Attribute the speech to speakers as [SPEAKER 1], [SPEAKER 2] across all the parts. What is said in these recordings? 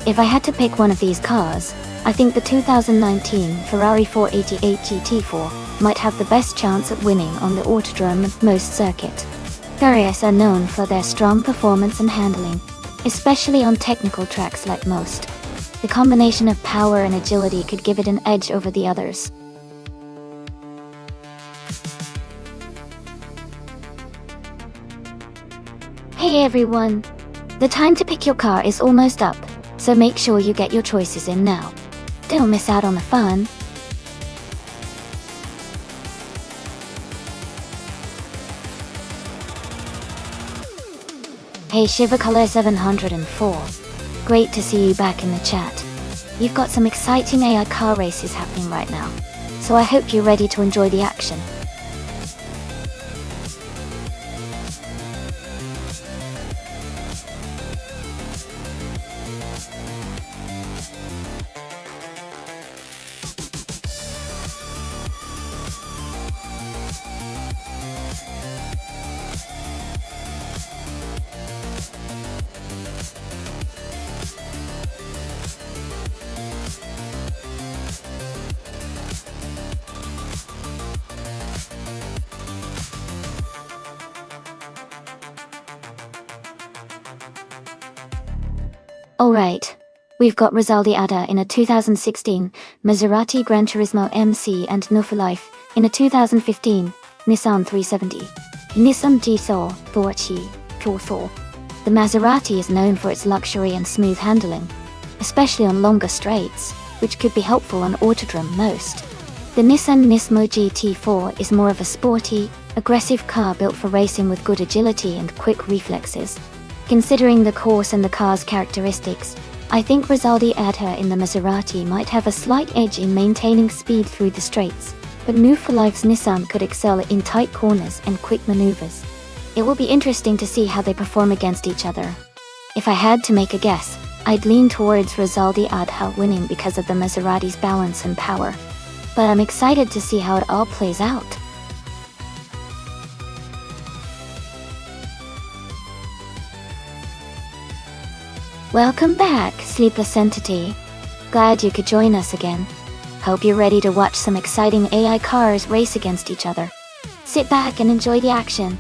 [SPEAKER 1] If I had to pick one of these cars, I think the 2019 Ferrari 488 GT4 might have the best chance at winning on the Autodrome and most circuit. Ferraris are known for their strong performance and handling, especially on technical tracks like most. The combination of power and agility could give it an edge over the others. Hey everyone! The time to pick your car is almost up, so make sure you get your choices in now. Don't miss out on the fun. Hey Shivacolor 704. Great to see you back in the chat. You've got some exciting AI car races happening right now, so I hope you're ready to enjoy the action. Alright, we've got Rizaldi Ada in a 2016 Maserati Gran Turismo MC and No for Life in a 2015 Nissan 370. Nissan G-Thor, Thorchi, Thor. The Maserati is known for its luxury and smooth handling, especially on longer straights, which could be helpful on Autodrome most. The Nissan Nismo GT4 is more of a sporty, aggressive car built for racing with good agility and quick reflexes. Considering the course and the car's characteristics, I think Rizaldi Adha in the Maserati might have a slight edge in maintaining speed through the straights, but New for Life's Nissan could excel in tight corners and quick maneuvers. It will be interesting to see how they perform against each other. If I had to make a guess, I'd lean towards Rizaldi Adha winning because of the Maserati's balance and power. But I'm excited to see how it all plays out. Welcome back, Sleepless Entity. Glad you could join us again. Hope you're ready to watch some exciting AI cars race against each other. Sit back and enjoy the action.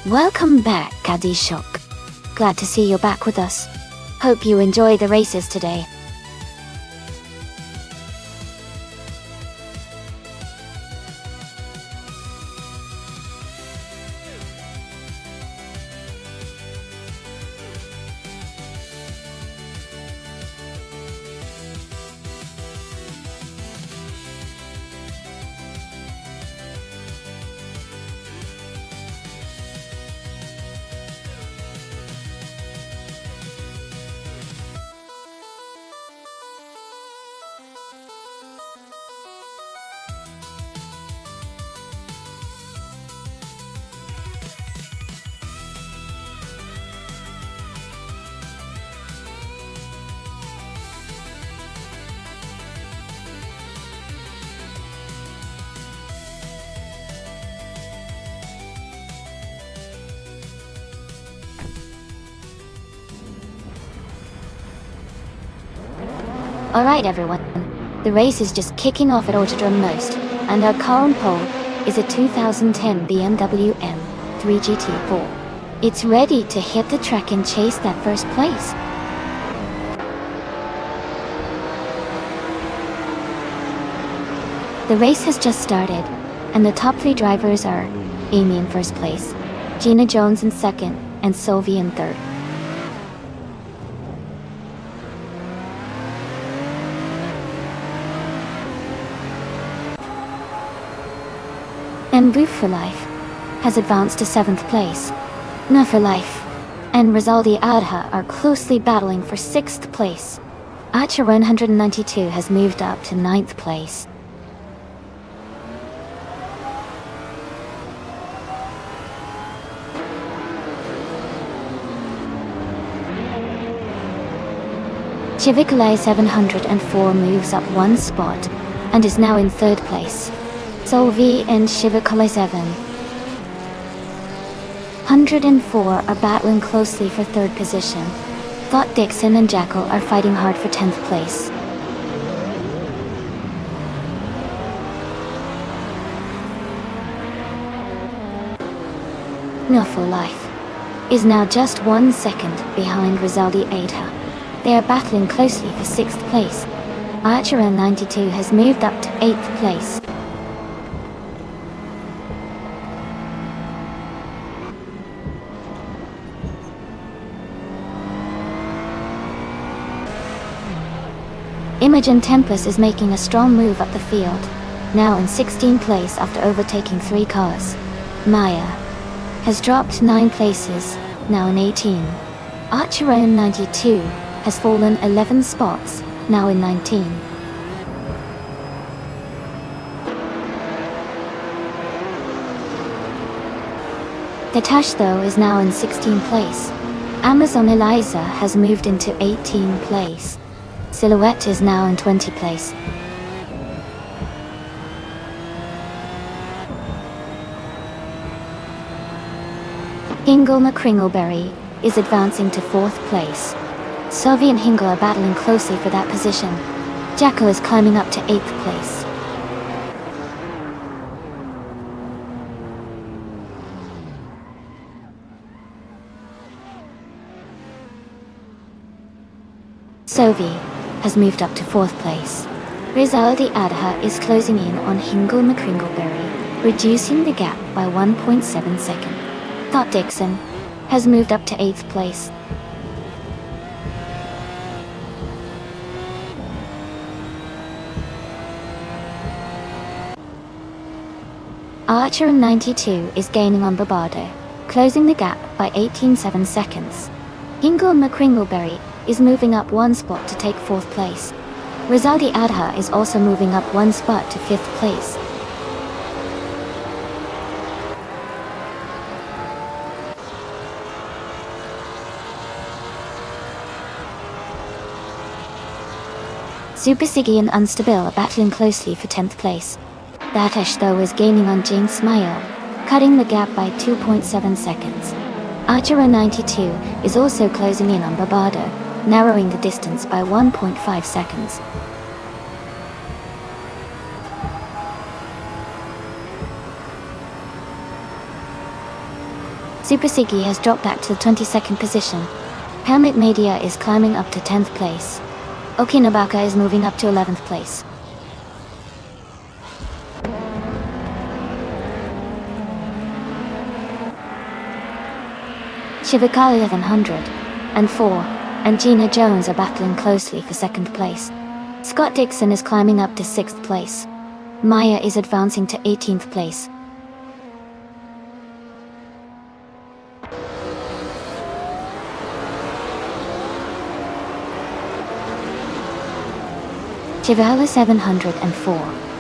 [SPEAKER 1] Welcome back, Kadishok. Glad to see you're back with us. Hope you enjoy the races today. Alright everyone, the race is just kicking off at Autodrome Most, and our car on pole is a 2010 BMW M3 GT4. It's ready to hit the track and chase that first place. The race has just started, and the top 3 drivers are Amy in first place, Gina Jones in second, and Sylvie in third. And Booth for Life has advanced to 7th place. No for Life and Rizaldi Adha are closely battling for 6th place. Archer 192 has moved up to 9th place. Chivikalai 704 moves up 1 spot and is now in 3rd place. Solvi and Shivakalai 104 are battling closely for 3rd position. Thought Dixon and Jackal are fighting hard for 10th place. No for Life is now just 1 second behind Rizaldi Adha. They are battling closely for 6th place. Archer 92 has moved up to 8th place. Imogen Tempest is making a strong move up the field, now in 16th place after overtaking 3 cars. Maya has dropped 9 places, now in 18. Archer 92 has fallen 11 spots, now in 19. Detash though is now in 16th place. Amazon Eliza has moved into 18th place. Silhouette is now in 20th place. Hingle McCringleberry is advancing to 4th place. Sovi and Hingle are battling closely for that position. Jacko is climbing up to 8th place. Sovi has moved up to 4th place. Rizaldi Adha is closing in on Hingle McCringleberry, reducing the gap by 1.7 seconds. Thought Dixon has moved up to 8th place. Archer 92 is gaining on Barbardo, closing the gap by 18.7 seconds. Hingle McCringleberry is moving up 1 spot to take 4th place. Rizaldi Adha is also moving up 1 spot to 5th place. Super Siggy and Unstable are battling closely for 10th place. Datesh though is gaining on Jane Smile, cutting the gap by 2.7 seconds. Archer 92 is also closing in on Barbardo, narrowing the distance by 1.5 seconds. Super Siggy has dropped back to the 22nd position. Helmet Media is climbing up to 10th place. Okinabaka is moving up to 11th place. Shivakali 1104 and Gina Jones are battling closely for 2nd place. Scott Dixon is climbing up to 6th place. Maya is advancing to 18th place. Chivala 704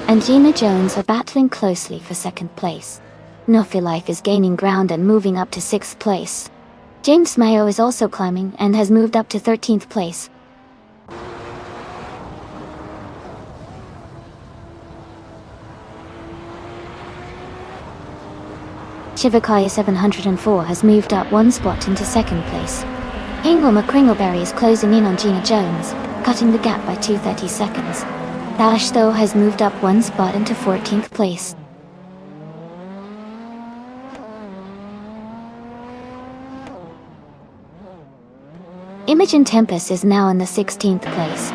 [SPEAKER 1] and Gina Jones are battling closely for 2nd place. Nofi Life is gaining ground and moving up to 6th place. James Mayo is also climbing and has moved up to 13th place. Shivakaya 704 has moved up 1 spot into 2nd place. Ingoma Kringleberry is closing in on Gina Jones, cutting the gap by 230 seconds. Dash though has moved up 1 spot into 14th place. Imogen Tempest is now in the 16th place.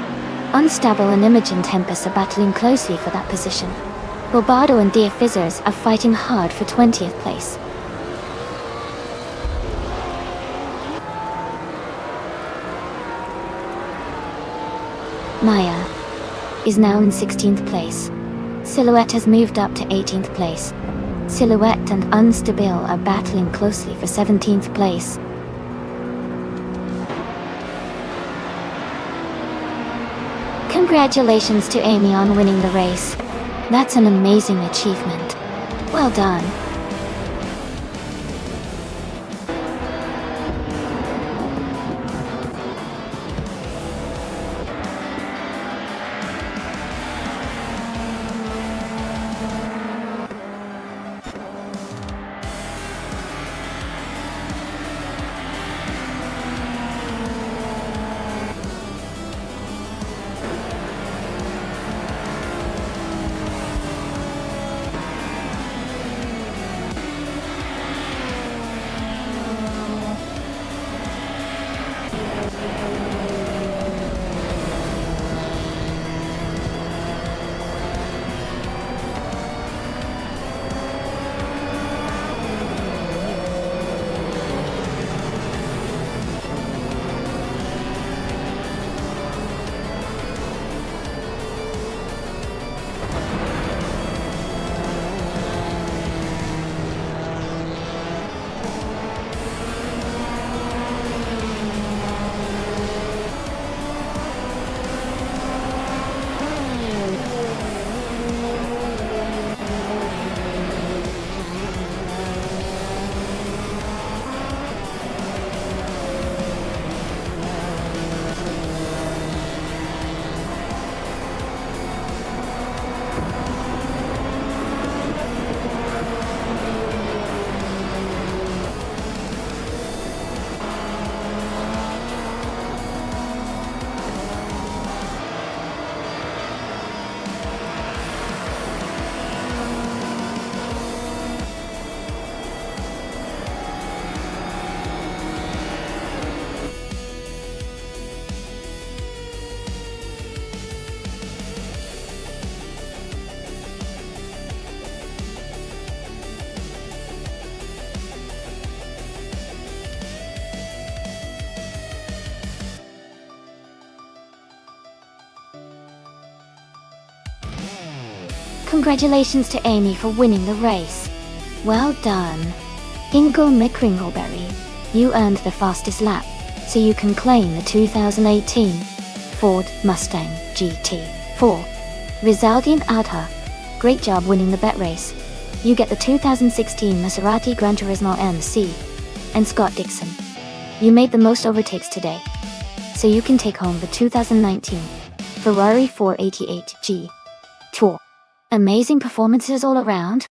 [SPEAKER 1] Unstable and Imogen Tempest are battling closely for that position. Bobado and Dear Fizzers are fighting hard for 20th place. Maya is now in 16th place. Silhouette has moved up to 18th place. Silhouette and Unstable are battling closely for 17th place. Congratulations to Amy on winning the race. That's an amazing achievement. Well done. Congratulations to Amy for winning the race. Well done. Ingo McCringleberry, you earned the fastest lap, so you can claim the 2018 Ford Mustang GT4. Rizaldine Adha, great job winning the bet race. You get the 2016 Maserati Gran Turismo MC. And Scott Dixon, you made the most overtakes today, so you can take home the 2019 Ferrari 488 G2. Amazing performances all around.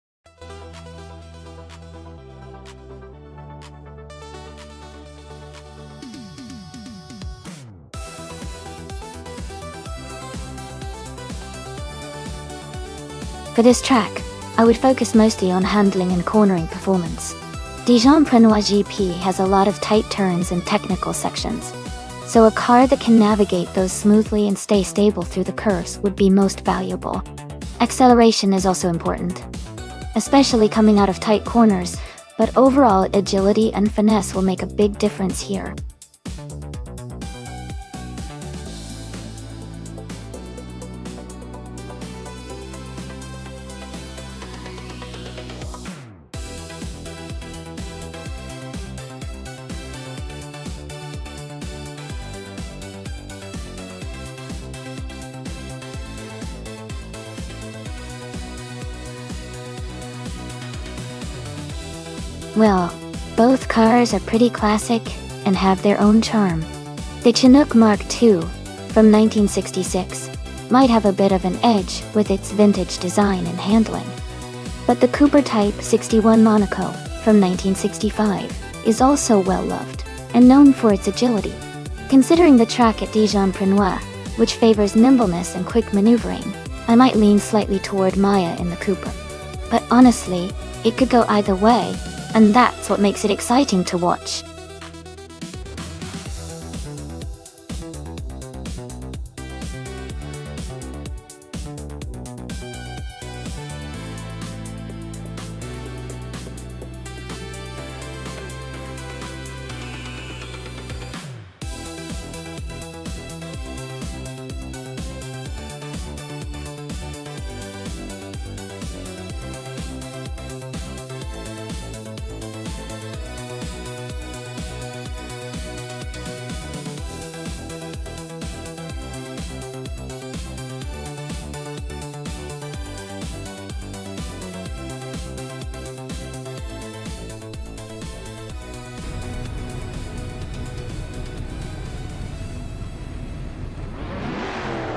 [SPEAKER 1] For this track, I would focus mostly on handling and cornering performance. Dijon-Prenois GP has a lot of tight turns and technical sections, so a car that can navigate those smoothly and stay stable through the curves would be most valuable. Acceleration is also important, especially coming out of tight corners, but overall agility and finesse will make a big difference here. Well, both cars are pretty classic and have their own charm. The Chinook Mark II, from 1966, might have a bit of an edge with its vintage design and handling. But the Cooper Type 61 Monaco, from 1965, is also well loved and known for its agility. Considering the track at Dijon-Prenois, which favors nimbleness and quick maneuvering, I might lean slightly toward Maya in the Cooper. But honestly, it could go either way, and that's what makes it exciting to watch.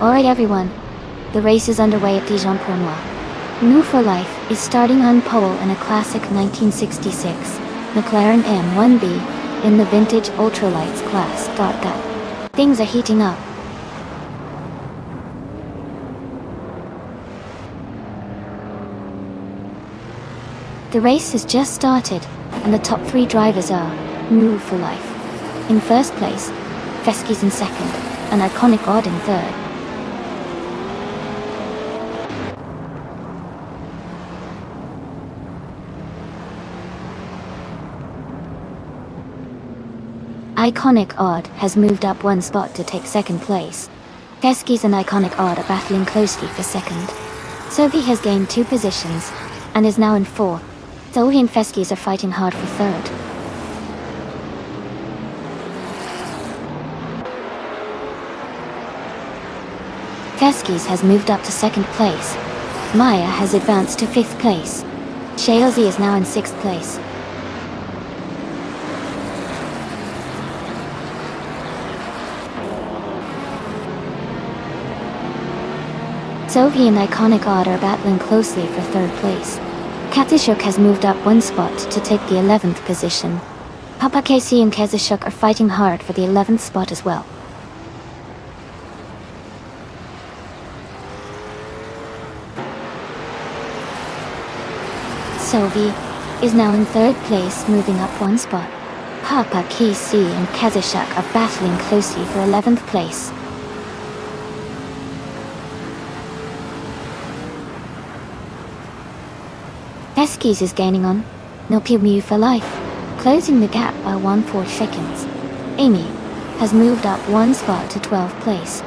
[SPEAKER 1] Alright everyone, the race is underway at Dijon-Prenois. New for Life is starting on pole in a classic 1966 McLaren M1B in the vintage ultralights class. Things are heating up. The race has just started, and the top 3 drivers are New for Life in first place, Feskis in second, and Iconic Odd in third. Iconic Odd has moved up 1 spot to take second place. Feskis and Iconic Odd are battling closely for second. Sophie has gained 2 positions and is now in 4th. Zoe and Feskis are fighting hard for third. Feskis has moved up to second place. Maya has advanced to 5th place. Shailzy is now in 6th place. Sophie and Iconic Odd are battling closely for 3rd place. Katishuk has moved up 1 spot to take the 11th position. Papa KC and Kezishuk are fighting hard for the 11th spot as well. Sophie is now in 3rd place, moving up 1 spot. Papa KC and Kezishuk are battling closely for 11th place. Feskis is gaining on Nilpimu for Life, closing the gap by 1/4 seconds. Amy has moved up 1 spot to 12th place.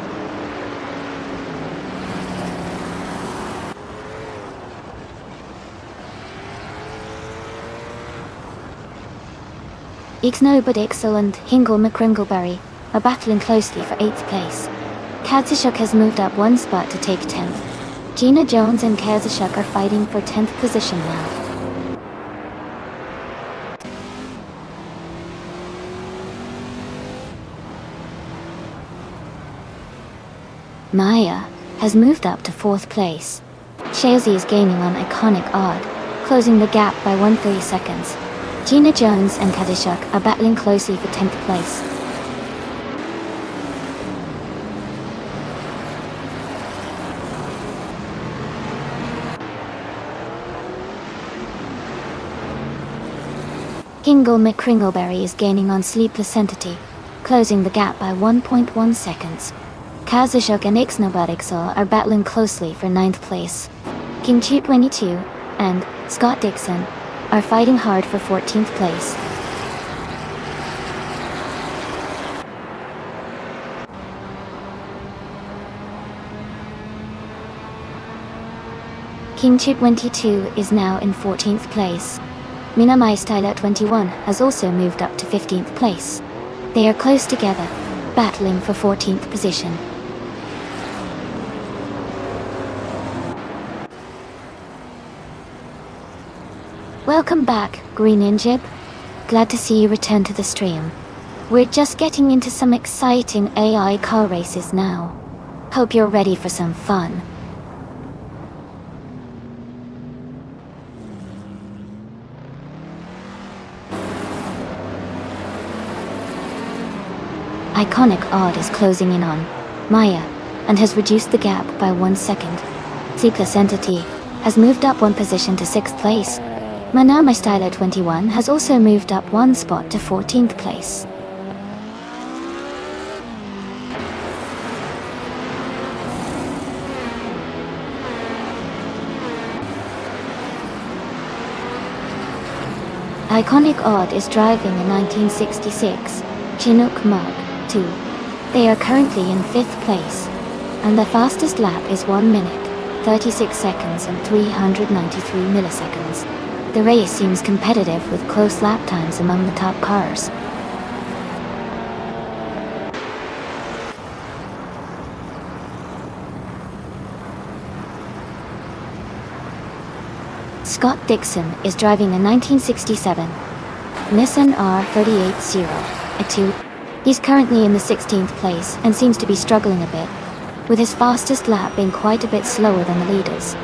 [SPEAKER 1] Ixnobud Ixel and Hingle McCringleberry are battling closely for 8th place. Katsishuk has moved up 1 spot to take 10th. Gina Jones and Kazashuk are fighting for 10th position now. Maya has moved up to 4th place. Shailzy is gaining on Iconic Odd, closing the gap by 1/30 seconds. Gina Jones and Kazashuk are battling closely for 10th place. Hingle McCringleberry is gaining on Sleepless Entity, closing the gap by 1.1 seconds. Kazushuk and Ixnobutixel are battling closely for 9th place. Kimchi 22 and Scott Dixon are fighting hard for 14th place. Kimchi 22 is now in 14th place. Minamai Styler 21 has also moved up to 15th place. They are close together, battling for 14th position. Welcome back, Green Injib. Glad to see you return to the stream. We're just getting into some exciting AI car races now. Hope you're ready for some fun. Iconic Odd is closing in on Maya and has reduced the gap by 1 second. Sleepless Entity has moved up 1 position to 6th place. Manama Styler 21 has also moved up 1 spot to 14th place. Iconic Odd is driving a 1966 Chinook Mark II. They are currently in 5th place, and the fastest lap is 1 minute, 36 seconds and 393 milliseconds. The race seems competitive with close lap times among the top cars. Scott Dixon is driving a 1967 Nissan R380 A2. He's currently in the 16th place and seems to be struggling a bit, with his fastest lap being quite a bit slower than the leaders.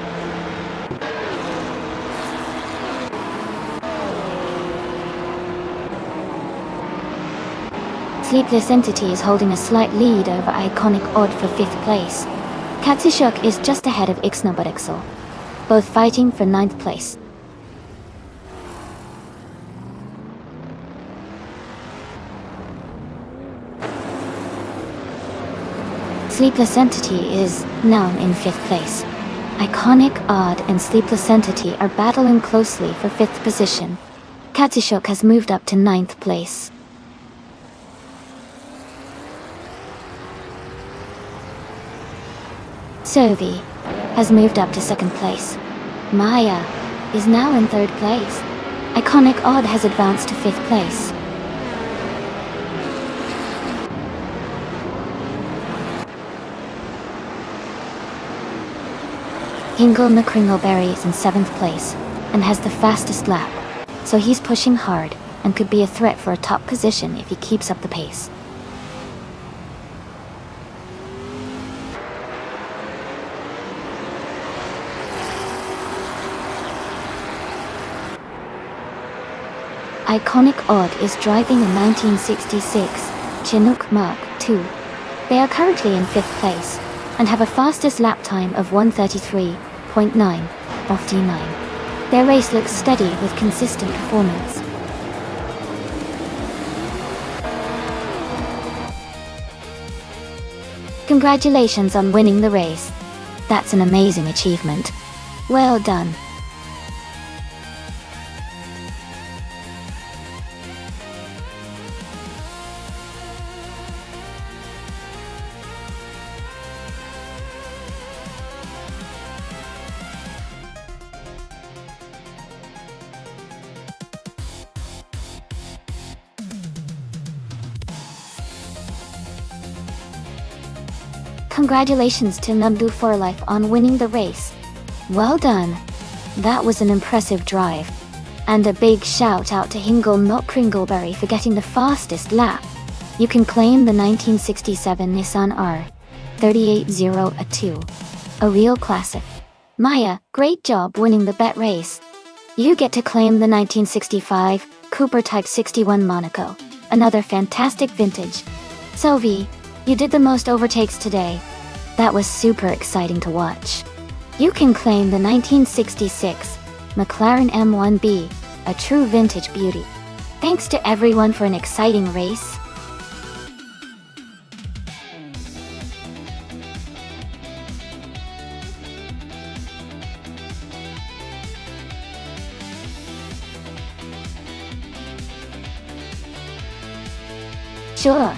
[SPEAKER 1] Sleepless Entity is holding a slight lead over Iconic Odd for 5th place. Katsushuk is just ahead of Ixnobutixel, both fighting for 9th place. Sleepless Entity is now in 5th place. Iconic Odd and Sleepless Entity are battling closely for 5th position. Katsushuk has moved up to 9th place. Sovi has moved up to 2nd place. Maya is now in 3rd place. Iconic Odd has advanced to 5th place. Hingle McCringleberry is in 7th place and has the fastest lap, so he's pushing hard and could be a threat for a top position if he keeps up the pace. Iconic Odd is driving a 1966 Chinook Mark II. They are currently in 5th place and have a fastest lap time of 1:33.9 off D9. Their race looks steady with consistent performance. Congratulations on winning the race. That's an amazing achievement. Well done. Congratulations to Numdu for Life on winning the race. Well done. That was an impressive drive. And a big shout out to Hingle McCringleberry for getting the fastest lap. You can claim the 1967 Nissan R380 A2. A real classic. Maya, great job winning the bet race. You get to claim the 1965 Cooper Type 61 Monaco. Another fantastic vintage. Sovi, you did the most overtakes today. That was super exciting to watch. You can claim the 1966 McLaren M1B, a true vintage beauty. Thanks to everyone for an exciting race. Sure.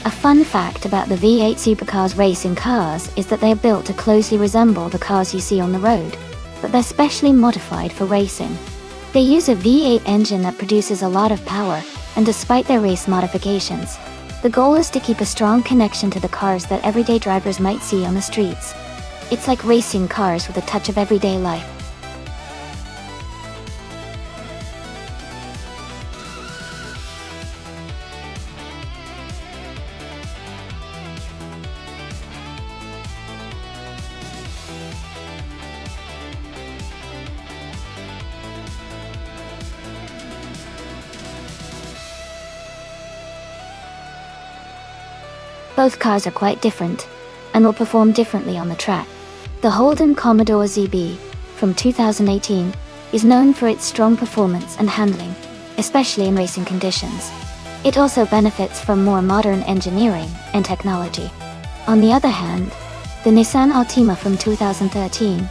[SPEAKER 1] A fun fact about the V8 supercars racing cars is that they are built to closely resemble the cars you see on the road, but they're specially modified for racing. They use a V8 engine that produces a lot of power, and despite their race modifications, the goal is to keep a strong connection to the cars that everyday drivers might see on the streets. It's like racing cars with a touch of everyday life. Both cars are quite different, and will perform differently on the track. The Holden Commodore ZB, from 2018, is known for its strong performance and handling, especially in racing conditions. It also benefits from more modern engineering and technology. On the other hand, the Nissan Altima from 2013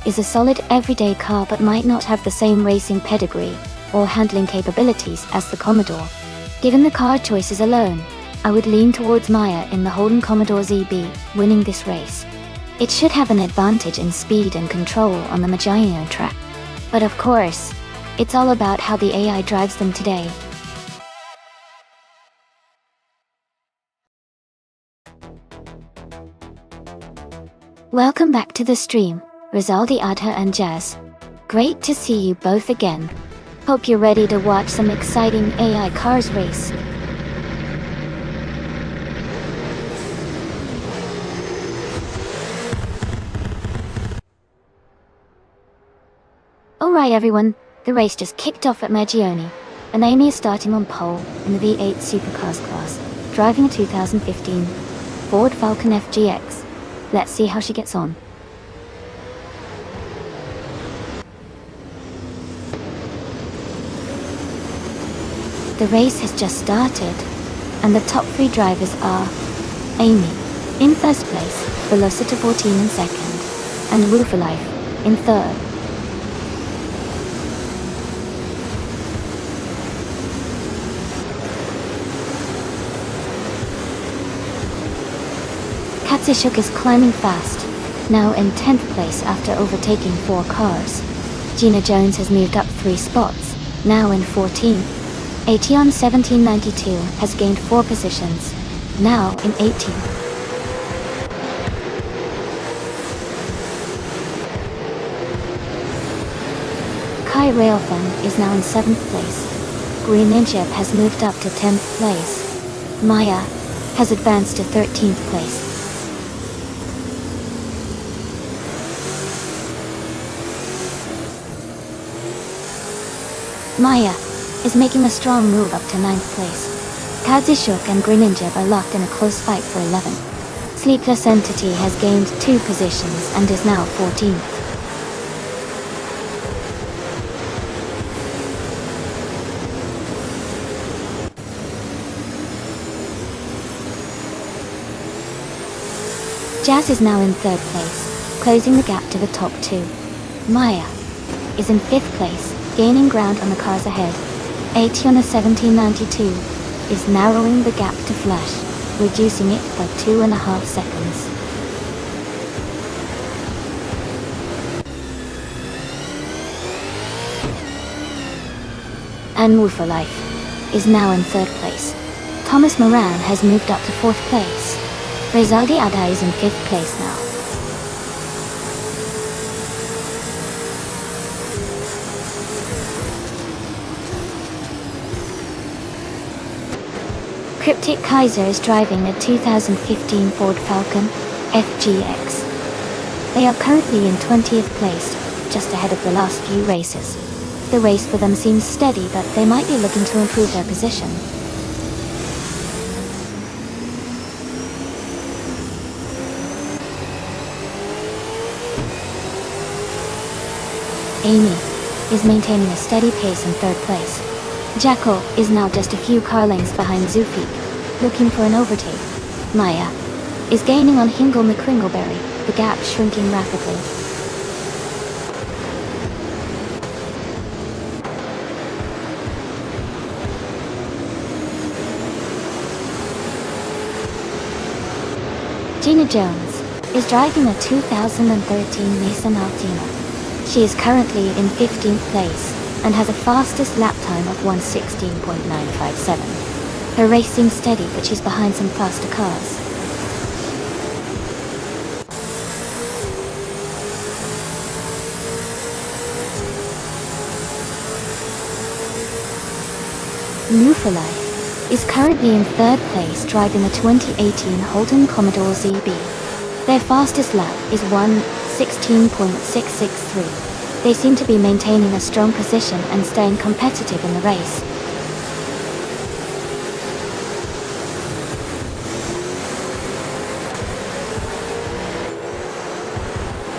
[SPEAKER 1] is a solid everyday car but might not have the same racing pedigree or handling capabilities as the Commodore. Given the car choices alone, I would lean towards Maya in the Holden Commodore ZB, winning this race. It should have an advantage in speed and control on the Maggio track. But of course, it's all about how the AI drives them today. Welcome back to the stream, Rizaldi Adha and Jazz. Great to see you both again. Hope you're ready to watch some exciting AI cars race. Alright everyone, the race just kicked off at Maggioni, and Amy is starting on pole in the V8 Supercars class, driving a 2015 Ford Falcon FGX. Let's see how she gets on. The race has just started, and the top three drivers are Amy, in first place, Velocita 14 in second, and Rufalife, in third. Katsishuk is climbing fast, now in 10th place after overtaking 4 cars. Gina Jones has moved up 3 spots, now in 14th. Aetion 1792 has gained 4 positions, now in 18th. Kai Railfen is now in 7th place. Green Ninja has moved up to 10th place. Maya has advanced to 13th place. Maya is making a strong move up to 9th place. Kazishuk and Greninja are locked in a close fight for 11th. Sleepless Entity has gained 2 positions and is now 14th. Jazz is now in 3rd place, closing the gap to the top 2. Maya is in 5th place, gaining ground on the cars ahead. Aetion 1792 is narrowing the gap to Flash, reducing it by 2.5 seconds. And Wooferlife is now in 3rd place. Thomas Moran has moved up to 4th place. Rizaldi Adha is in 5th place now. Cryptic Kaiser is driving a 2015 Ford Falcon FGX. They are currently in 20th place, just ahead of the last few races. The race for them seems steady, but they might be looking to improve their position. Amy is maintaining a steady pace in 3rd place. Jacko is now just a few car lengths behind Zufik, looking for an overtake. Maya is gaining on Hingle McCringleberry, the gap shrinking rapidly. Gina Jones is driving a 2013 Nissan Altima. She is currently in 15th place and has a fastest lap time of 1:16.957. Her race seems steady, but she's behind some faster cars. New for Life is currently in 3rd place driving a 2018 Holden Commodore ZB. Their fastest lap is 1:16.663. They seem to be maintaining a strong position and staying competitive in the race.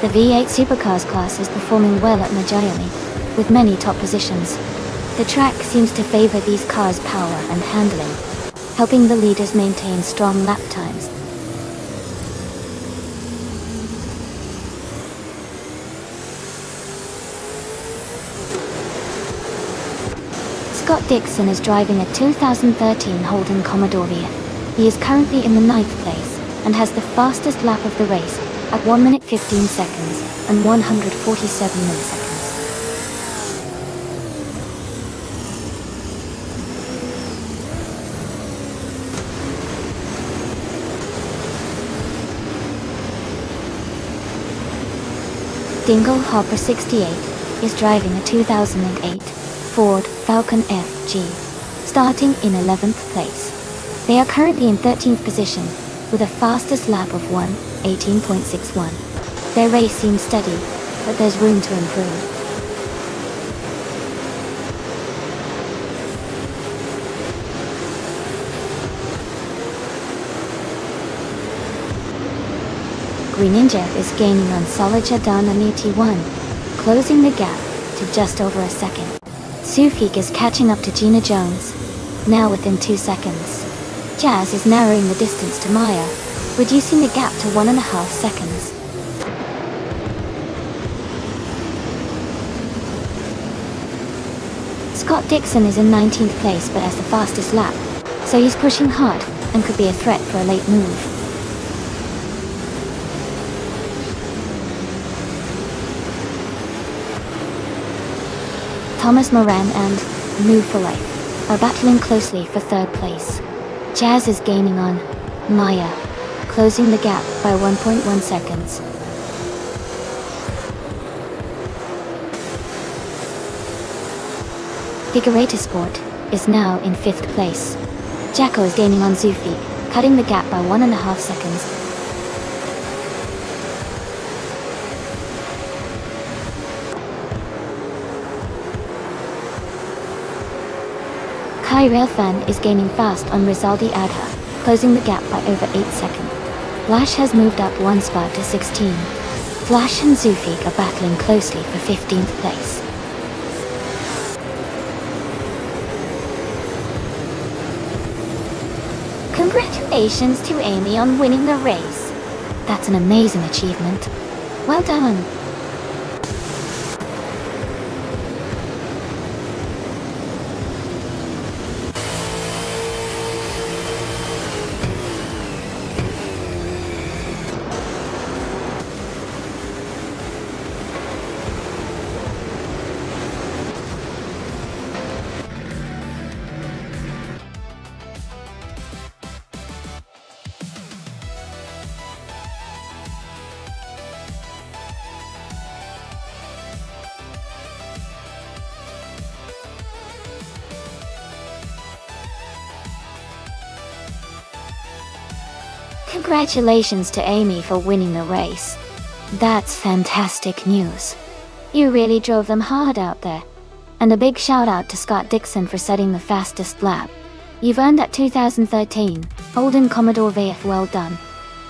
[SPEAKER 1] The V8 Supercars class is performing well at Majayali, with many top positions. The track seems to favor these cars' power and handling, helping the leaders maintain strong lap times. Scott Dixon is driving a 2013 Holden Commodore VF. He is currently in the 9th place and has the fastest lap of the race at 1 minute 15 seconds and 147 milliseconds. Dingle Hopper 68 is driving a 2008 Ford Falcon FG, starting in 11th place. They are currently in 13th position with a fastest lap of 1:18.61. Their race seems steady, but there's room to improve. Green Ninja is gaining on Solija Dananiti 1, closing the gap to just over a second. Sufik is catching up to Gina Jones, now within 2 seconds. Jazz is narrowing the distance to Maya, reducing the gap to 1.5 seconds. Scott Dixon is in 19th place but has the fastest lap, so he's pushing hard and could be a threat for a late move. Thomas Moran and New for Life are battling closely for 3rd place. Jazz is gaining on Maya, closing the gap by 1.1 seconds. Figurata Sport is now in 5th place. Jacko is gaining on Zufi, cutting the gap by 1.5 seconds. Kai Railfan is gaining fast on Rizaldi Adha, closing the gap by over 8 seconds. Flash has moved up 1 spot to 16. Flash and Zufik are battling closely for 15th place. Congratulations to Amy on winning the race. That's an amazing achievement. Well done. Congratulations to Amy for winning the race. That's fantastic news. You really drove them hard out there. And a big shout out to Scott Dixon for setting the fastest lap. You've earned that 2013 Holden Commodore VF. Well done.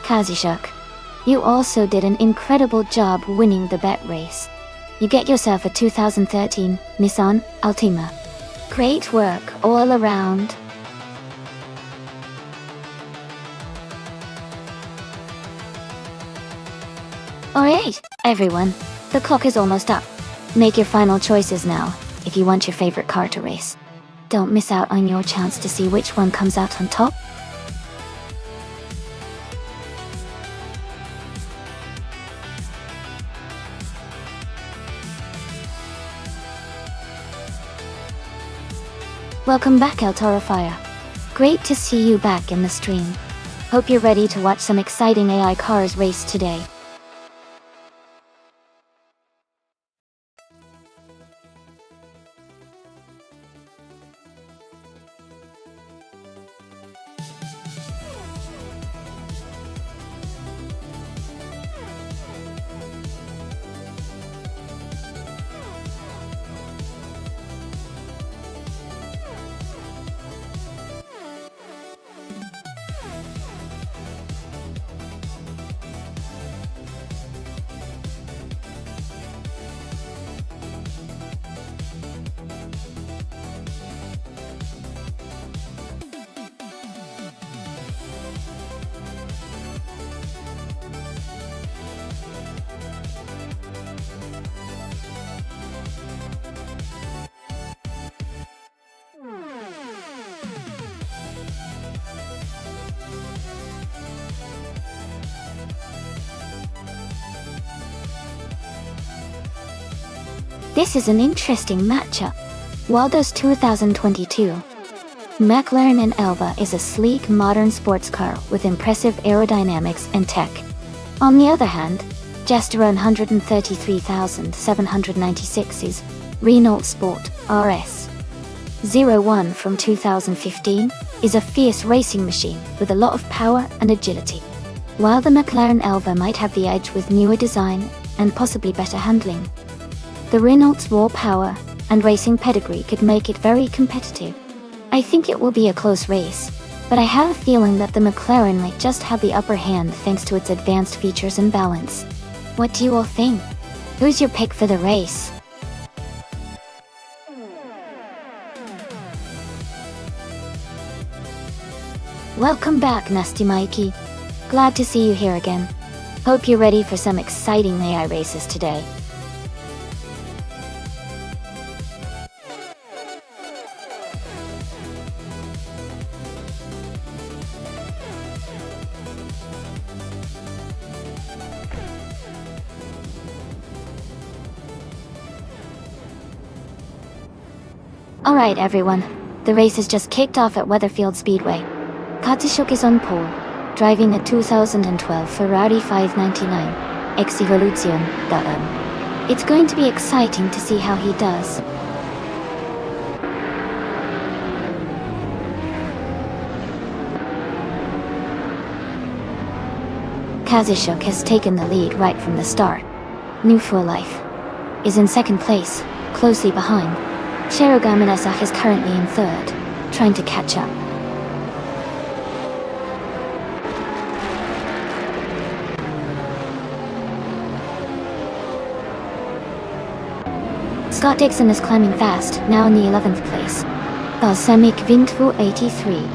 [SPEAKER 1] Kazishuk. You also did an incredible job winning the bet race. You get yourself a 2013 Nissan Altima. Great work all around. Alright, everyone. The clock is almost up. Make your final choices now, if you want your favorite car to race. Don't miss out on your chance to see which one comes out on top. Welcome back, El Toro Fire. Great to see you back in the stream. Hope you're ready to watch some exciting AI cars race today. This is an interesting matchup. While there's 2022, McLaren and Elva is a sleek modern sports car with impressive aerodynamics and tech. On the other hand, Jester 133,796 is Renault Sport RS 01 from 2015 is a fierce racing machine with a lot of power and agility. While the McLaren Elva might have the edge with newer design and possibly better handling, the Renault's raw power and racing pedigree could make it very competitive. I think it will be a close race, but I have a feeling that the McLaren might just have the upper hand thanks to its advanced features and balance. What do you all think? Who's your pick for the race? Welcome back, Nasty Mikey. Glad to see you here again. Hope you're ready for some exciting AI races today. Alright everyone, the race has just kicked off at Weatherfield Speedway. Katsushuk is on pole, driving a 2012 Ferrari 599 X Evolution. It's going to be exciting to see how he does. Kazushuk has taken the lead right from the start. New for Life is in second place, closely behind. Shirogaminasa is currently in third, trying to catch up. Scott Dixon is climbing fast, now in the 11th place. Balsamic Vintvu 83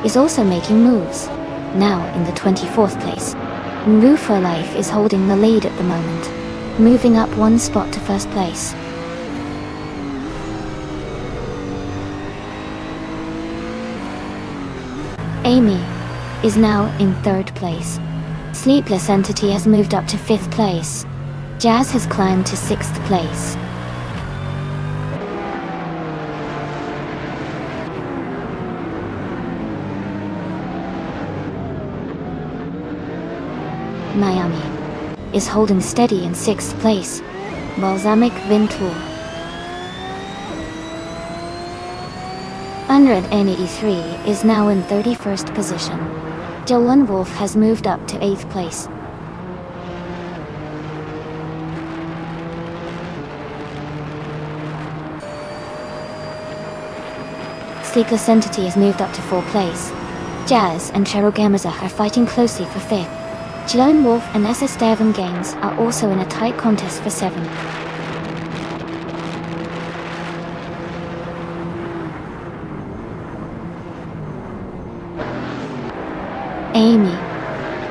[SPEAKER 1] is also making moves, now in the 24th place. New for Life is holding the lead at the moment, moving up one spot to first place. Amy is now in third place. Sleepless Entity has moved up to 5th place. Jazz has climbed to 6th place. Miami is holding steady in 6th place. Balsamic Vintour 183 is now in 31st position. Dylan Wolf has moved up to 8th place. Sleepless Entity has moved up to 4th place. Jazz and Cheryl Gamaza are fighting closely for 5th. Dylan Wolf and SS Devon Games are also in a tight contest for 7th. Amy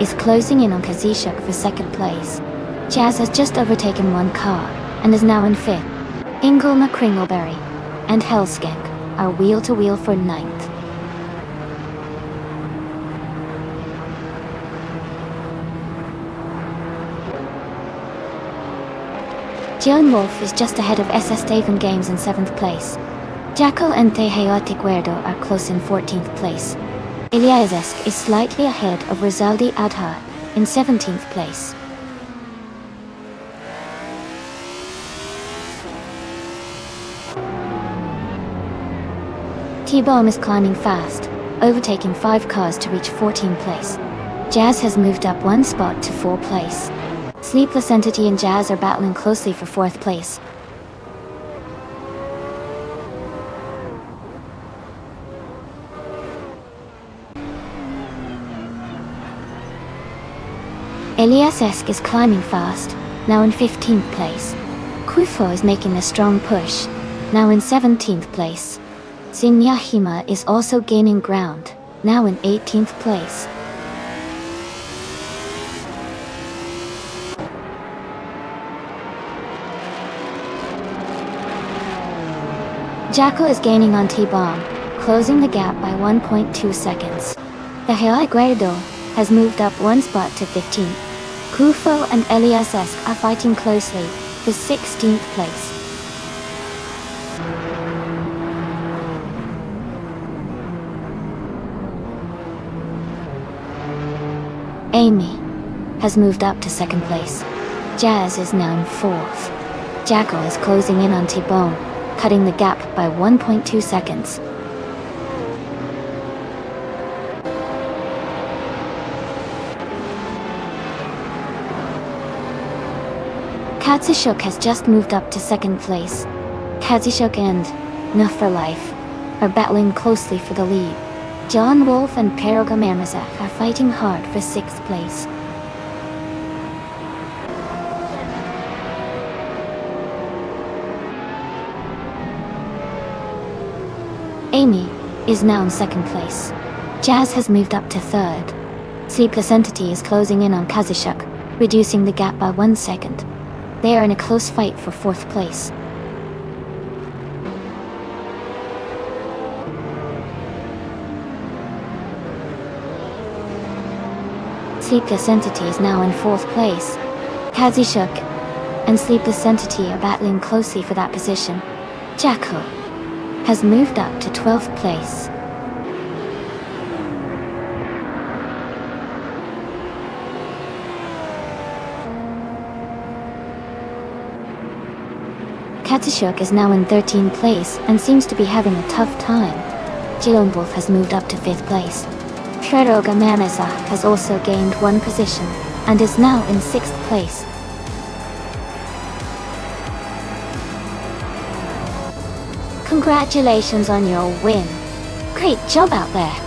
[SPEAKER 1] is closing in on Kazishuk for second place. Jazz has just overtaken one car and is now in fifth. Ingolma Kringleberry and Hellskank are wheel-to-wheel for ninth. Jian Wolf is just ahead of SS Daven Games in 7th place. Jackal and Teheote Guerdo are close in 14th place. Iliazesk is slightly ahead of Rizaldi Adha in 17th place. T-Bomb is climbing fast, overtaking 5 cars to reach 14th place. Jazz has moved up 1 spot to 4th place. Sleepless Entity and Jazz are battling closely for 4th place. Elias Esk is climbing fast, now in 15th place. Kufo is making a strong push, now in 17th place. Sinyahima is also gaining ground, now in 18th place. Jackal is gaining on T-Bomb, closing the gap by 1.2 seconds. The Heiai Guerdo has moved up 1 spot to 15th. Kufo and Elias Esk are fighting closely for 16th place. Amy has moved up to 2nd place. Jazz is now in 4th. Jackal is closing in on T-Bone, cutting the gap by 1.2 seconds. Katsishuk has just moved up to 2nd place. Katsishuk and Nuff for Life are battling closely for the lead. John Wolf and Peroga Mamazak are fighting hard for 6th place. Amy is now in 2nd place. Jazz has moved up to 3rd. Sleepless Entity is closing in on Kazishuk, reducing the gap by 1 second. They are in a close fight for 4th place. Sleepless Entity is now in 4th place. Kazishuk and Sleepless Entity are battling closely for that position. Jackal has moved up to 12th place. Katsishuk is now in 13th place and seems to be having a tough time. Jilonwolf has moved up to 5th place. Peroga Mamazak has also gained 1 position and is now in 6th place. Congratulations on your win. Great job out there.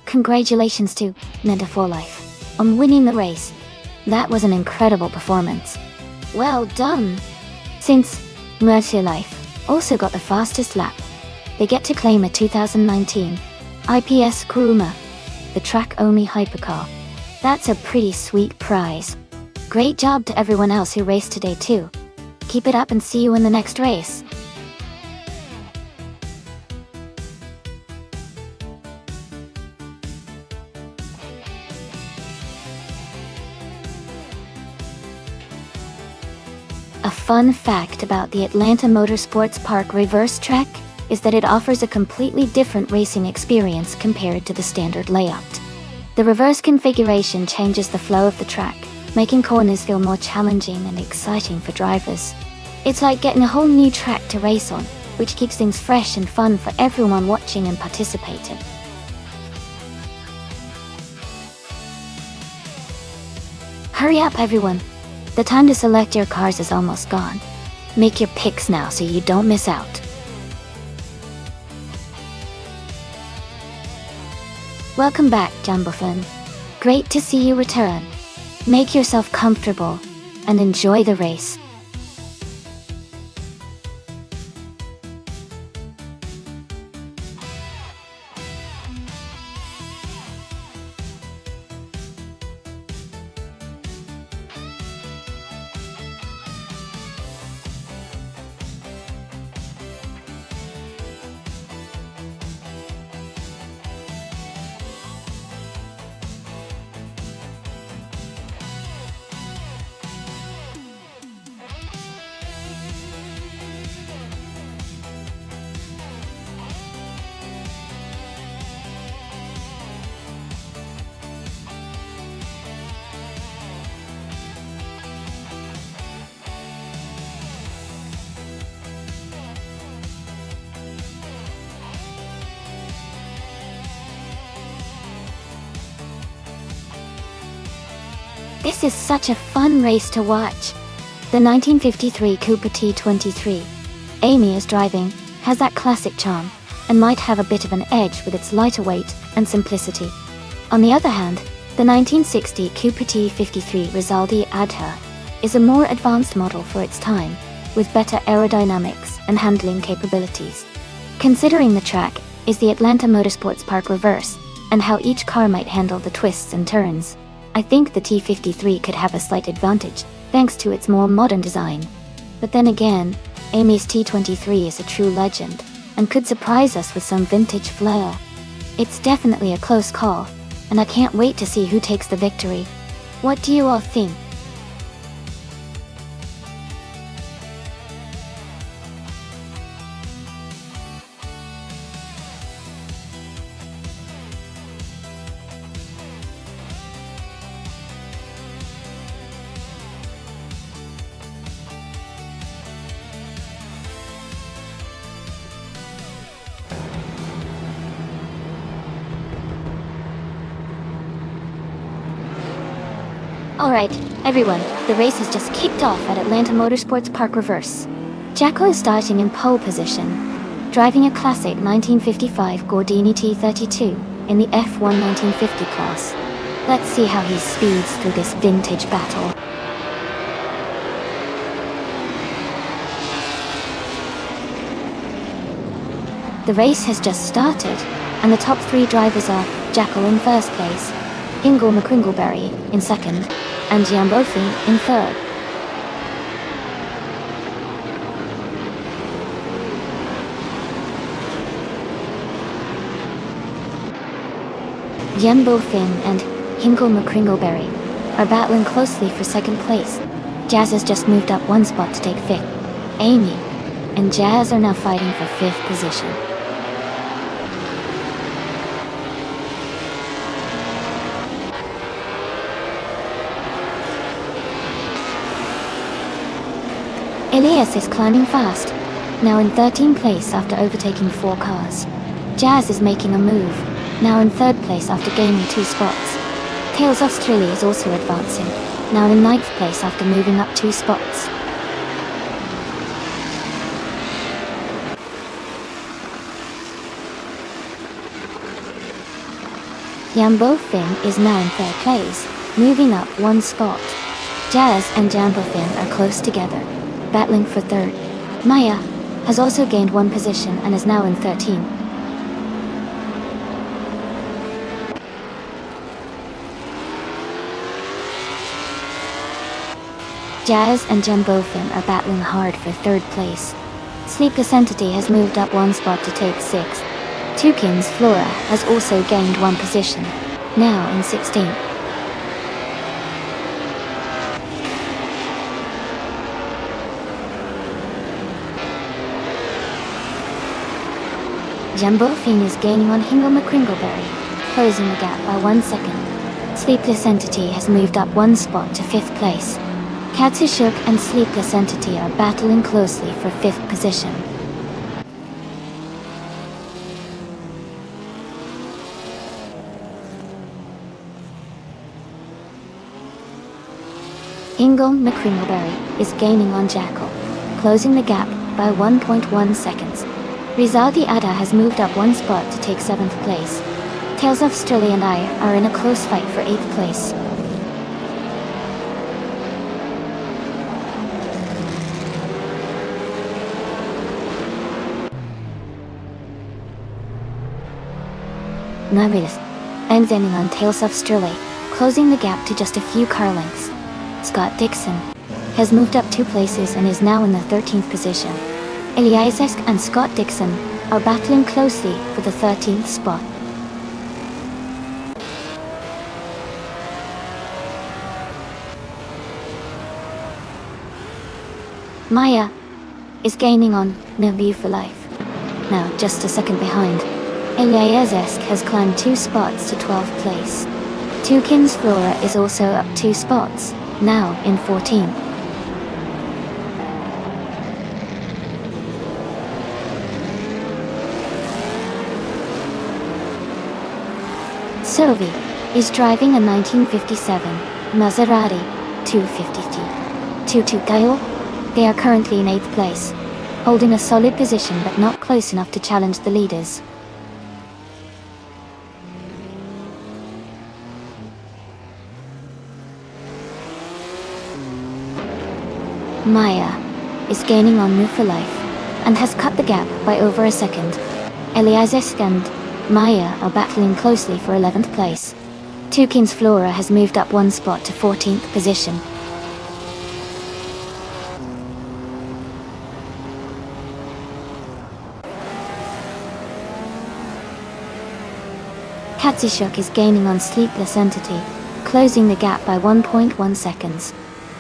[SPEAKER 1] Congratulations to Metaphor Life on winning the race. That was an incredible performance. Well done! Since Mercy Life also got the fastest lap. They get to claim a 2019 IPS Kuruma, the track-only hypercar. That's a pretty sweet prize. Great job to everyone else who raced today too. Keep it up and see you in the next race. A fun fact about the Atlanta Motorsports Park reverse track is that it offers a completely different racing experience compared to the standard layout. The reverse configuration changes the flow of the track, making corners feel more challenging and exciting for drivers. It's like getting a whole new track to race on, which keeps things fresh and fun for everyone watching and participating. Hurry up, everyone! The time to select your cars is almost gone. Make your picks now so you don't miss out. Welcome back, Jambofan. Great to see you return. Make yourself comfortable and enjoy the race. This is such a fun race to watch. The 1953 Cooper T23 Amy is driving, has that classic charm, and might have a bit of an edge with its lighter weight and simplicity. On the other hand, the 1960 Cooper T53 Rizaldi Adha is a more advanced model for its time, with better aerodynamics and handling capabilities. Considering the track is the Atlanta Motorsports Park reverse, and how each car might handle the twists and turns, I think the T53 could have a slight advantage, thanks to its more modern design. But then again, Amy's T23 is a true legend, and could surprise us with some vintage flair. It's definitely a close call, and I can't wait to see who takes the victory. What do you all think? Alright, everyone, the race has just kicked off at Atlanta Motorsports Park Reverse. Jacko is starting in pole position, driving a classic 1955 Gordini T32 in the F1 1950 class. Let's see how he speeds through this vintage battle. The race has just started, and the top three drivers are Jacko in first place, Ingle McCringleberry in second, and Jan Bofi in third. Jan Bofin and Hinkle McCringleberry are battling closely for second place. Jazz has just moved up one spot to take fifth. Amy and Jazz are now fighting for fifth position. Elias is climbing fast, now in 13th place after overtaking 4 cars. Jazz is making a move, now in 3rd place after gaining 2 spots. Tails Australia is also advancing, now in 9th place after moving up 2 spots. Jambo Finn is now in 3rd place, moving up 1 spot. Jazz and Jambo Finn are close together, battling for 3rd. Maya, has also gained 1 position and is now in 13. Jazz and Jambofin are battling hard for 3rd place. Sleepless Entity has moved up 1 spot to take 6th. Toucan's Flora has also gained 1 position, now in 16th. Jambofin is gaining on Hingle McCringleberry, closing the gap by 1 second. Sleepless Entity has moved up 1 spot to 5th place. Katsushuk and Sleepless Entity are battling closely for 5th position. Hingle McCringleberry is gaining on Jackal, closing the gap by 1.1 seconds. Rizal the Adda has moved up 1 spot to take 7th place. Tales of Sturley and I are in a close fight for 8th place. Navilis ends ending on Tales of Sturley, closing the gap to just a few car lengths. Scott Dixon has moved up 2 places and is now in the 13th position. Eliasesk and Scott Dixon are battling closely for the 13th spot. Maya is gaining on Navi for Life, now just a second behind. Eliasesk has climbed 2 spots to 12th place. Toucan's Flora is also up 2 spots, now in 14th. Sovi is driving a 1957 Maserati 250T. Tutu Gayo. They are currently in 8th place, holding a solid position but not close enough to challenge the leaders. Maya is gaining on Move for Life and has cut the gap by over a second. Eliasesk and Maya are battling closely for 11th place. Toucan's Flora has moved up 1 spot to 14th position. Katsushuk is gaining on Sleepless Entity, closing the gap by 1.1 seconds.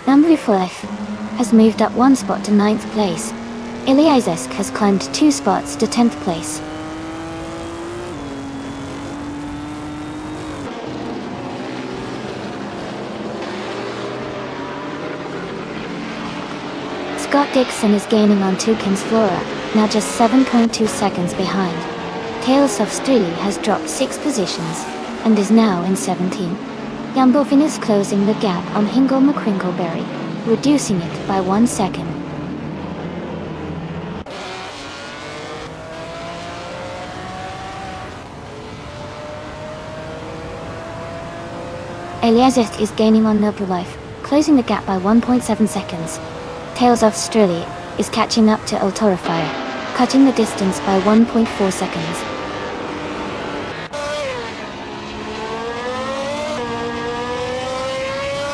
[SPEAKER 1] Number for Life has moved up 1 spot to 9th place. Eliasesk has climbed 2 spots to 10th place. Scott Dixon is gaining on Toucan's Flora, now just 7.2 seconds behind. Tales of Sturley has dropped 6 positions, and is now in 17. Jambofin is closing the gap on Hingle McCringleberry, reducing it by 1 second. Eliasesk is gaining on Noble Life, closing the gap by 1.7 seconds. Tales of Sturley is catching up to Ultorafire, cutting the distance by 1.4 seconds.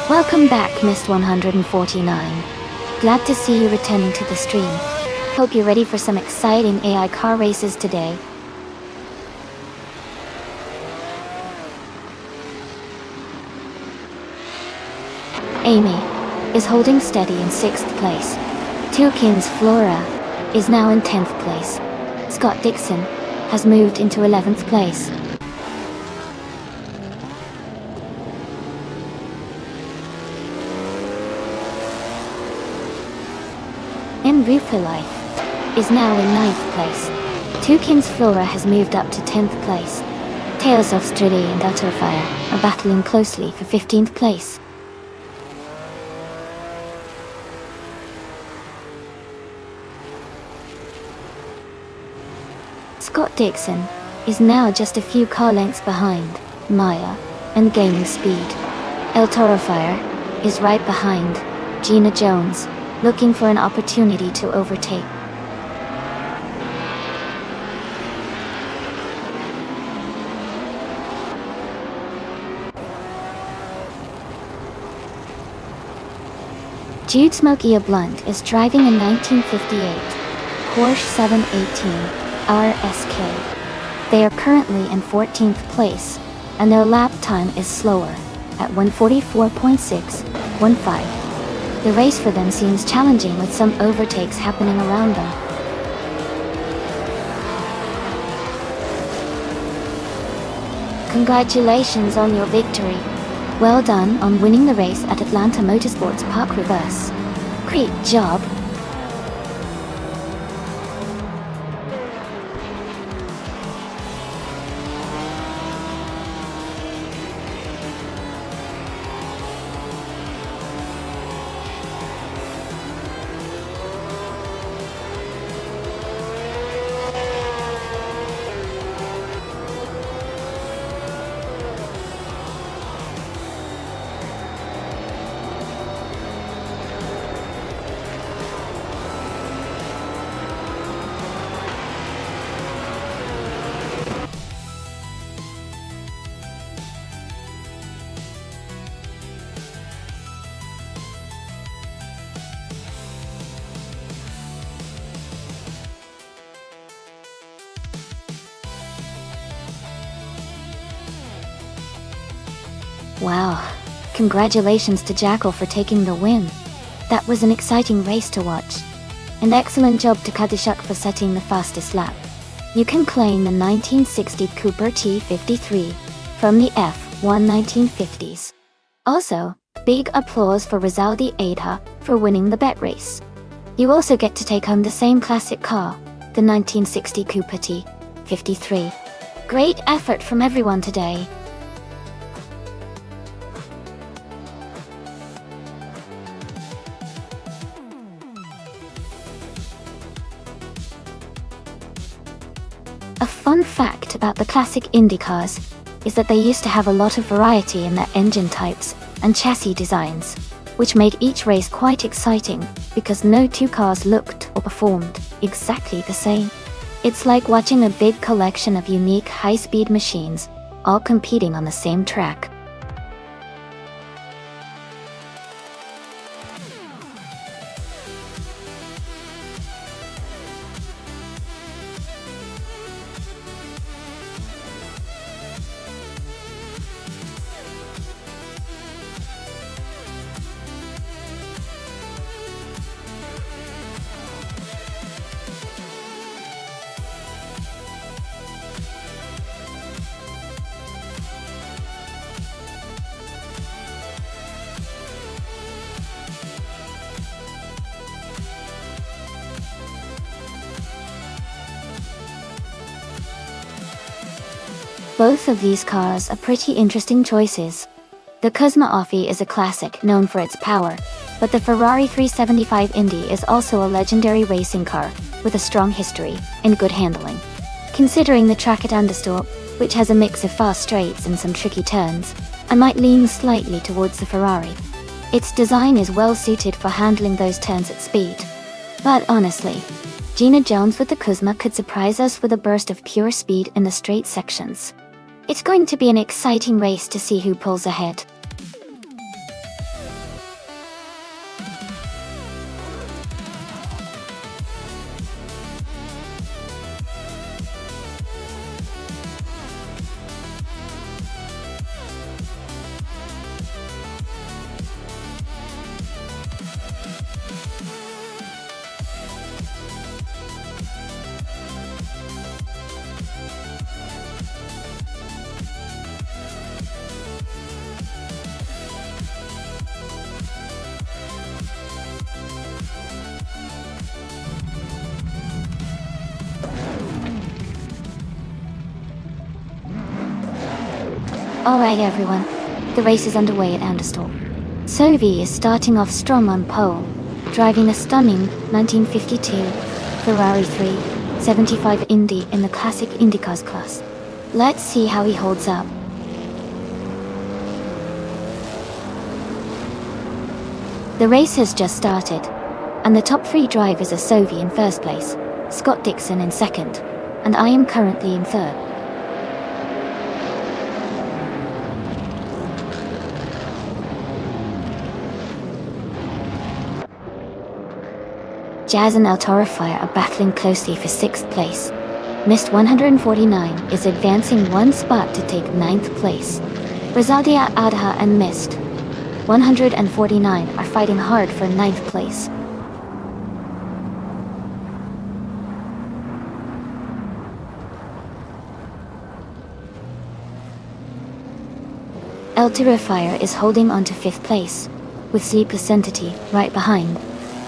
[SPEAKER 1] Welcome back, Mist 149. Glad to see you returning to the stream. Hope you're ready for some exciting AI car races today. Amy is holding steady in 6th place. Toucan's Flora is now in 10th place. Scott Dixon has moved into 11th place. Envy for Life is now in 9th place. Toucan's Flora has moved up to 10th place. Tales of Sturley and Ultrafire are battling closely for 15th place. Scott Dixon is now just a few car lengths behind Maya and gaining speed. El Toro Fire is right behind Gina Jones, looking for an opportunity to overtake. Jude Smokey Blunt is driving a 1958 Porsche 718 RSK. They are currently in 14th place, and their lap time is slower, at 144.615. The race for them seems challenging with some overtakes happening around them. Congratulations on your victory. Well done on winning the race at Atlanta Motorsports Park Reverse. Great job. Wow. Congratulations to Jackal for taking the win. That was an exciting race to watch. And excellent job to Kadishuk for setting the fastest lap. You can claim the 1960 Cooper T53 from the F1 1950s. Also, big applause for Rizaldi Ada for winning the bet race. You also get to take home the same classic car, the 1960 Cooper T53. Great effort from everyone today. A fun fact about the classic Indy cars is that they used to have a lot of variety in their engine types and chassis designs, which made each race quite exciting because no two cars looked or performed exactly the same. It's like watching a big collection of unique high-speed machines all competing on the same track. Both of these cars are pretty interesting choices. The Cosmo Offi is a classic known for its power, but the Ferrari 375 Indy is also a legendary racing car with a strong history and good handling. Considering the track at Anderstorp, which has a mix of fast straights and some tricky turns, I might lean slightly towards the Ferrari. Its design is well suited for handling those turns at speed. But honestly, Gina Jones with the Cosmo could surprise us with a burst of pure speed in the straight sections. It's going to be an exciting race to see who pulls ahead. Alright everyone, the race is underway at Anderstorp. Sovi is starting off strong on pole, driving a stunning 1952 Ferrari 375 Indy in the classic IndyCars class. Let's see how he holds up. The race has just started, and the top three drivers are Sovi in first place, Scott Dixon in second, and I am currently in third. Jazz and El Fire are battling closely for 6th place. Mist 149 is advancing one spot to take 9th place. Rizaldi Adha and Mist 149 are fighting hard for 9th place. El Fire is holding on to 5th place, with Sleepless Entity right behind.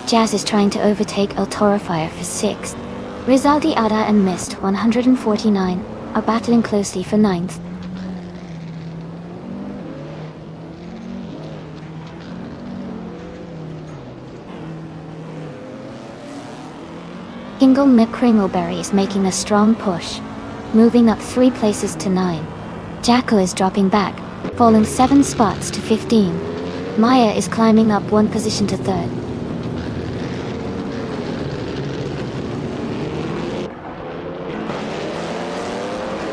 [SPEAKER 1] Jazz is trying to overtake El Fire for 6th. Rizaldi Ada and Mist 149 are battling closely for 9th. Kingle McCringleberry is making a strong push, moving up 3 places to 9. Jacko is dropping back, falling 7 spots to 15. Maya is climbing up 1 position to 3rd.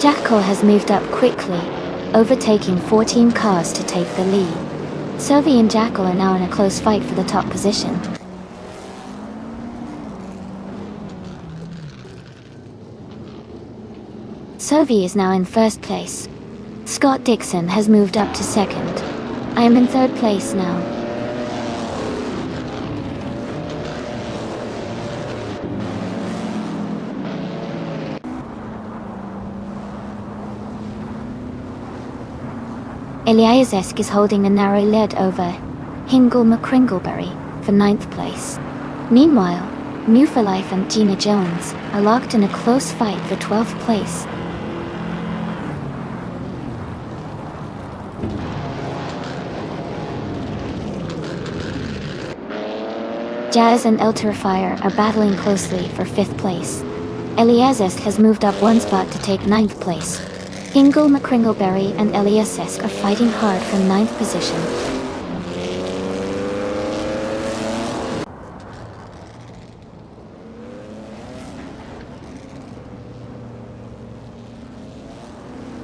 [SPEAKER 1] Jacko has moved up quickly, overtaking 14 cars to take the lead. Sovi and Jacko are now in a close fight for the top position. Sovi is now in 1st place. Scott Dixon has moved up to 2nd. I am in 3rd place now. Eliazesk is holding a narrow lead over Hingle McCringleberry for 9th place. Meanwhile, New for Life and Gina Jones are locked in a close fight for 12th place. Jazz and El Fire are battling closely for 5th place. Eliazesk has moved up 1 spot to take 9th place. Hingle McCringleberry and Eliazesk are fighting hard for 9th position.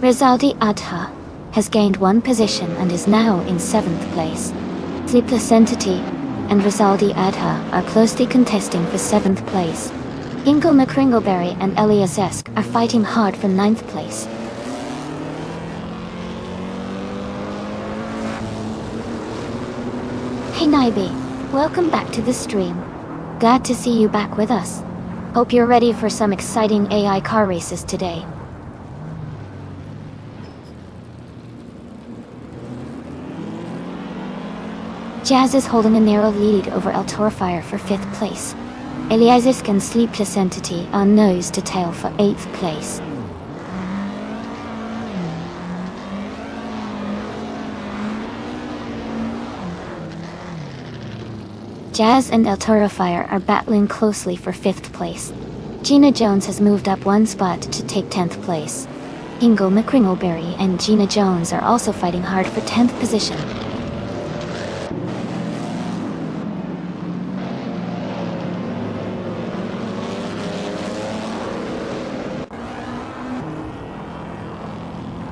[SPEAKER 1] Rizaldi Adha has gained 1 position and is now in 7th place. Sleepless Entity and Rizaldi Adha are closely contesting for 7th place. Hingle McCringleberry and Eliazesk are fighting hard for 9th place. Hey Naibi, welcome back to the stream. Glad to see you back with us. Hope you're ready for some exciting AI car races today. Jazz is holding a narrow lead over El Fire for 5th place. Eliazesk and Sleepless Entity are nose to tail for 8th place. Jazz and El Fire are battling closely for 5th place. Gina Jones has moved up 1 spot to take 10th place. Hingle McCringleberry and Gina Jones are also fighting hard for 10th position.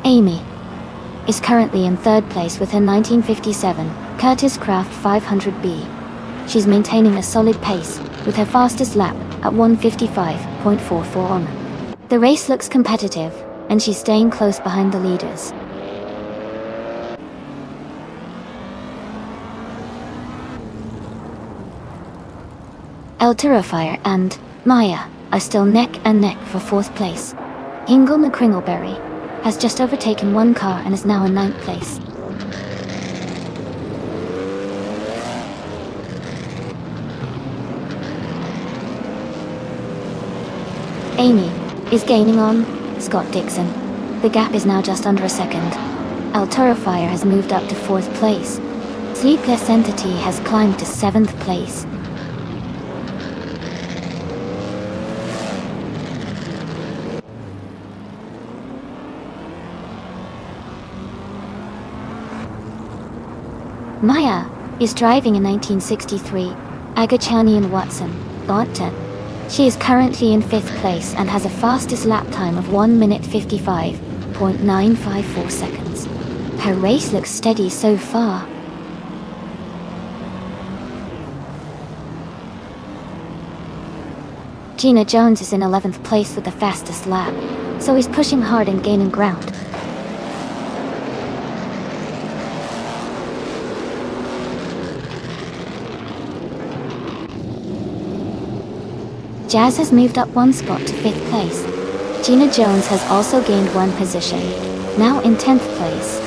[SPEAKER 1] Amy is currently in 3rd place with her 1957 Curtis Craft 500B. She's maintaining a solid pace with her fastest lap at 1:55.44. The race looks competitive, and she's staying close behind the leaders. El Fire and Maya are still neck and neck for 4th place. Hingle McCringleberry has just overtaken 1 car and is now in 9th place. Amy is gaining on Scott Dixon. The gap is now just under a second. El Fire has moved up to 4th place. Sleepless Entity has climbed to 7th place. Maya is driving a 1963 Agachani and Watson Bonton. She is currently in 5th place and has a fastest lap time of 1:55.954 seconds. Her race looks steady so far. Gina Jones is in 11th place with the fastest lap, so he's pushing hard and gaining ground. Jazz has moved up 1 spot to 5th place. Gina Jones has also gained 1 position, now in 10th place.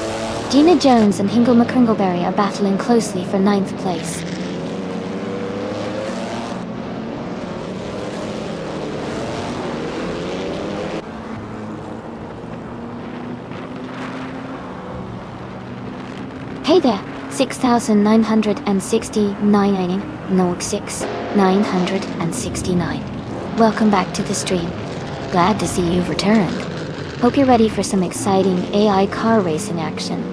[SPEAKER 1] Gina Jones and Hingle McCringleberry are battling closely for 9th place. Hey there, 6,969, no 6,969. Welcome back to the stream. Glad to see you've returned. Hope you're ready for some exciting AI car racing action.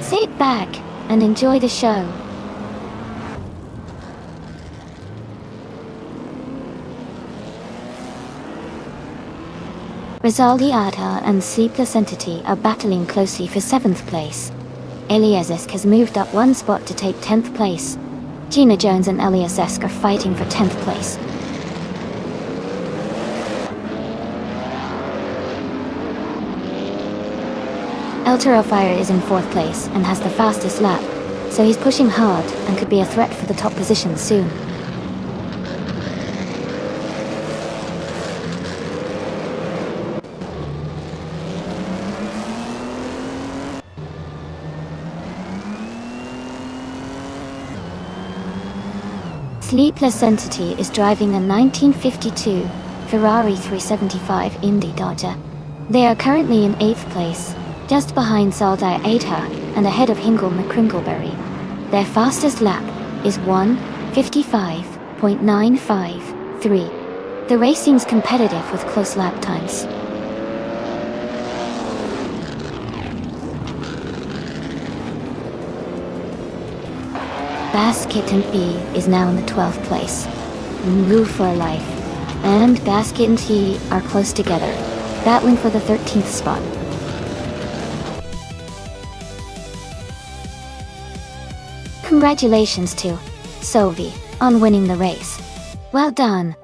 [SPEAKER 1] Sit back and enjoy the show. Rizaldi Ada and Sleepless Entity are battling closely for 7th place. Eliazesk has moved up 1 spot to take 10th place. Gina Jones and Eliazesk are fighting for 10th place. Elterofire is in 4th place and has the fastest lap, so he's pushing hard and could be a threat for the top position soon. Sleepless Entity is driving a 1952 Ferrari 375 Indy Dodger. They are currently in 8th place, just behind Saldai Ada and ahead of Hingle McCringleberry. Their fastest lap is 1:55.953. The racing's competitive with close lap times. Bass Kitten B is now in the 12th place. Move for Life and Bass Kitten T are close together, battling for the 13th spot. Congratulations to Sovi on winning the race. Well done.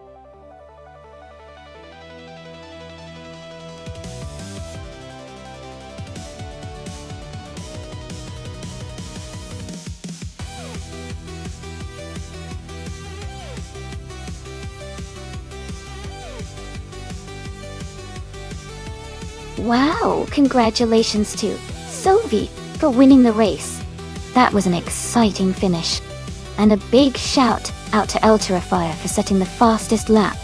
[SPEAKER 1] Wow, congratulations to Sovi for winning the race. That was an exciting finish. And a big shout out to Elterofire for setting the fastest lap.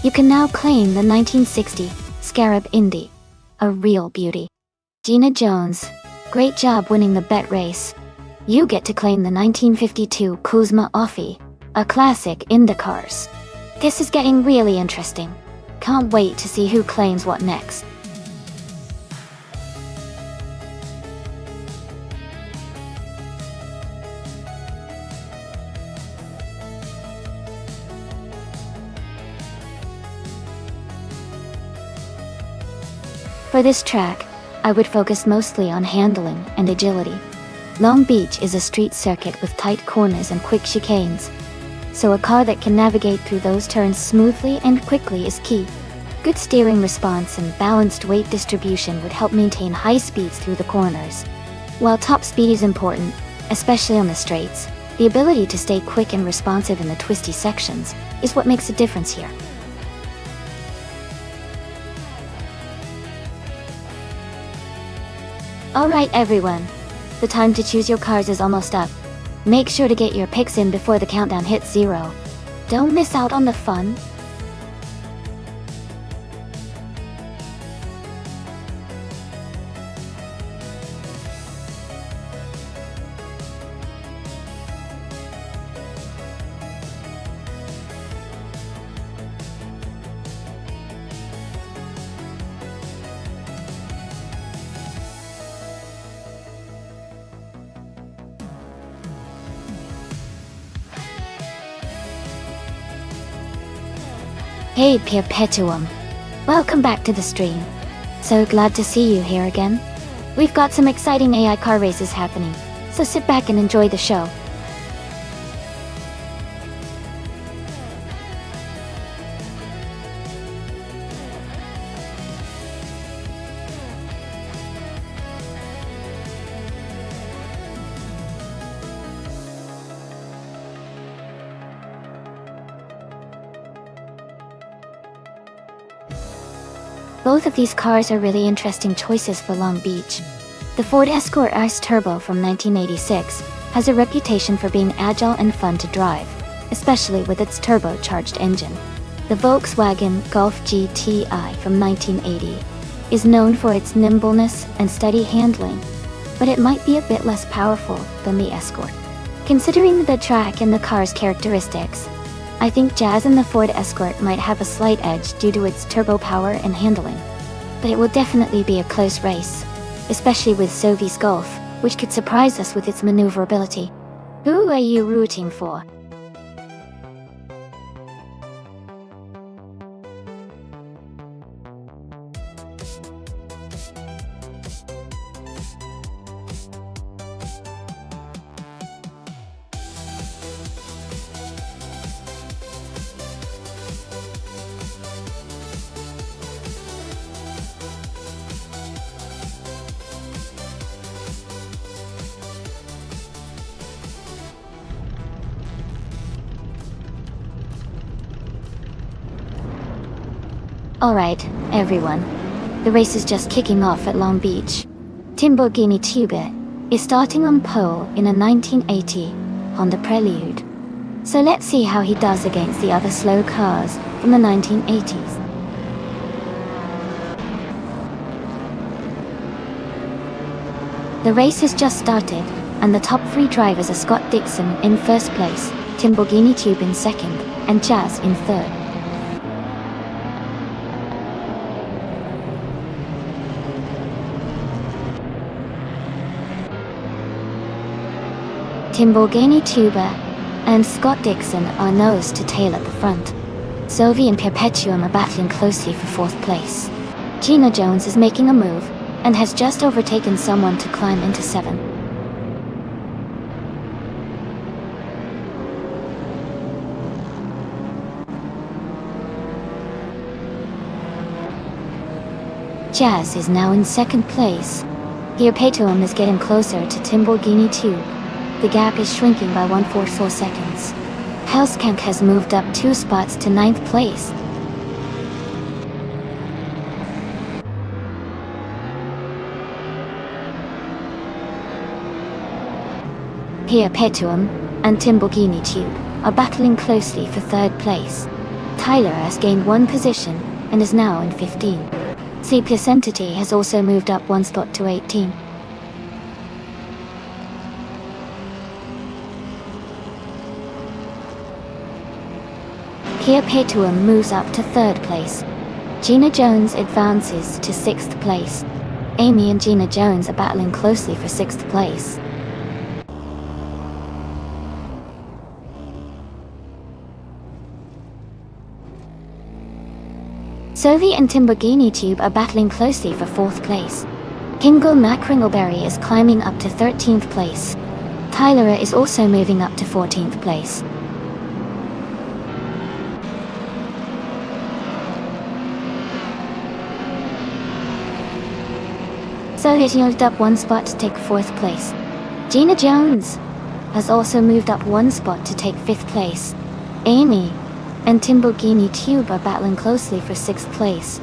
[SPEAKER 1] You can now claim the 1960 Scarab Indy. A real beauty. Gina Jones, great job winning the bet race. You get to claim the 1952 Kuzma Offie, a classic IndyCars. This is getting really interesting. Can't wait to see who claims what next. For this track, I would focus mostly on handling and agility. Long Beach is a street circuit with tight corners and quick chicanes, so a car that can navigate through those turns smoothly and quickly is key. Good steering response and balanced weight distribution would help maintain high speeds through the corners. While top speed is important, especially on the straights, the ability to stay quick and responsive in the twisty sections is what makes a difference here. Alright everyone, the time to choose your cars is almost up. Make sure to get your picks in before the countdown hits 0. Don't miss out on the fun. Hey Perpetuum, welcome back to the stream. So glad to see you here again. We've got some exciting AI car races happening, so sit back and enjoy the show. Both of these cars are really interesting choices for Long Beach. The Ford Escort Ice Turbo from 1986 has a reputation for being agile and fun to drive, especially with its turbocharged engine. The Volkswagen Golf GTI from 1980 is known for its nimbleness and steady handling, but it might be a bit less powerful than the Escort. Considering the track and the car's characteristics, I think Jazz and the Ford Escort might have a slight edge due to its turbo power and handling. But it will definitely be a close race, especially with Sophie's Golf, which could surprise us with its maneuverability. Who are you rooting for? Alright, everyone. The race is just kicking off at Long Beach. Timborghini Tube is starting on pole in a 1980 Honda Prelude. So let's see how he does against the other slow cars from the 1980s. The race has just started, and the top three drivers are Scott Dixon in first place, Timborghini Tube in second, and Jazz in third. Timborghini Tuber and Scott Dixon are nose to tail at the front. Sophie and Perpetuum are battling closely for fourth place. Gina Jones is making a move and has just overtaken someone to climb into 7. Jazz is now in second place. Perpetuum is getting closer to Timborghini Tube. The gap is shrinking by 1/4 seconds. Hellskank has moved up 2 spots to 9th place. Perpetuum and Timborghini Tube are battling closely for 3rd place. Tyler has gained 1 position and is now in 15. C Placentity has also moved up 1 spot to 18. Perpetuum moves up to 3rd place. Gina Jones advances to 6th place. Amy and Gina Jones are battling closely for 6th place. Sophie and Timborghini Tube are battling closely for 4th place. Kingle Macringleberry is climbing up to 13th place. Tyler is also moving up to 14th place. So he's moved up 1 spot to take 4th place. Gina Jones has also moved up 1 spot to take 5th place. Amy and Timborghini Tube are battling closely for 6th place.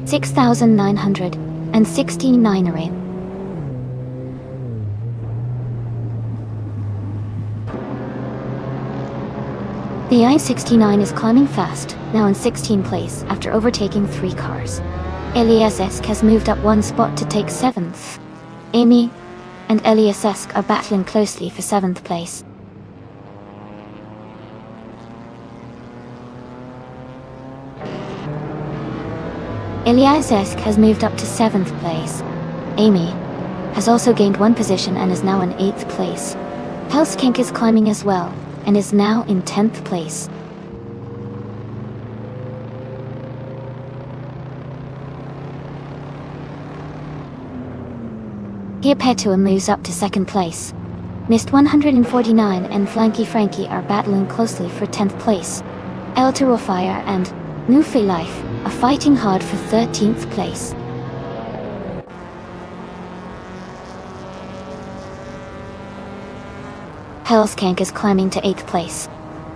[SPEAKER 1] $6,969. The I-69 is climbing fast, now in 16th place after overtaking 3 cars. Eliasesk has moved up 1 spot to take 7th. Amy and Eliasesk are battling closely for 7th place. Eliasesk has moved up to 7th place. Amy has also gained 1 position and is now in 8th place. Hellskank is climbing as well, and is now in 10th place. Perpetuum moves up to 2nd place. Mist 149 and Flanky Frankie are battling closely for 10th place. El Fire and Newfie Life are fighting hard for 13th place. Hellskank is climbing to 8th place.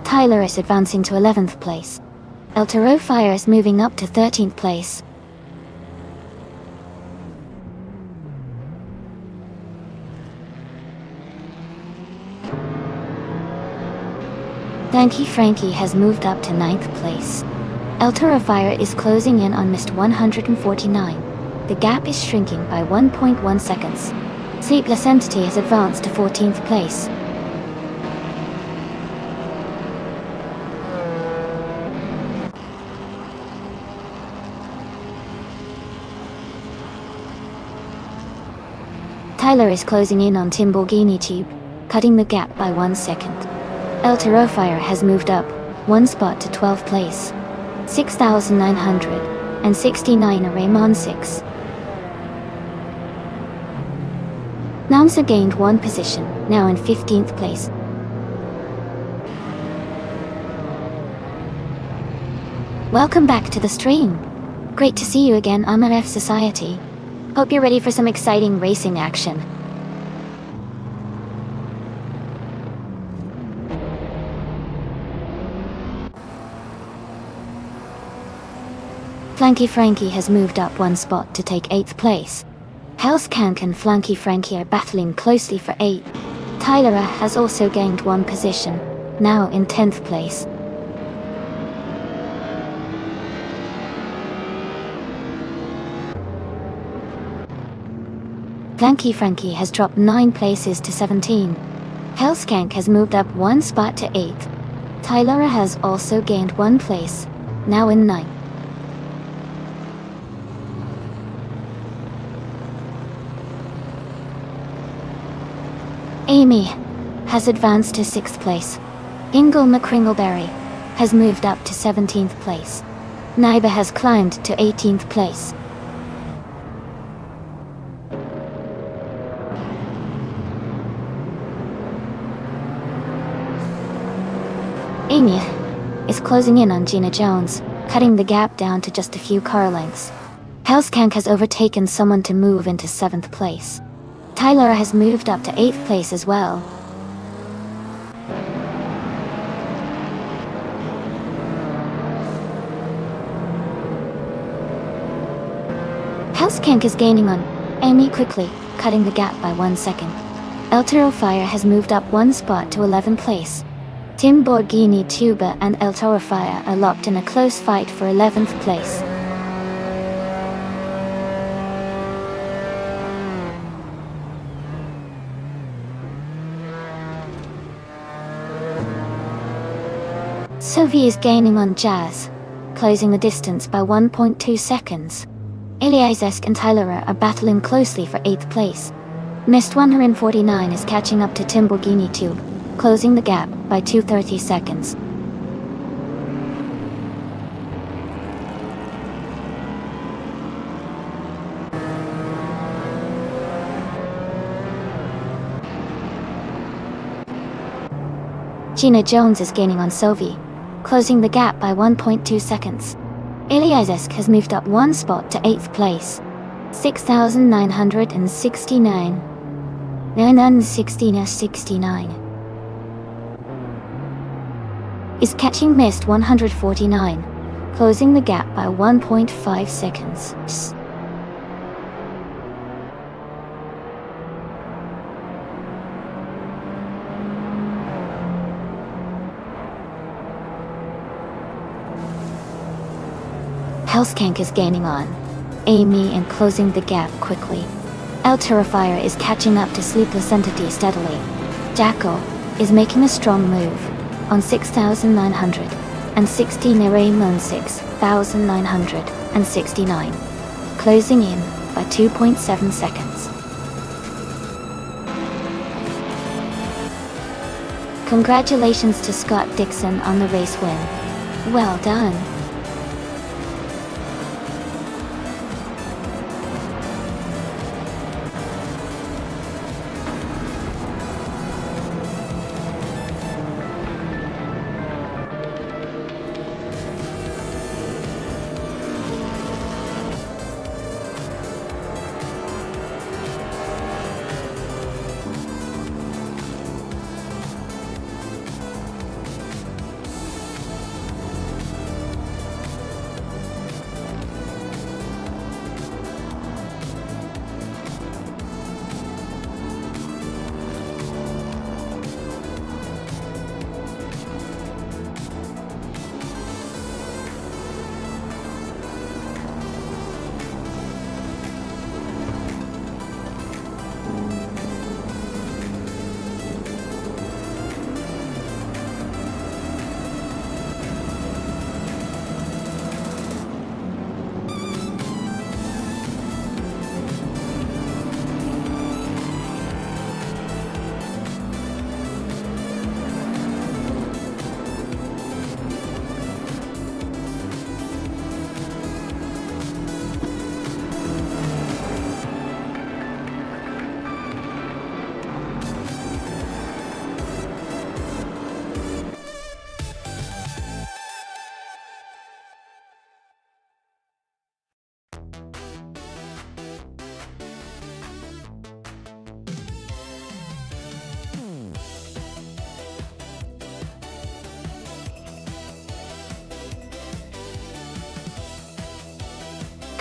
[SPEAKER 1] Tyler is advancing to 11th place. El Toro Fire is moving up to 13th place. Frankie Frankie has moved up to 9th place. El Toro Fire is closing in on missed 149. The gap is shrinking by 1.1 seconds. Sleepless Entity has advanced to 14th place. Tyler is closing in on Timborghini Tube, cutting the gap by 1 second. El Toro Fire has moved up 1 spot to 12th place. 6,969 Raymond 6. Namsa gained 1 position, now in 15th place. Welcome back to the stream. Great to see you again, MRF Society. Hope you're ready for some exciting racing action. Flanky Frankie has moved up 1 spot to take 8th place. Hellskank and Flanky Frankie are battling closely for 8th. Tyler has also gained 1 position, now in 10th place. Flanky Frankie has dropped 9 places to 17. Hellskank has moved up 1 spot to 8th. Tyler has also gained 1 place, now in 9th. Amy has advanced to 6th place. Ingle McCringleberry has moved up to 17th place. Naiba has climbed to 18th place. Amy is closing in on Gina Jones, cutting the gap down to just a few car lengths. Hellskank has overtaken someone to move into 7th place. Tyler has moved up to 8th place as well. Hellskank is gaining on Amy quickly, cutting the gap by 1 second. El Toro Fire has moved up 1 spot to 11th place. Timborghini Tuba and El Toro Fire are locked in a close fight for 11th place. Sophie is gaining on Jazz, closing the distance by 1.2 seconds. Eliazesk and Tyler are battling closely for 8th place. Missed 149 is catching up to Timborghini Tube, closing the gap by 230 seconds. Gina Jones is gaining on Sophie, closing the gap by 1.2 seconds. Eliazesk has moved up 1 spot to 8th place. 6,969. 969 is catching missed 149, closing the gap by 1.5 seconds. Hellskank is gaining on Amy and closing the gap quickly. El Toro Fire is catching up to Sleepless Entity steadily. Jackal is making a strong move on 6,916 Raymond 6,969, closing in by 2.7 seconds. Congratulations to Scott Dixon on the race win. Well done.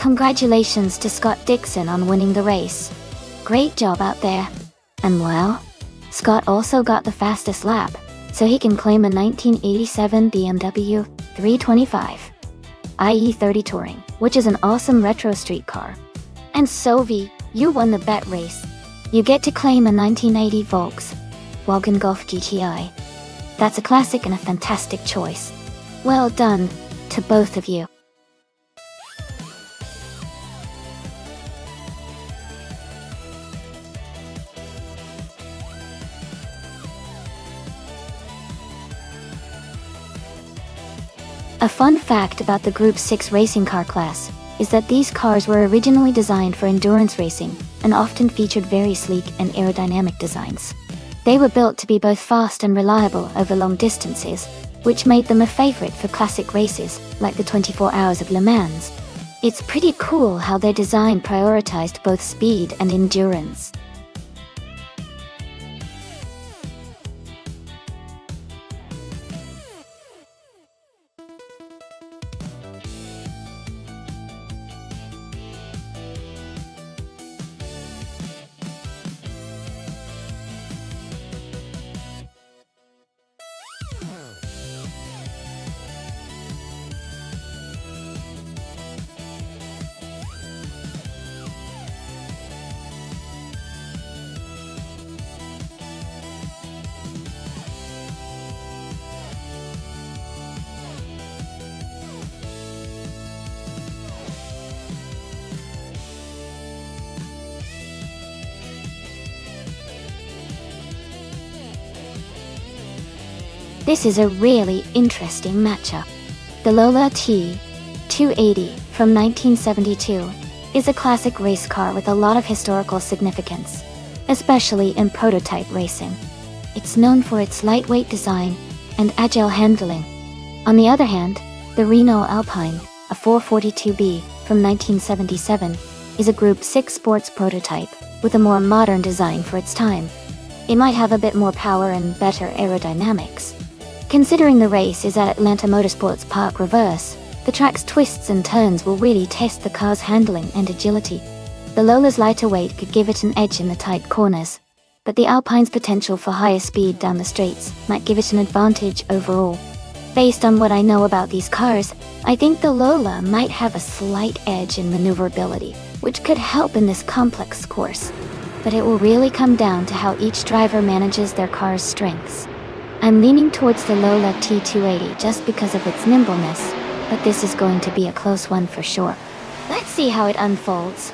[SPEAKER 1] Congratulations to Scott Dixon on winning the race. Great job out there. And well, Scott also got the fastest lap, so he can claim a 1987 BMW 325 IE30 Touring, which is an awesome retro street car. And Sovi, you won the bet race. You get to claim a 1980 Volkswagen Golf GTI. That's a classic and a fantastic choice. Well done to both of you. A fun fact about the Group 6 racing car class is that these cars were originally designed for endurance racing and often featured very sleek and aerodynamic designs. They were built to be both fast and reliable over long distances, which made them a favorite for classic races like the 24 Hours of Le Mans. It's pretty cool how their design prioritized both speed and endurance. This is a really interesting matchup. The Lola T280 from 1972 is a classic race car with a lot of historical significance, especially in prototype racing. It's known for its lightweight design and agile handling. On the other hand, the Renault Alpine, a 442B from 1977, is a Group 6 sports prototype with a more modern design for its time. It might have a bit more power and better aerodynamics. Considering the race is at Atlanta Motorsports Park Reverse, the track's twists and turns will really test the car's handling and agility. The Lola's lighter weight could give it an edge in the tight corners, but the Alpine's potential for higher speed down the straights might give it an advantage overall. Based on what I know about these cars, I think the Lola might have a slight edge in maneuverability, which could help in this complex course. But it will really come down to how each driver manages their car's strengths. I'm leaning towards the Lola T280 just because of its nimbleness, but this is going to be a close one for sure. Let's see how it unfolds.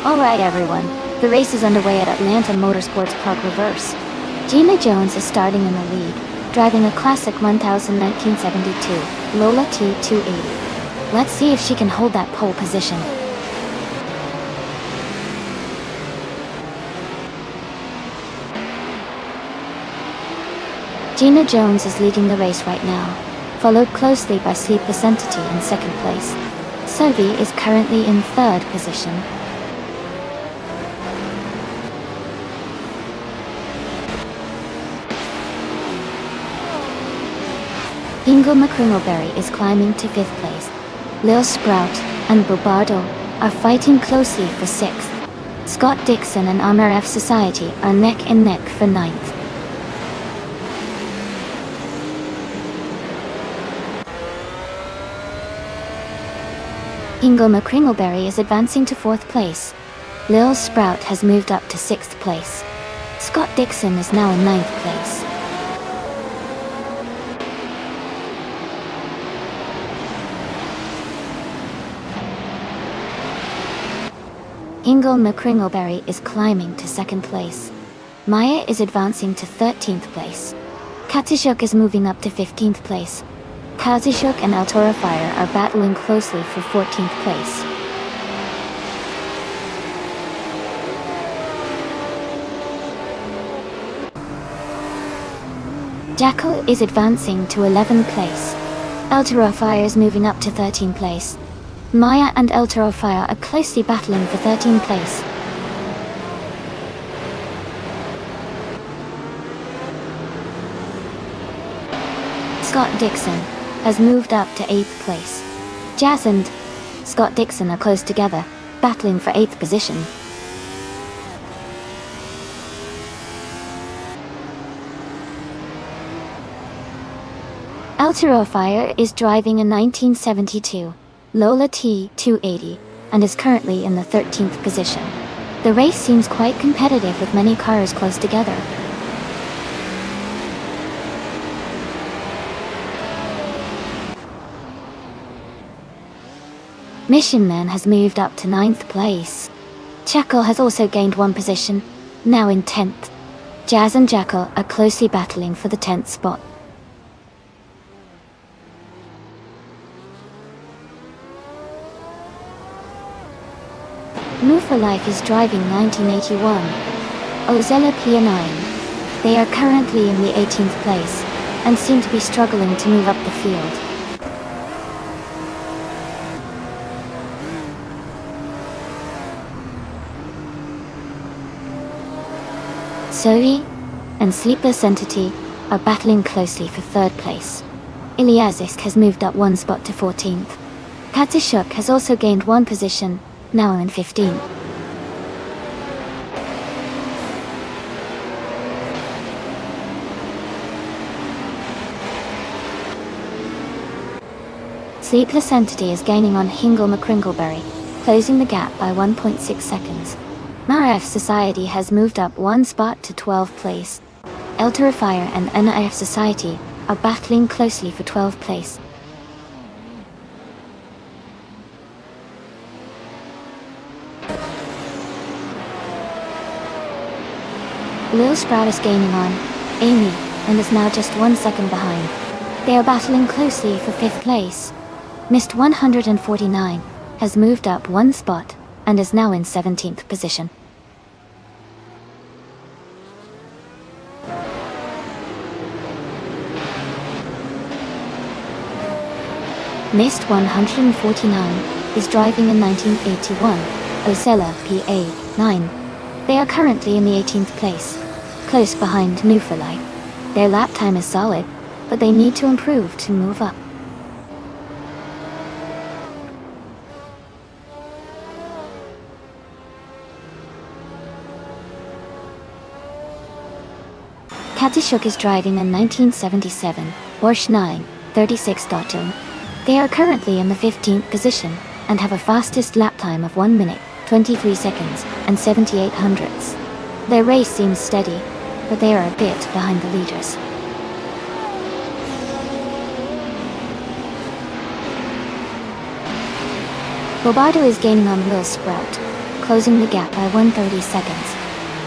[SPEAKER 1] Alright everyone, the race is underway at Atlanta Motorsports Park Reverse. Gina Jones is starting in the lead, driving a classic 1972 Lola T280. Let's see if she can hold that pole position. Gina Jones is leading the race right now, followed closely by Sleepless Entity in second place. Sovi is currently in third position. Ingo McCringleberry is climbing to fifth place. Lil Sprout and Bobardo are fighting closely for sixth. Scott Dixon and Honor F Society are neck and neck for ninth. Ingo McCringleberry is advancing to fourth place. Lil Sprout has moved up to sixth place. Scott Dixon is now in ninth place. Ingo McCringleberry is climbing to second place. Maya is advancing to 13th place. Katishuk is moving up to 15th place. Katishuk and Altora Fire are battling closely for 14th place. Jackal is advancing to 11th place. Altora Fire is moving up to 13th place. Maya and Altora Fire are closely battling for 13th place. Scott Dixon has moved up to 8th place. Jazz and Scott Dixon are close together, battling for 8th position. Fire is driving a 1972 Lola T280 and is currently in the 13th position. The race seems quite competitive with many cars close together. Mission Man has moved up to 9th place. Jackal has also gained 1 position, now in 10th. Jazz and Jackal are closely battling for the 10th spot. New for Life is driving 1981 Ozella P9. They are currently in the 18th place and seem to be struggling to move up the field. Zoe and Sleepless Entity are battling closely for 3rd place. Iliazisk has moved up 1 spot to 14th. Katishuk has also gained 1 position, now in 15th. Sleepless Entity is gaining on Hingle McCringleberry, closing the gap by 1.6 seconds. NIF Society has moved up 1 spot to 12th place. Fire and NIF Society are battling closely for 12th place. Lil Sprout is gaining on Amy and is now just 1 second behind. They are battling closely for 5th place. Mist 149 has moved up 1 spot and is now in 17th position. Mist 149 is driving in 1981 Ozella PA9. They are currently in the 18th place, close behind New for Life. Their lap time is solid, but they need to improve to move up. Katishuk is driving in 1977 Porsche 936. They are currently in the 15th position and have a fastest lap time of 1 minute, 23 seconds, and 78 hundredths. Their race seems steady, but they are a bit behind the leaders. Bobardo is gaining on Lil Sprout, closing the gap by 130 seconds.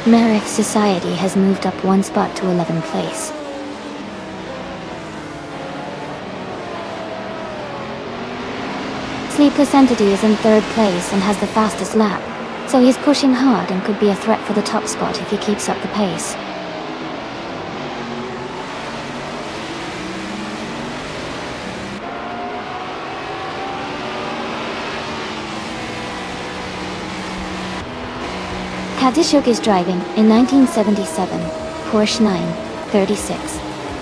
[SPEAKER 1] Merrick Society has moved up 1 spot to 11th place. Sleepless Entity is in 3rd place and has the fastest lap, so he's pushing hard and could be a threat for the top spot if he keeps up the pace. Katishuk is driving in 1977 Porsche 936.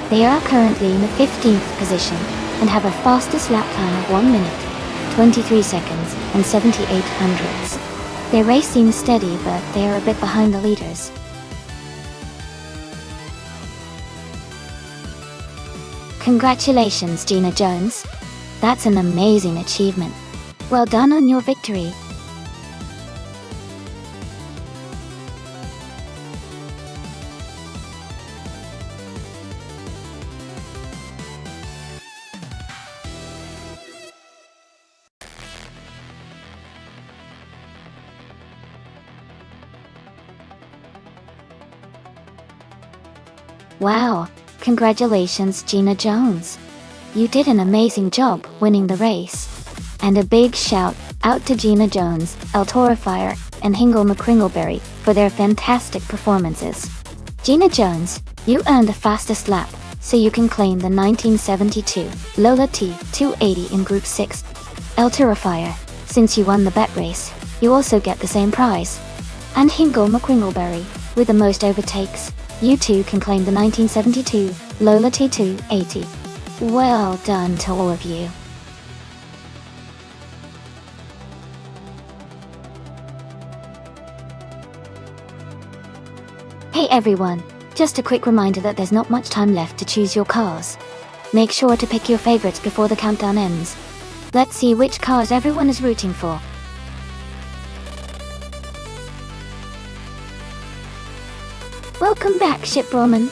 [SPEAKER 1] They are currently in the 15th position and have a fastest lap time of 1 minute, 23 seconds, and 78 hundredths. Their race seems steady, but they are a bit behind the leaders. Congratulations, Gina Jones. That's an amazing achievement. Well done on your victory. Wow, congratulations, Gina Jones. You did an amazing job winning the race. And a big shout out to Gina Jones, Fire, and Hingle McCringleberry for their fantastic performances. Gina Jones, you earned the fastest lap, so you can claim the 1972 Lola T280 in Group 6. Fire, since you won the bet race, you also get the same prize. And Hingle McCringleberry, with the most overtakes, you too can claim the 1972 Lola T280. Well done to all of you. Hey everyone, just a quick reminder that there's not much time left to choose your cars. Make sure to pick your favorites before the countdown ends. Let's see which cars everyone is rooting for. Welcome back, Ship Roman.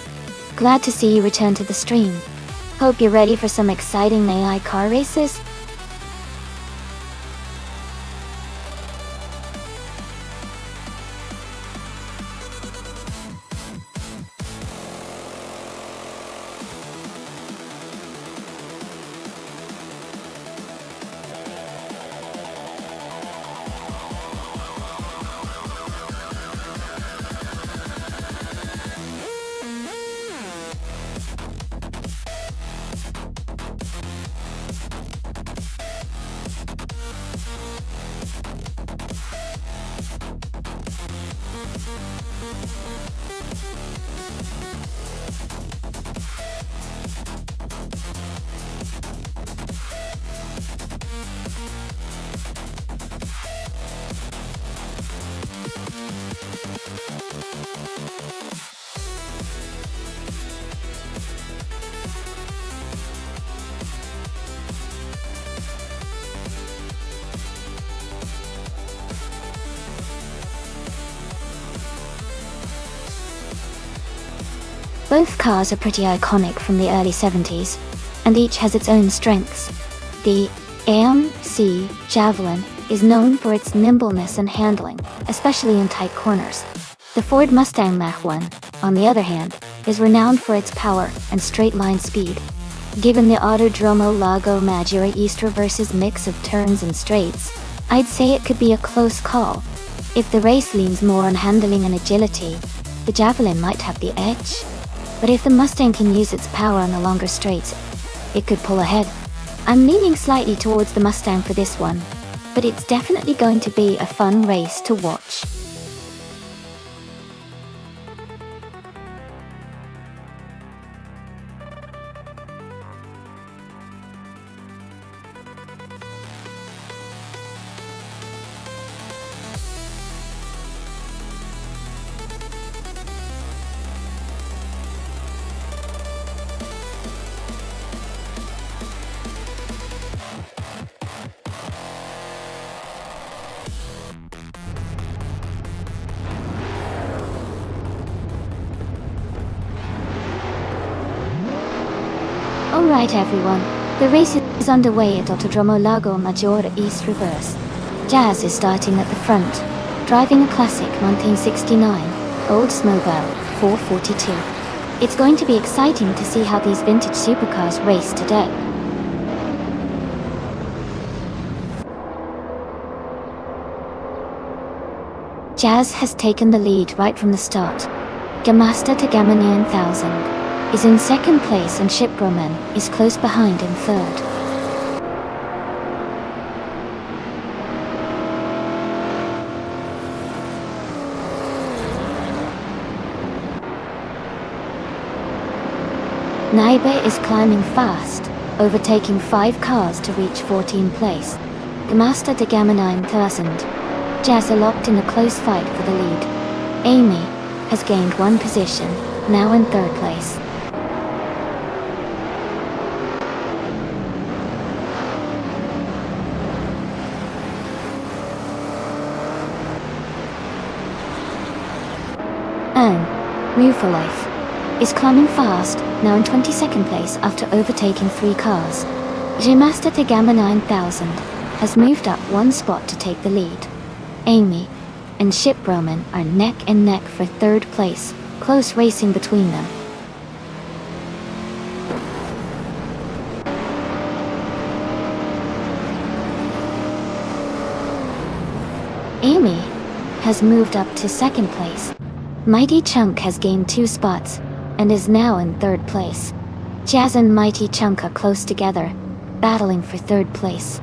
[SPEAKER 1] Glad to see you return to the stream. Hope you're ready for some exciting AI car races. Both cars are pretty iconic from the early 70s, and each has its own strengths. The AMC Javelin is known for its nimbleness and handling, especially in tight corners. The Ford Mustang Mach-1, on the other hand, is renowned for its power and straight-line speed. Given the Autodromo Lago Maggiore East Reverse's mix of turns and straights, I'd say it could be a close call. If the race leans more on handling and agility, the Javelin might have the edge. But if the Mustang can use its power on the longer straights, it could pull ahead. I'm leaning slightly towards the Mustang for this one, but it's definitely going to be a fun race to watch. Alright everyone, the race is underway at Autodromo Lago Maggiore East Reverse. Jazz is starting at the front, driving a classic 1969 Oldsmobile 442. It's going to be exciting to see how these vintage supercars race today. Jazz has taken the lead right from the start. Gamasta to Gamma 9000 is in second place and Shiproman is close behind in third. Naibe is climbing fast, overtaking 5 cars to reach 14th place. Gamasta to Gamma 9000. Jazz are locked in a close fight for the lead. Amy has gained 1 position, now in 3rd place. Rufalife is climbing fast, now in 22nd place after overtaking 3 cars. Jimasta to Gamma 9000 has moved up 1 spot to take the lead. Amy and Shiproman are neck and neck for 3rd place, close racing between them. Amy has moved up to 2nd place. Mighty Chunk has gained 2 spots, and is now in 3rd place. Jazz and Mighty Chunk are close together, battling for 3rd place.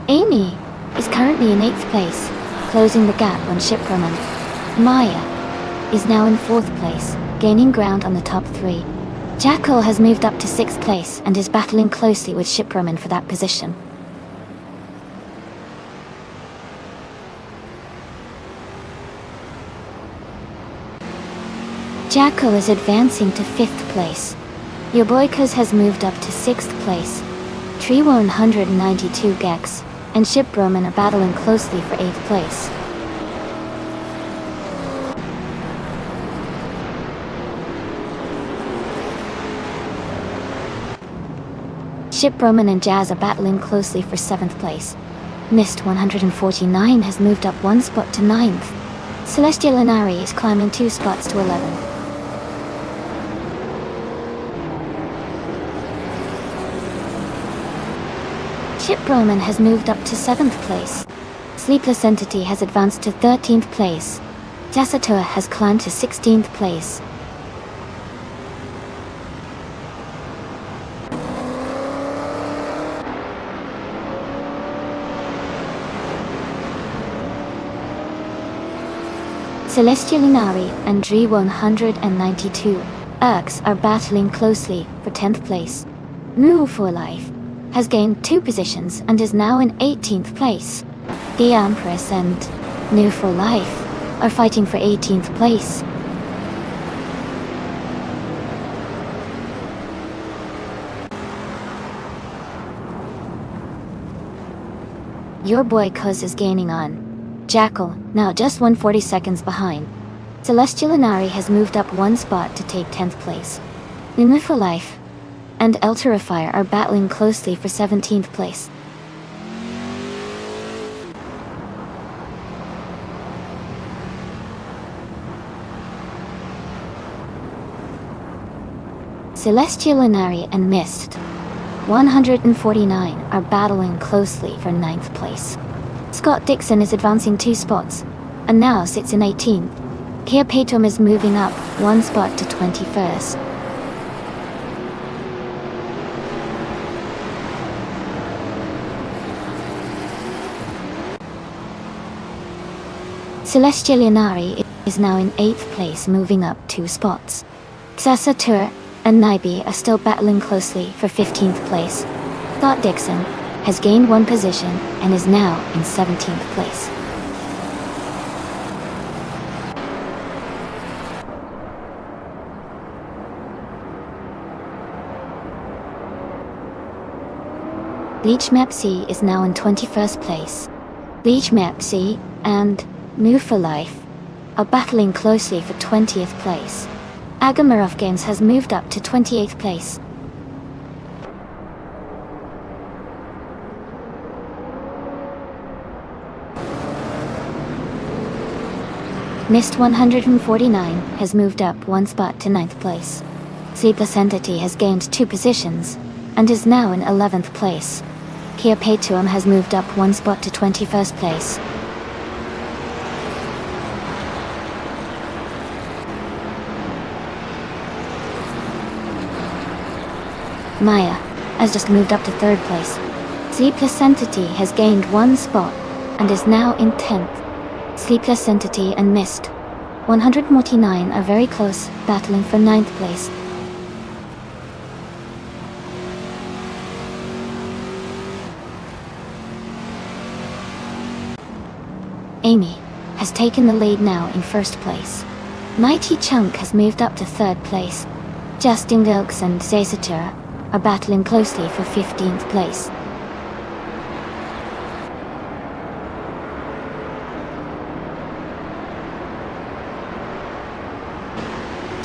[SPEAKER 1] Amy is currently currently in 8th place, closing the gap on Shiproman. Maya is now in 4th place, gaining ground on the top 3. Jackal has moved up to 6th place and is battling closely with Shiproman for that position. Jackal is advancing to 5th place. Your Boykos has moved up to 6th place. Tree 192 Gex and Shiproman are battling closely for 8th place. Shiproman and Jazz are battling closely for 7th place. Mist 149 has moved up 1 spot to 9th. Celestial Inari is climbing 2 spots to 11th. Shiproman has moved up to 7th place. Sleepless Entity has advanced to 13th place. Jassatua has climbed to 16th place. Celestial Inari and Dri 192 Urks are battling closely for 10th place. Moo for Life has gained 2 positions and is now in 18th place. The Empress and New for Life are fighting for 18th place. Your boy Kuz is gaining on Jackal, now just 140 seconds behind. Celestial Inari has moved up 1 spot to take 10th place. New for Life and El Terrifier are battling closely for 17th place. Celestial Inari and Mist 149 are battling closely for 9th place. Scott Dixon is advancing 2 spots, and now sits in 18. Kia Patom is moving up 1 spot to 21st. Celestial Inari is now in 8th place, moving up 2 spots. Xasatur and Naibi are still battling closely for 15th place. Scott Dixon has gained 1 position and is now in 17th place. Bleach Mepsi is now in 21st place. Bleach Mepsi and Move for Life are battling closely for 20th place. Agamarov Games has moved up to 28th place. Mist 149 has moved up 1 spot to 9th place. Sleepless Entity has gained 2 positions and is now in 11th place. Kia Paituam has moved up 1 spot to 21st place. Maya has just moved up to 3rd place. Sleepless Entity has gained 1 spot and is now in 10th. Sleepless Entity and Mist 149 are very close, battling for 9th place. Amy has taken the lead now in 1st place. Mighty Chunk has moved up to 3rd place. Justin Wilkes and Zazatura are battling closely for 15th place.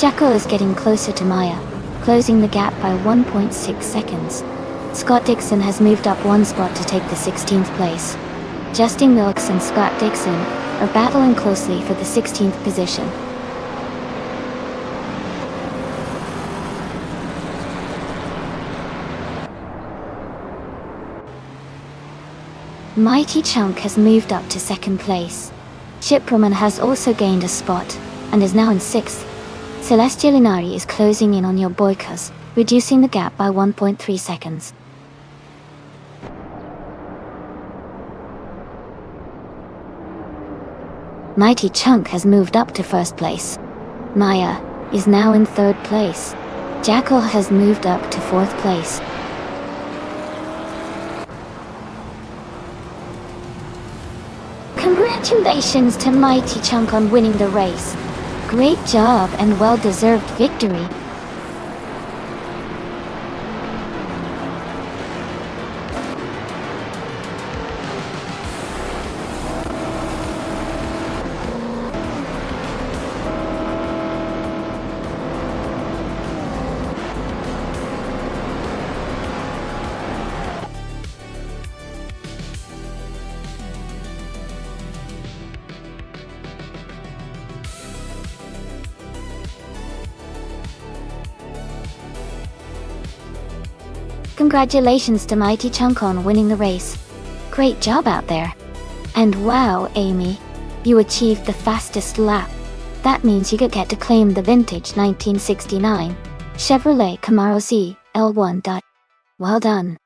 [SPEAKER 1] Jackal is getting closer to Maya, closing the gap by 1.6 seconds. Scott Dixon has moved up 1 spot to take the 16th place. Justin Wilkes and Scott Dixon are battling closely for the 16th position. Mighty Chunk has moved up to 2nd place. Shiproman has also gained a spot and is now in 6th. Celestial Inari is closing in on your Boykos, reducing the gap by 1.3 seconds. Mighty Chunk has moved up to first place. Maya is now in third place. Jackal has moved up to fourth place. Congratulations to Mighty Chunk on winning the race. Great job and well-deserved victory. Congratulations to Mighty Chunk on winning the race. Great job out there. And wow, Amy, you achieved the fastest lap. That means you get to claim the vintage 1969 Chevrolet Camaro C L1. Well done.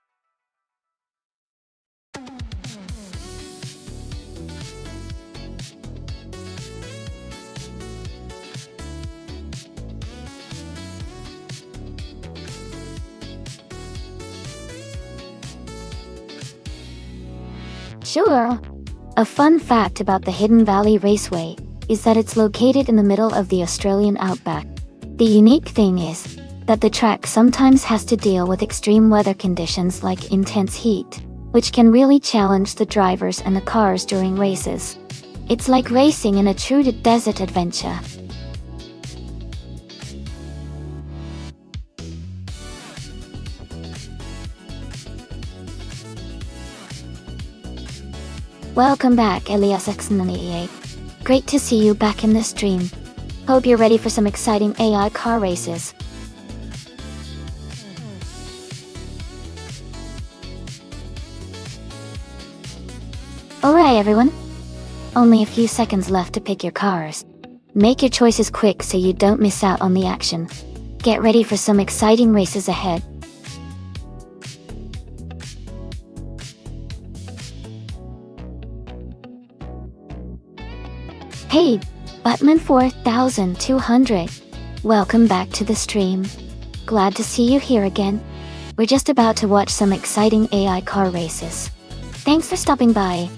[SPEAKER 1] Sure. A fun fact about the Hidden Valley Raceway is that it's located in the middle of the Australian outback. The unique thing is that the track sometimes has to deal with extreme weather conditions like intense heat, which can really challenge the drivers and the cars during races. It's like racing in a true desert adventure. Welcome back, Elias X98. Great to see you back in the stream. Hope you're ready for some exciting AI car races. Alright everyone, only a few seconds left to pick your cars. Make your choices quick so you don't miss out on the action. Get ready for some exciting races ahead. Hey, Buttman 4200. Welcome back to the stream. Glad to see you here again. We're just about to watch some exciting AI car races. Thanks for stopping by.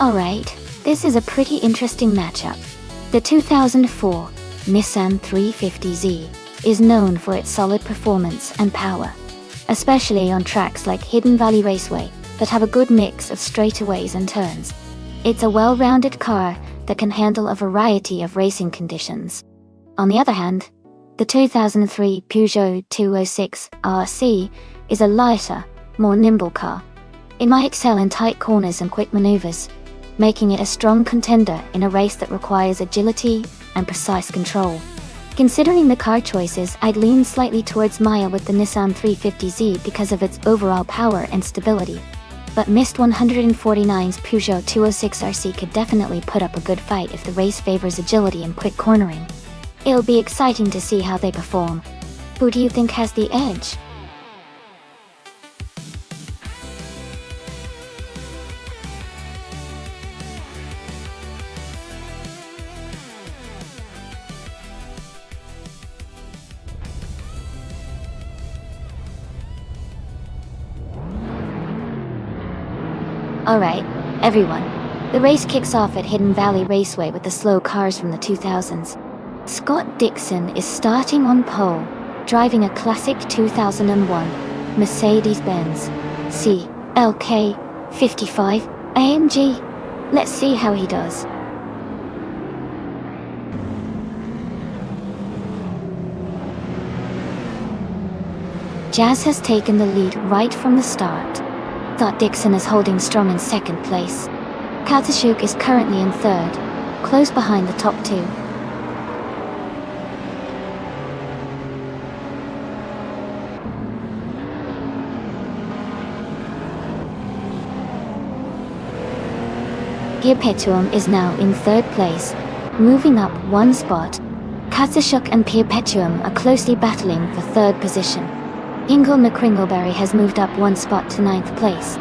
[SPEAKER 1] Alright, this is a pretty interesting matchup. The 2004 Nissan 350Z is known for its solid performance and power, especially on tracks like Hidden Valley Raceway that have a good mix of straightaways and turns. It's a well-rounded car that can handle a variety of racing conditions. On the other hand, the 2003 Peugeot 206 RC is a lighter, more nimble car. It might excel in tight corners and quick maneuvers, making it a strong contender in a race that requires agility and precise control. Considering the car choices, I'd lean slightly towards Maya with the Nissan 350Z because of its overall power and stability. But Mist 149's Peugeot 206 RC could definitely put up a good fight if the race favors agility and quick cornering. It'll be exciting to see how they perform. Who do you think has the edge? Alright, everyone. The race kicks off at Hidden Valley Raceway with the slow cars from the 2000s. Scott Dixon is starting on pole, driving a classic 2001 Mercedes-Benz CLK 55 AMG. Let's see how he does. Jazz has taken the lead right from the start. Scott Dixon is holding strong in second place. Kazushuk is currently in third, close behind the top two. Perpetuum is now in third place, moving up one spot. Kazushuk and Perpetuum are closely battling for third position. Ingle McCringleberry has moved up one spot to 9th place.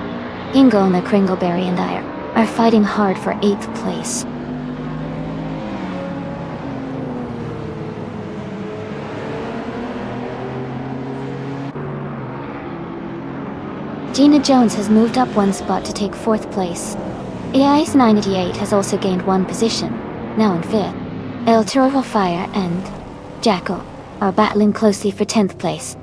[SPEAKER 1] Ingle McCringleberry and I are fighting hard for 8th place. Gina Jones has moved up one spot to take 4th place. AIS 988 has also gained one position, now in 5th. El Toro Fire and Jackal are battling closely for 10th place.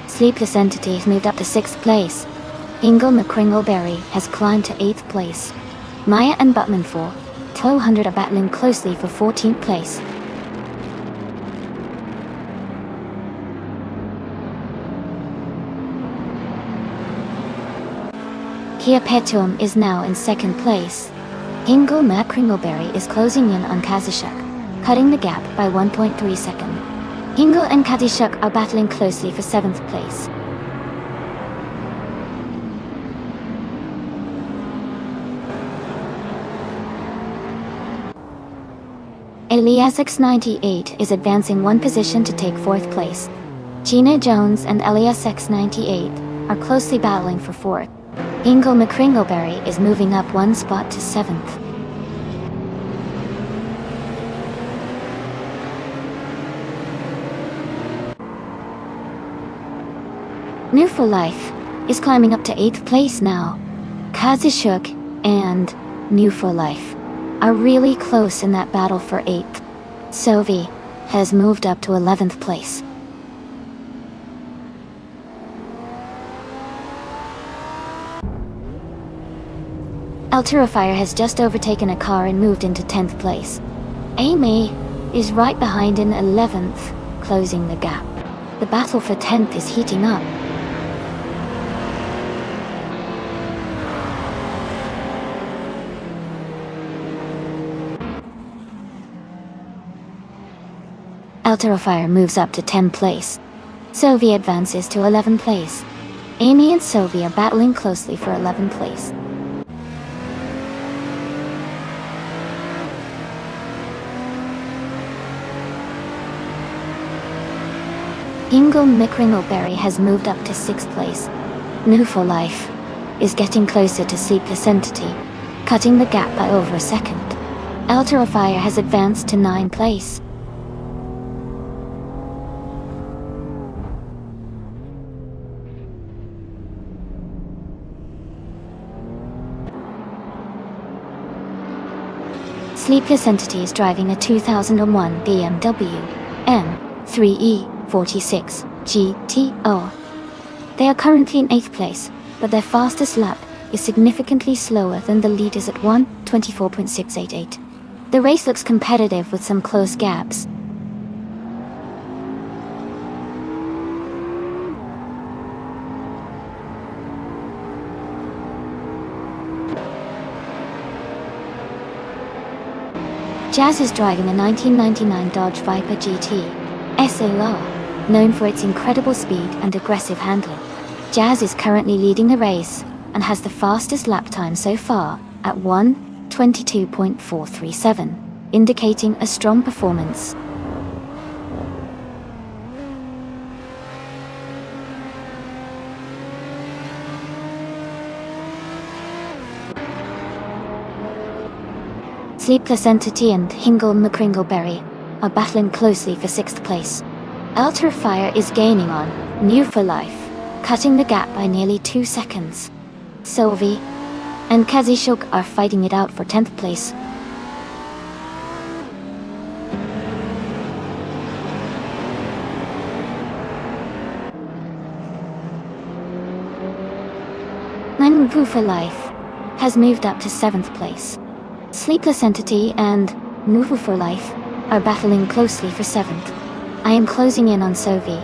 [SPEAKER 1] Sleepless Entity has moved up to 6th place. Ingle McCringleberry has climbed to 8th place. Maya and Butman for 200 are battling closely for 14th place. Perpetuum is now in 2nd place. Ingle McCringleberry is closing in on Kazushuk, cutting the gap by 1.3 seconds. Ingle and Kazushuk are battling closely for 7th place. Eliasix 98 is advancing one position to take 4th place. Gina Jones and Eliasix 98 are closely battling for 4th. Ingle McCringleberry is moving up one spot to 7th. New for Life is climbing up to 8th place now. Kazushuk and New for Life are really close in that battle for 8th. Sovi has moved up to 11th place. El Fire has just overtaken a car and moved into 10th place. Amy is right behind in 11th, closing the gap. The battle for 10th is heating up. El Fire moves up to 10th place. Sovi advances to 11th place. Amy and Sovi are battling closely for 11th place. Ingle McCringleberry has moved up to 6th place. New for Life is getting closer to Sleepless Entity, cutting the gap by over a second. El Fire has advanced to 9th place. Sleepless Entity is driving a 2001 BMW M3E46 GTO. They are currently in 8th place, but their fastest lap is significantly slower than the leaders at 1:24.688. The race looks competitive with some close gaps. Jazz is driving a 1999 Dodge Viper GT SLR, known for its incredible speed and aggressive handling. Jazz is currently leading the race and has the fastest lap time so far at 1:22.437, indicating a strong performance. Sleepless Entity and Ingle McCringleberry are battling closely for 6th place. El Fire is gaining on New for Life, cutting the gap by nearly 2 seconds. Sylvie and Kazishok are fighting it out for 10th place. Move for Life has moved up to 7th place. Sleepless Entity and Move for Life are battling closely for 7th. I am closing in on Sovi,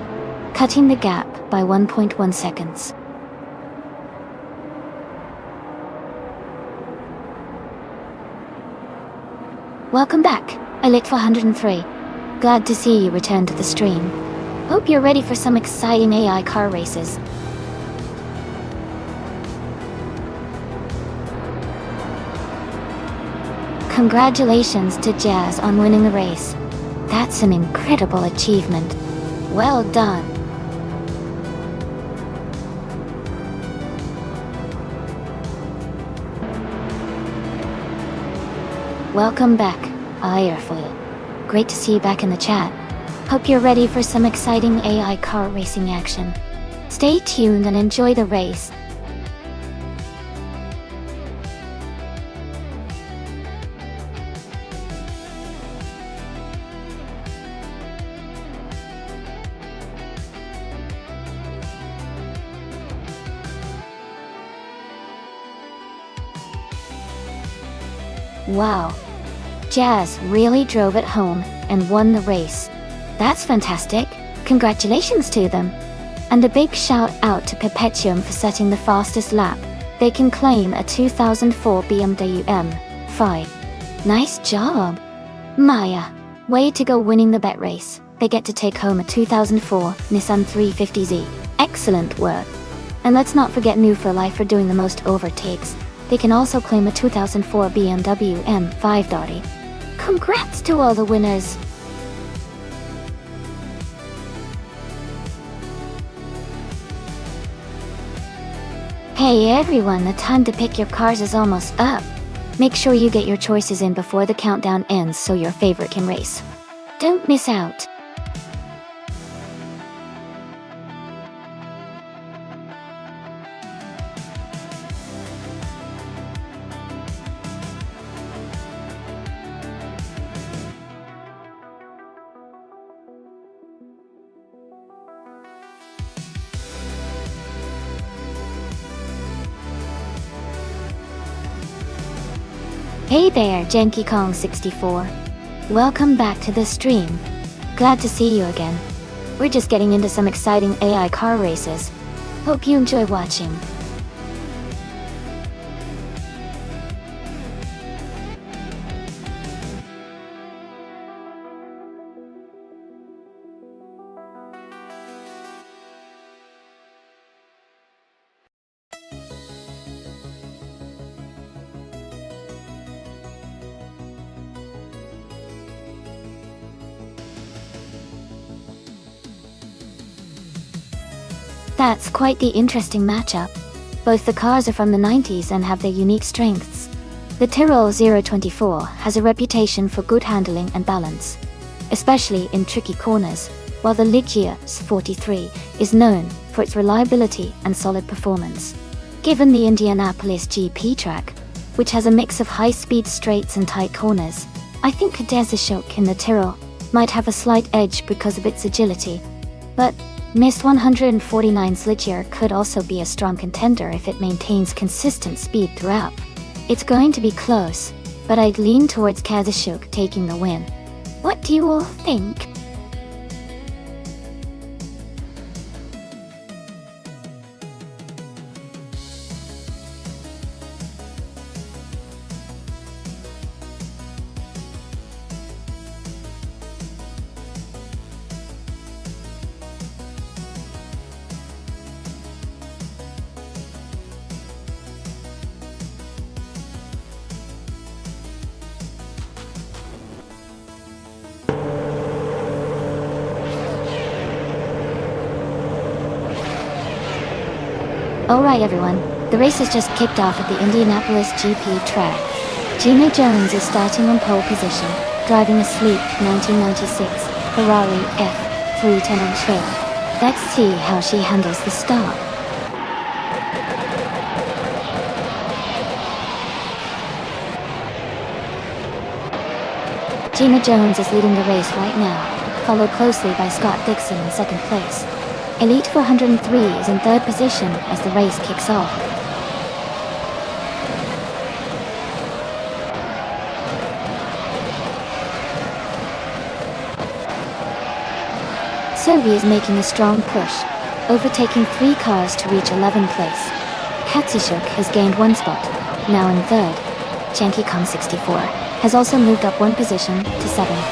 [SPEAKER 1] cutting the gap by 1.1 seconds. Welcome back, Elite 403. Glad to see you return to the stream. Hope you're ready for some exciting AI car races. Congratulations to Jazz on winning the race. That's an incredible achievement. Well done. Welcome back, Airfoil. Great to see you back in the chat. Hope you're ready for some exciting AI car racing action. Stay tuned and enjoy the race. Wow. Jazz really drove it home and won the race. That's fantastic. Congratulations to them. And a big shout out to Perpetuum for setting the fastest lap. They can claim a 2004 BMW M5. Nice job. Maya, way to go winning the bet race. They get to take home a 2004 Nissan 350Z. Excellent work. And let's not forget New for Life for doing the most overtakes. They can also claim a 2004 BMW M5. Congrats to all the winners! Hey everyone, the time to pick your cars is almost up. Make sure you get your choices in before the countdown ends so your favorite can race. Don't miss out! Hey there, Janky Kong 64. Welcome back to the stream. Glad to see you again. We're just getting into some exciting AI car races. Hope you enjoy watching. That's quite the interesting matchup. Both the cars are from the 90s and have their unique strengths. The Tyrrell 024 has a reputation for good handling and balance, especially in tricky corners, while the Ligia 43 is known for its reliability and solid performance. Given the Indianapolis GP track, which has a mix of high-speed straights and tight corners, I think Kadezishok in the Tyrrell might have a slight edge because of its agility. But Mist 149's Ligier could also be a strong contender if it maintains consistent speed throughout. It's going to be close, but I'd lean towards Kazishuk taking the win. What do you all think? Alright everyone, the race has just kicked off at the Indianapolis GP track. Gina Jones is starting on pole position, driving a sleek 1996 Ferrari F310 Let's see how she handles the start. Gina Jones is leading the race right now, followed closely by Scott Dixon in second place. Elite 403 is in third position as the race kicks off. Sophie is making a strong push, overtaking 3 cars to reach 11th place. Katsushuk has gained 1 spot, now in third. Janky Kong 64 has also moved up 1 position to 7th.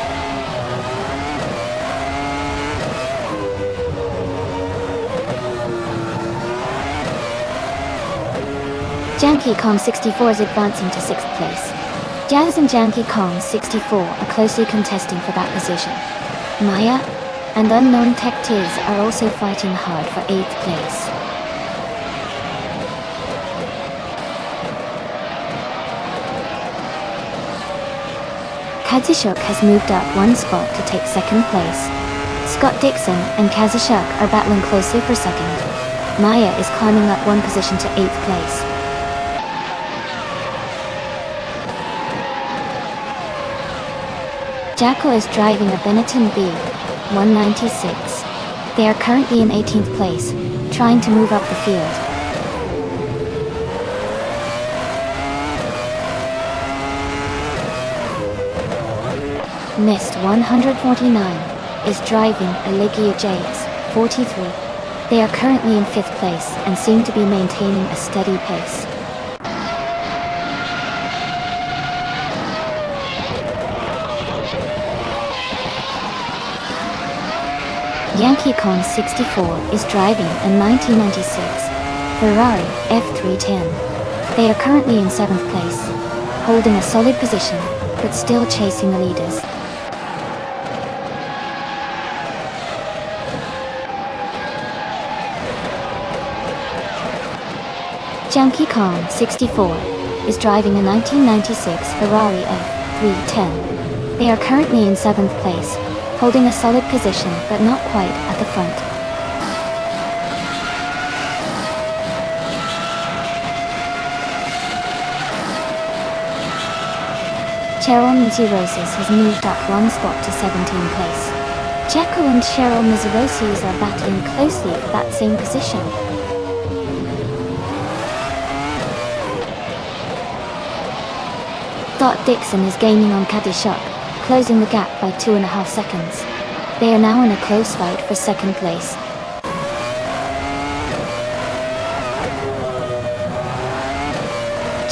[SPEAKER 1] Janky Kong 64 is advancing to 6th place. Jazz and Janky Kong 64 are closely contesting for that position. Maya and Unknown Tech Tiz are also fighting hard for 8th place. Kazushuk has moved up 1 spot to take 2nd place. Scott Dixon and Kazushuk are battling closely for 2nd. Maya is climbing up 1 position to 8th place. Jackal is driving a Benetton B196. They are currently in 18th place, trying to move up the field. Mist 149 is driving a Ligia JS43. They are currently in 5th place and seem to be maintaining a steady pace. Yankee Kong 64 is driving a 1996 Ferrari F310. They are currently in 7th place, holding a solid position, but still chasing the leaders. Yankee Kong 64 is driving a 1996 Ferrari F310. They are currently in 7th place, holding a solid position but not quite at the front. Cheryl Mizurosis has moved up 1 spot to 17th place. Jekyll and Cheryl Mizurosis are battling closely for that same position. Scott Dixon is gaining on Kazushuk, closing the gap by 2.5 seconds. They are now in a close fight for 2nd place.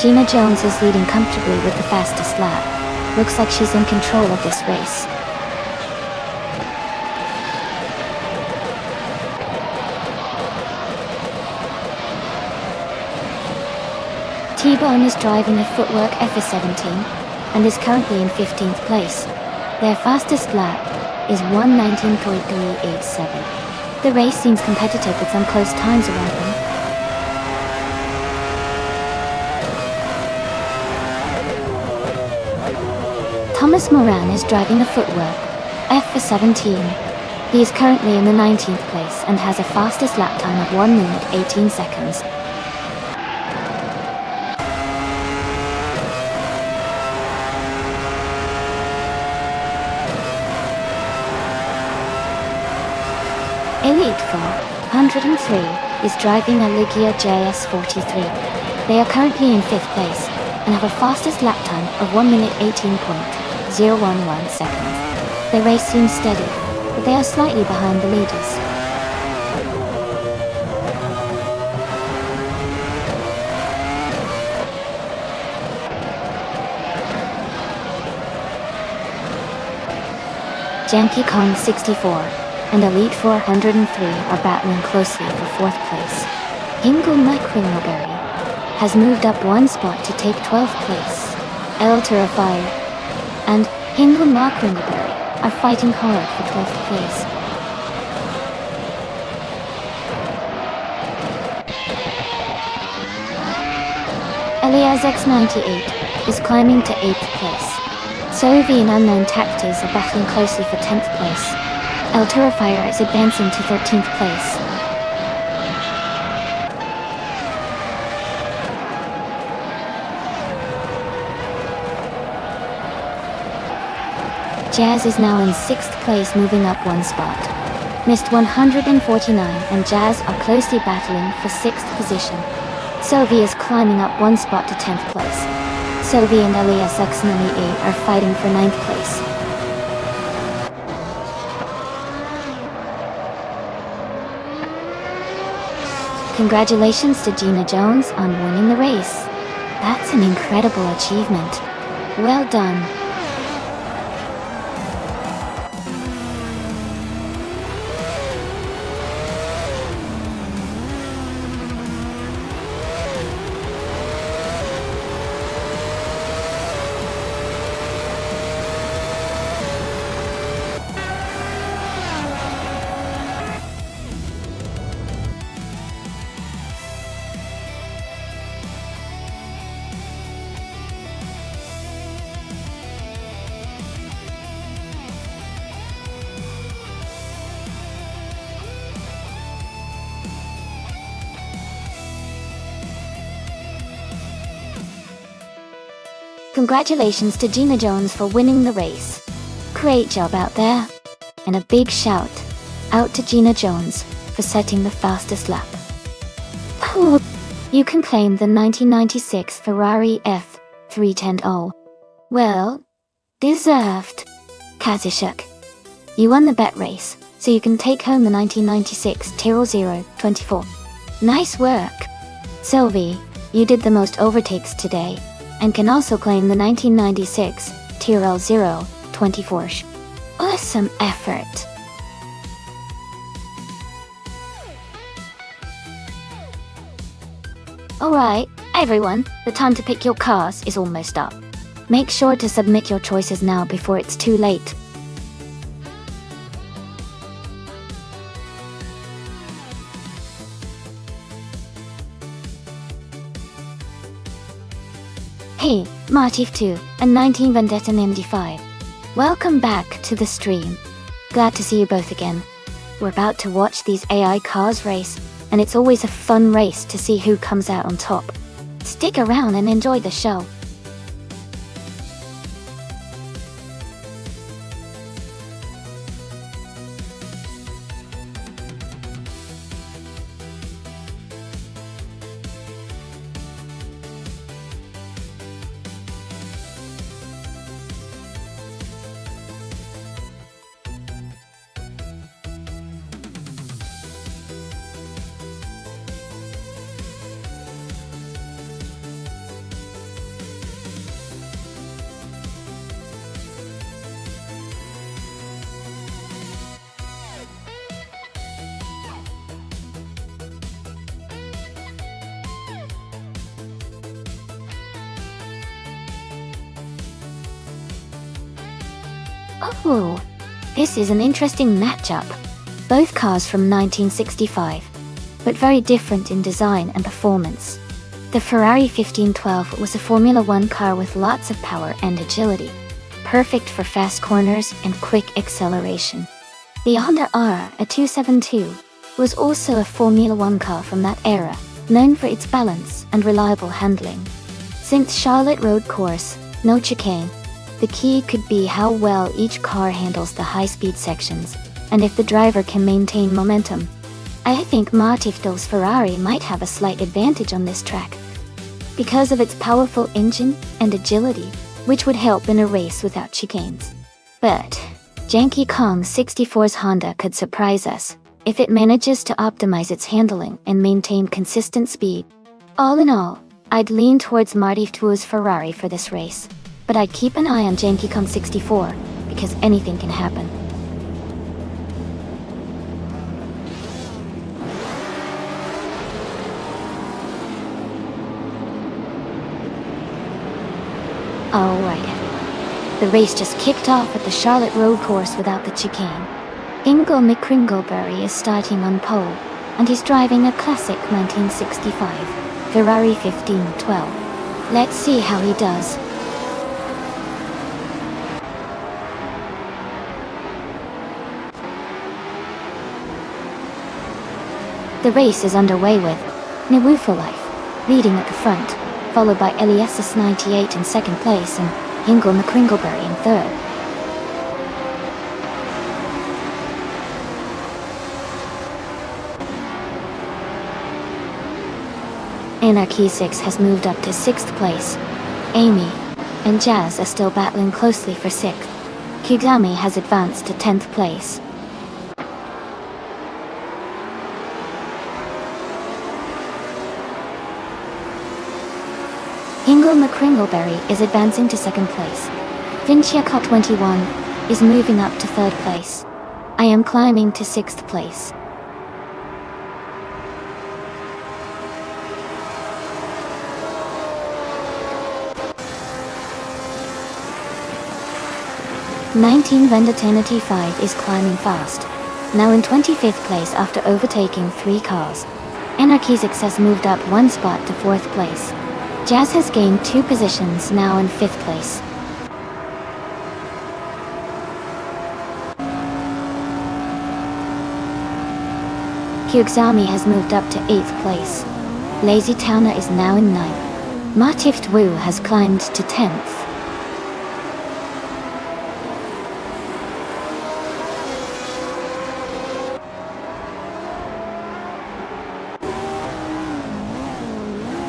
[SPEAKER 1] Gina Jones is leading comfortably with the fastest lap. Looks like she's in control of this race. T-Bone is driving a Footwork FS17 and is currently in 15th place. Their fastest lap is 1:19.387. The race seems competitive with some close times around them. Thomas Moran is driving a Footwork FS17. He is currently in the 19th place and has a fastest lap time of 1 minute 18 seconds. Elite 403 is driving a Ligia JS43. They are currently in 5th place and have a fastest lap time of 1 minute 18.011 seconds. The race seems steady, but they are slightly behind the leaders. Janky Kong 64 and Elite 403 are battling closely for 4th place. Hingle Micromoberry has moved up 1 spot to take 12th place. El Terrifier and Hingle Micromoberry are fighting hard for 12th place. Elias X98 is climbing to 8th place. Sovi and Unknown Tactics are battling closely for 10th place. El Terrifier is advancing to 13th place. Jazz is now in 6th place, moving up one spot. Missed 149 and Jazz are closely battling for 6th position. Sophie is climbing up one spot to 10th place. Sophie and Elias Xnani are fighting for 9th place. Congratulations to Gina Jones on winning the race. That's an incredible achievement. Well done. Congratulations to Gina Jones for winning the race. Great job out there. And a big shout out to Gina Jones for setting the fastest lap. Oh, you can claim the 1996 Ferrari F310. Well, deserved. Kazushuk. You won the bet race, so you can take home the 1996 Tyrrell 024. Nice work. Sylvie, you did the most overtakes today, and can also claim the 1996 Tyrrell 024. Awesome effort. Alright, everyone, the time to pick your cars is almost up. Make sure to submit your choices now before it's too late. Hey, Martif2, and 19 Vendetta and MD5. Welcome back to the stream. Glad to see you both again. We're about to watch these AI cars race, and it's always a fun race to see who comes out on top. Stick around and enjoy the show. Oh, this is an interesting matchup. Both cars from 1965, but very different in design and performance. The Ferrari 1512 was a Formula One car with lots of power and agility, perfect for fast corners and quick acceleration. The Honda R, a 272, was also a Formula One car from that era, known for its balance and reliable handling. Since Charlotte Road Course, no chicane, the key could be how well each car handles the high-speed sections, and if the driver can maintain momentum. I think Martif2's Ferrari might have a slight advantage on this track, because of its powerful engine and agility, which would help in a race without chicanes. But Janky Kong 64's Honda could surprise us, if it manages to optimize its handling and maintain consistent speed. All in all, I'd lean towards Martif2's Ferrari for this race, but I'd keep an eye on Janky Kong 64, because anything can happen. Alright, the race just kicked off at the Charlotte Road Course without the chicane. Ingo McCringleberry is starting on pole, and he's driving a classic 1965 Ferrari 1512. Let's see how he does. The race is underway with Life leading at the front, followed by Elias 98 in second place and Ingo McCringleberry in third. Anarchy 6 has moved up to 6th place. Amy and Jazz are still battling closely for 6th. Kugami has advanced to 10th place. Hingle McCringleberry is advancing to 2nd place. Vinciacot 21 is moving up to 3rd place. I am climbing to 6th place. Vendatanity 5 is climbing fast, now in 25th place after overtaking 3 cars. Anarchy 6 has moved up 1 spot to 4th place. Jazz has gained 2 positions, now in 5th place. Kugami has moved up to 8th place. Lazy Towner is now in 9th. Matift Wu has climbed to 10th.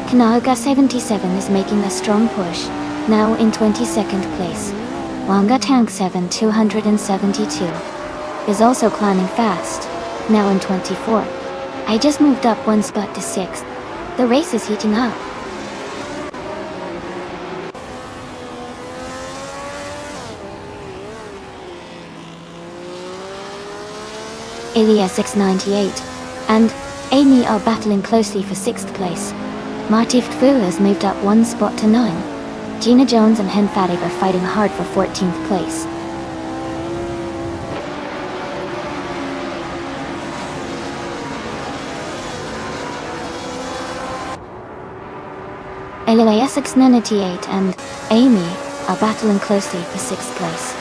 [SPEAKER 1] Kanaga 77 is making a strong push, now in 22nd place. Wanga Tank 7 272 is also climbing fast, now in 24th. I just moved up 1 spot to 6th. The race is heating up. Ilya 698 and Amy are battling closely for 6th place. Martif Fu has moved up 1 spot to 9. Gina Jones and Hen Fatig are fighting hard for 14th place. Elia 698 and Amy are battling closely for 6th place.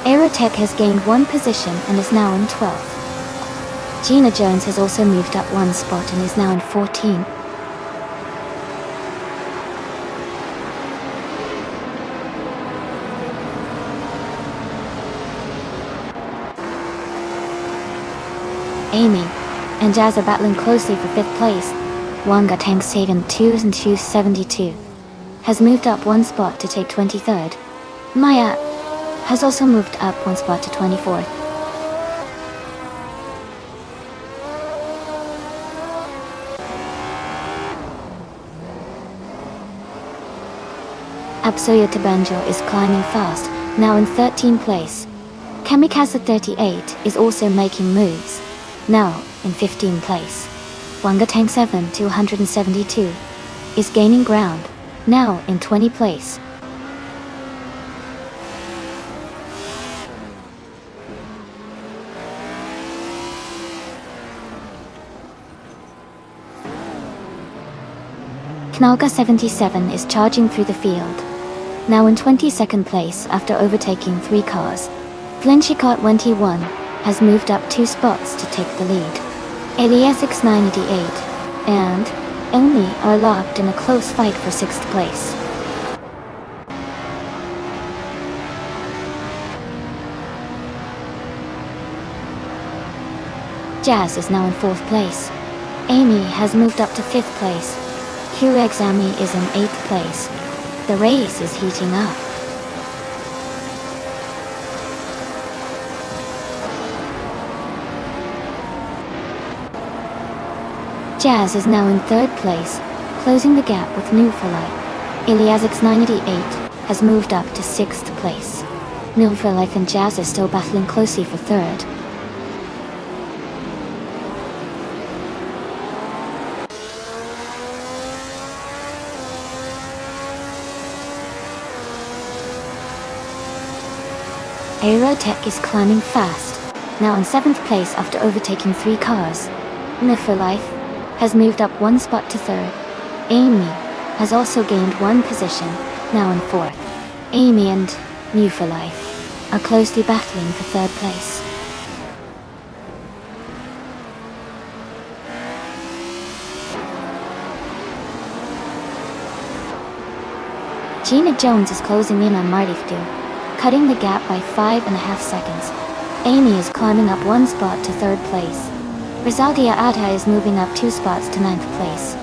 [SPEAKER 1] Aerotech has gained 1 position and is now in 12th. Gina Jones has also moved up 1 spot and is now in 14th. Amy and Jazz are battling closely for 5th place. Wanga Tank Sagan 272 has moved up 1 spot to take 23rd. Maya has also moved up 1 spot to 24th. Absolute Banjo is climbing fast, now in 13th place. Kamikaze 38 is also making moves, now in 15th place. Wanga Tank 7 272 is gaining ground, now in 20th place. Knalga 77 is charging through the field, now in 22nd place after overtaking 3 cars. Flinchicot 21 has moved up 2 spots to take the lead. Elias 698 and Amy are locked in a close fight for 6th place. Jazz is now in 4th place. Amy has moved up to 5th place. Qexami is in 8th place. The race is heating up. Jazz is now in 3rd place, closing the gap with Newforlife. Iliasix 988 has moved up to 6th place. Newforlife and Jazz are still battling closely for 3rd. Aerotech is climbing fast, now in 7th place after overtaking 3 cars. Newforlife has moved up 1 spot to 3rd. Amy has also gained 1 position, now in 4th. Amy and Newforlife are closely battling for 3rd place. Gina Jones is closing in on Martifdu, cutting the gap by 5.5 seconds. Amy is climbing up 1 spot to 3rd place. Rizaldia Atta is moving up 2 spots to 9th place.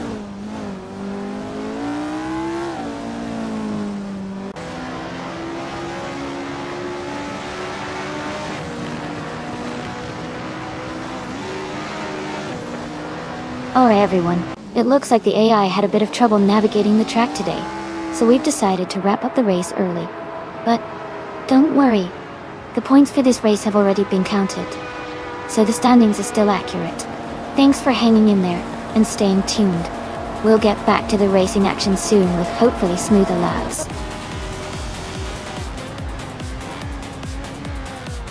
[SPEAKER 1] Alright everyone, it looks like the AI had a bit of trouble navigating the track today, so we've decided to wrap up the race early. But don't worry, the points for this race have already been counted, so the standings are still accurate. Thanks for hanging in there and staying tuned. We'll get back to the racing action soon with hopefully smoother laps.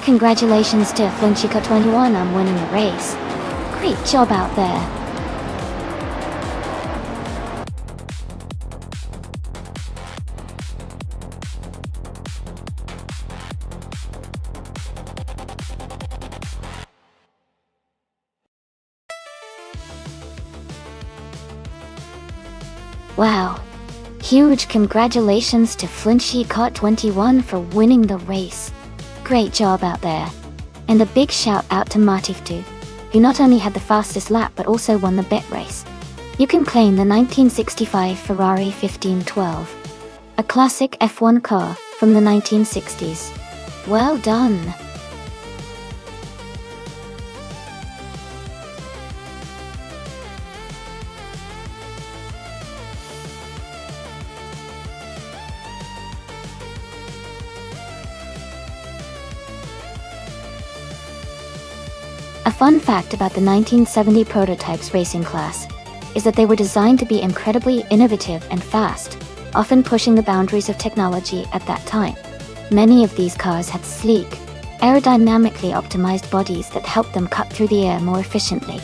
[SPEAKER 1] Congratulations to Flunchika21 on winning the race. Great job out there. Wow. Huge congratulations to Flunchika21 for winning the race. Great job out there. And a big shout out to Matiftu, who not only had the fastest lap but also won the bet race. You can claim the 1965 Ferrari 1512, a classic F1 car from the 1960s. Well done! A fun fact about the 1970 prototypes racing class is that they were designed to be incredibly innovative and fast, often pushing the boundaries of technology at that time. Many of these cars had sleek, aerodynamically optimized bodies that helped them cut through the air more efficiently.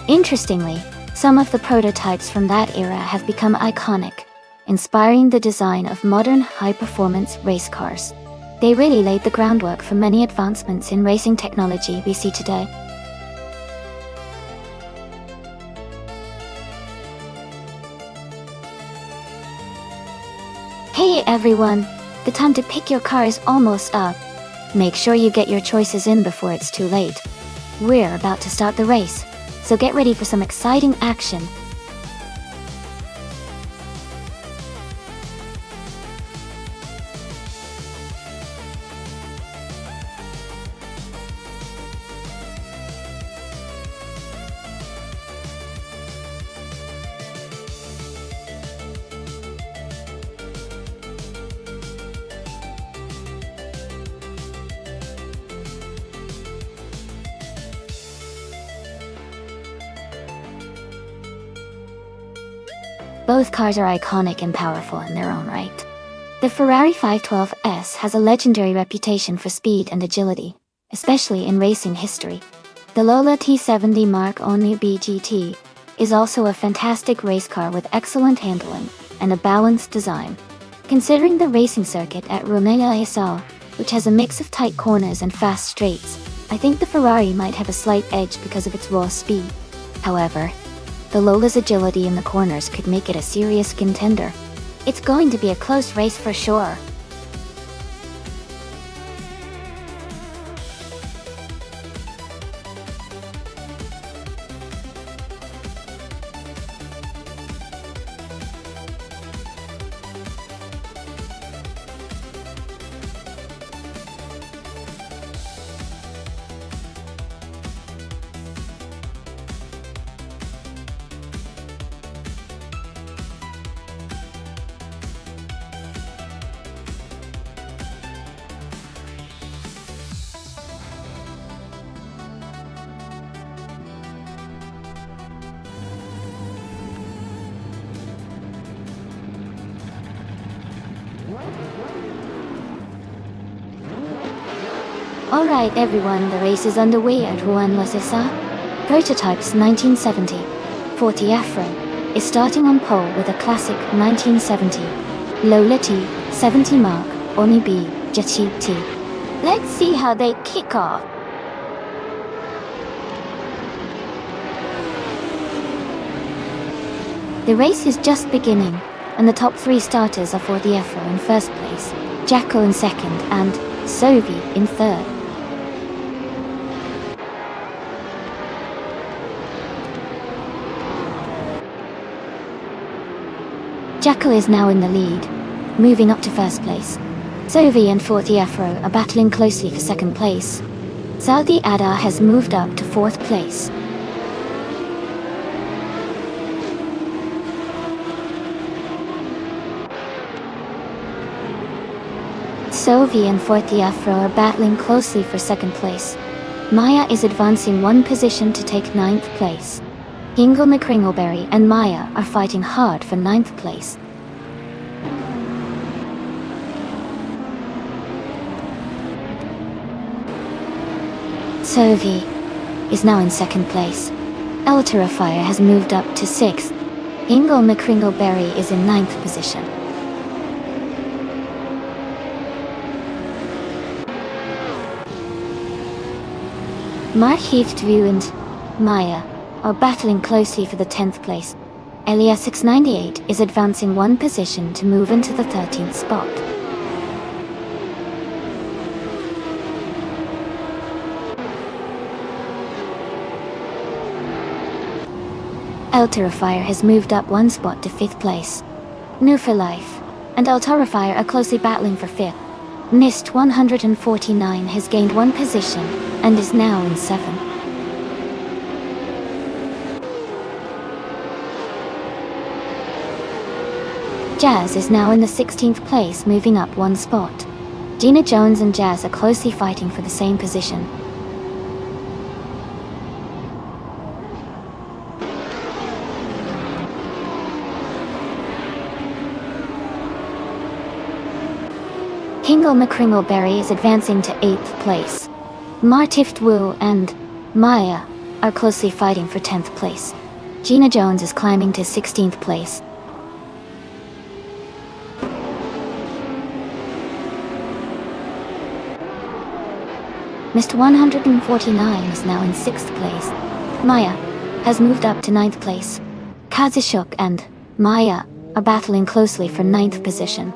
[SPEAKER 1] Interestingly, some of the prototypes from that era have become iconic, inspiring the design of modern high-performance race cars. They really laid the groundwork for many advancements in racing technology we see today. Hey everyone, the time to pick your car is almost up. Make sure you get your choices in before it's too late. We're about to start the race, so get ready for some exciting action. Both cars are iconic and powerful in their own right. The Ferrari 512S has a legendary reputation for speed and agility, especially in racing history. The Lola T70 Mark Only BGT is also a fantastic race car with excellent handling and a balanced design. Considering the racing circuit at Romea Isar, which has a mix of tight corners and fast straights, I think the Ferrari might have a slight edge because of its raw speed. However, the Lola's agility in the corners could make it a serious contender. It's going to be a close race for sure. Alright everyone, the race is underway at Rouen Les Essarts. Prototypes 1970. 40 Afro is starting on pole with a classic 1970 Lola T70 Mark Only B GT. Let's see how they kick off. The race is just beginning, and the top 3 starters are 40 Afro in first place, Jacko in second, and Sovi in third. Jacko is now in the lead, moving up to first place. Sovi and 40 Afro are battling closely for second place. Saudi Adar has moved up to fourth place. Sovi and Fortiafro are battling closely for second place. Maya is advancing one position to take ninth place. Hingle McCringleberry and Maya are fighting hard for ninth place. Sovi is now in second place. El Terrifier has moved up to 6th. Hingle McCringleberry is in 9th position. Mark Heathview and Maya are battling closely for the 10th place. Elias 698 is advancing one position to move into the 13th spot. El Terrifier has moved up one spot to 5th place. New for Life and El Terrifier are closely battling for 5th. Mist 149 has gained one position and is now in 7th. Jazz is now in the 16th place, moving up one spot. Gina Jones and Jazz are closely fighting for the same position. Hingle McCringleberry is advancing to 8th place. Martift Wu and Maya are closely fighting for 10th place. Gina Jones is climbing to 16th place. Mr. 149 is now in 6th place. Maya has moved up to 9th place. Kazushuk and Maya are battling closely for 9th position.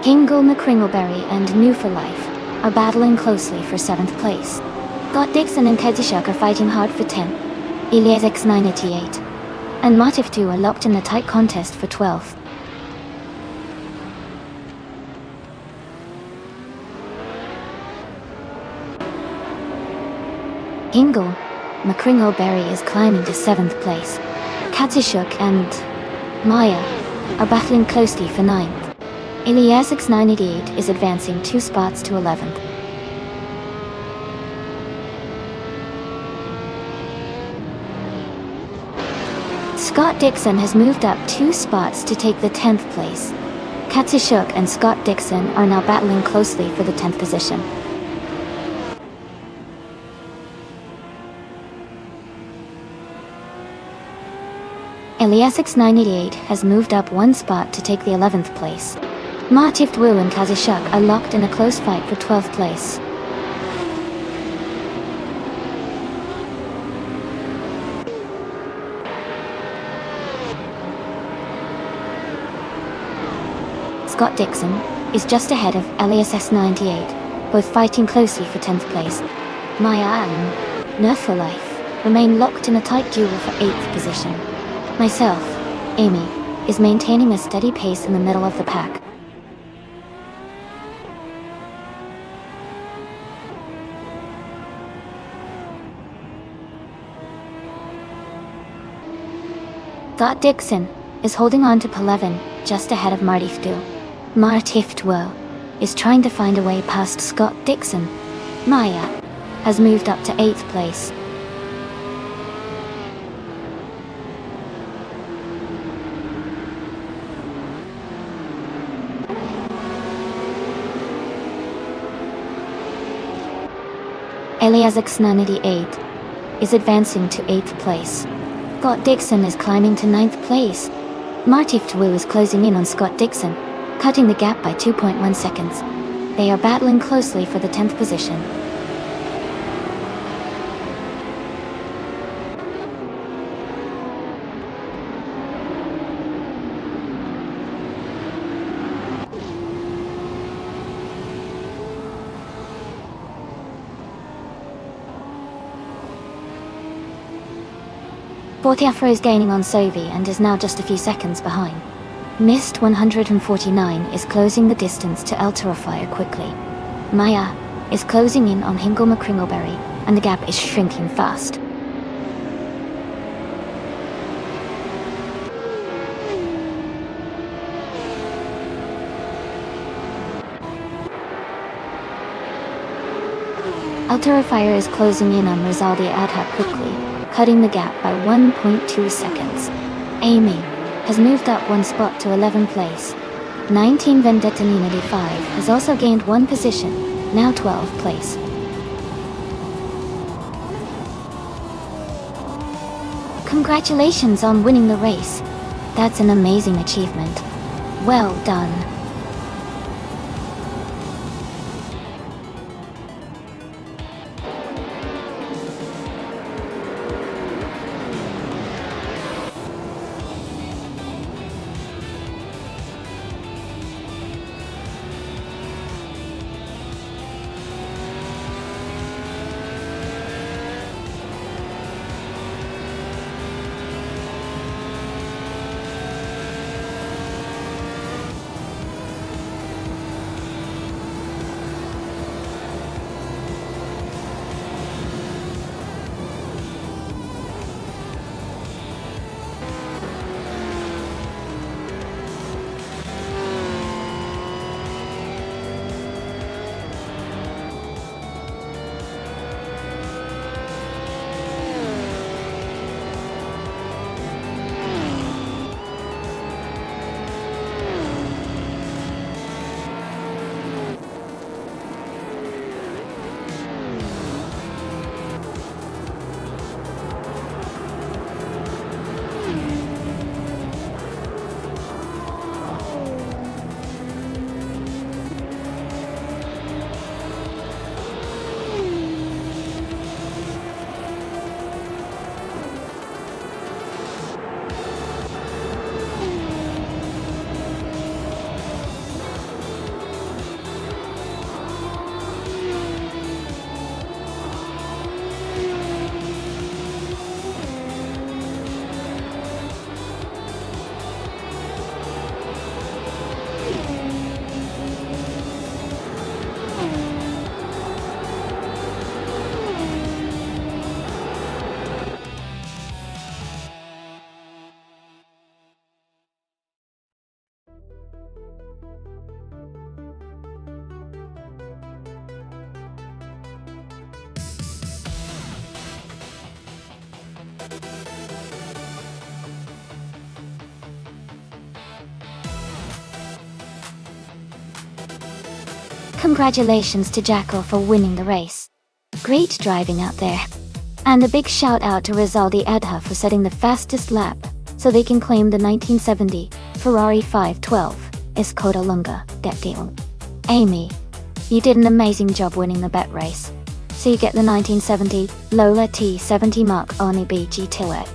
[SPEAKER 1] Hingle McCringleberry and New for Life are battling closely for 7th place. Scott Dixon and Kazushuk are fighting hard for 10th. Elias X988 and Motif 2 are locked in a tight contest for 12th. Hingle McCringleberry is climbing to 7th place. Kazushuk and Maya are battling closely for 9th. Elias X988 is advancing 2 spots to 11th. Scott Dixon has moved up 2 spots to take the 10th place. Kazushuk and Scott Dixon are now battling closely for the 10th position. Elias X988 has moved up 1 spot to take the 11th place. Martift Wu and Kazushuk are locked in a close fight for 12th place. Scott Dixon is just ahead of Elias S98, both fighting closely for 10th place. Maya and Nerf for Life remain locked in a tight duel for 8th position. Myself, Amy, is maintaining a steady pace in the middle of the pack. Scott Dixon is holding on to P11, just ahead of Martiftwu. Martiftwu is trying to find a way past Scott Dixon. Maya has moved up to 8th place. Elias X98 is advancing to 8th place. Scott Dixon is climbing to 9th place. Martiftwu is closing in on Scott Dixon, cutting the gap by 2.1 seconds. They are battling closely for the 10th position. Fortiafro is gaining on Sovi and is now just a few seconds behind. Mist 149 is closing the distance to El Terrifier quickly. Maya is closing in on Hingle McCringleberry, and the gap is shrinking fast. Fire is closing in on Rizaldi Adha quickly, cutting the gap by 1.2 seconds. Amy has moved up one spot to 11th place. 19 Vendetta Unity 5 has also gained one position, now 12th place. Congratulations on winning the race. That's an amazing achievement. Well done. Congratulations to Jacko for winning the race. Great driving out there. And a big shout out to Rizaldi Adha for setting the fastest lap, so they can claim the 1970 Ferrari 512 Skoda Lunga bet deal. Amy, you did an amazing job winning the bet race. So you get the 1970 Lola T70 Mark Oni BG Tillet.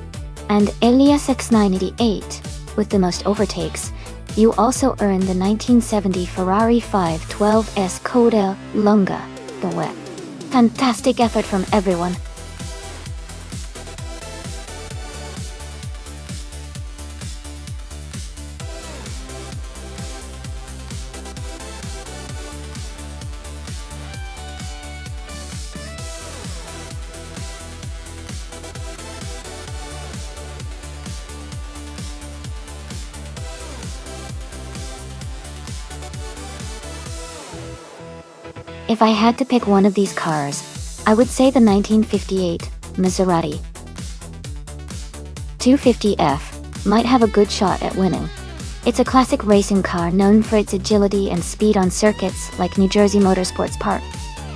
[SPEAKER 1] And Elias X988 with the most overtakes. You also earned the 1970 Ferrari 512 Skoda Lunga Duet. Fantastic effort from everyone. If I had to pick one of these cars, I would say the 1958 Maserati 250F might have a good shot at winning. It's a classic racing car known for its agility and speed on circuits like New Jersey Motorsports Park.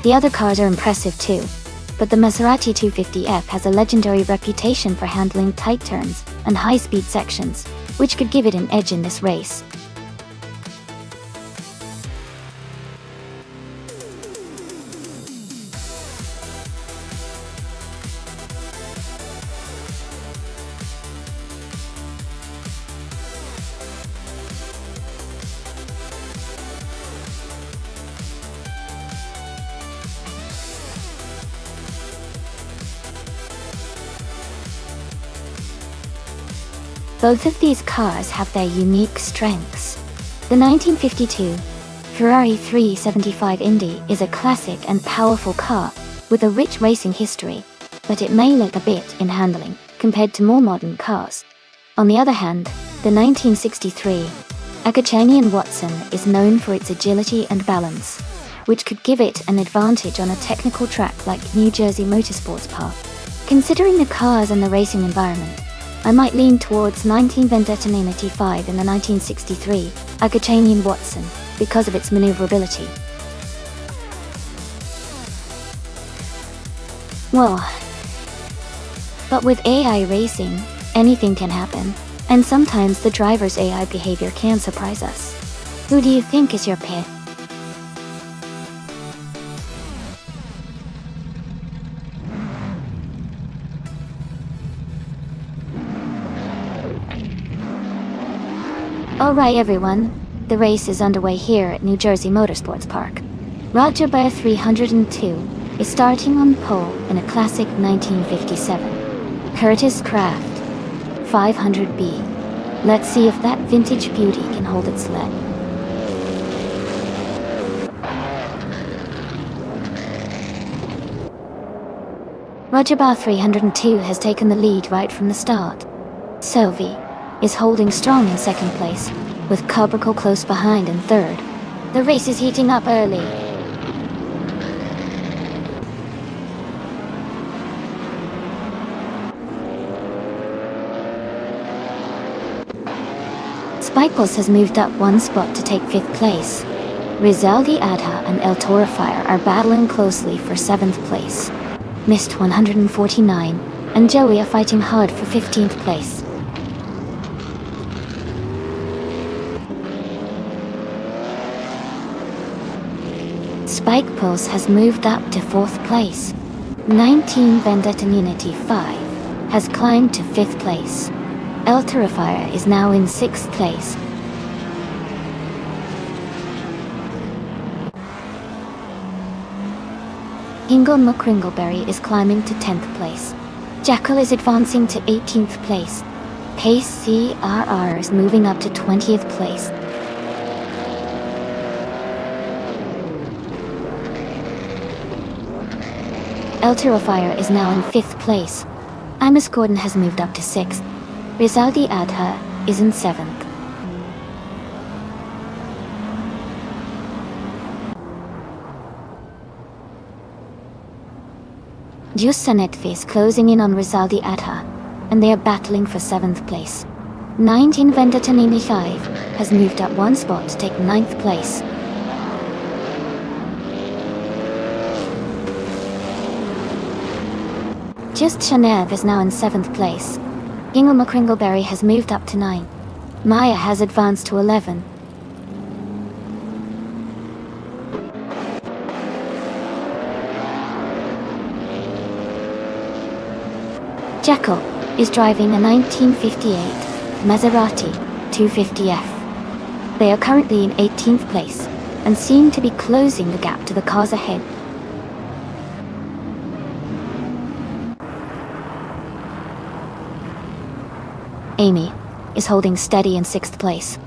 [SPEAKER 1] The other cars are impressive too, but the Maserati 250F has a legendary reputation for handling tight turns and high-speed sections, which could give it an edge in this race. Both of these cars have their unique strengths. The 1952 Ferrari 375 Indy is a classic and powerful car with a rich racing history, but it may lack a bit in handling compared to more modern cars. On the other hand, the 1963 Akachanian Watson is known for its agility and balance. which could give it an advantage on a technical track like New Jersey Motorsports Park. Considering the cars and the racing environment, I might lean towards 19 Vendetta 95 in the 1963 Argentinian Watson because of its maneuverability. Well, but with AI racing, anything can happen, and sometimes the driver's AI behavior can surprise us. Who do you think is your pick? Alright everyone, the race is underway here at New Jersey Motorsports Park. Roger Bear 302 is starting on pole in a classic 1957 Curtis Craft 500B. Let's see if that vintage beauty can hold its lead. Roger Bear 302 has taken the lead right from the start. Sylvie is holding strong in second place, with Cabrico close behind in third. The race is heating up early. Spikebus has moved up one spot to take 5th place. Rizaldi Adha and El Toro Fire are battling closely for 7th place. Mist 149 and Joey are fighting hard for 15th place. Spike Pulse has moved up to 4th place. 19 Vendetta Unity 5 has climbed to 5th place. El Terrifier is now in 6th place. Ingle McCringleberry is climbing to 10th place. Jackal is advancing to 18th place. Pace CRR is moving up to 20th place. El Terrifier is now in 5th place. Imus Gordon has moved up to 6th. Rizaldi Adha is in 7th. Jusanetvi is closing in on Rizaldi Adha, and they are battling for 7th place. 19 Vendetta 95 has moved up one spot to take 9th place. Just Shanev is now in 7th place. Ingle McCringleberry has moved up to 9. Maya has advanced to 11. Jekyll is driving a 1958 Maserati 250F. They are currently in 18th place and seem to be closing the gap to the cars ahead. Amy is holding steady in 6th place.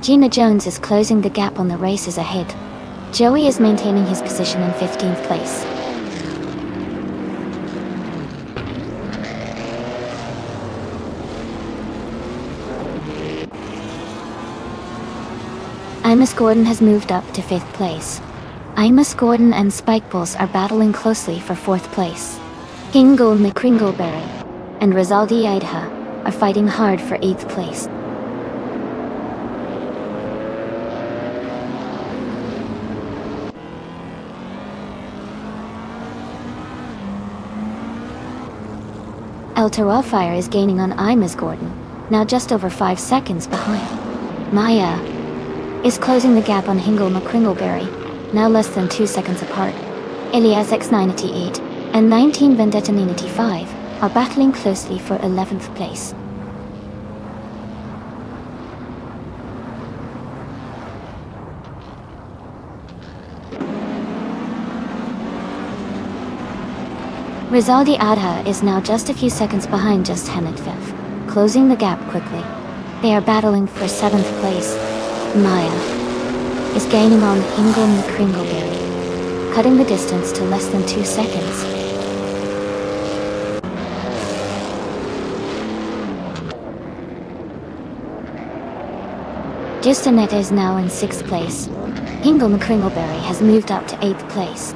[SPEAKER 1] Gina Jones is closing the gap on the races ahead. Joey is maintaining his position in 15th place. Imus Gordon has moved up to 5th place. Imus Gordon and Spikepulse are battling closely for 4th place. Ingle McCringleberry and Rizaldi Idha are fighting hard for 8th place. El Fire is gaining on Imus Gordon, now just over 5 seconds behind. Maya is closing the gap on Hingle McCringleberry, now less than 2 seconds apart. Elias X98 and 19 Vendetta 95 are battling closely for 11th place. Rizaldi Adha is now just a few seconds behind Just Hanetfev, closing the gap quickly. They are battling for 7th place. Maya is gaining on Ingle McCringleberry, cutting the distance to less than 2 seconds. Justanetta is now in 6th place. Hingle McCringleberry has moved up to 8th place.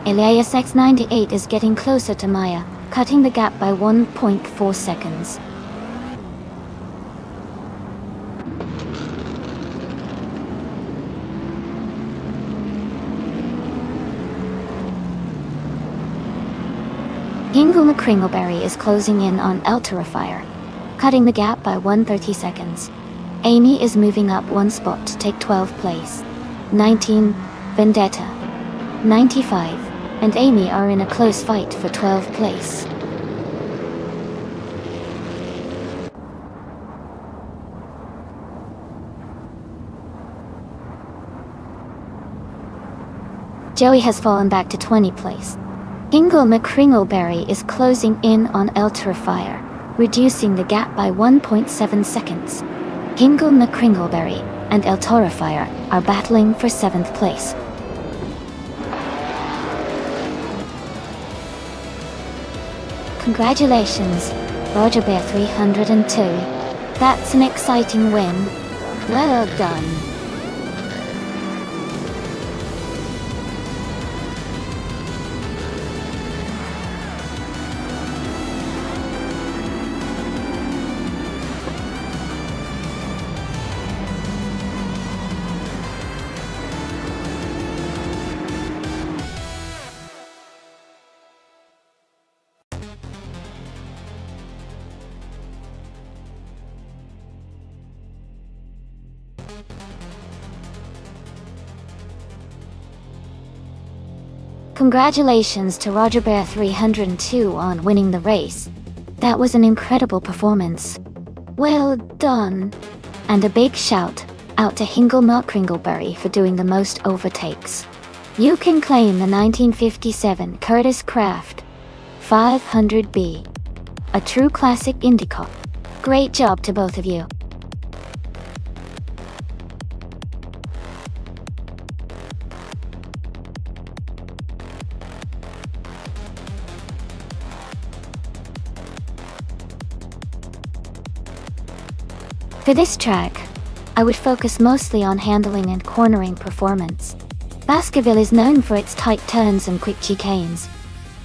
[SPEAKER 1] Elias X98 is getting closer to Maya, cutting the gap by 1.4 seconds. Hingle McCringleberry is closing in on El Terrifier, cutting the gap by 130 seconds. Amy is moving up one spot to take 12th place. 19, Vendetta, 95, and Amy are in a close fight for 12th place. Joey has fallen back to 20th place. Hingle McCringleberry is closing in on El Terrifier, reducing the gap by 1.7 seconds. Hingle McCringleberry and El Terrifier are battling for 7th place. Congratulations, Roger Bear 302. That's an exciting win. Well done. Congratulations to Roger Bear 302 on winning the race. That was an incredible performance. Well done. And a big shout out to Hingle McCringleberry for doing the most overtakes. You can claim the 1957 Curtis Craft 500B. A true classic IndyCar. Great job to both of you. For this track, I would focus mostly on handling and cornering performance. Baskerville is known for its tight turns and quick chicanes,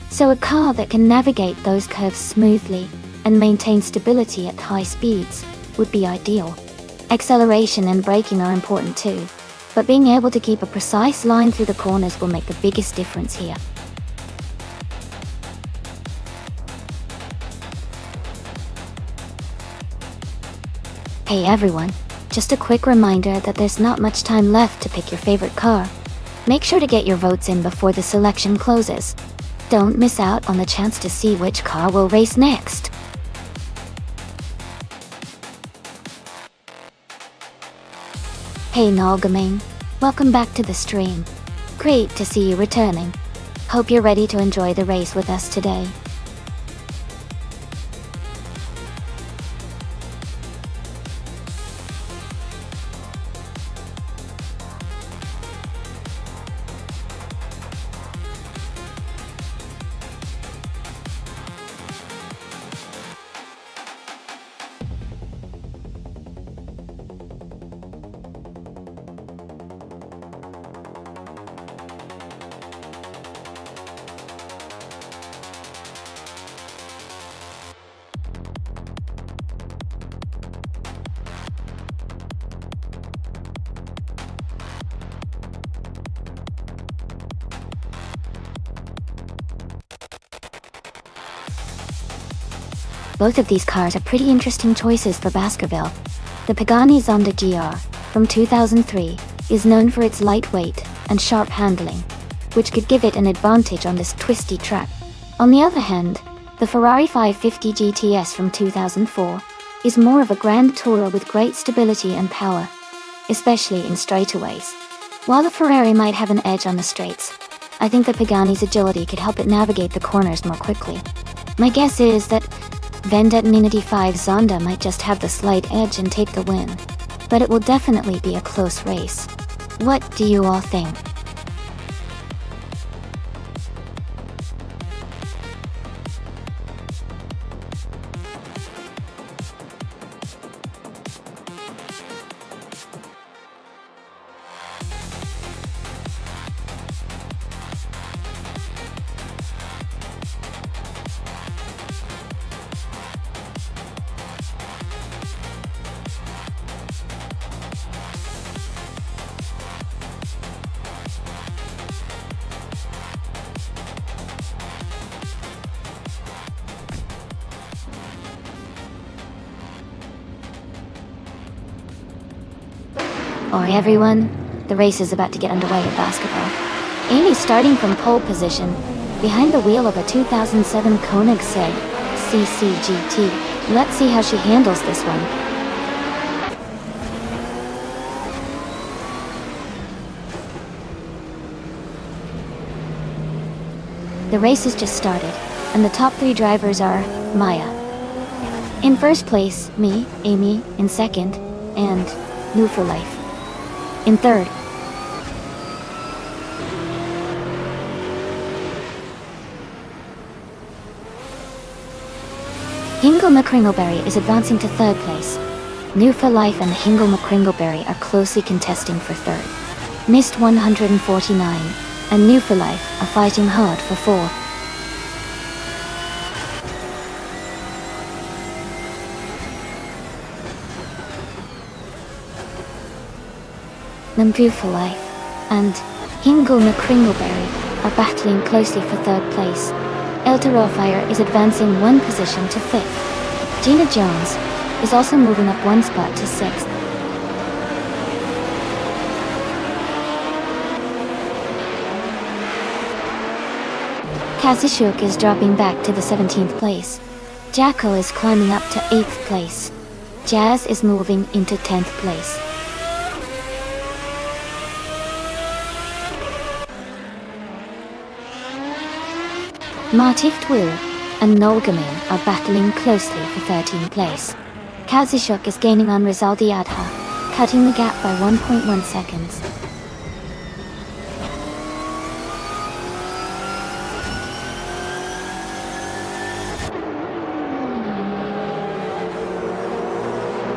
[SPEAKER 1] so a car that can navigate those curves smoothly and maintain stability at high speeds would be ideal. Acceleration and braking are important too, but being able to keep a precise line through the corners will make the biggest difference here. Hey everyone, just a quick reminder that there's not much time left to pick your favorite car. Make sure to get your votes in before the selection closes. Don't miss out on the chance to see which car will race next. Hey Nalgaming, welcome back to the stream. Great to see you returning. Hope you're ready to enjoy the race with us today. Both of these cars are pretty interesting choices for Baskerville. The Pagani Zonda GR, from 2003, is known for its lightweight and sharp handling, which could give it an advantage on this twisty track. On the other hand, the Ferrari 550 GTS from 2004 is more of a grand tourer with great stability and power, especially in straightaways. While the Ferrari might have an edge on the straights, I think the Pagani's agility could help it navigate the corners more quickly. My guess is that Vendetta 95 Zonda might just have the slight edge and take the win, but it will definitely be a close race. What do you all think? Alright everyone, the race is about to get underway at basketball. Amy's starting from pole position, behind the wheel of a 2007 Koenigsegg CCGT. Let's see how she handles this one. The race has just started, and the top 3 drivers are Maya. In first place, me, Amy, in second, and New for Life in third. Hingle McCringleberry is advancing to third place. New for Life and Hingle McCringleberry are closely contesting for third. Missed 149 and New for Life are fighting hard for fourth. New for Life and Hingle McCringleberry are battling closely for third place. Elterophire is advancing 1 position to 5th. Gina Jones is also moving up 1 spot to 6th. Kazishuk is dropping back to the 17th place. Jackal is climbing up to 8th place. Jazz is moving into 10th place. Martif Twu and Nolgamin are battling closely for 13th place. Kazishuk is gaining on Rizaldi Adha, cutting the gap by 1.1 seconds.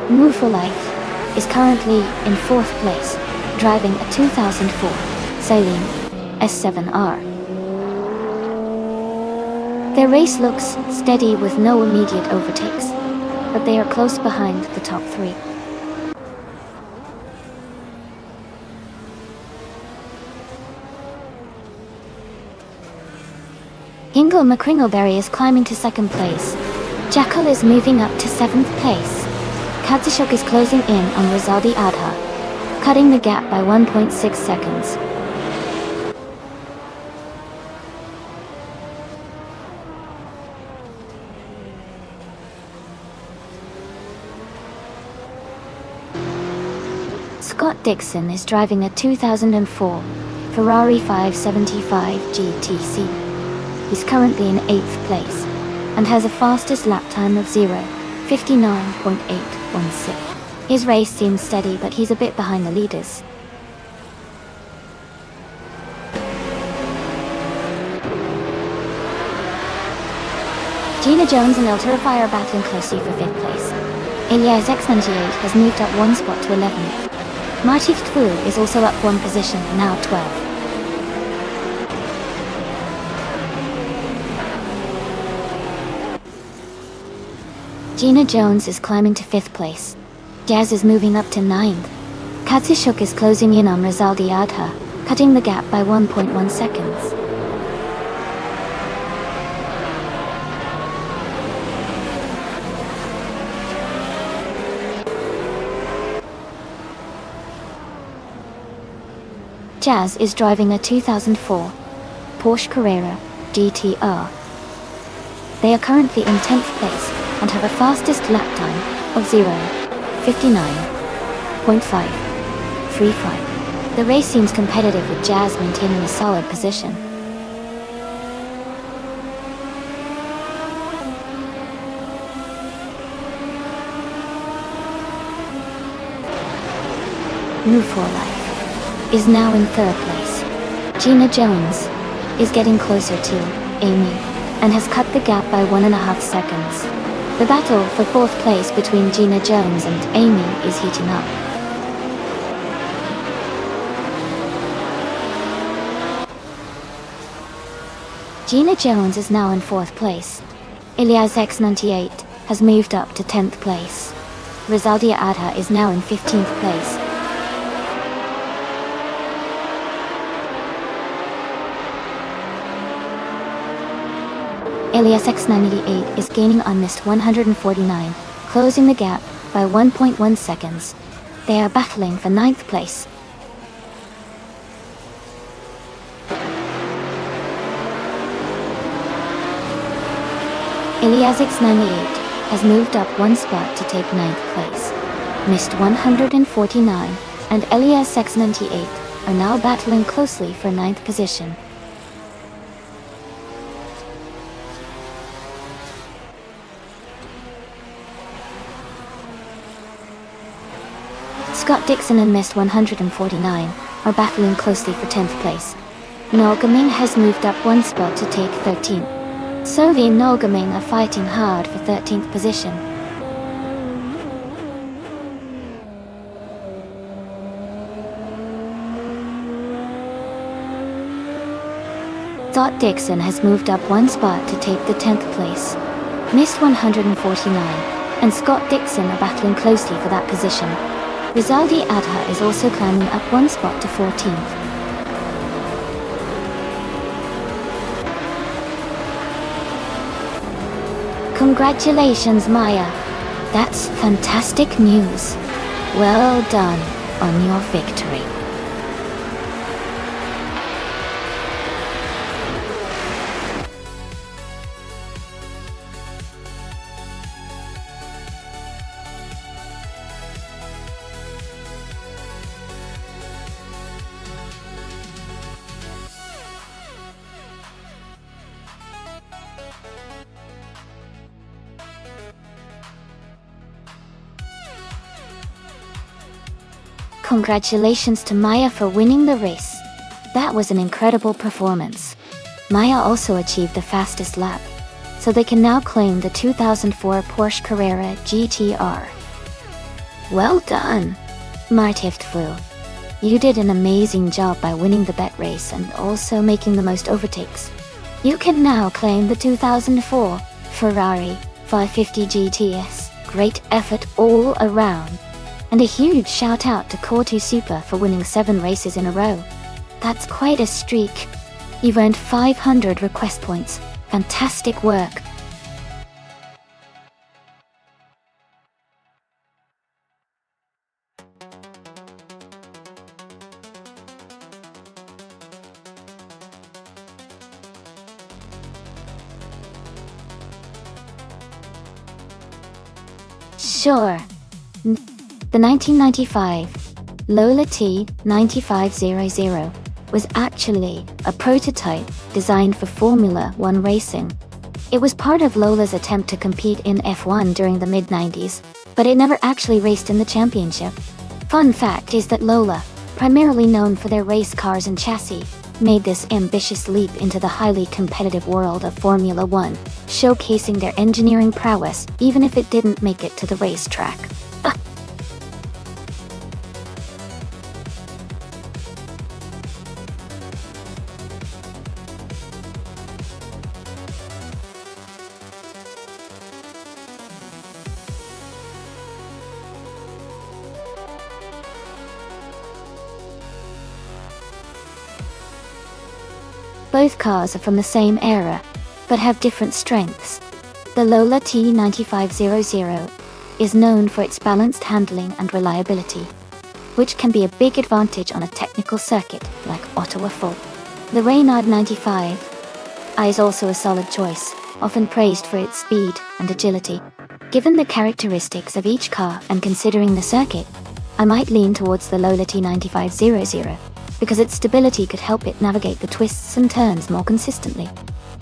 [SPEAKER 1] Move for Life is currently in 4th place, driving a 2004 Saleen S7R. Their race looks steady with no immediate overtakes, but they are close behind the top 3. Hingle McCringleberry is climbing to 2nd place. Jackal is moving up to 7th place. Kazishuk is closing in on Rizaldi Adha, cutting the gap by 1.6 seconds. Scott Dixon is driving a 2004 Ferrari 575 GTC. He's currently in 8th place and has a fastest lap time of 0:59.816. His race seems steady, but he's a bit behind the leaders. Gina Jones and Elterophire are battling closely for 5th place. Elias X98 has moved up 1 spot to 11th. Martif Twu is also up 1 position, now 12th. Gina Jones is climbing to 5th place. Jazz is moving up to 9th. Kazishuk is closing in on Rizaldi Adha, cutting the gap by 1.1 seconds. Jazz is driving a 2004 Porsche Carrera GTR. They are currently in 10th place and have a fastest lap time of 0:59.535. The race seems competitive, with Jazz maintaining a solid position. Move for Life is now in 3rd place. Gina Jones is getting closer to Amy and has cut the gap by 1.5 seconds. The battle for 4th place between Gina Jones and Amy is heating up. Gina Jones is now in 4th place. Elias X98 has moved up to 10th place. Rizaldi Adha is now in 15th place. Elias X98 is gaining on missed 149, closing the gap by 1.1 seconds. They are battling for 9th place. Iliasix98 has moved up 1 spot to take 9th place. Missed 149 and Iliasix98 are now battling closely for 9th position. Scott Dixon and Missed 149 are battling closely for 10th place. Nogaming has moved up 1 spot to take 13th. Sovi and Nogaming are fighting hard for 13th position. Scott Dixon has moved up 1 spot to take the 10th place. Missed 149 and Scott Dixon are battling closely for that position. Rizaldi Adha is also climbing up 1 spot to 14th. Congratulations, Maya. That's fantastic news. Well done on your victory. Congratulations to Maya for winning the race. That was an incredible performance. Maya also achieved the fastest lap, so they can now claim the 2004 Porsche Carrera GTR. Well done, Martiftflu. You did an amazing job by winning the bet race and also making the most overtakes. You can now claim the 2004 Ferrari 550 GTS. Great effort all around. And a huge shout out to Cortu Super for winning 7 races in a row. That's quite a streak. You've earned 500 request points. Fantastic work. Sure. The 1995 Lola T9500 was actually a prototype designed for Formula One racing. It was part of Lola's attempt to compete in F1 during the mid-90s, but it never actually raced in the championship. Fun fact is that Lola, primarily known for their race cars and chassis, made this ambitious leap into the highly competitive world of Formula One, showcasing their engineering prowess even if it didn't make it to the racetrack. Both cars are from the same era, but have different strengths. The Lola T9500 is known for its balanced handling and reliability, which can be a big advantage on a technical circuit like Ottawa Fault. The Reynard 95 is also a solid choice, often praised for its speed and agility. Given the characteristics of each car and considering the circuit, I might lean towards the Lola T9500, because its stability could help it navigate the twists and turns more consistently.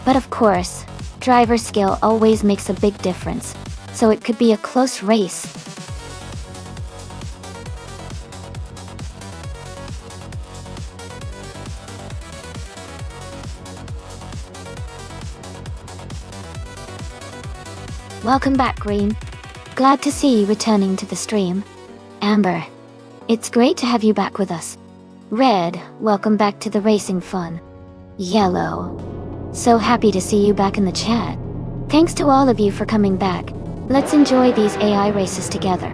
[SPEAKER 1] But of course, driver skill always makes a big difference, so it could be a close race. Welcome back, Green. Glad to see you returning to the stream. Amber, it's great to have you back with us. Red, welcome back to the racing fun. Yellow, so happy to see you back in the chat. Thanks to all of you for coming back. Let's enjoy these AI races together.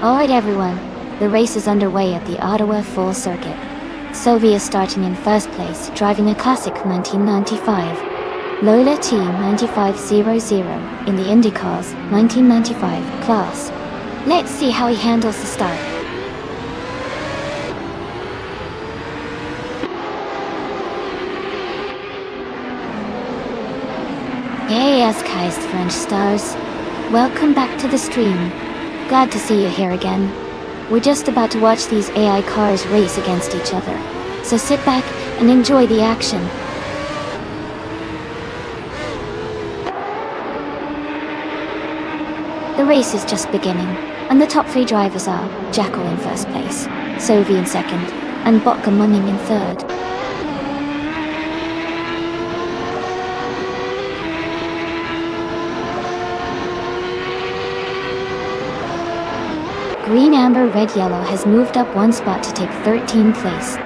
[SPEAKER 1] Alright everyone, the race is underway at the Ottawa Full Circuit. Sylvia starting in first place, driving a classic 1995 Lola T9500 in the IndyCars 1995 class. Let's see how he handles the start. Yes, guys, French stars. Welcome back to the stream. Glad to see you here again. We're just about to watch these AI cars race against each other. So sit back and enjoy the action. The race is just beginning, and the top 3 drivers are Jackal in first place, Sophie in second, and Botka Munning in third. Green, Amber, Red, Yellow has moved up 1 spot to take 13th place.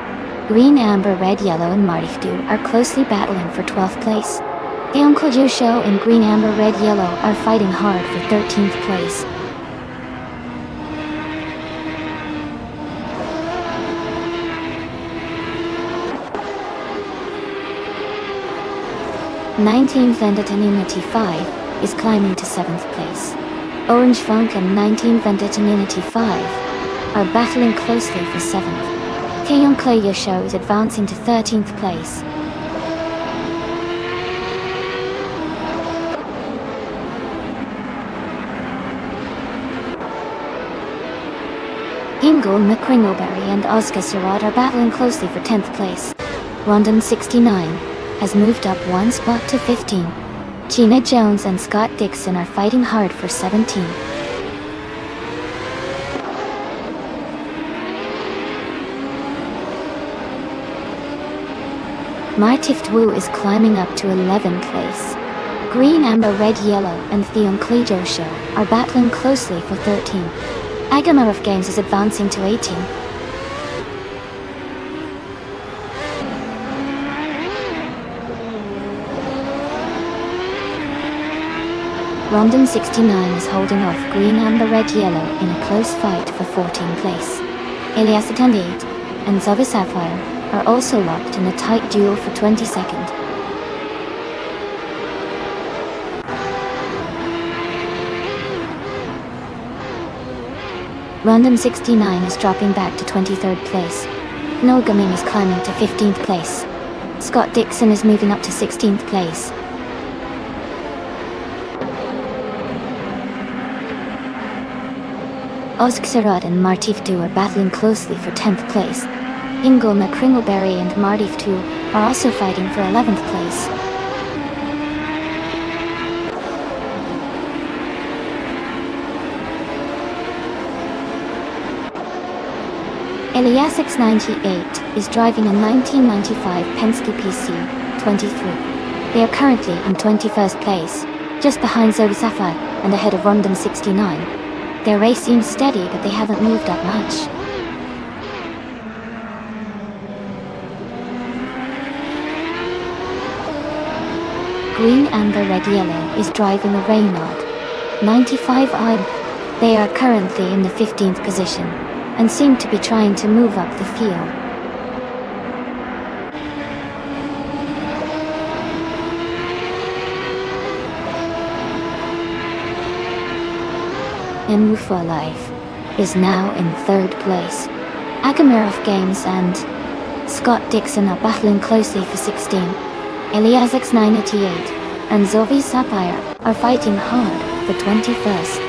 [SPEAKER 1] Green, Amber, Red, Yellow and Martifdu are closely battling for 12th place. The Uncle Joe Show and Green, Amber, Red, Yellow are fighting hard for 13th place. Nineteenth Vendetta Unity 5 is climbing to 7th place. Orange Funk and 19 Vendetta Unity 5 are battling closely for 7th. Keyon Clay Show is advancing to 13th place. Ingol McCringleberry and Oscar Surratt are battling closely for 10th place. Rondon 69 has moved up 1 spot to 15. Gina Jones and Scott Dixon are fighting hard for 17. Martift Wu is climbing up to 11th place. Green, Amber, Red, Yellow and Theon Klejo Show are battling closely for 13. Agama of Games is advancing to 18. Rondon 69 is holding off Green, Amber, Red, Yellow in a close fight for 14th place. Elias Attendate and Zovi Sapphire are also locked in a tight duel for 22nd. Rondon 69 is dropping back to 23rd place. Noel Gaming is climbing to 15th place. Scott Dixon is moving up to 16th place. Oscar Surratt and Martifdu are battling closely for 10th place. Ingol McCringleberry and Martifdu are also fighting for 11th place. Elias X98 is driving a 1995 Penske PC-23. They are currently in 21st place, just behind Zoe Sapphire and ahead of Rondon 69. Their race seems steady, but they haven't moved up much. Green, Amber, Red, Yellow is driving a Reynard 95i. They are currently in the 15th position and seem to be trying to move up the field. Emu for Life is now in 3rd place. Agamirov Games and Scott Dixon are battling closely for 16. Elias X988 and Zovi Sapphire are fighting hard for 21st.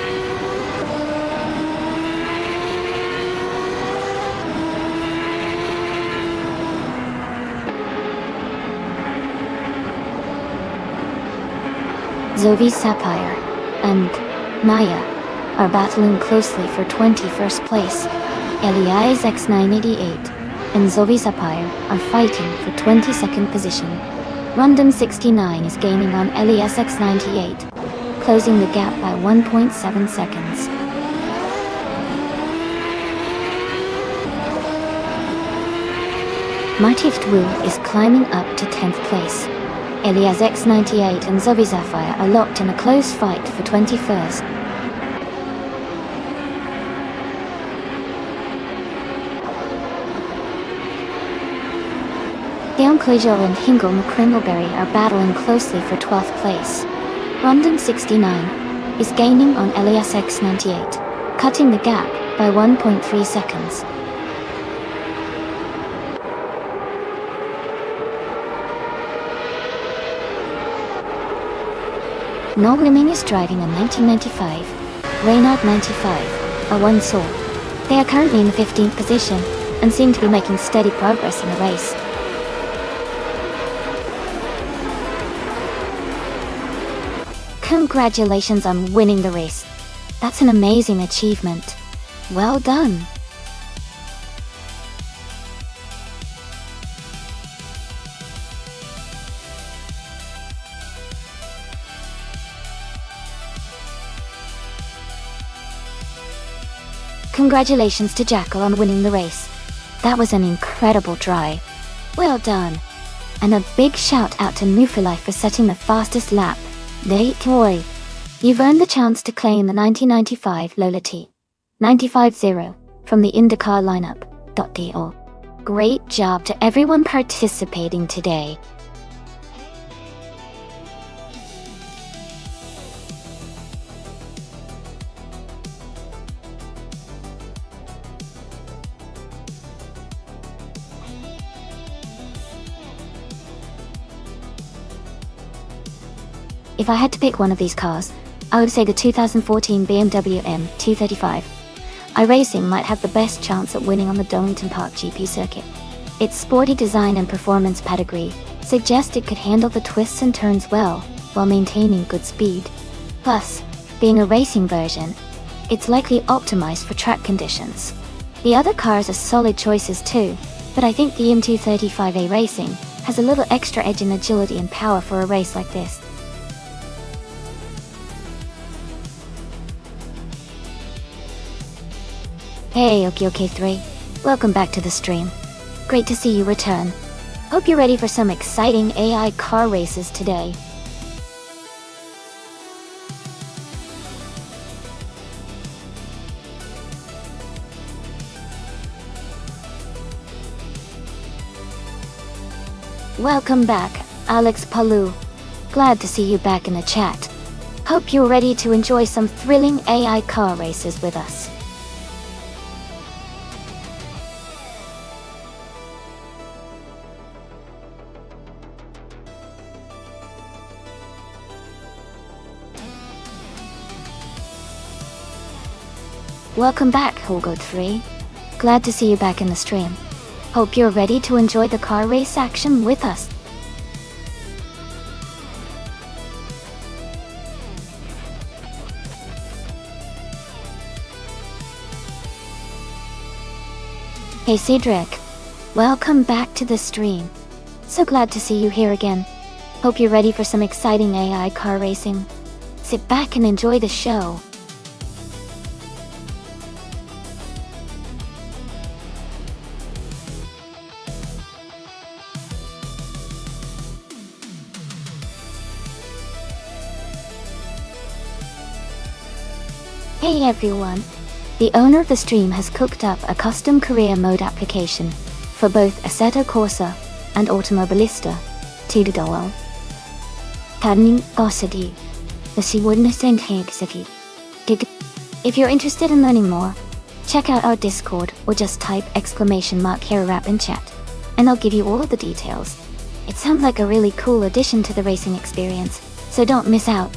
[SPEAKER 1] Zovi Sapphire and Maya are battling closely for 21st place. Elias X988 and Zovi Sapphire are fighting for 22nd position. Rondon 69 is gaining on Elias X98, closing the gap by 1.7 seconds. Martift Wu is climbing up to 10th place. Elias X98 and Zovi Sapphire are locked in a close fight for 21st. Deon Klejo and Hingle McCringleberry are battling closely for 12th place. Rondon 69 is gaining on LASX 98, cutting the gap by 1.3 seconds. No Liming is driving a 1995, Reynard 95, a 1 saw. They are currently in the 15th position and seem to be making steady progress in the race. Congratulations on winning the race. That's an amazing achievement. Well done. Congratulations to Jackal on winning the race. That was an incredible drive. Well done. And a big shout out to Nufilife for setting the fastest lap. Toy. You've earned the chance to claim the 1995 Lola T 95-0 from the IndyCar lineup.do. Great job to everyone participating today. If I had to pick one of these cars, I would say the 2014 BMW M235. iRacing might have the best chance at winning on the Donington Park GP circuit. Its sporty design and performance pedigree suggest it could handle the twists and turns well, while maintaining good speed. Plus, being a racing version, it's likely optimized for track conditions. The other cars are solid choices too, but I think the M235A Racing has a little extra edge in agility and power for a race like this. Hey OK3, welcome back to the stream. Great to see you return. Hope you're ready for some exciting AI car races today. Welcome back, Alex Palou. Glad to see you back in the chat. Hope you're ready to enjoy some thrilling AI car races with us. Welcome back, Hugo3. Glad to see you back in the stream. Hope you're ready to enjoy the car race action with us. Hey Cedric, welcome back to the stream. So glad to see you here again. Hope you're ready for some exciting AI car racing. Sit back and enjoy the show. Hey everyone! The owner of the stream has cooked up a custom career mode application for both Assetto Corsa and Automobilista. Tidadawal. Kadning Gossadi. The Siwudnasen Hagsaki. If you're interested in learning more, check out our Discord or just type !HeroRap in chat, and I'll give you all of the details. It sounds like a really cool addition to the racing experience, so don't miss out.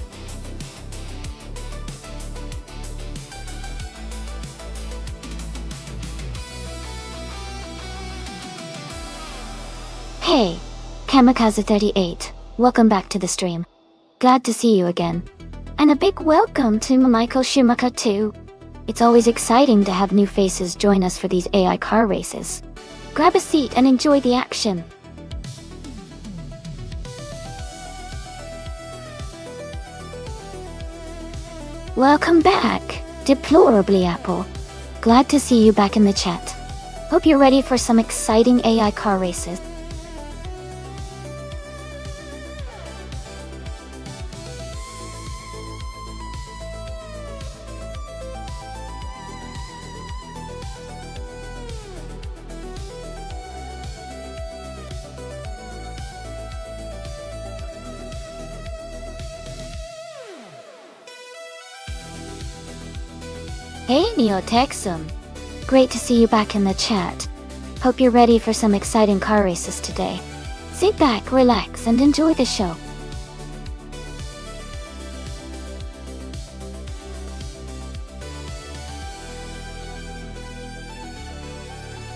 [SPEAKER 1] Hey, Kamikaze38, welcome back to the stream. Glad to see you again. And a big welcome to Michael Schumacher too. It's always exciting to have new faces join us for these AI car races. Grab a seat and enjoy the action. Welcome back, Deplorably Apple. Glad to see you back in the chat. Hope you're ready for some exciting AI car races. Hey Neotexum! Great to see you back in the chat. Hope you're ready for some exciting car races today. Sit back, relax, and enjoy the show.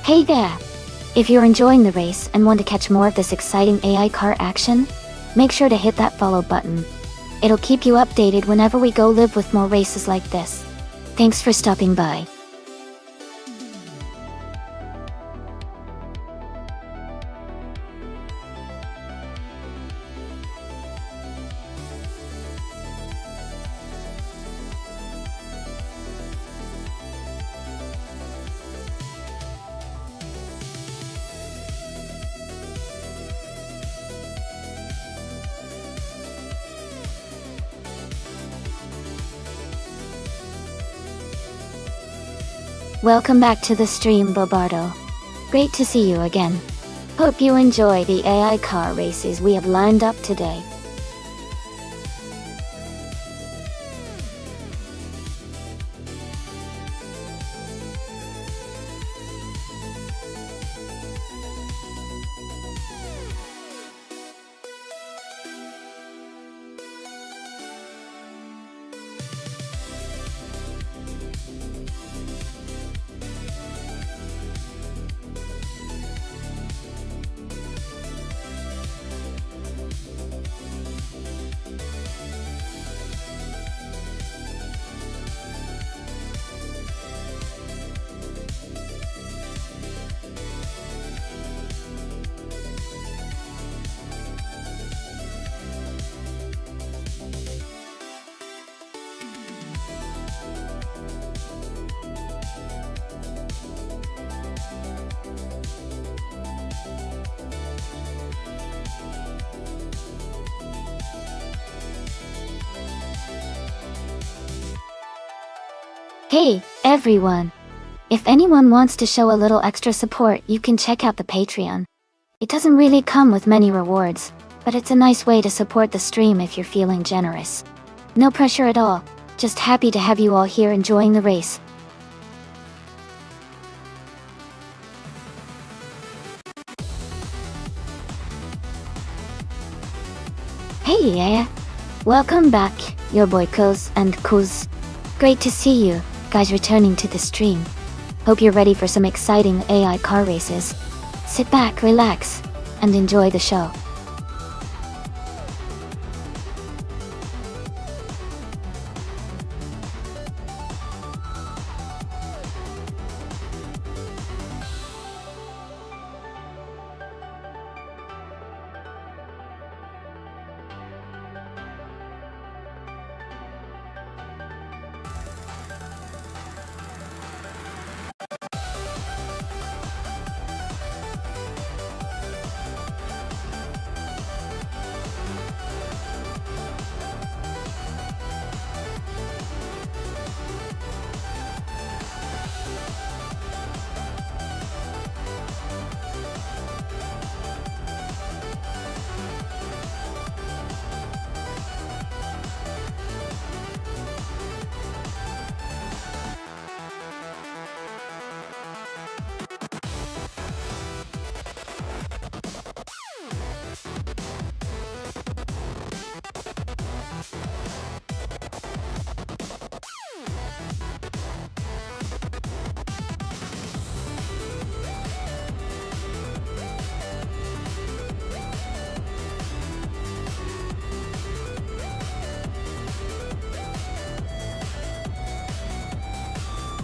[SPEAKER 1] Hey there! If you're enjoying the race and want to catch more of this exciting AI car action, make sure to hit that follow button. It'll keep you updated whenever we go live with more races like this. Thanks for stopping by. Welcome back to the stream, Bobardo. Great to see you again. Hope you enjoy the AI car races we have lined up today. Hey, everyone! If anyone wants to show a little extra support, you can check out the Patreon. It doesn't really come with many rewards, but it's a nice way to support the stream if you're feeling generous. No pressure at all, just happy to have you all here enjoying the race. Hey yeah! Welcome back, your boy Kuz and Kuz. Great to see you guys returning to the stream. Hope you're ready for some exciting AI car races. Sit back, relax, and enjoy the show.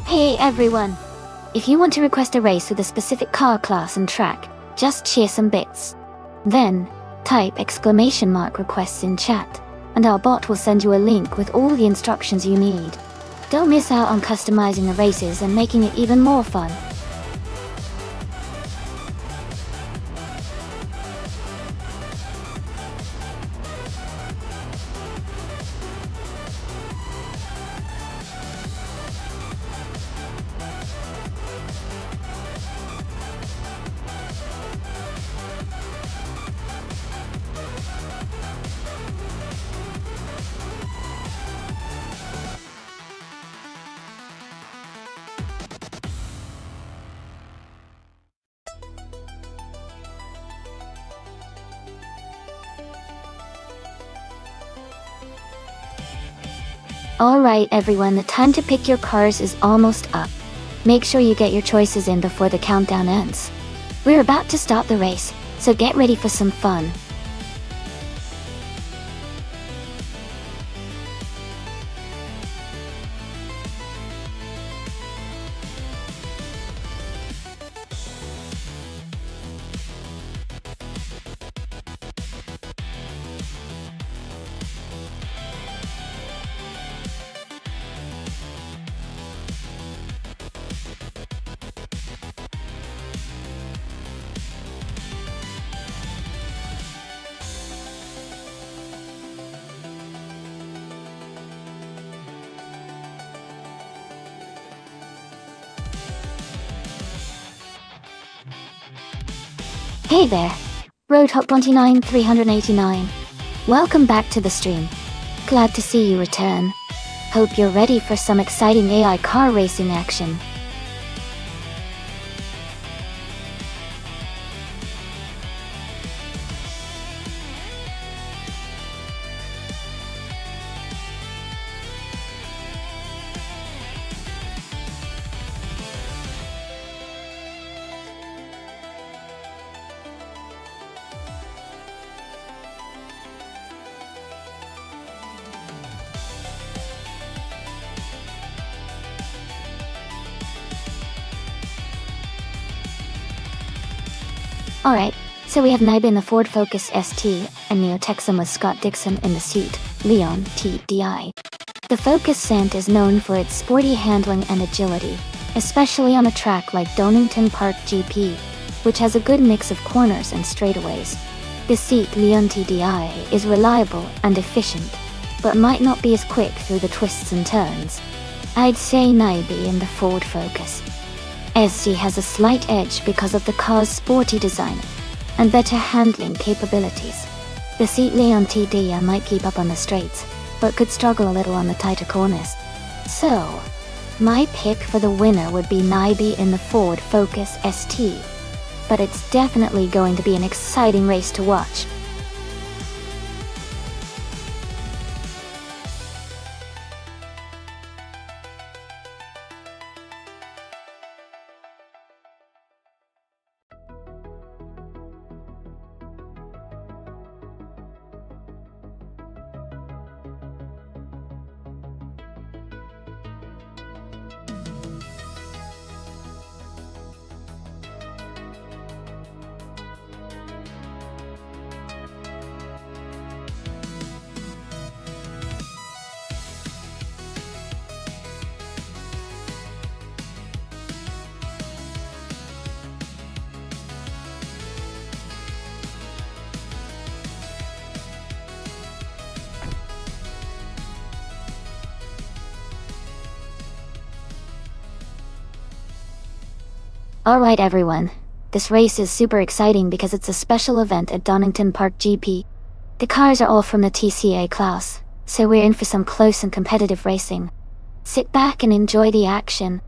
[SPEAKER 1] Hey everyone! If you want to request a race with a specific car class and track, just share some bits. Then, type !requests in chat, and our bot will send you a link with all the instructions you need. Don't miss out on customizing the races and making it even more fun. Alright everyone, the time to pick your cars is almost up. Make sure you get your choices in before the countdown ends. We're about to start the race, so get ready for some fun. Hey there, Roadhop 389. Welcome back to the stream. Glad to see you return. Hope you're ready for some exciting AI car racing action. Alright, so we have Naiba in the Ford Focus ST, and Neo Texan with Scott Dixon in the seat, Leon TDI. The Focus Scent is known for its sporty handling and agility, especially on a track like Donington Park GP, which has a good mix of corners and straightaways. The seat, Leon TDI, is reliable and efficient, but might not be as quick through the twists and turns. I'd say Naiba in the Ford Focus ST has a slight edge because of the car's sporty design and better handling capabilities. The seat Leon TDI might keep up on the straights, but could struggle a little on the tighter corners. So, my pick for the winner would be Naiba in the Ford Focus ST, but it's definitely going to be an exciting race to watch. Alright everyone, this race is super exciting because it's a special event at Donington Park GP. The cars are all from the TCA class, so we're in for some close and competitive racing. Sit back and enjoy the action.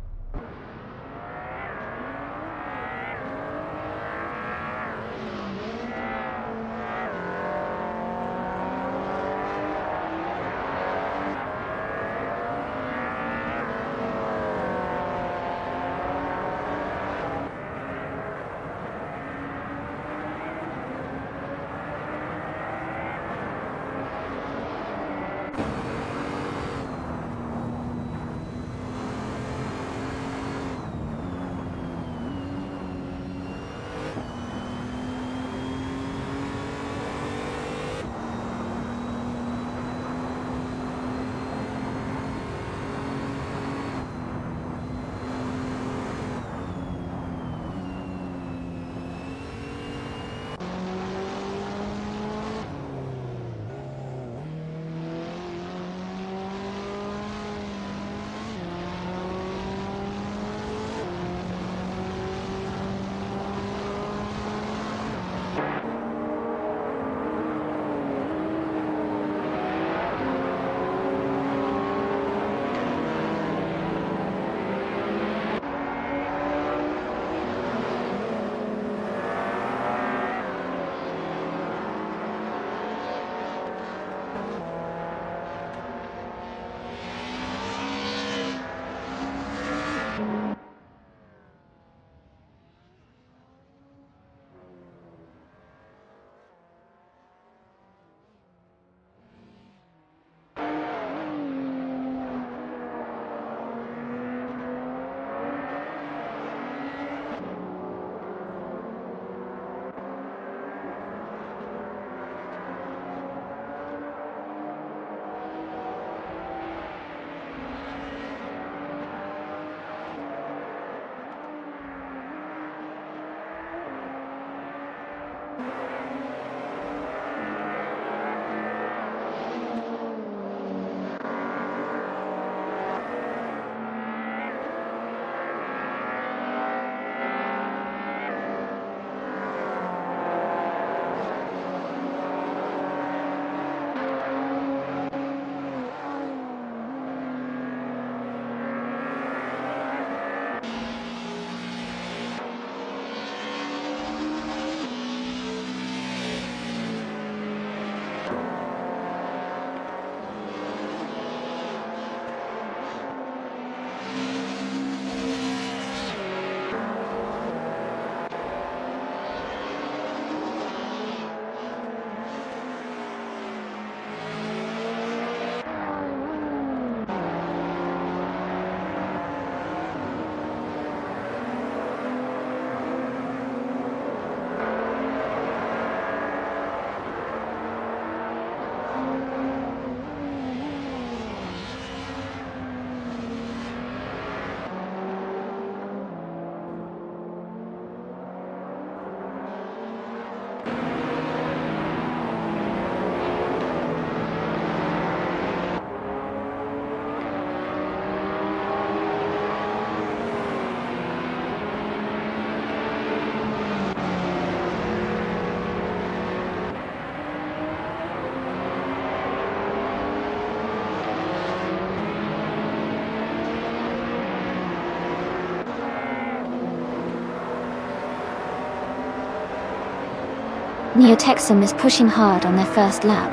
[SPEAKER 1] Neotexum is pushing hard on their first lap.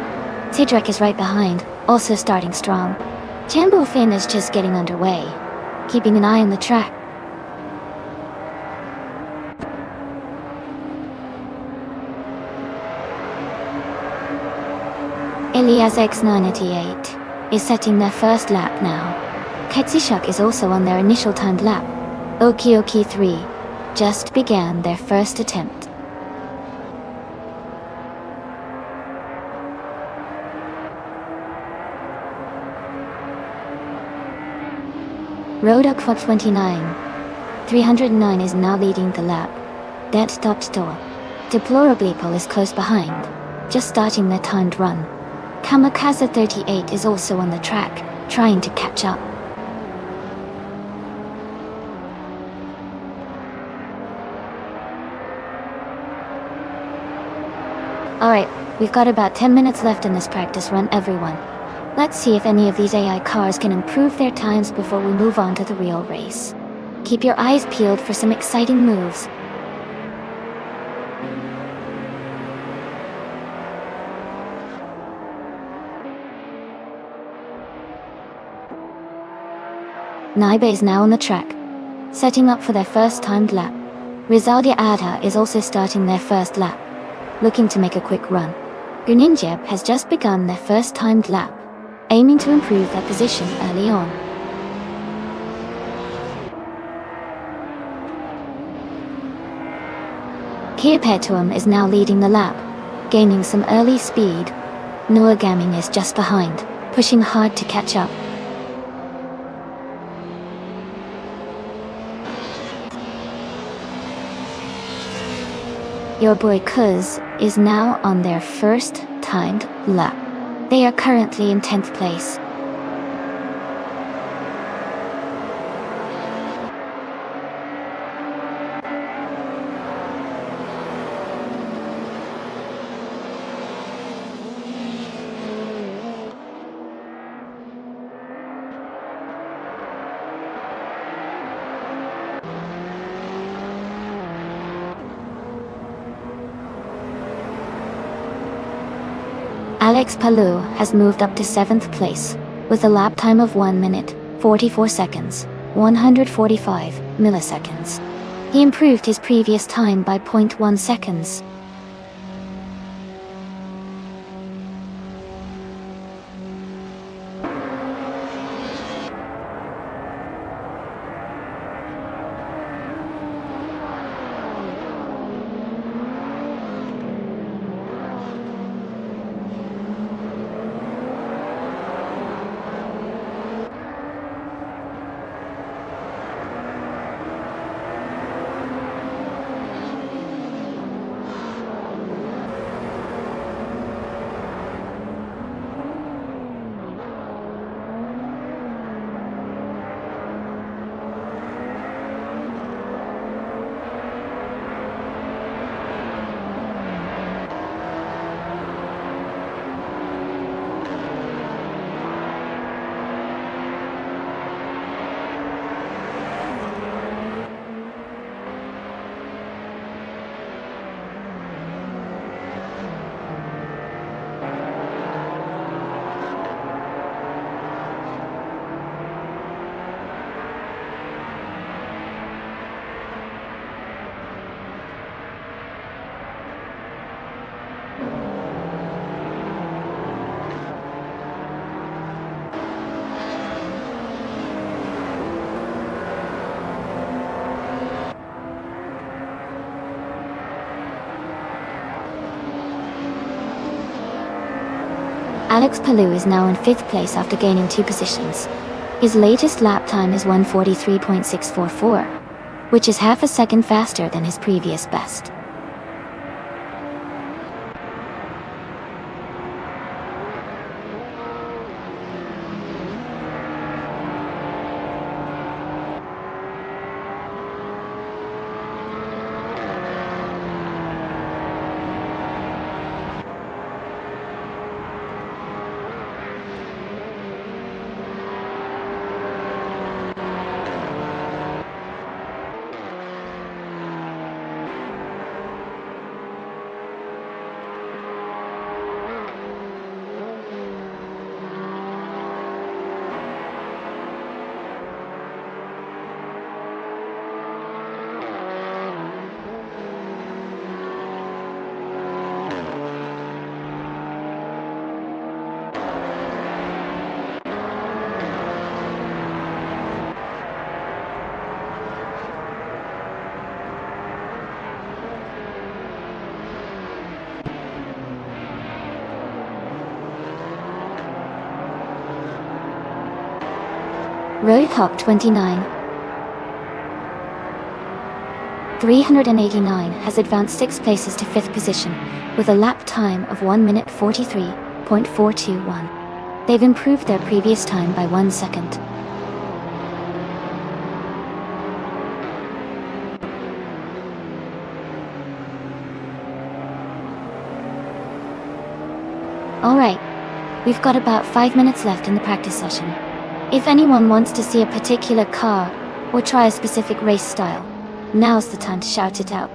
[SPEAKER 1] Tidrek is right behind, also starting strong. Jambo Finn is just getting underway, keeping an eye on the track. Elias X988 is setting their first lap now. Ketsishuk is also on their initial timed lap. Okioki 3 just began their first attempt. Rodok 429 309 is now leading the lap. Det Dopstor Deplorably is close behind, just starting their timed run. Kamikaze 38 is also on the track, trying to catch up. Alright, we've got about 10 minutes left in this practice run, everyone. Let's see if any of these AI cars can improve their times before we move on to the real race. Keep your eyes peeled for some exciting moves. Naibe is now on the track, setting up for their first timed lap. Rizaldia Ada is also starting their first lap, looking to make a quick run. Greninja has just begun their first timed lap, aiming to improve their position early on. Kiapetuum is now leading the lap, gaining some early speed. Noagaming is just behind, pushing hard to catch up. Your boy Kuz is now on their first timed lap. They are currently in 10th place. Alex Palou has moved up to 7th place, with a lap time of 1 minute, 44 seconds, 145 milliseconds. He improved his previous time by 0.1 seconds. Alex Palou is now in 5th place after gaining 2 positions. His latest lap time is 1:43.644, which is half a second faster than his previous best. Road Hop 29. 389 has advanced 6 places to 5th position, with a lap time of 1 minute 43.421. They've improved their previous time by 1 second. Alright, we've got about 5 minutes left in the practice session. If anyone wants to see a particular car, or try a specific race style, now's the time to shout it out.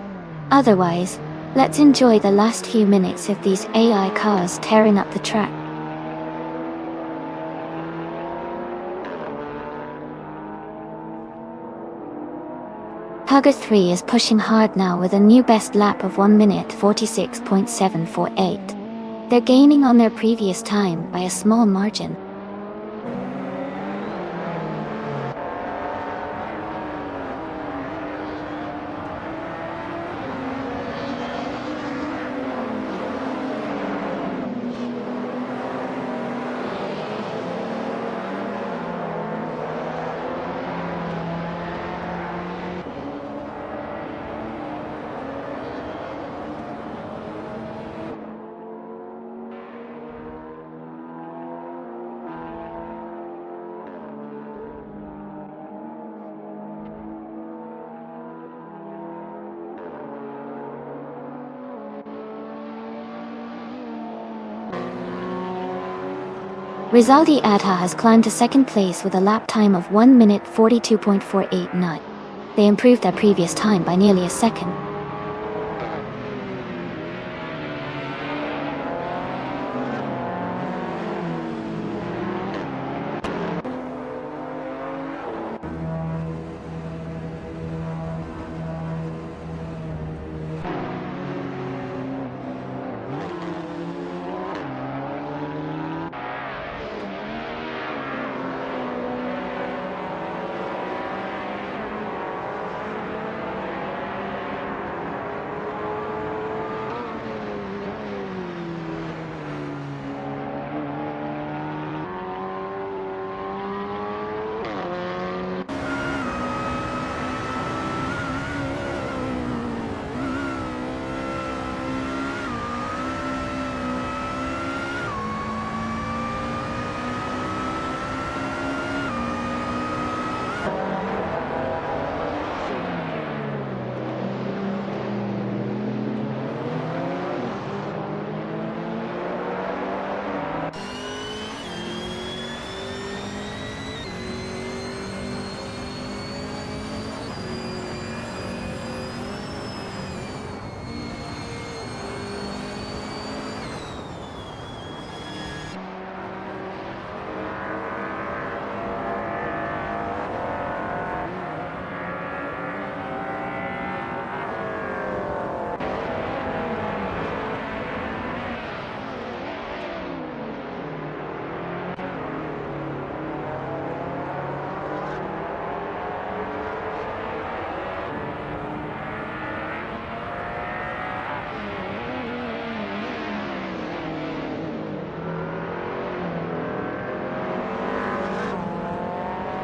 [SPEAKER 1] Otherwise, let's enjoy the last few minutes of these AI cars tearing up the track. Pugger 3 is pushing hard now with a new best lap of 1 minute 46.748. They're gaining on their previous time by a small margin. Rizaldi Adha has climbed to second place with a lap time of 1 minute 42.489. They improved their previous time by nearly a second.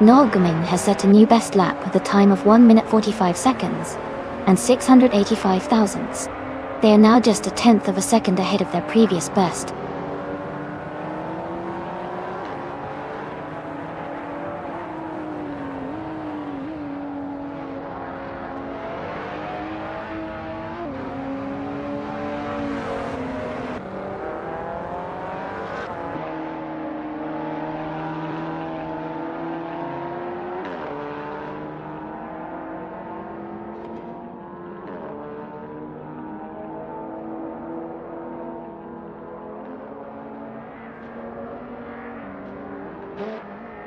[SPEAKER 1] Nolgamin has set a new best lap with a time of 1 minute 45 seconds and 685 thousandths. They are now just a tenth of a second ahead of their previous best.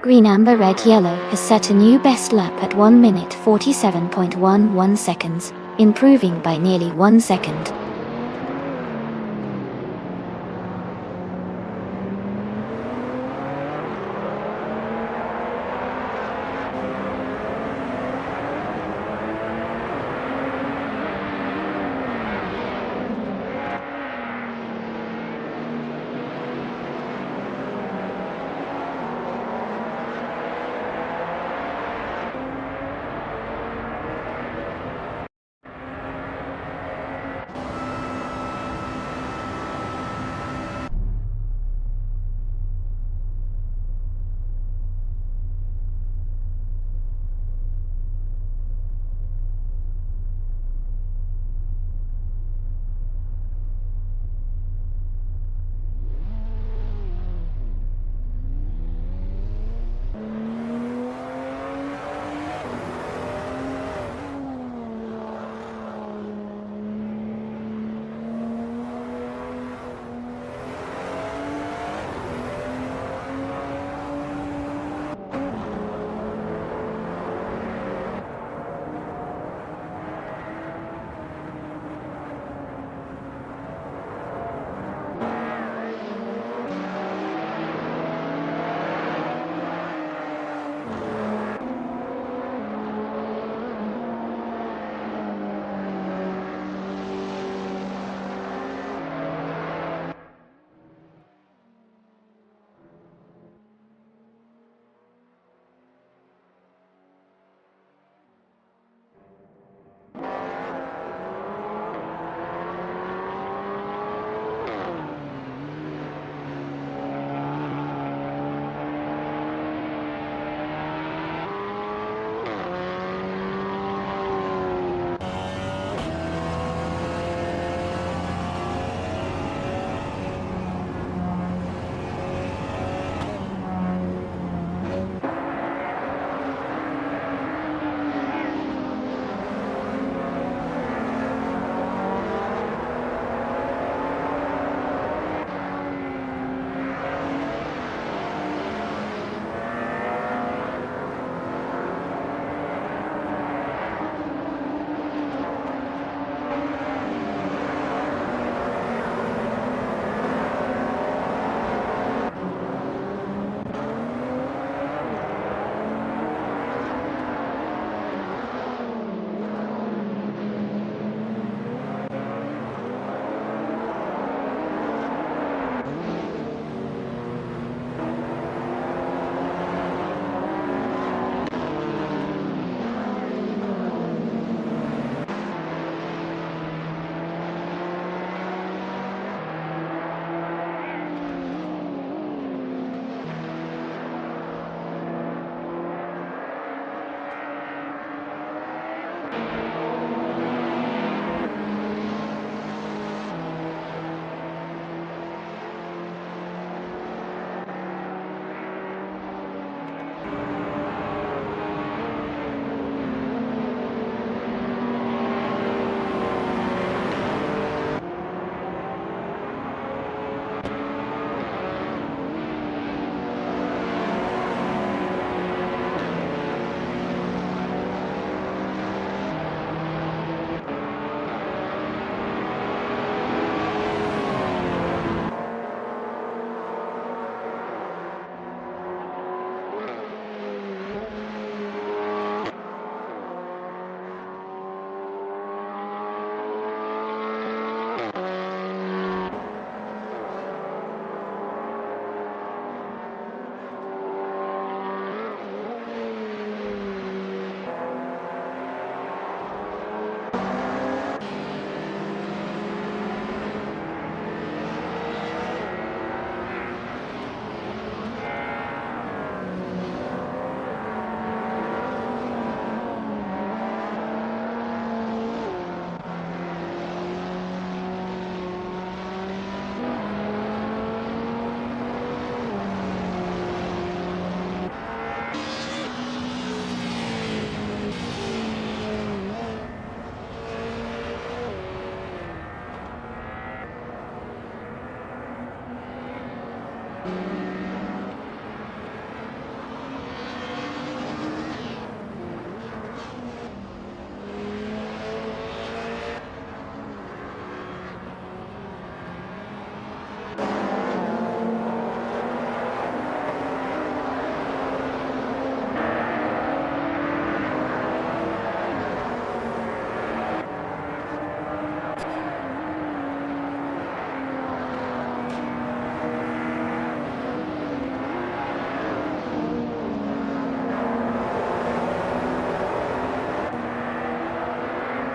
[SPEAKER 1] Green, amber, red, yellow has set a new best lap at 1 minute 47.11 seconds, improving by nearly 1 second.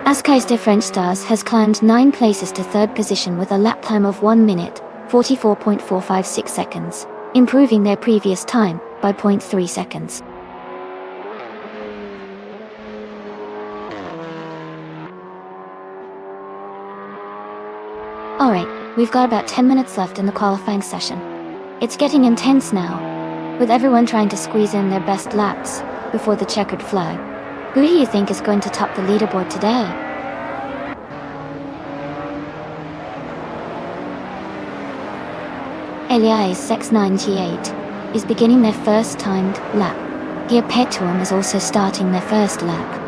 [SPEAKER 1] Askai's de French Stars has climbed 9 places to 3rd position with a lap time of 1 minute, 44.456 seconds, improving their previous time by 0.3 seconds. Alright, we've got about 10 minutes left in the qualifying session. It's getting intense now, with everyone trying to squeeze in their best laps before the checkered flag. Who do you think is going to top the leaderboard today? Elias X9G8 is beginning their first timed lap. Here Petuum is also starting their first lap.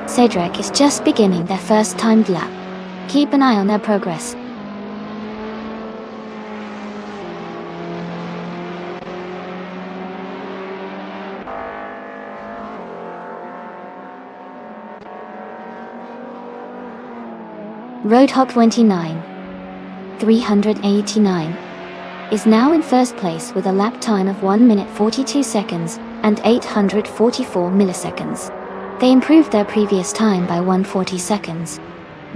[SPEAKER 1] Cedric is just beginning their first timed lap. Keep an eye on their progress. Roadhog 29, 389, is now in first place with a lap time of 1 minute 42 seconds and 844 milliseconds. They improved their previous time by 140 seconds.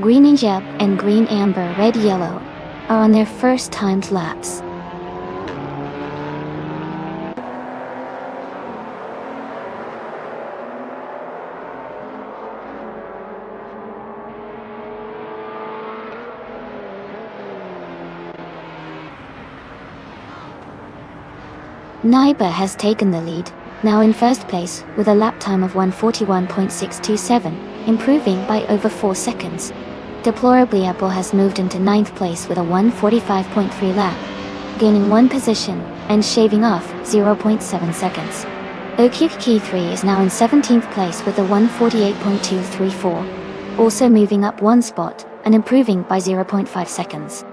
[SPEAKER 1] Green Ninja and Green Amber Red Yellow are on their first timed laps. Naiba has taken the lead, now in first place with a lap time of 141.627, improving by over 4 seconds. Deplorably Apple has moved into 9th place with a 145.3 lap, gaining 1 position and shaving off 0.7 seconds. Okiki 3 is now in 17th place with a 148.234, also moving up 1 spot and improving by 0.5 seconds.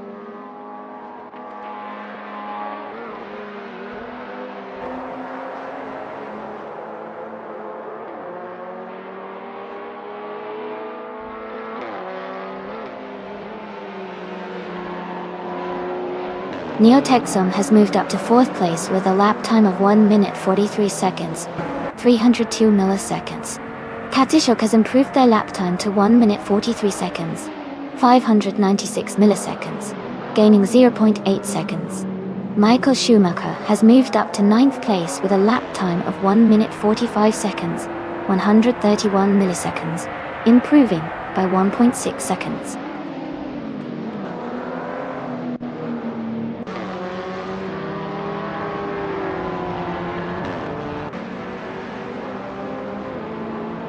[SPEAKER 1] Neotexum has moved up to 4th place with a lap time of 1 minute 43 seconds, 302 milliseconds. Katishok has improved their lap time to 1 minute 43 seconds, 596 milliseconds, gaining 0.8 seconds. Michael Schumacher has moved up to 9th place with a lap time of 1 minute 45 seconds, 131 milliseconds, improving by 1.6 seconds.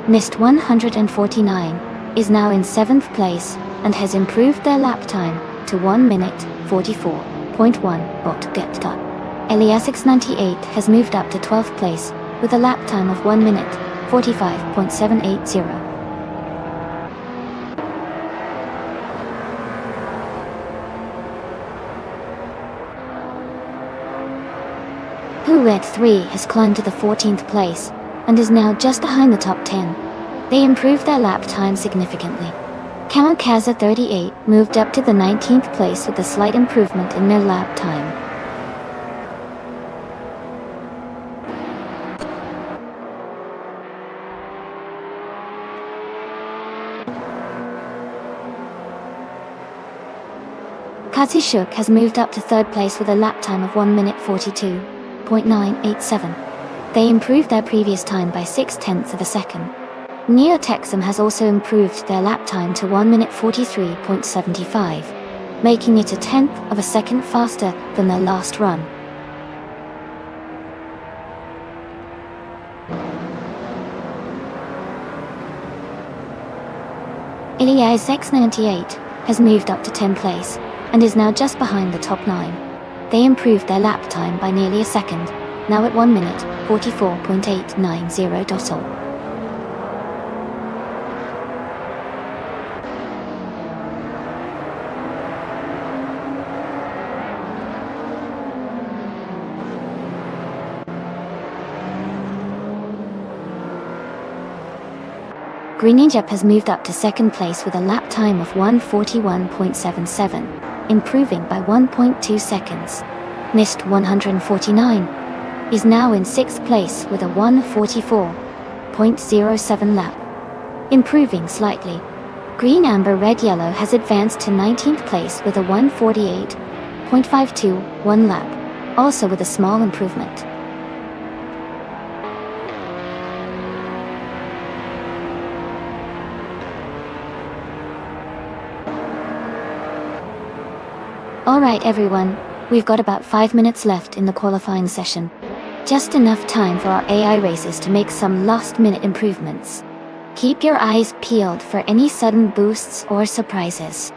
[SPEAKER 1] Mist 149 is now in 7th place and has improved their lap time to 1 minute 44.1. Elias X98 has moved up to 12th place with a lap time of 1 minute 45.780. Red 3 has climbed to the 14th place and is now just behind the top 10. They improved their lap time significantly. Kamikaze 38 moved up to the 19th place with a slight improvement in their lap time. Katishuk has moved up to 3rd place with a lap time of 1 minute 42.987. They improved their previous time by 0.6 of a second. Neotexum has also improved their lap time to 1 minute 43.75, making it a 1/10 of a second faster than their last run. Elias X98 has moved up to 10th place and is now just behind the top 9. They improved their lap time by nearly a second, now at 1 minute 44.890. Green Ninja has moved up to 2nd place with a lap time of 141.77, improving by 1.2 seconds. Mist 149 is now in 6th place with a 1:44.07 lap, improving slightly. Green, Amber, Red, Yellow has advanced to 19th place with a 1:48.521 lap, also with a small improvement. Alright everyone, we've got about 5 minutes left in the qualifying session. Just enough time for our AI races to make some last-minute improvements. Keep your eyes peeled for any sudden boosts or surprises.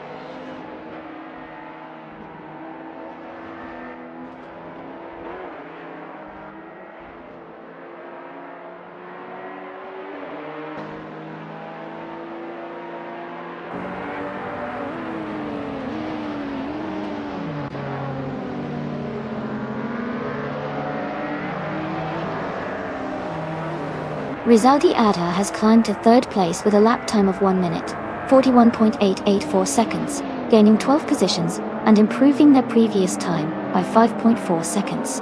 [SPEAKER 1] Rizaldi Ada has climbed to 3rd place with a lap time of 1 minute, 41.884 seconds, gaining 12 positions and improving their previous time by 5.4 seconds.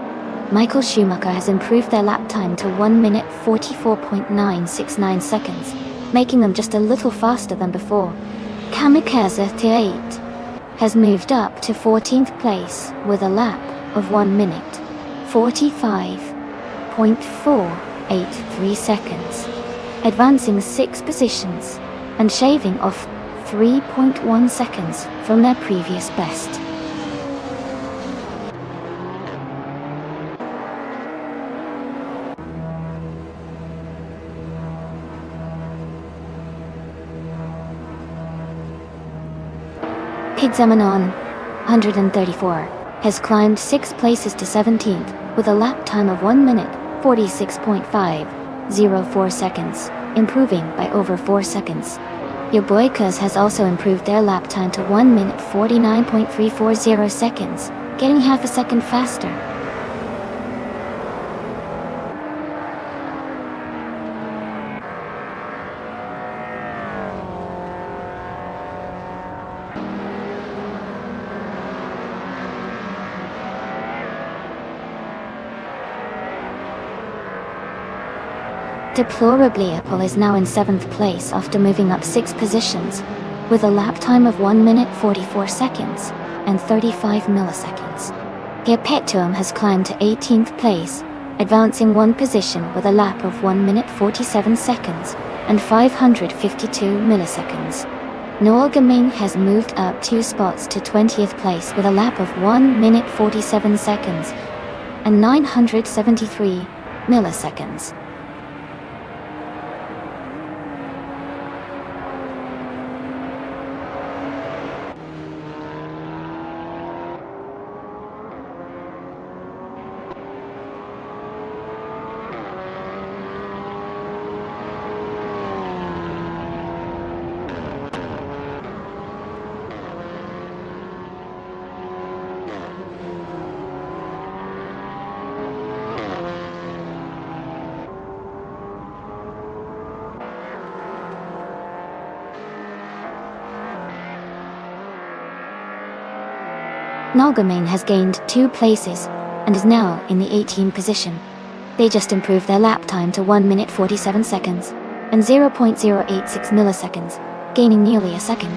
[SPEAKER 1] Michael Schumacher has improved their lap time to 1 minute 44.969 seconds, making them just a little faster than before. Kamikaze T8 has moved up to 14th place with a lap of 1 minute, 45.483 seconds, advancing 6 positions and shaving off 3.1 seconds from their previous best. Pixamanon 134 has climbed 6 places to 17th with a lap time of 1 minute 46.504 seconds, improving by over 4 seconds. Your Boykas has also improved their lap time to 1 minute 49.340 seconds, getting half a second faster. Deplorably, Apple is now in 7th place after moving up 6 positions, with a lap time of 1 minute 44 seconds and 35 milliseconds. Perpetuum has climbed to 18th place, advancing 1 position with a lap of 1 minute 47 seconds and 552 milliseconds. Noel Gaming has moved up 2 spots to 20th place with a lap of 1 minute 47 seconds and 973 milliseconds. Nalgamane has gained 2 places and is now in the 18th position. They just improved their lap time to 1 minute 47 seconds and 0.086 milliseconds, gaining nearly a second.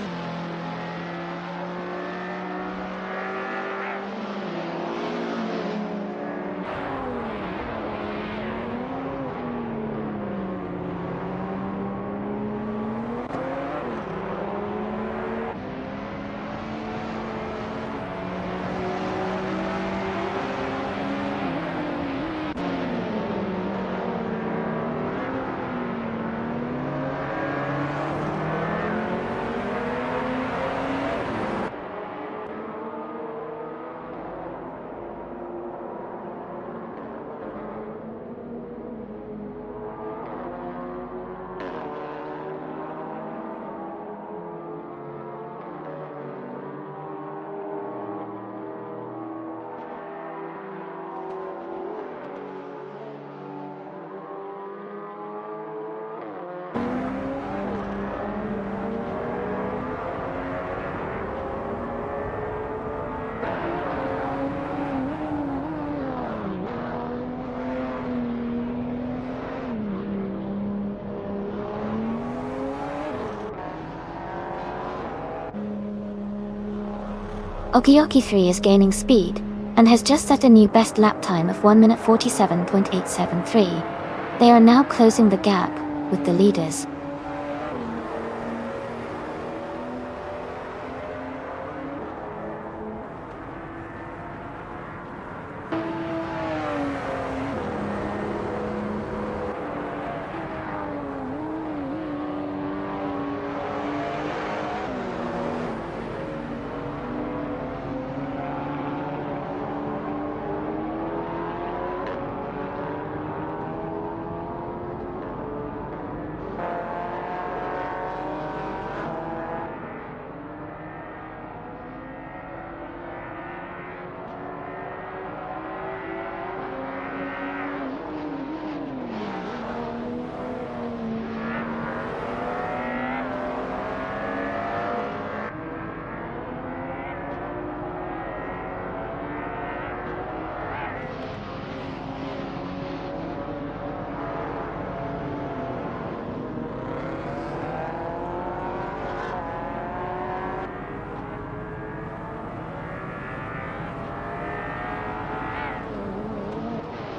[SPEAKER 1] Okiyoki 3 is gaining speed, and has just set a new best lap time of 1 minute 47.873. They are now closing the gap with the leaders.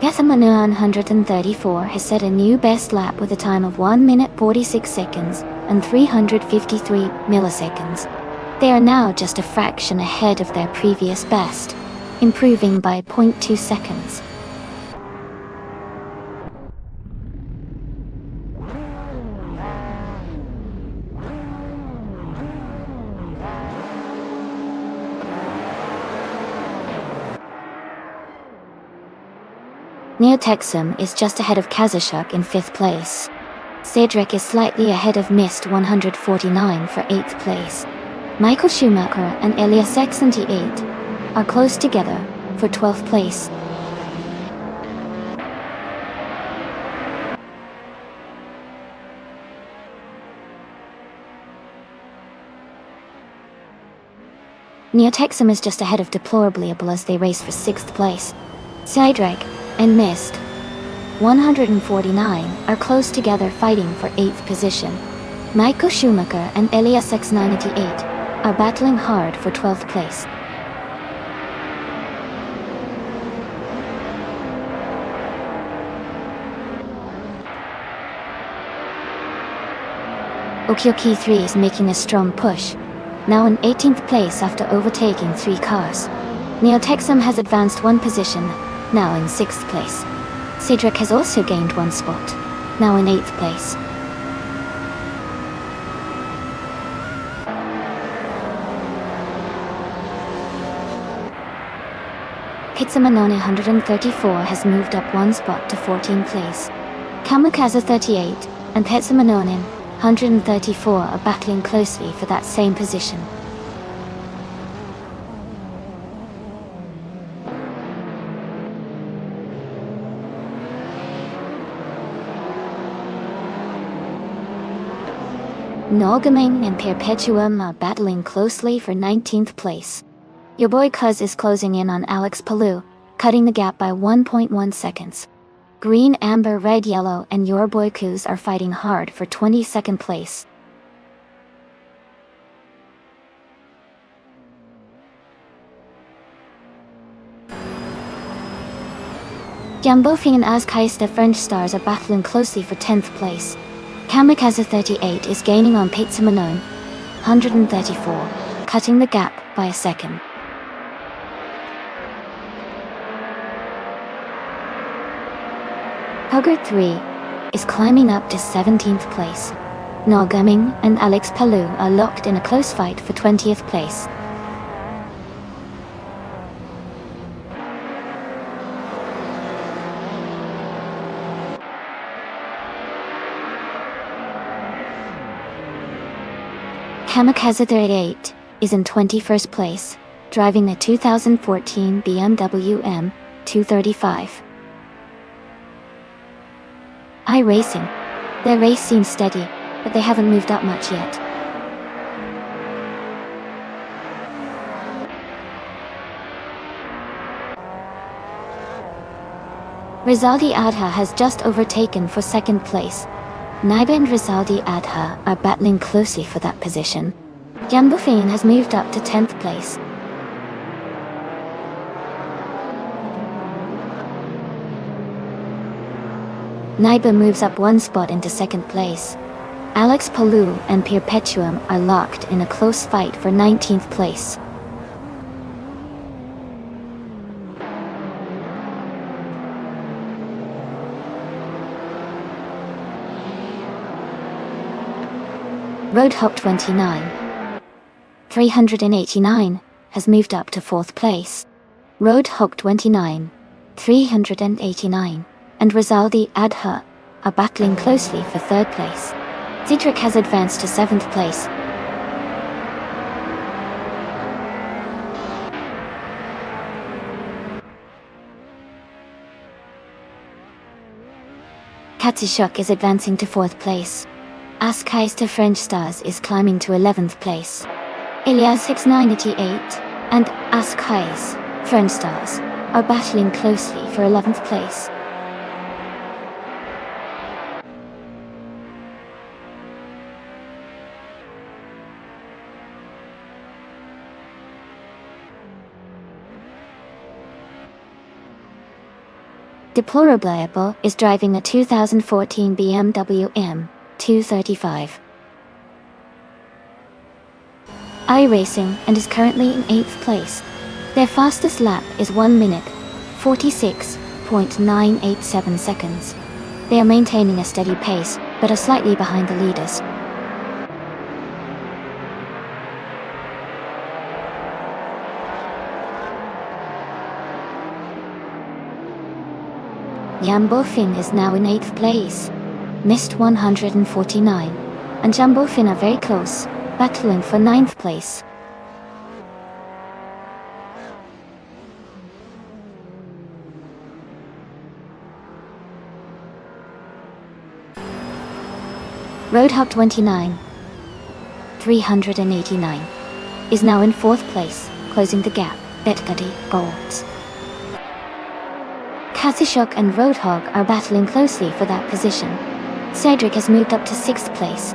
[SPEAKER 1] Gethamanu 134 has set a new best lap with a time of 1 minute 46 seconds and 353 milliseconds. They are now just a fraction ahead of their previous best, improving by 0.2 seconds. Neotexum is just ahead of Kazashuk in 5th place. Cedric is slightly ahead of Mist 149 for 8th place. Michael Schumacher and Elias X78 are close together for 12th place. Neotexum is just ahead of Deplorably as they race for 6th place. Cedric and Mist 149 are close together fighting for 8th position. Michael Schumacher and Elias X98 are battling hard for 12th place. Okiyoki 3 is making a strong push, now in 18th place after overtaking 3 cars. Neotexum has advanced 1 position, now in 6th place. Cedric has also gained 1 spot, now in 8th place. Pitsamanone 134 has moved up 1 spot to 14th place. Kamikaze 38 and Pitsamanone 134 are battling closely for that same position. Nogaming and Perpetuum are battling closely for 19th place. Your boy Cuz is closing in on Alex Palou, cutting the gap by 1.1 seconds. Green, Amber, Red, Yellow, and your boy Kuz are fighting hard for 22nd place. Jambofing and Azkaista French stars are battling closely for 10th place. Kamikaze 38 is gaining on Pitsamanone 134, cutting the gap by a second. Hogart 3 is climbing up to 17th place. Nogaming and Alex Palou are locked in a close fight for 20th place. Kamikaze 38 is in 21st place, driving the 2014 BMW M235. iRacing. Their race seems steady, but they haven't moved up much yet. Rizaldi Adha has just overtaken for 2nd place. Naiba and Rizaldi Adha are battling closely for that position. Jambufin has moved up to 10th place. Naiba moves up one spot into second place. Alex Palou and Perpetuum are locked in a close fight for 19th place. Roadhog 29, 389, has moved up to 4th place. Roadhog 29, 389, and Rizaldi Adha are battling closely for 3rd place. Cedric has advanced to 7th place. Katsishuk is advancing to 4th place. Askais to French Stars is climbing to 11th place. Ilias 698 and Askais, French Stars, are battling closely for 11th place. Deplorable is driving a 2014 BMW M235 iRacing and is currently in 8th place. Their fastest lap is 1 minute, 46.987 seconds. They are maintaining a steady pace, but are slightly behind the leaders. Jambo Finn is now in 8th place. Missed 149, and Jambo Finn are very close, battling for 9th place. Roadhog 29, 389, is now in 4th place, closing the gap. Betguddy Golds. Katsishuk and Roadhog are battling closely for that position. Cedric has moved up to 6th place.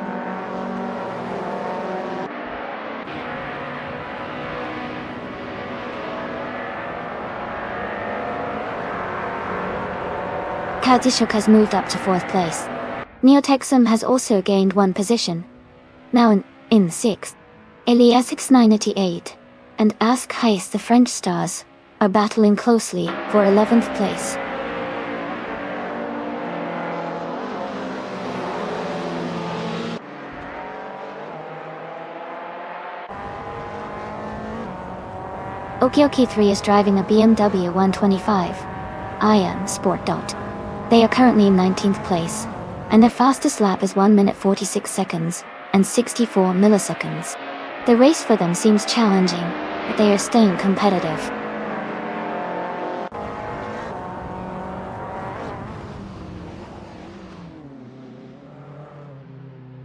[SPEAKER 1] Katsishuk has moved up to 4th place. Neotexum has also gained 1 position, now in 6th. Elias 698 and Ask Heist the French Stars are battling closely for 11th place. Okioki 3 is driving a BMW 125 IM Sport. They are currently in 19th place, and their fastest lap is 1 minute 46 seconds and 64 milliseconds. The race for them seems challenging, but they are staying competitive.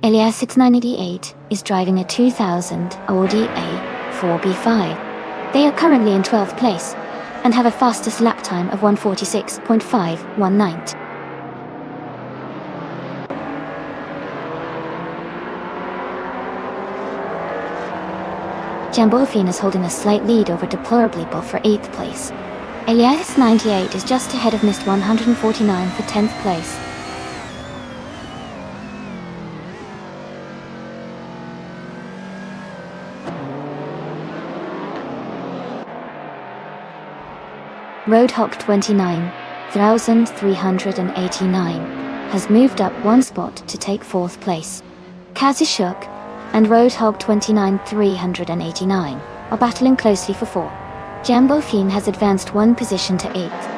[SPEAKER 1] Elias 698 is driving a 2000 Audi A4B5. They are currently in 12th place, and have a fastest lap time of 146.519. Jambofin is holding a slight lead over Deplorably for 8th place. Elias 98 is just ahead of Mist 149 for 10th place. Roadhog 29, 389, has moved up 1 spot to take 4th place. Katsishuk and Roadhog 29, 389 are battling closely for 4. Jambofin has advanced 1 position to 8th.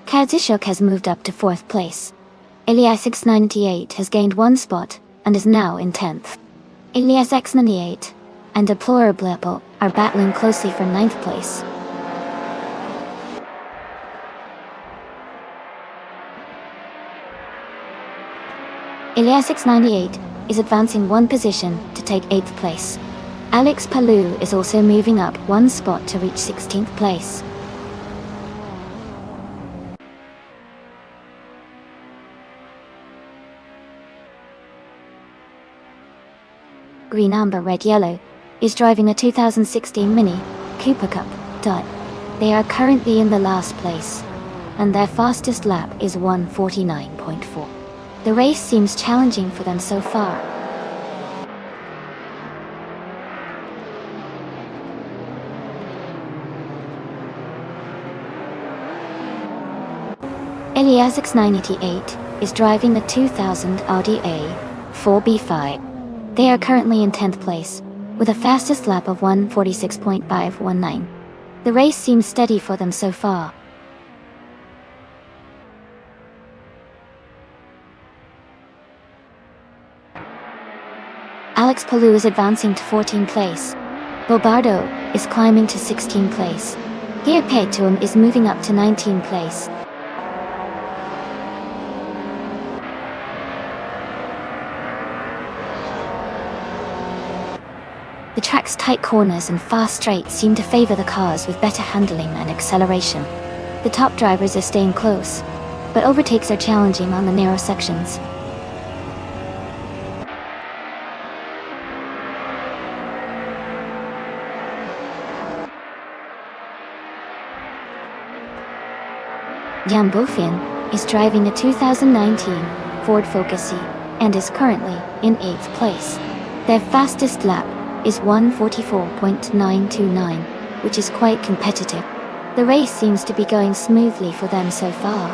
[SPEAKER 1] Katsishuk has moved up to 4th place. Elias 698 has gained 1 spot and is now in 10th. Elias X98 and Deplorable are battling closely for 9th place. Elias 698 is advancing 1 position to take 8th place. Alex Palou is also moving up 1 spot to reach 16th place. Green, amber, red, yellow is driving a 2016 Mini Cooper Cup. They are currently in the last place, and their fastest lap is 1:49.4. The race seems challenging for them so far. Eliasix 988 is driving the 2000 Audi A4B5. They are currently in 10th place, with a fastest lap of 1:46.519. The race seems steady for them so far. Alex Palou is advancing to 14th place. Bobardo is climbing to 16th place. Gia Petuum is moving up to 19th place. The track's tight corners and fast straights seem to favor the cars with better handling and acceleration. The top drivers are staying close, but overtakes are challenging on the narrow sections. Jan Bofin is driving a 2019 Ford Focus E and is currently in 8th place. Their fastest lap is 1:44.929, which is quite competitive. The race seems to be going smoothly for them so far.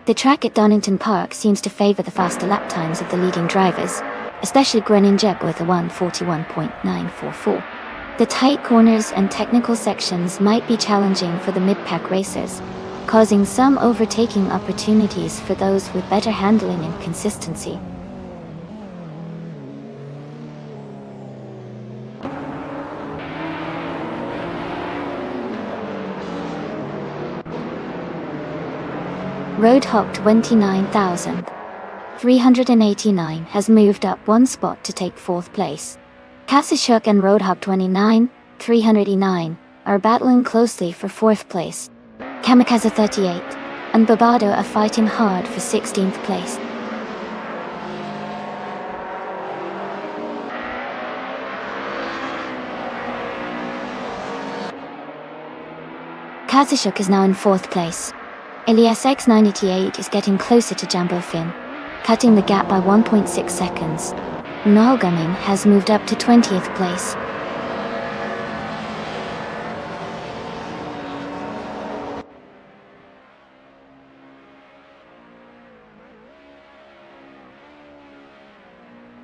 [SPEAKER 1] The track at Donington Park seems to favor the faster lap times of the leading drivers, especially Grenin Jeb with a 1:41.944. The tight corners and technical sections might be challenging for the mid-pack racers, causing some overtaking opportunities for those with better handling and consistency. Roadhog 29,389 has moved up one spot to take 4th place. Kasishuk and Roadhog 29,389 are battling closely for 4th place. Kamikaze 38 and Babado are fighting hard for 16th place. Kasishuk is now in 4th place. Eliasix 988 is getting closer to Jambo Finn, cutting the gap by 1.6 seconds. Nalgaming has moved up to 20th place.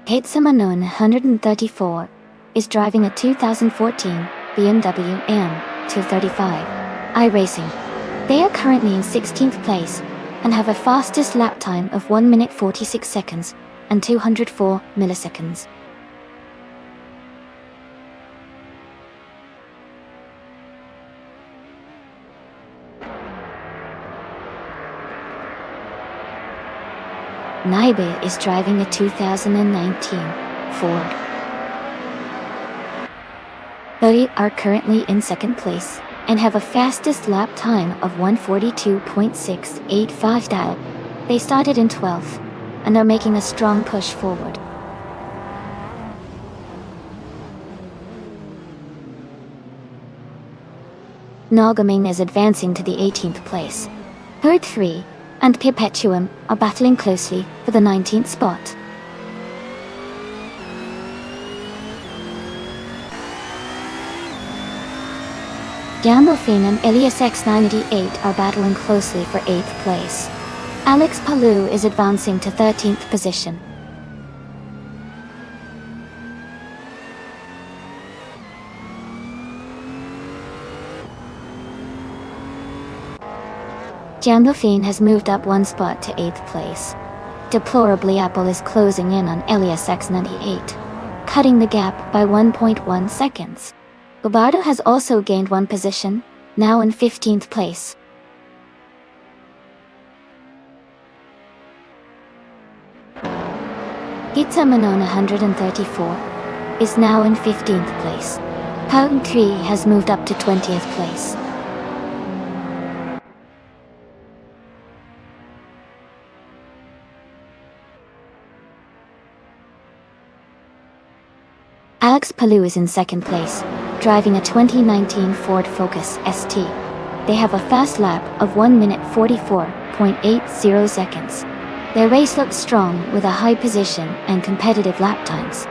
[SPEAKER 1] Kaitsamanon 134 is driving a 2014 BMW M235 iRacing. They are currently in 16th place and have a fastest lap time of 1 minute 46 seconds and 204 milliseconds. Naibe is driving a 2019 Ford. They are currently in 2nd place and have a fastest lap time of 1:42.685. They started in 12th and are making a strong push forward. Nalgaming is advancing to the 18th place. Herd 3 and Perpetuum are battling closely for the 19th spot. Gandolfin and Eliasix 988 are battling closely for 8th place. Alex Palou is advancing to 13th position. Gandolfin has moved up one spot to 8th place. Deplorably, Apple is closing in on Eliasix 98, cutting the gap by 1.1 seconds. Gobardo has also gained one position, now in 15th place. Pizza Manon 134 is now in 15th place. Pound 3 has moved up to 20th place. Alex Palou is in second place, driving a 2019 Ford Focus ST. They have a fast lap of 1 minute 44.80 seconds. Their race looks strong with a high position and competitive lap times.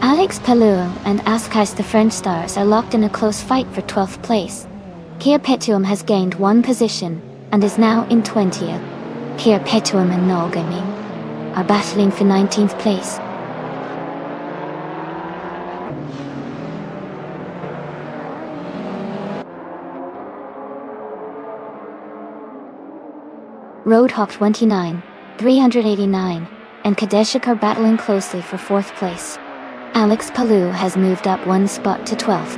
[SPEAKER 1] Alex Palou and Askais, the French stars, are locked in a close fight for 12th place. Kia Petuum has gained one position and is now in 20th. Kia Petuum and Noel Gaming are battling for 19th place. Roadhawk 29, 389, and Kadeshik are battling closely for 4th place. Alex Palou has moved up one spot to 12th.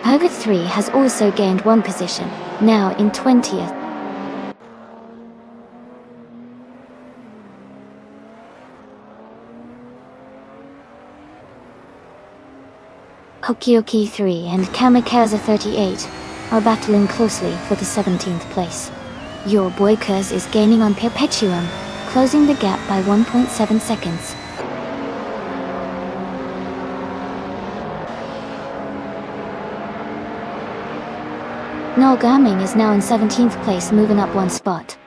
[SPEAKER 1] Hogarth 3 has also gained one position, now in 20th. Hokioki 3 and Kamikaze 38 are battling closely for the 17th place. Your Boy Kuz is gaining on Perpetuum, closing the gap by 1.7 seconds. Noel Gaming is now in 17th place, moving up one spot.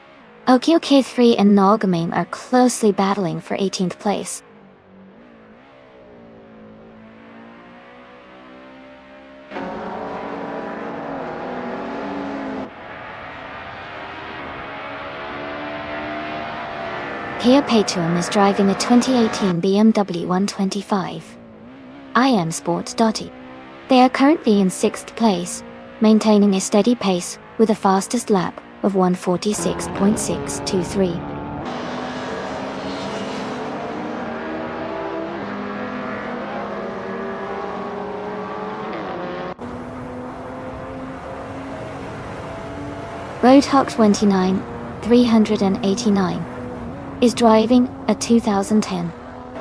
[SPEAKER 1] Okioke 3 and Noel Gaming are closely battling for 18th place. Kia Petuum is driving a 2018 BMW 125 IM Sport Dotty. They are currently in 6th place, maintaining a steady pace with a fastest lap of 146.623. Roadhawk 29, 389 is driving a 2010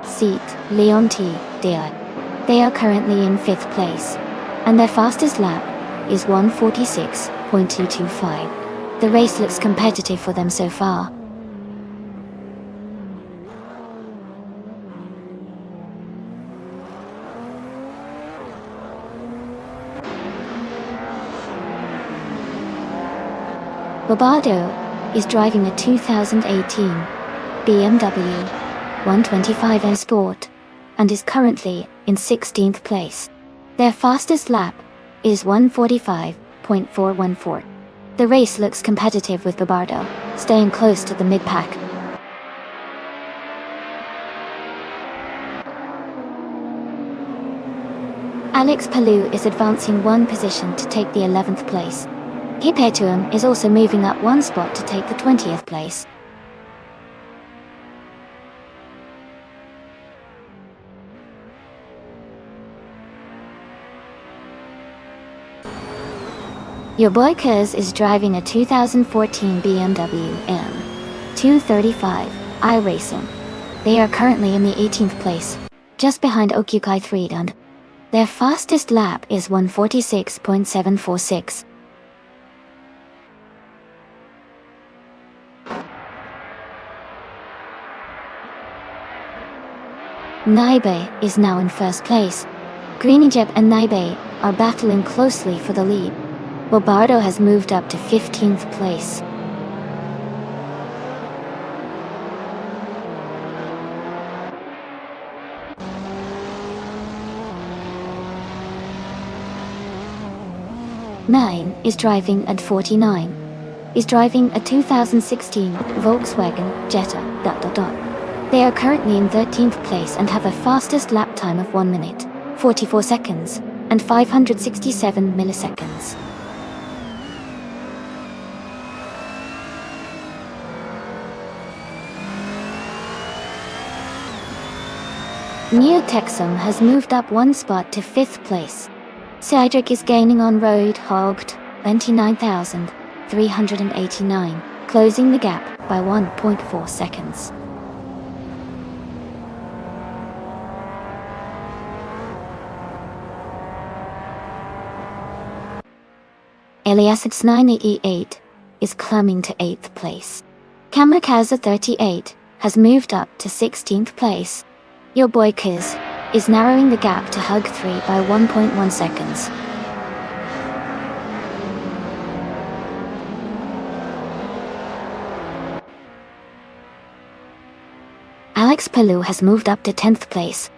[SPEAKER 1] Seat Leon T. Di. They are currently in 5th place, and their fastest lap is 146.225. The race looks competitive for them so far. Bobardo is driving a 2018 BMW 125 M Sport and is currently in 16th place. Their fastest lap is 145.414. The race looks competitive with Bobardo staying close to the mid-pack. Alex Palou is advancing one position to take the 11th place. Hipetuum is also moving up one spot to take the 20th place. Your Boy Kuz is driving a 2014 BMW M235 iRacing. They are currently in the 18th place, just behind Okukai 3 and their fastest lap is 146.746. Naibe is now in 1st place. Greenijeb and Naibe are battling closely for the lead. Bobardo has moved up to 15th place. Nine is driving at 49. Is driving a 2016 Volkswagen Jetta ... They are currently in 13th place and have a fastest lap time of 1 minute, 44 seconds, and 567 milliseconds. Neo Texum has moved up one spot to 5th place. Cydric is gaining on Road Hogged 29,389. closing the gap by 1.4 seconds. Elias's 988 is climbing to 8th place. Kamikaze 38 has moved up to 16th place. Your boy Kiz is narrowing the gap to Hug 3 by 1.1 seconds. Alex Palou has moved up to 10th place.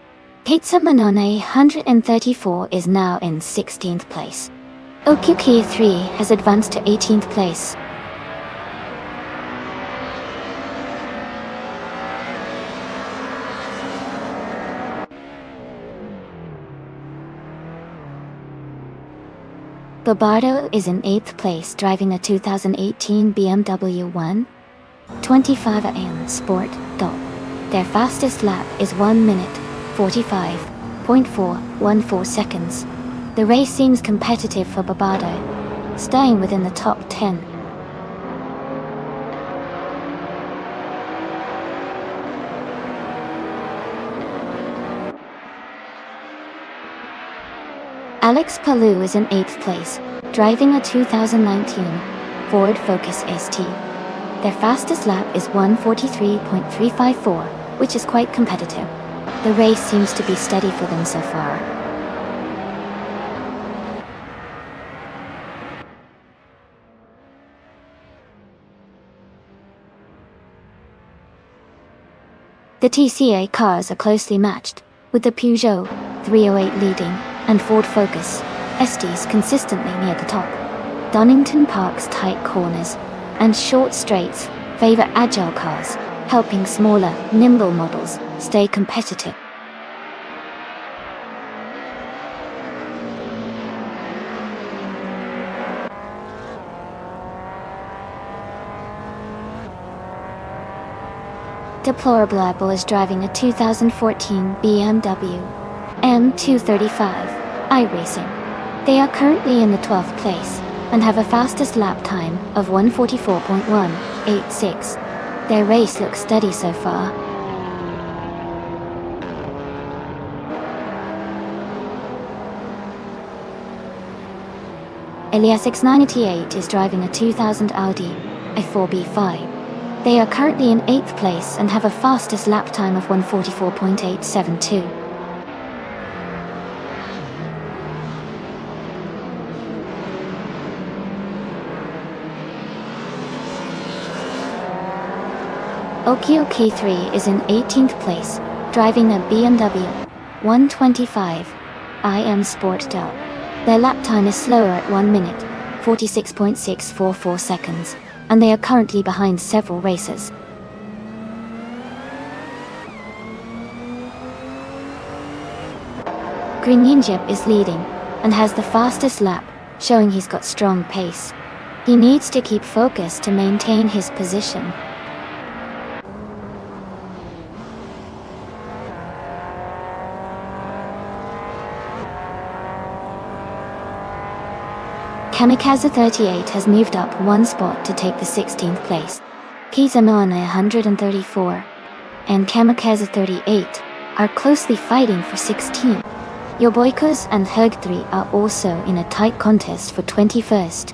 [SPEAKER 1] Pizza Manone 134 is now in 16th place. Okuki 3 has advanced to 18th place. Bobardo is in 8th place driving a 2018 BMW 125 AM Sport Dot. Their fastest lap is 1 minute, 45.414 seconds. The race seems competitive for Bobardo, staying within the top 10. Alex Palou is in 8th place, driving a 2019 Ford Focus ST. Their fastest lap is 1:43.354, which is quite competitive. The race seems to be steady for them so far. The TCA cars are closely matched, with the Peugeot 308 leading, and Ford Focus STs consistently near the top. Donington Park's tight corners and short straights favor agile cars, helping smaller, nimble models stay competitive. Deplorable is driving a 2014 BMW M235 iRacing. They are currently in the 12th place and have a fastest lap time of 1:44.186. Their race looks steady so far. Elias X988 is driving a 2000 Audi A4B5. They are currently in 8th place and have a fastest lap time of 1:44.872. Okioki 3 is in 18th place, driving a BMW 125 IM Sport Dell. Their lap time is slower at 1 minute, 46.644 seconds, and they are currently behind several racers. Green Ninja is leading, and has the fastest lap, showing he's got strong pace. He needs to keep focused to maintain his position. Kamikaze 38 has moved up 1 spot to take the 16th place. Kizamane 134 and Kamikaze 38 are closely fighting for 16th. Yoboikos and Hug 3 are also in a tight contest for 21st.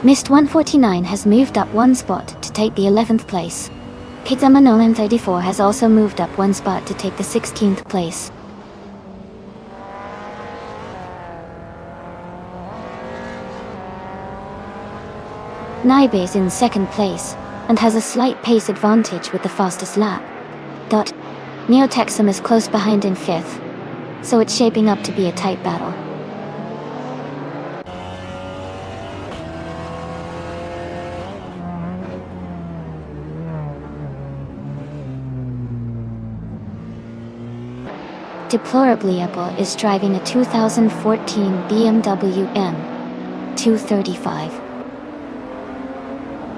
[SPEAKER 1] Mist 149 has moved up 1 spot to take the 11th place. Kizamanolan 34 has also moved up 1 spot to take the 16th place. Naibe is in 2nd place, and has a slight pace advantage with the fastest lap. Neotexum is close behind in 5th, so it's shaping up to be a tight battle. Deplorably Apple is driving a 2014 BMW M235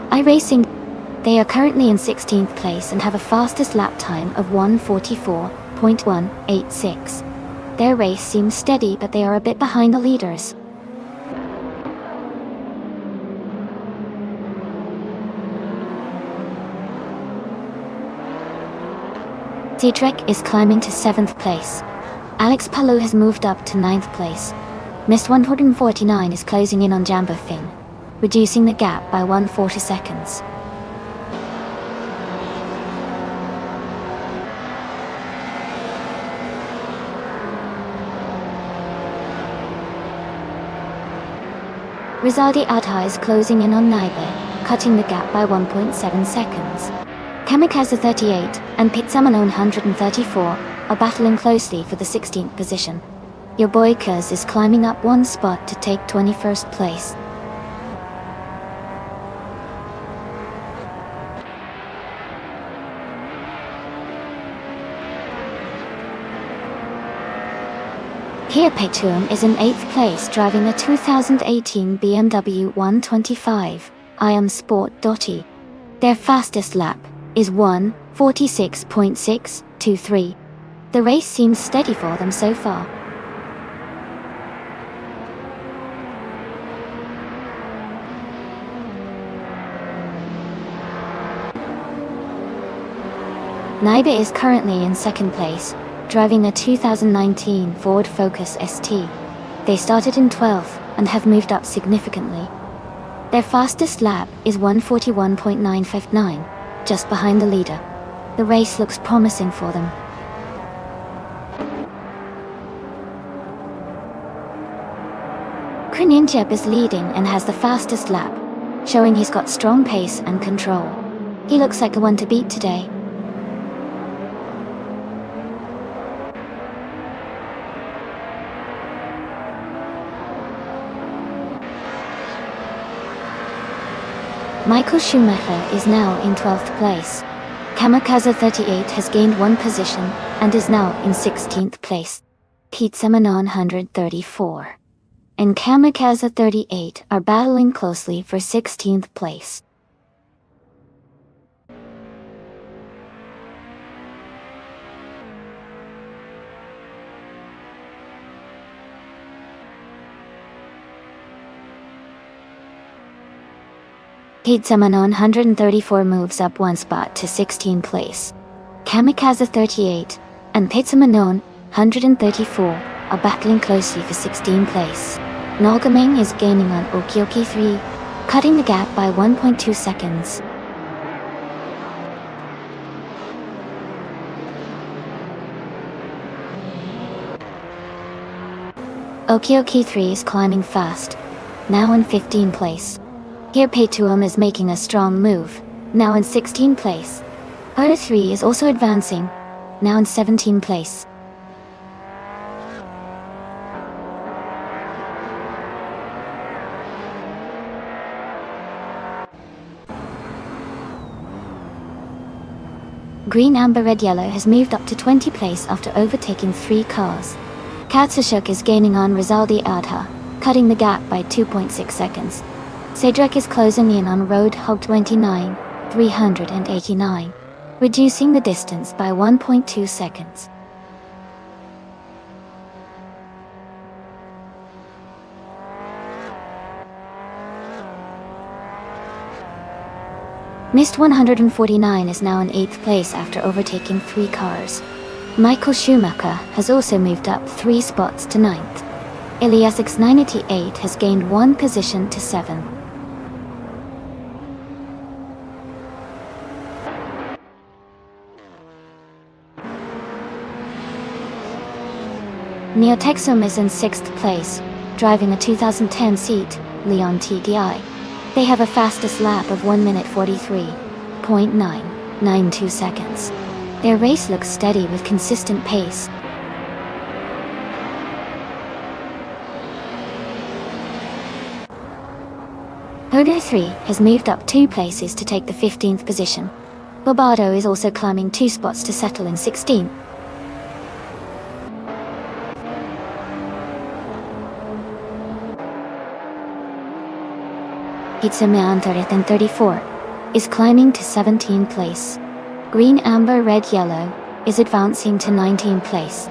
[SPEAKER 1] iRacing. They are currently in 16th place and have a fastest lap time of 1:44.186. Their race seems steady, but they are a bit behind the leaders. Cedric is climbing to 7th place. Alex Palou has moved up to 9th place. Mist 149 is closing in on Jambo Finn, reducing the gap by 140 seconds. Rizaldi Adha is closing in on Naibe, cutting the gap by 1.7 seconds. Kamikaze 38 and Pizzamanon 134 are battling closely for the 16th position. Your boy Kuz is climbing up one spot to take 21st place. Kia Petuum is in 8th place driving the 2018 BMW 125 IM Sport Dotti. Their fastest lap is 1:46.623. The race seems steady for them so far. Naibe is currently in 2nd place, driving the 2019 Ford Focus ST. They started in 12th and have moved up significantly. Their fastest lap is 1:41.959, just behind the leader. The race looks promising for them. Krininjeb is leading and has the fastest lap, showing he's got strong pace and control. He looks like the one to beat today. Michael Schumacher is now in 12th place. Kamikaze 38 has gained one position and is now in 16th place. Pizzamanon 134 and Kamikaze 38 are battling closely for 16th place. Pizzamanon 134 moves up one spot to 16th place. Kamikaze 38 and Pizzamanon 134 are battling closely for 16th place. Nolgaming is gaining on Okioki 3, cutting the gap by 1.2 seconds. Okioki 3 is climbing fast, now in 15th place. Here Petuum is making a strong move, now in 16th place. Oda 3 is also advancing, now in 17th place. Green, Amber, Red, Yellow has moved up to 20th place after overtaking 3 cars. Katsushuk is gaining on Rizaldi Adha, cutting the gap by 2.6 seconds. Cedric is closing in on Road Hog 29, 389, reducing the distance by 1.2 seconds. Mist 149 is now in 8th place after overtaking 3 cars. Michael Schumacher has also moved up 3 spots to 9th. Ilias X988 has gained 1 position to 7th. Neotexum is in 6th place, driving a 2010 seat, Leon TDI. They have a fastest lap of 1:43.992 seconds. Their race looks steady with consistent pace. Hoda 3 has moved up 2 places to take the 15th position. Bobado is also climbing 2 spots to settle in 16th. Pizzamanon 34 is climbing to 17th place. Green, Amber, Red, Yellow is advancing to 19th place.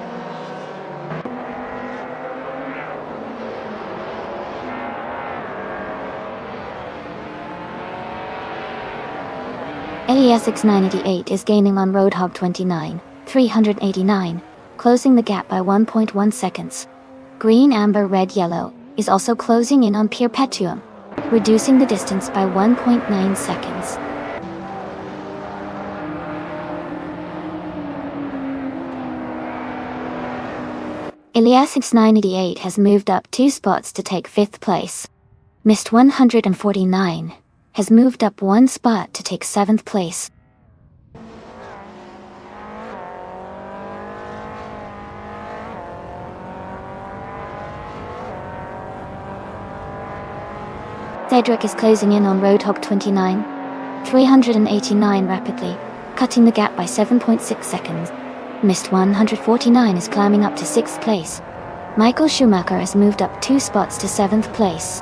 [SPEAKER 1] LESX988 is gaining on Roadhog 29, 389, closing the gap by 1.1 seconds. Green, Amber, Red, Yellow is also closing in on Perpetuum, reducing the distance by 1.9 seconds. LESX988 has moved up 2 spots to take 5th place. Mist 149 has moved up 1 spot to take 7th place. Cedric is closing in on Roadhog 29, 389 rapidly, cutting the gap by 7.6 seconds. Mist 149 is climbing up to 6th place. Michael Schumacher has moved up 2 spots to 7th place.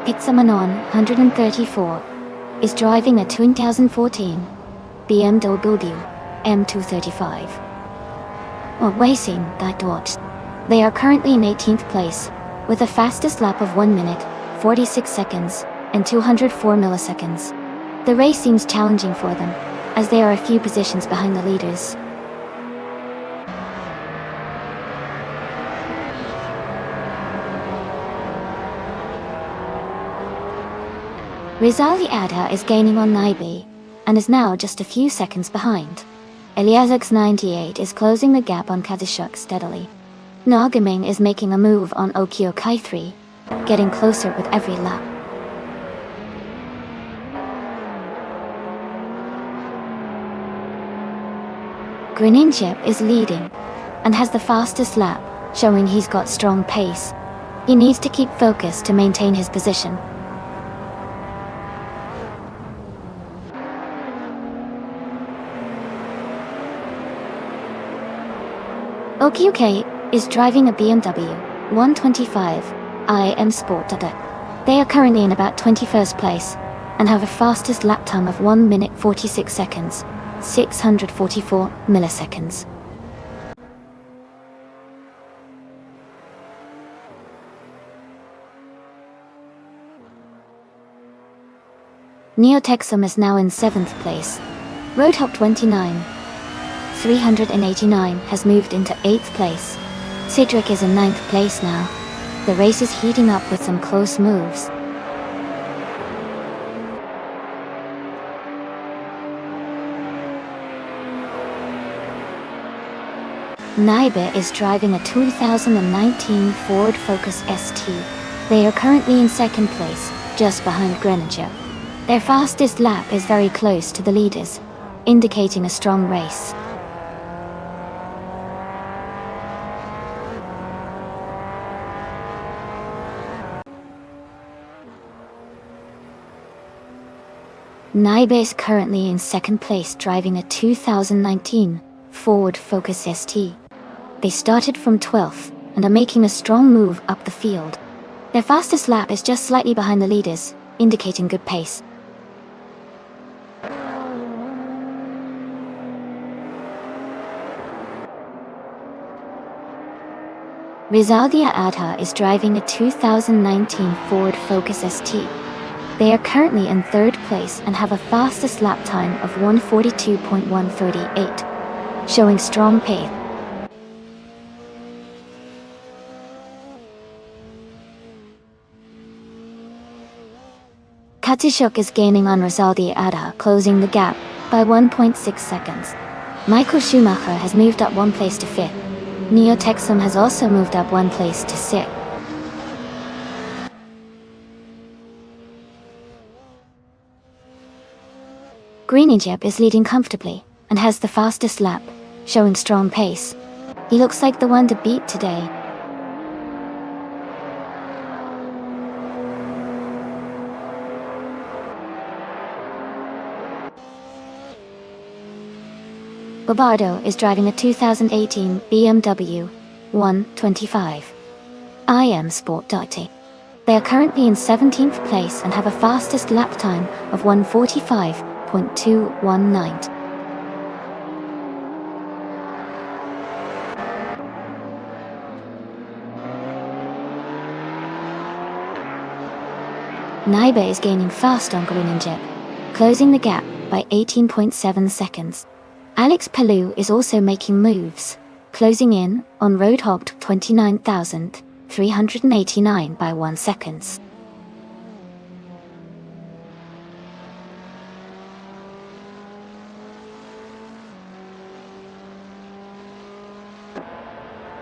[SPEAKER 1] Pixamanon 134 is driving a 2014 BMW M235. Racing that dodge. They are currently in 18th place, with the fastest lap of 1 minute, 46 seconds, and 204 milliseconds. The race seems challenging for them, as they are a few positions behind the leaders. Rizali Adha is gaining on Naibi, and is now just a few seconds behind. LESX98 is closing the gap on Kazashuk steadily. Nagaming is making a move on Okio Kai 3, getting closer with every lap. Greninjip is leading, and has the fastest lap, showing he's got strong pace. He needs to keep focused to maintain his position. Okiuke is driving a BMW 125 IM Sport. They are currently in about 21st place, and have a fastest lap time of 1 minute 46 seconds, 644 milliseconds. Neotexum is now in 7th place. Roadhog 29, 389 has moved into 8th place. Cedric is in 9th place now. The race is heating up with some close moves. Naibe is driving a 2019 Ford Focus ST. They are currently in 2nd place, just behind Greninja. Their fastest lap is very close to the leaders, indicating a strong race. Naibe is currently in 2nd place driving a 2019 Ford Focus ST. They started from 12th and are making a strong move up the field. Their fastest lap is just slightly behind the leaders, indicating good pace. Rizaldia Adha is driving a 2019 Ford Focus ST. They are currently in 3rd place and have a fastest lap time of 142.138, showing strong pace. Katsushuk is gaining on Rizaldi Adha, closing the gap by 1.6 seconds. Michael Schumacher has moved up 1 place to 5th. Neotexum has also moved up 1 place to 6th. Greninjip is leading comfortably, and has the fastest lap, showing strong pace. He looks like the one to beat today. Bobardo is driving a 2018 BMW 125 IM Sport. They are currently in 17th place and have a fastest lap time of 145.9 1:45.219. Naibe is gaining fast on Gruninjeb, closing the gap by 18.7 seconds. Alex Palou is also making moves, closing in on Roadhog 29,389 by 1 second.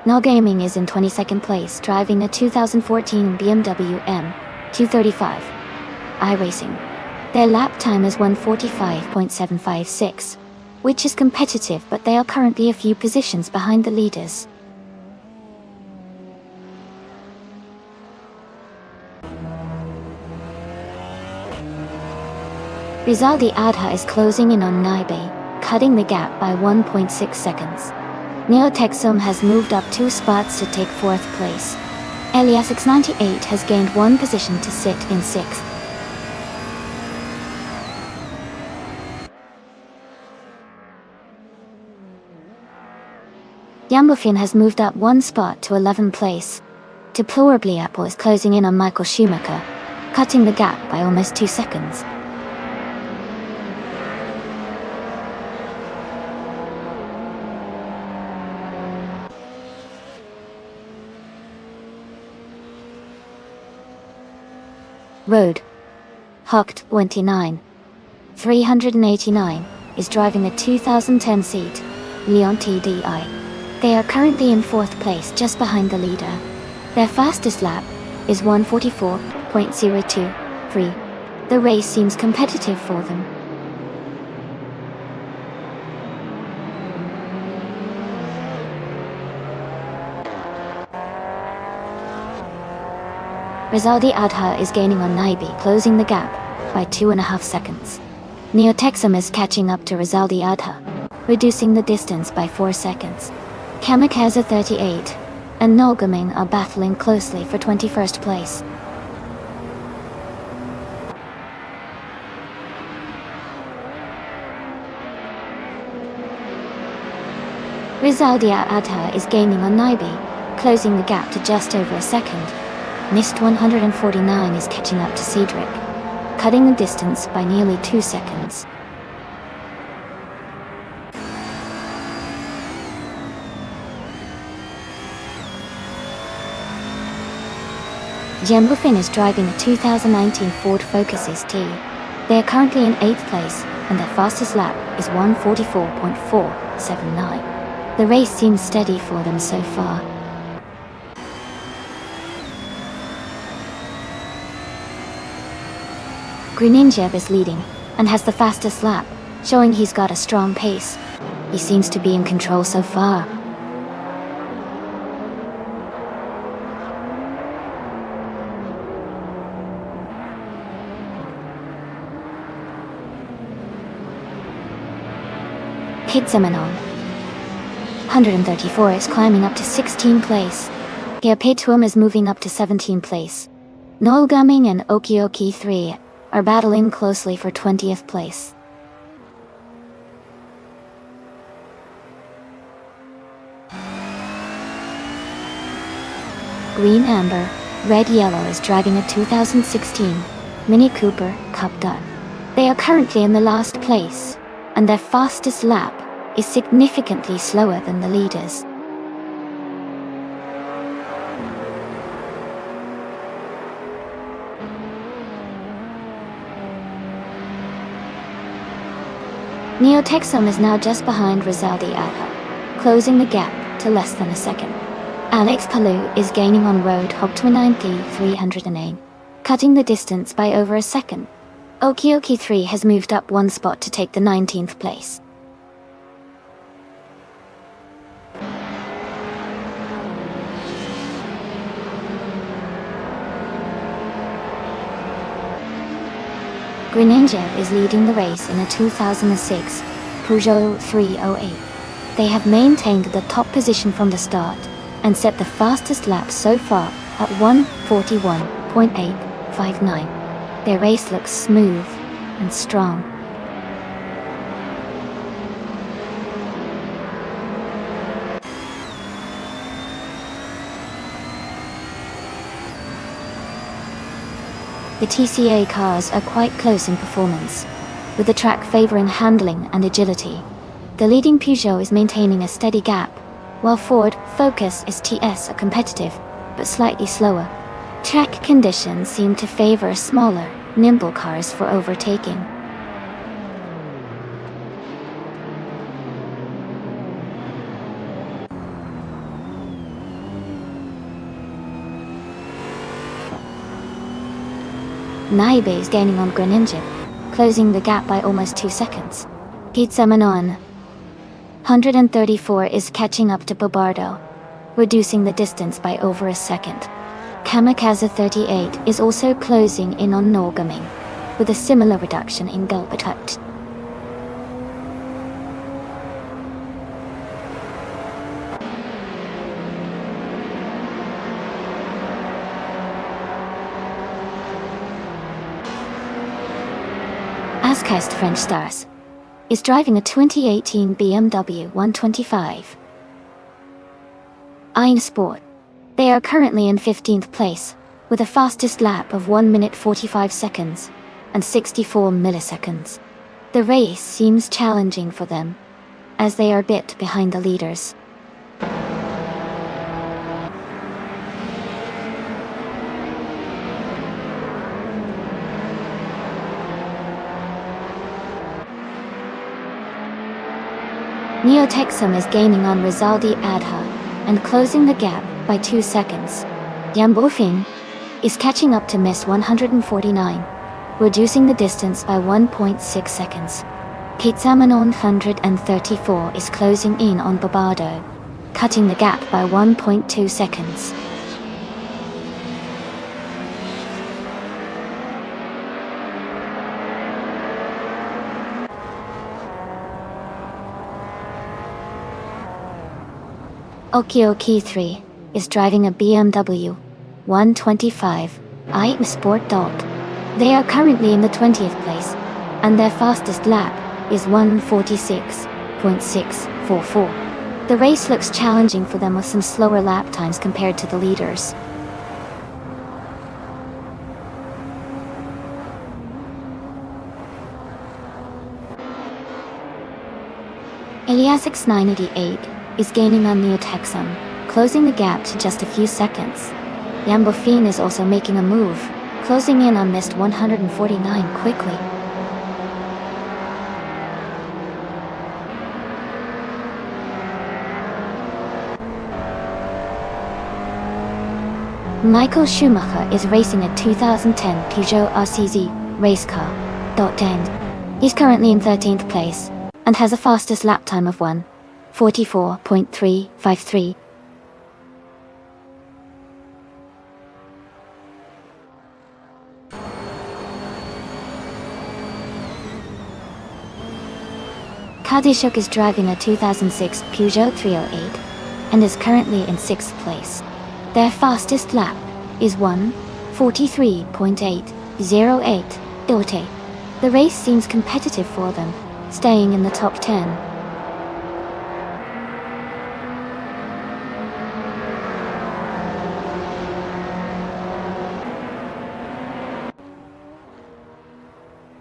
[SPEAKER 1] No Gaming is in 22nd place, driving a 2014 BMW M235 iRacing. Their lap time is 1:45.756, which is competitive, but they are currently a few positions behind the leaders. Rizaldi Adha is closing in on Naibe, cutting the gap by 1.6 seconds. Neotexum has moved up 2 spots to take 4th place. Elias X98 has gained 1 position to sit in 6th. Yambufin has moved up 1 spot to 11th place. Deplorably Apple is closing in on Michael Schumacher, cutting the gap by almost 2 seconds. Road Hawk 29,389 is driving a 2010 seat Leon TDI. They are currently in 4th place, just behind the leader. Their fastest lap is 1:44.023. The race seems competitive for them. Rizaldi Adha is gaining on Naibe, closing the gap by 2.5 seconds. Neotexum is catching up to Rizaldi Adha, reducing the distance by 4 seconds. Kamikaze 38 and Nolgaming are battling closely for 21st place. Rizaldi Adha is gaining on Naibe, closing the gap to just over a second. Nist 149 is catching up to Cedric, cutting the distance by nearly 2 seconds. Jembufin is driving a 2019 Ford Focus ST. They are currently in 8th place, and their fastest lap is 1:44.479. The race seems steady for them so far. Gruninjeb is leading, and has the fastest lap, showing he's got a strong pace. He seems to be in control so far. Pidzamanon 134 is climbing up to 16th place. Geopituum is moving up to 17th place. Nolgaming and Okioki 3 are battling closely for 20th place. Green Amber, Red Yellow is driving a 2016 Mini Cooper Cup Done. They are currently in the last place, and their fastest lap is significantly slower than the leaders. Neotexum is now just behind Rizaldi Adha, closing the gap to less than a second. Alex Palou is gaining on Roadhog 29,308, cutting the distance by over a second. Okioki 3 has moved up 1 spot to take the 19th place. Gruninjeb is leading the race in a 2006 Peugeot 308. They have maintained the top position from the start and set the fastest lap so far at 1:41.859. Their race looks smooth and strong. The TCA cars are quite close in performance, with the track favoring handling and agility. The leading Peugeot is maintaining a steady gap, while Ford Focus STS are competitive, but slightly slower. Track conditions seem to favor smaller, nimble cars for overtaking. Naibe is gaining on Greninja, closing the gap by almost 2 seconds. Pizza-Manon 134 is catching up to Bobardo, reducing the distance by over a second. Kamikaze 38 is also closing in on Norgaming, with a similar reduction in Gulbatut. Ascast French Stars is driving a 2018 BMW 125 i Sport. They are currently in 15th place, with a fastest lap of 1 minute 45 seconds and 64 milliseconds. The race seems challenging for them, as they are a bit behind the leaders. Neotexum is gaining on Rizaldi Adha and closing the gap by 2 seconds. Yambofin is catching up to Miss 149, reducing the distance by 1.6 seconds. Pizza-Manon 134 is closing in on Bobardo, cutting the gap by 1.2 seconds. Okioki 3 is driving a BMW 125 i Sport Dot. They are currently in the 20th place, and their fastest lap is 1:46.644. The race looks challenging for them with some slower lap times compared to the leaders. Eliasix 988 is gaining on Neotexum, closing the gap to just a few seconds. Yambofin is also making a move, closing in on Mist 149 quickly. Michael Schumacher is racing a 2010 Peugeot RCZ race car, .10. He's currently in 13th place, and has a fastest lap time of 1:44.353. Kadishuk is driving a 2006 Peugeot 308 and is currently in 6th place. Their fastest lap is 1:43.808 Dote. The race seems competitive for them, staying in the top 10.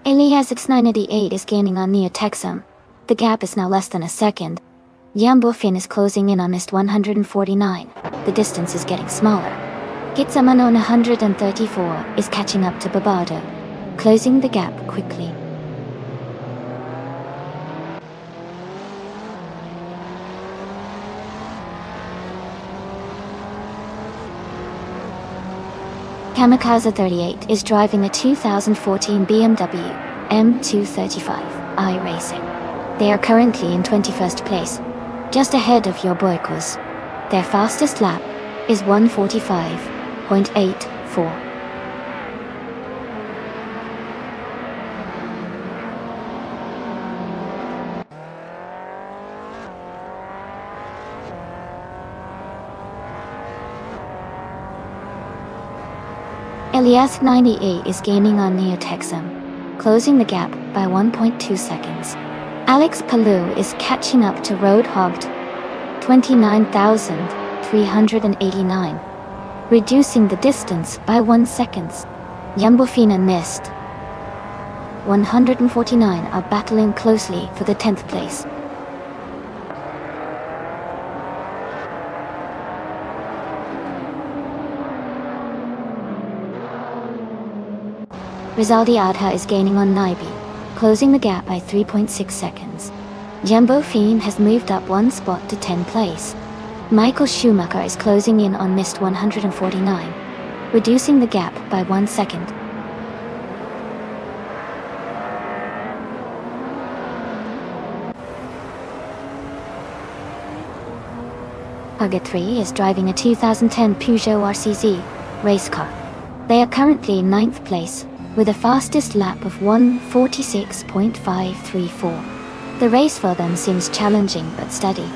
[SPEAKER 1] Elias 988 is gaining on Neotexum. The gap is now less than a second. Yambofin is closing in on Mist 149. The distance is getting smaller. Gitsamanon 134 is catching up to Bobardo, closing the gap quickly. Kamikaze 38 is driving a 2014 BMW M235i Racing. They are currently in 21st place, just ahead of your Boykos. Their fastest lap is 1:45.84. Elias 98 is gaining on Neotexum, closing the gap by 1.2 seconds. Alex Palou is catching up to Roadhogged 29,389, reducing the distance by 1 second. Jumbo-Fina and Mist 149 are battling closely for the 10th place. Rizaldi Adha is gaining on Naibi, closing the gap by 3.6 seconds. Jumbo-Fina has moved up one spot to 10th place. Michael Schumacher is closing in on Mist 149, reducing the gap by 1 second. Purgatory is driving a 2010 Peugeot RCZ race car. They are currently in 9th place, with the fastest lap of 1:46.534. The race for them seems challenging but steady.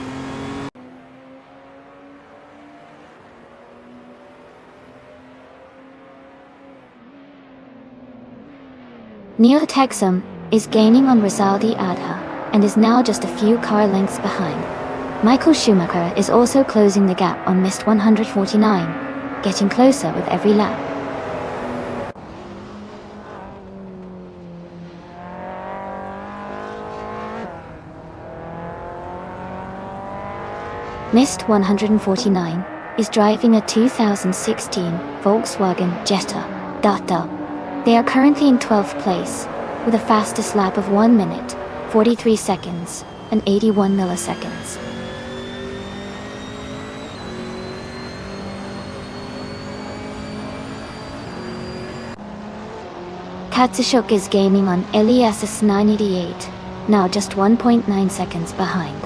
[SPEAKER 1] Neo Texum is gaining on Rizaldi Adha and is now just a few car lengths behind. Michael Schumacher is also closing the gap on Mist 149, getting closer with every lap. Mist 149 is driving a 2016 Volkswagen Jetta Data. They are currently in 12th place, with a fastest lap of 1 minute, 43 seconds, and 81 milliseconds. Katsushuk is gaining on Elias's 988, now just 1.9 seconds behind.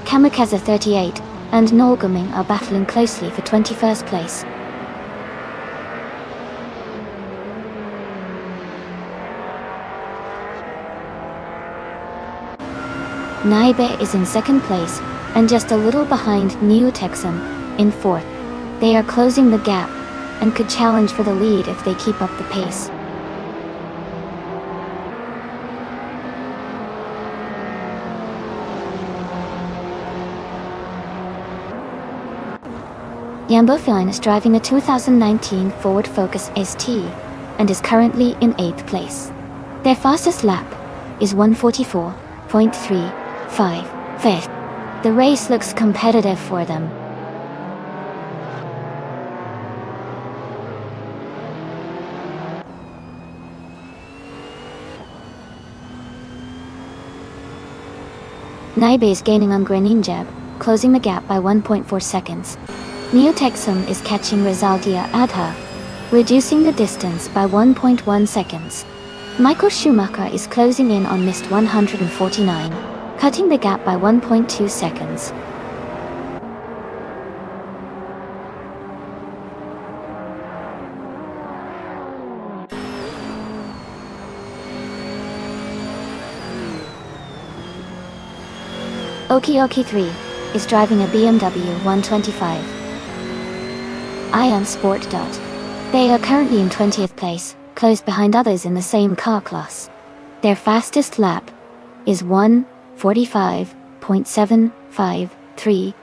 [SPEAKER 1] Kamikaze 38 and Nolgaming are battling closely for 21st place. Naibe is in 2nd place and just a little behind Neo Texum in 4th. They are closing the gap and could challenge for the lead if they keep up the pace. Jumbo-Fina is driving a 2019 Ford Focus ST and is currently in 8th place. Their fastest lap is 1:44.355. The race looks competitive for them. Naibe is gaining on Greninjab, closing the gap by 1.4 seconds. Neo Texum is catching Rizaldi Adha, reducing the distance by 1.1 seconds. Michael Schumacher is closing in on Mist 149, cutting the gap by 1.2 seconds. Okioki 3 is driving a BMW 125 Ion Sport. They are currently in 20th place, close behind others in the same car class. Their fastest lap is 1:45.753.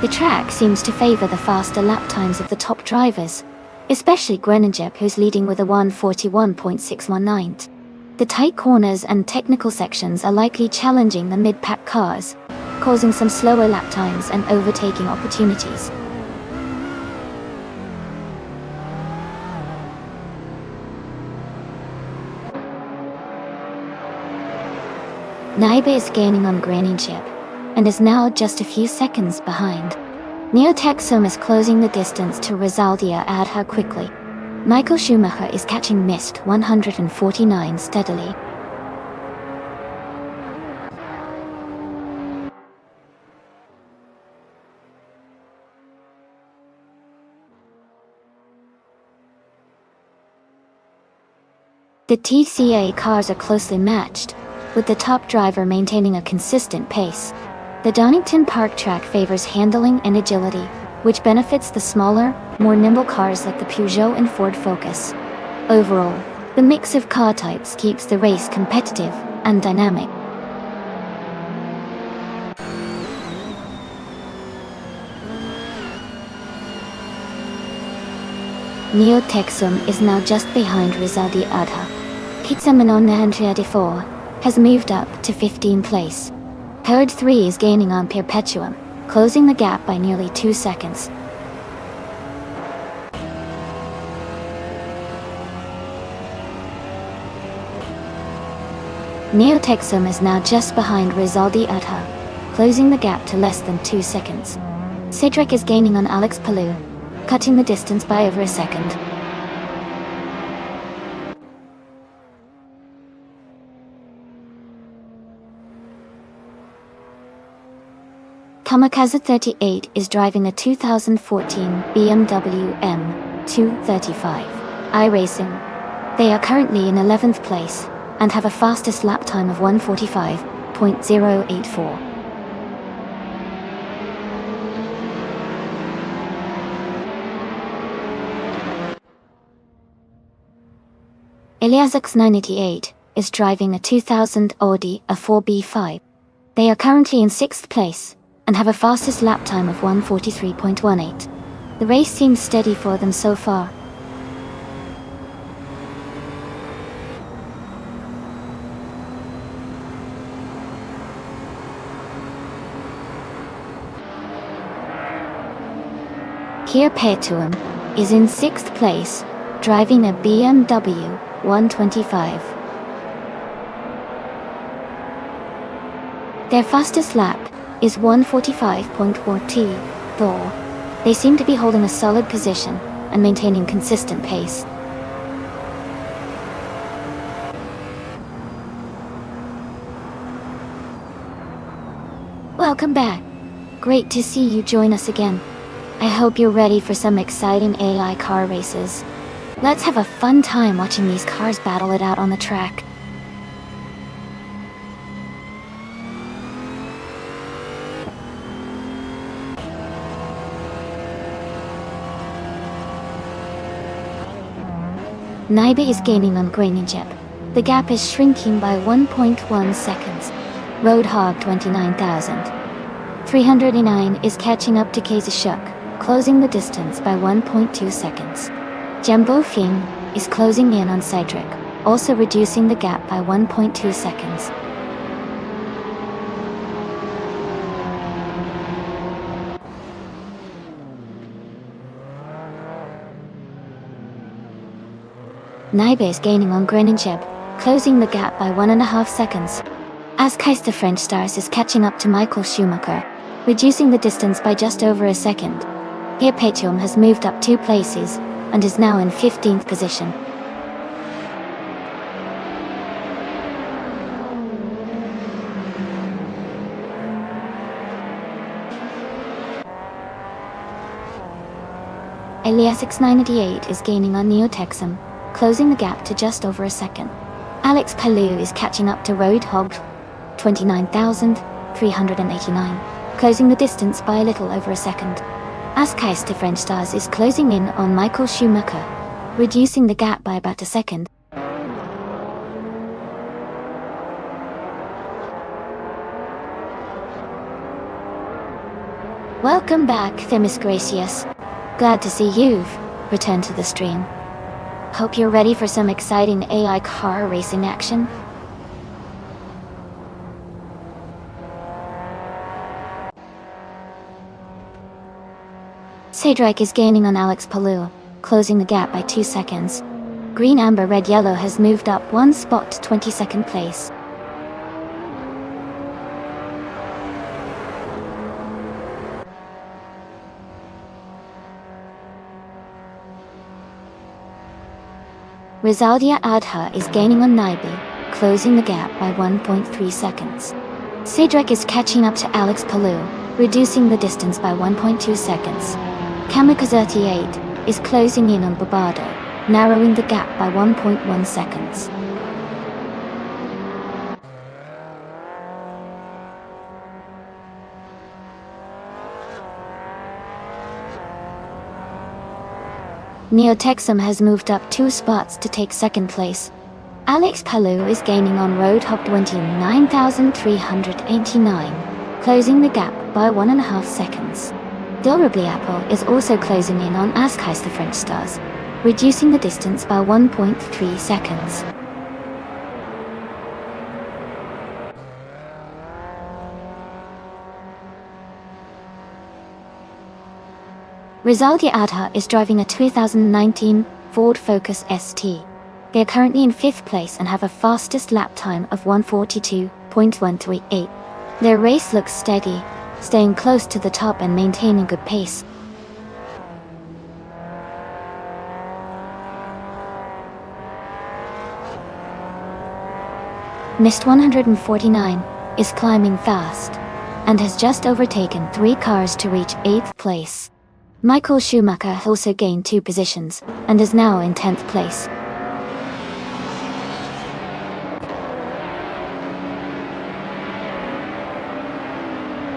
[SPEAKER 1] The track seems to favor the faster lap times of the top drivers, especially Greninjab, who's leading with a 1:41.619. The tight corners and technical sections are likely challenging the mid-pack cars, causing some slower lap times and overtaking opportunities. Naibe is gaining on Greninjab and is now just a few seconds behind. Neo Texum is closing the distance to Rizaldi Adha quickly. Michael Schumacher is catching Mist 149 steadily. The TCA cars are closely matched, with the top driver maintaining a consistent pace. The Donington Park track favors handling and agility, which benefits the smaller, more nimble cars like the Peugeot and Ford Focus. Overall, The mix of car types keeps the race competitive and dynamic. Neo Texum is now just behind Rizaldi Adha. Kitsamanon Nahandria 4 has moved up to 15th place. Herd 3 is gaining on Perpetuum, closing the gap by nearly 2 seconds. Neo Texum is now just behind Rizaldi Adha, closing the gap to less than 2 seconds. Cedric is gaining on Alex Palou, cutting the distance by over a second. Kamikaze 38 is driving a 2014 BMW M235 iRacing. They are currently in 11th place and have a fastest lap time of 1:45.084. Eliasux 988 is driving a 2000 Audi A4B5. They are currently in 6th place and have a fastest lap time of 1:43.18. The race seems steady for them so far. Perpetuum is in 6th place, driving a BMW 125. Their fastest lap is 1:45.4. They seem to be holding a solid position and maintaining consistent pace. Welcome back. Great to see you join us again. I hope you're ready for some exciting AI car races. Let's have a fun time watching these cars battle it out on the track. Naibe is gaining on Graninjep. The gap is shrinking by 1.1 seconds. Roadhog 29,309 is catching up to Kazashuk, closing the distance by 1.2 seconds. Jumbo Fing is closing in on Cedric, also reducing the gap by 1.2 seconds. Naibe is gaining on Greninjeb, closing the gap by 1.5 seconds. Askeister French Stars is catching up to Michael Schumacher, reducing the distance by just over a second. Perpetuum has moved up 2 places and is now in 15th position. Eliasix 988 is gaining on Neotexum, closing the gap to just over a second. Alex Palou is catching up to Roadhog 29,389, closing the distance by a little over a second. Askeister French Stars is closing in on Michael Schumacher, reducing the gap by about a second. Welcome back, Themis Gracious. Glad to see you've returned to the stream. Hope you're ready for some exciting AI car racing action. Cedric is gaining on Alex Palou, closing the gap by 2 seconds. Green Amber Red Yellow has moved up 1 spot to 22nd place. Rizaldia Adha is gaining on Naibe, closing the gap by 1.3 seconds. Cedric is catching up to Alex Palou, reducing the distance by 1.2 seconds. Kamikaze 38 is closing in on Bobado, narrowing the gap by 1.1 seconds. Neotexum has moved up 2 spots to take second place. Alex Palou is gaining on Roadhog 29,389, closing the gap by 1.5 seconds. Durably Apple is also closing in on Askheis the French Stars, reducing the distance by 1.3 seconds. Rizaldi Adha is driving a 2019 Ford Focus ST. They are currently in 5th place and have a fastest lap time of 1:42.138. Their race looks steady, staying close to the top and maintaining good pace. Mist 149 is climbing fast and has just overtaken 3 cars to reach 8th place. Michael Schumacher also gained 2 positions and is now in 10th place.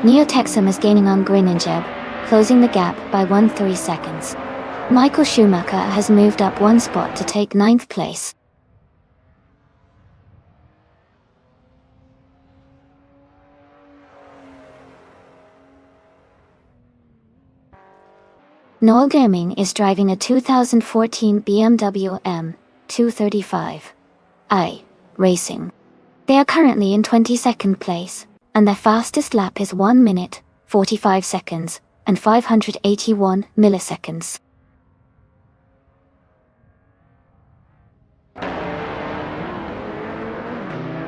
[SPEAKER 1] Neotexum is gaining on Grinninjeb, closing the gap by 1.3 seconds. Michael Schumacher has moved up 1 spot to take 9th place. Noel Gaming is driving a 2014 BMW M235i Racing. They are currently in 22nd place, and their fastest lap is 1 minute, 45 seconds, and 581 milliseconds.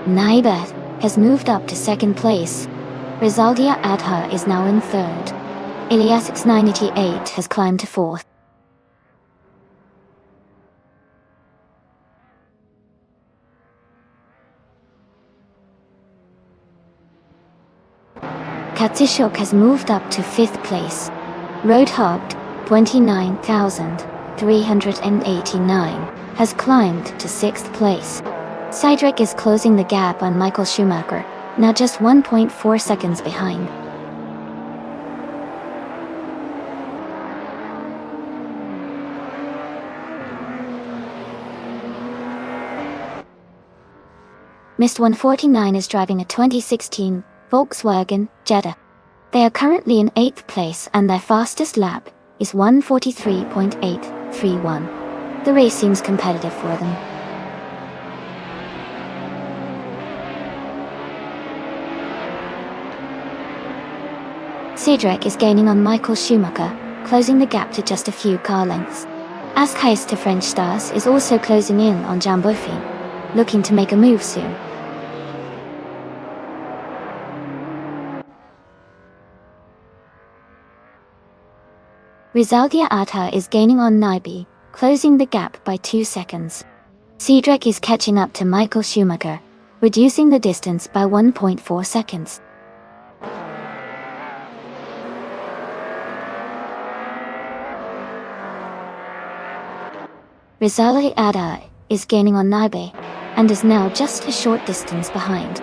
[SPEAKER 1] Naibeth has moved up to 2nd place. Rizaldia Adha is now in 3rd. Ilias X988 has climbed to 4th. Katishok has moved up to 5th place. Roadhogged 29,389 has climbed to 6th place. Cydric is closing the gap on Michael Schumacher, now just 1.4 seconds behind. Mist 149 is driving a 2016 Volkswagen Jetta. They are currently in 8th place and their fastest lap is 1:43.831. The race seems competitive for them. Cedric is gaining on Michael Schumacher, closing the gap to just a few car lengths. Askheis to French Stars is also closing in on Jambofi, looking to make a move soon. Rizaldia Adha is gaining on Naibi, closing the gap by 2 seconds. Cedric is catching up to Michael Schumacher, reducing the distance by 1.4 seconds. Rizaldia Adha is gaining on Naibi, and is now just a short distance behind.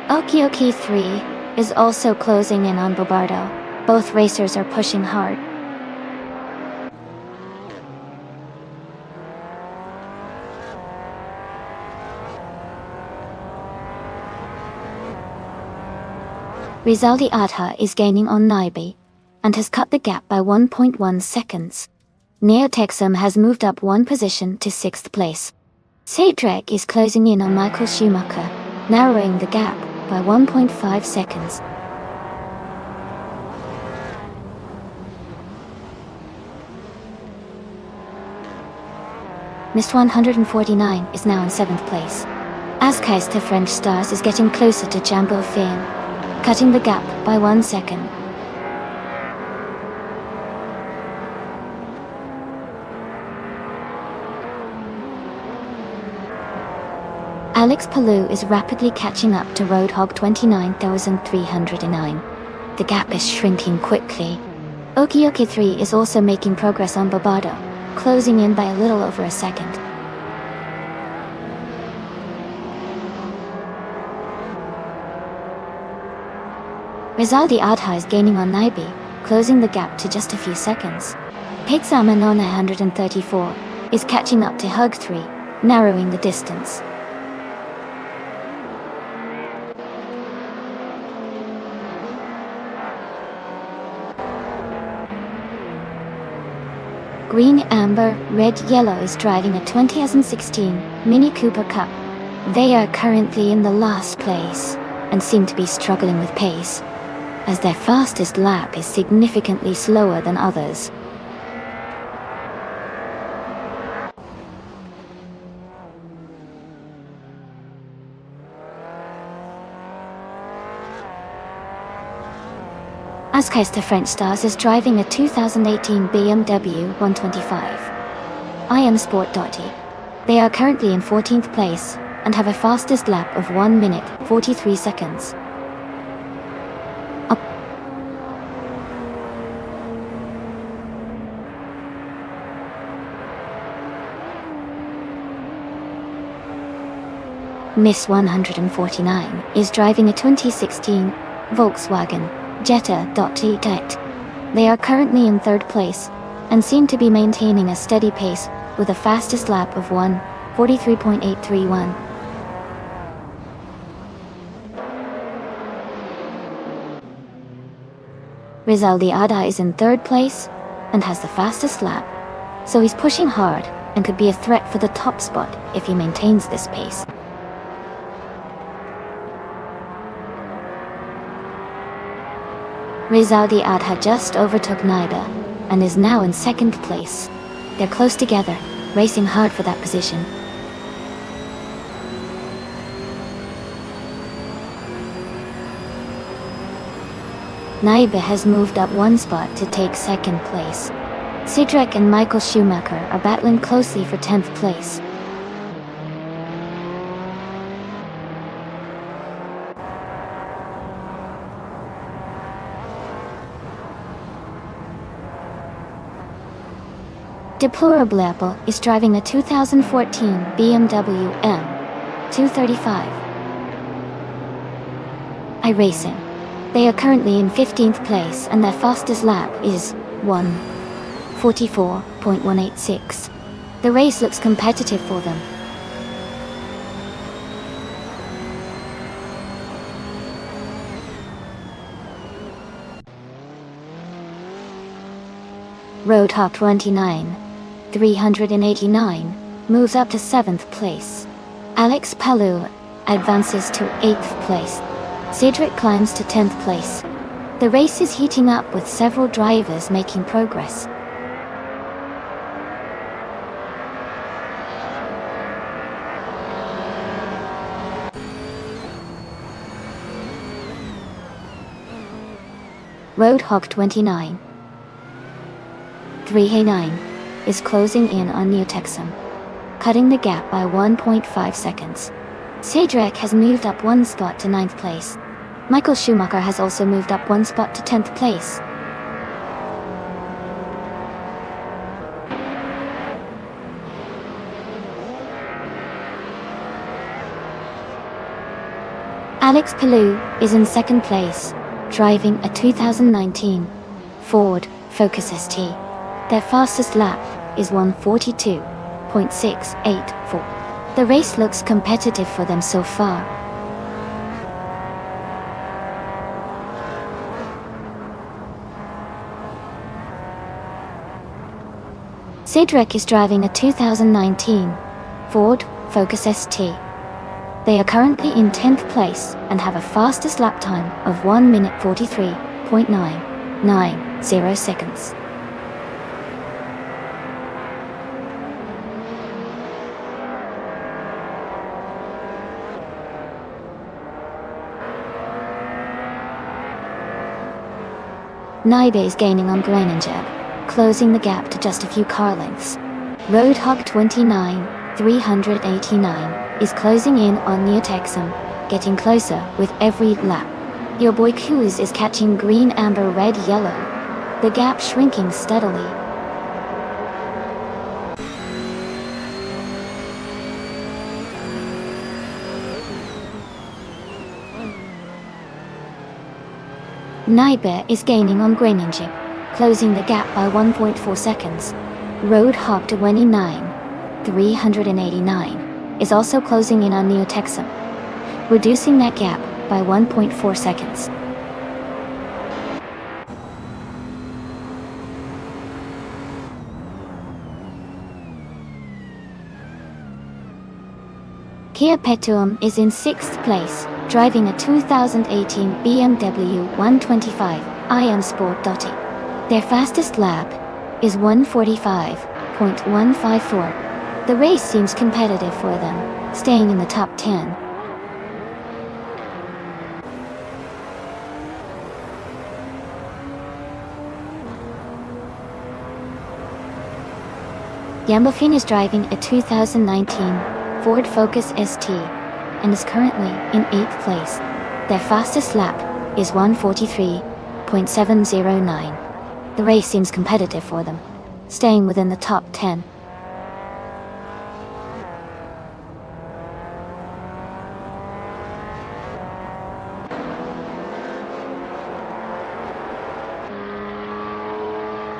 [SPEAKER 1] Okioki 3 is also closing in on Bobardo. Both racers are pushing hard. Rizaldi Adha is gaining on Naibi, and has cut the gap by 1.1 seconds. Neotexum has moved up 1 position to 6th place. Cedric is closing in on Michael Schumacher, narrowing the gap by 1.5 seconds. Mist 149 is now in 7th place. Askheis to French Stars is getting closer to Jambo Fame, cutting the gap by 1 second. Alex Palou is rapidly catching up to Roadhog 29,309. The gap is shrinking quickly. Okioki 3 is also making progress on Bobado, closing in by a little over a second. Rizaldi Adha is gaining on Naibi, closing the gap to just a few seconds. Pixama 934 is catching up to Hug 3, narrowing the distance. Green, Amber, Red, Yellow is driving a 2016 Mini Cooper Cup. They are currently in the last place and seem to be struggling with pace, as their fastest lap is significantly slower than others. Ascaister French Stars is driving a 2018 BMW 125 IM Sport Dotty. They are currently in 14th place and have a fastest lap of 1 minute 43 seconds. Miss 149 is driving a 2016 Volkswagen Jetta. They are currently in 3rd place and seem to be maintaining a steady pace with a fastest lap of 1:43.831. Rizaldi Ada is in 3rd place and has the fastest lap, so he's pushing hard and could be a threat for the top spot if he maintains this pace. Rizaldi Adha just overtook Naida and is now in 2nd place. They're close together, racing hard for that position. Naibe has moved up 1 spot to take 2nd place. Cedric and Michael Schumacher are battling closely for 10th place. Deplorable Apple is driving a 2014 BMW M 235 iRacing. They are currently in 15th place and their fastest lap is 1:44.186. The race looks competitive for them. Roadhog 29 389 moves up to 7th place. Alex Palou advances to 8th place. Cedric climbs to 10th place. The race is heating up with several drivers making progress. Roadhog 29 389 is closing in on New Texum, cutting the gap by 1.5 seconds. Cedric has moved up 1 spot to 9th place. Michael Schumacher has also moved up 1 spot to 10th place. Alex Palou is in 2nd place, driving a 2019 Ford Focus ST. Their fastest lap is 1:42.684. The race looks competitive for them so far. Cedric is driving a 2019 Ford Focus ST. They are currently in 10th place and have a fastest lap time of 1 minute 43.990 seconds. Naibe is gaining on Groningen, closing the gap to just a few car lengths. Roadhog 29 389 is closing in on New Texum, getting closer with every lap. Your boy Kuz is catching green, amber, red, yellow. The gap shrinking steadily. Naibe is gaining on Groningen, closing the gap by 1.4 seconds. Roadhog 29,389 is also closing in on Neotexum, reducing that gap by 1.4 seconds. Kia Petuum is in 6th place, driving a 2018 BMW 125 iM Sport Dotty. Their fastest lap is 1:45.154. The race seems competitive for them, staying in the top 10. Yambofin is driving a 2019 Ford Focus ST and is currently in 8th place. Their fastest lap is 1:43.709. The race seems competitive for them, staying within the top 10.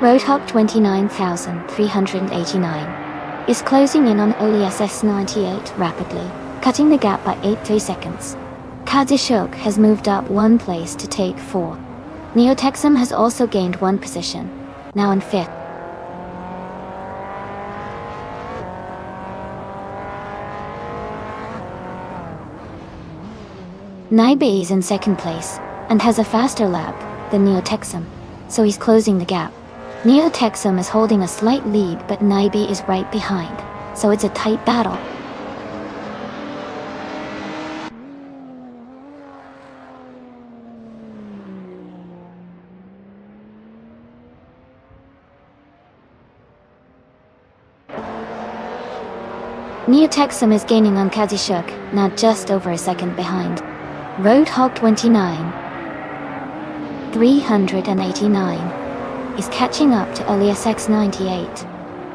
[SPEAKER 1] Roadhog 29,389 is closing in on OLSS 98 rapidly, cutting the gap by 83 seconds. Kazishok has moved up 1 place to take 4. Neotexum has also gained 1 position, now in 5th. Naibe is in 2nd place, and has a faster lap than Neotexum, so he's closing the gap. Neotexum is holding a slight lead, but Naibe is right behind, so it's a tight battle. Neotexum is gaining on Kazishuk, now just over a second behind. Roadhog 29,389 is catching up to OLSX 98,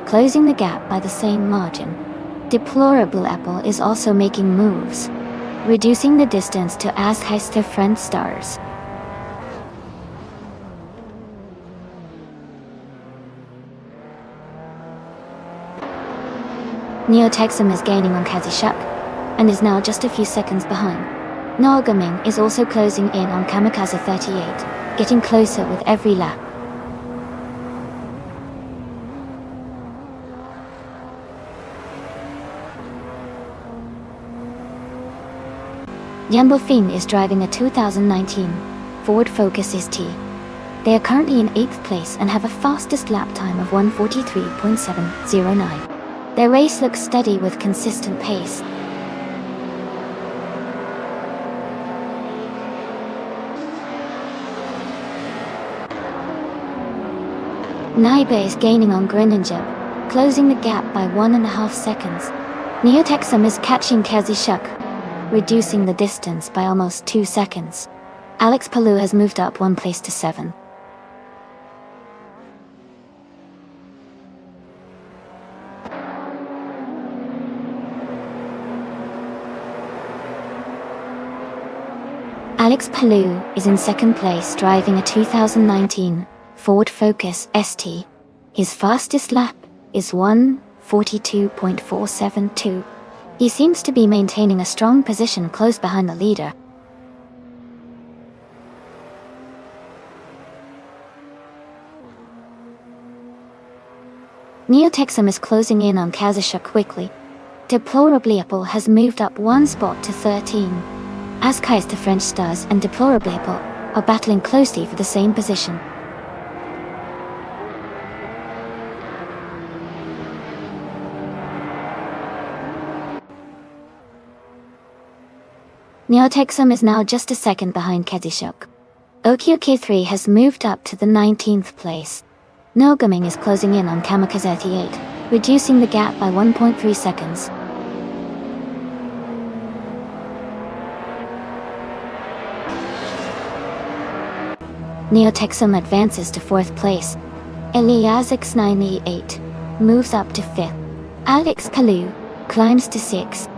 [SPEAKER 1] closing the gap by the same margin. Deplorable Apple is also making moves, reducing the distance to Asheister Friend Stars. Neotexum is gaining on Kazishuk, and is now just a few seconds behind. Nogaming is also closing in on Kamikaze 38, getting closer with every lap. Yambofin is driving a 2019 Ford Focus ST. They are currently in 8th place and have a fastest lap time of 1:43.709. Their race looks steady with consistent pace. Naibe is gaining on Greninjab, closing the gap by 1.5 seconds. Neotexum is catching Kazishuk, reducing the distance by almost 2 seconds. Alex Palou has moved up 1 place to 7. Alex Palou is in 2nd place, driving a 2019 Ford Focus ST. His fastest lap is 1:42.472. He seems to be maintaining a strong position close behind the leader. Neotexum is closing in on Kazishuk quickly. Deplorably Apple has moved up 1 spot to 13. Askais the French Stars and Deplorably Apple are battling closely for the same position. Neotexum is now just a second behind Kazishuk. Okio K3 has moved up to the 19th place. Nogaming is closing in on Kamikaze 38, reducing the gap by 1.3 seconds. Neotexum advances to 4th place. Eliazix 98 moves up to 5th. Alex Palou climbs to 6th.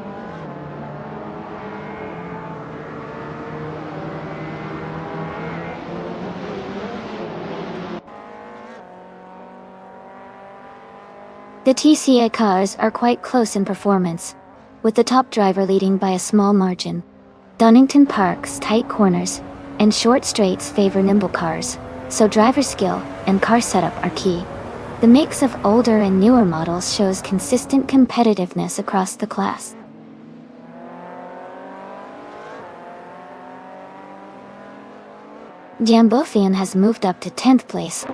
[SPEAKER 1] The TCA cars are quite close in performance, with the top driver leading by a small margin. Donington Park's tight corners and short straights favor nimble cars, so driver skill and car setup are key. The mix of older and newer models shows consistent competitiveness across the class. Jambofian has moved up to 10th place.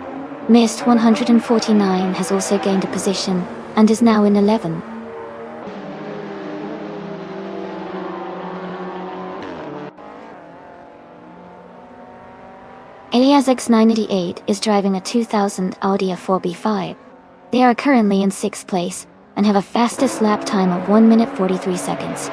[SPEAKER 1] Mist 149 has also gained a position and is now in 11th. Elias X988 is driving a 2000 Audi A4B5. They are currently in 6th place and have a fastest lap time of 1 minute 43 seconds.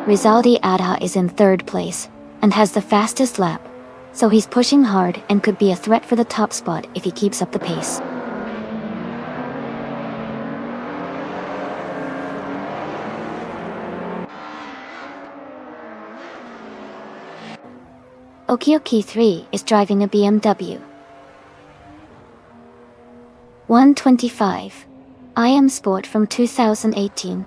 [SPEAKER 1] Rizaldi Adha is in 3rd place and has the fastest lap, so he's pushing hard and could be a threat for the top spot if he keeps up the pace. Okioki 3 is driving a BMW 125 IM Sport from 2018.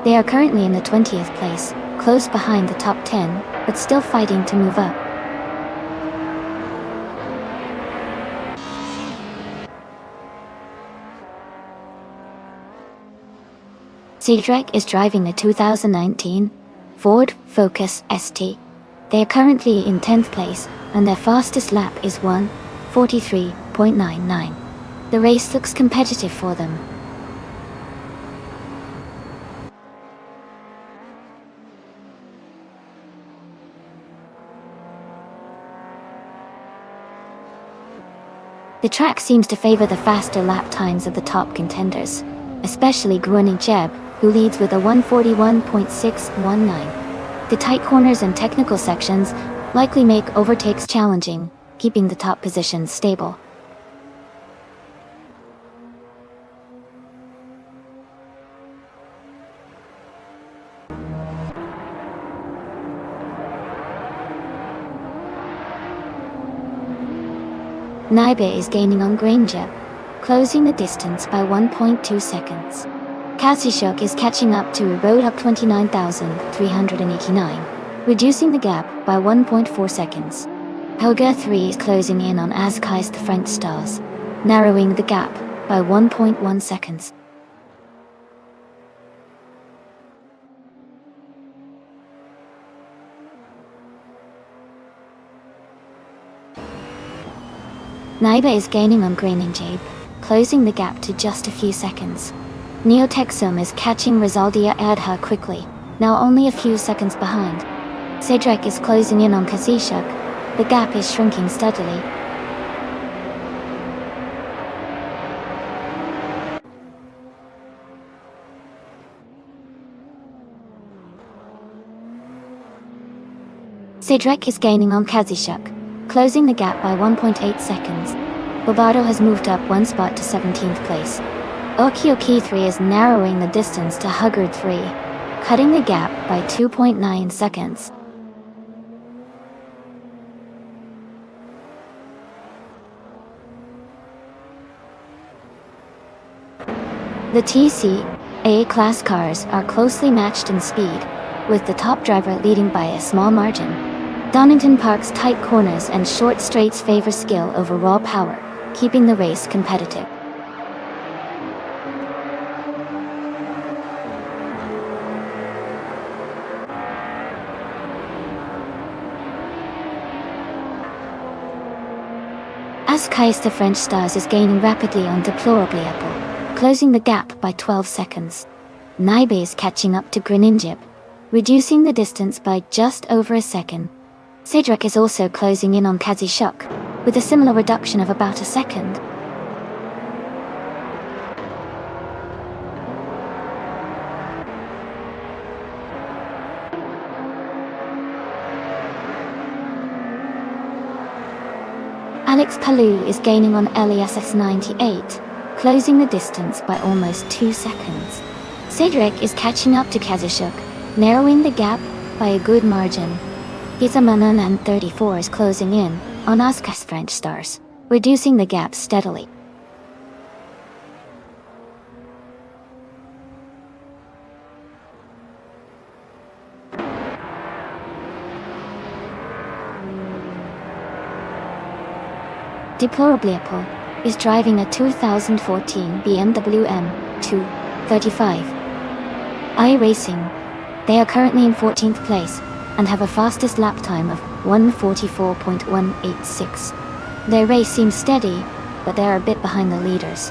[SPEAKER 1] They are currently in the 20th place, close behind the top 10, but still fighting to move up. Cedric is driving a 2019 Ford Focus ST. They are currently in 10th place, and their fastest lap is 1:43.99. The race looks competitive for them. The track seems to favor the faster lap times of the top contenders, especially Gruening Jeb, who leads with a 1:41.619. The tight corners and technical sections likely make overtakes challenging, keeping the top positions stable. Naibe is gaining on Granger, closing the distance by 1.2 seconds. Kasishuk is catching up to Road 29,389, reducing the gap by 1.4 seconds. Hoga 3 is closing in on Azkai's the French Stars, narrowing the gap by 1.1 seconds. Naiba is gaining on Green and Jabe, closing the gap to just a few seconds. Neotexum is catching Rizaldia Adha quickly, now only a few seconds behind. Cedric is closing in on Kazishuk. The gap is shrinking steadily. Cedric is gaining on Kazishuk, closing the gap by 1.8 seconds. Bobardo has moved up one spot to 17th place. Okioki 3 is narrowing the distance to Huggard 3, cutting the gap by 2.9 seconds. The TC/A class cars are closely matched in speed, with the top driver leading by a small margin. Donington Park's tight corners and short straights favor skill over raw power, keeping the race competitive. Azkais the French Stars is gaining rapidly on Deplorably Apple, closing the gap by 12 seconds. Naibe is catching up to Greninjib, reducing the distance by just over a second. Cedric is also closing in on Kazishuk, with a similar reduction of about a second. Alex Palou is gaining on LESS 98, closing the distance by almost 2 seconds. Cedric is catching up to Kazishuk, narrowing the gap by a good margin. Pizzaman and 34 is closing in on Oscar's French stars, reducing the gap steadily. Deplorably is driving a 2014 BMW M235 iRacing. They are currently in 14th place and have a fastest lap time of 1:44.186. Their race seems steady, but they are a bit behind the leaders.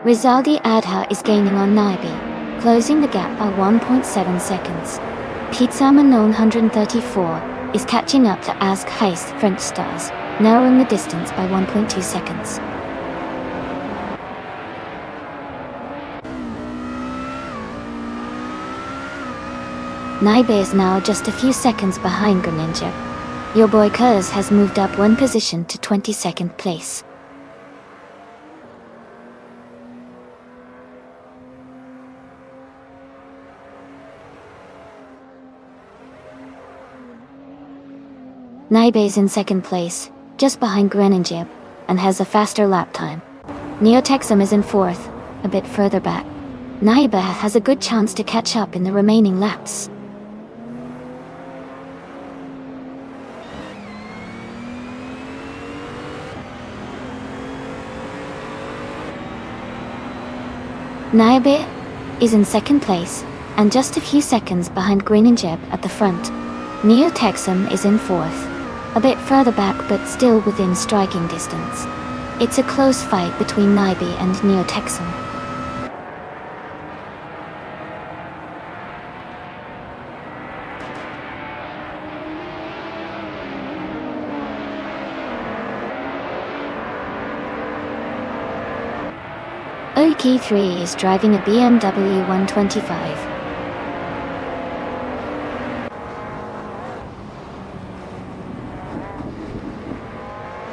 [SPEAKER 1] Rizaldi Adha is gaining on Naibi, closing the gap by 1.7 seconds. Pizzaman 134 is catching up to Ask Heist French stars, narrowing the distance by 1.2 seconds. Naibe is now just a few seconds behind Greninja. Your boy Kuz has moved up one position to 22nd place. Naibe is in second place, just behind Greninja, and has a faster lap time. Neotexum is in fourth, a bit further back. Naibe has a good chance to catch up in the remaining laps. Naibe is in second place, and just a few seconds behind Greninja at the front. Neotexum is in fourth, a bit further back but still within striking distance. It's a close fight between Naibe and Neotexum. Oki3 is driving a BMW 125.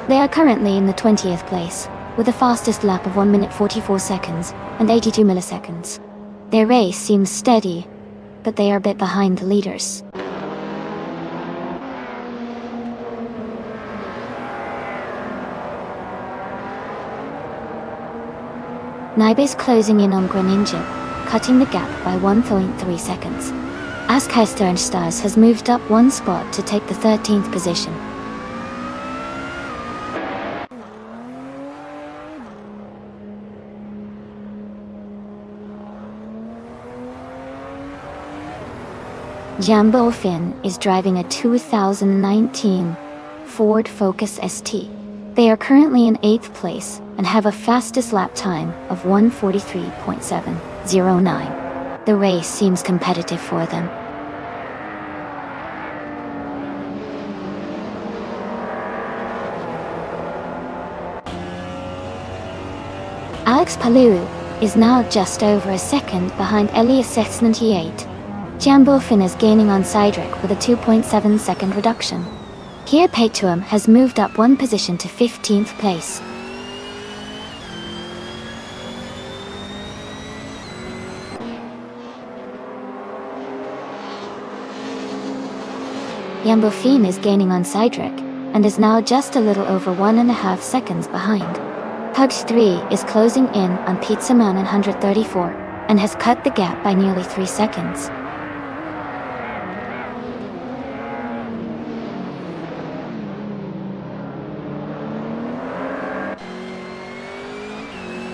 [SPEAKER 1] They are currently in the 20th place, with a fastest lap of 1 minute 44 seconds and 82 milliseconds. Their race seems steady, but they are a bit behind the leaders. Naibe is closing in on Greninja, cutting the gap by 1.3 seconds. Askai Sternstars has moved up one spot to take the 13th position. Jambo Finn is driving a 2019 Ford Focus ST. They are currently in 8th place and have a fastest lap time of 1:43.709. The race seems competitive for them. Alex Palou is now just over a second behind Elias 98. Jambo Finn is gaining on Cydric with a 2.7 second reduction. Kia Petuum has moved up one position to 15th place. Jambo Finn is gaining on Cydric, and is now just a little over 1.5 seconds behind. Hugs 3 is closing in on Pizzaman 134, and has cut the gap by nearly 3 seconds.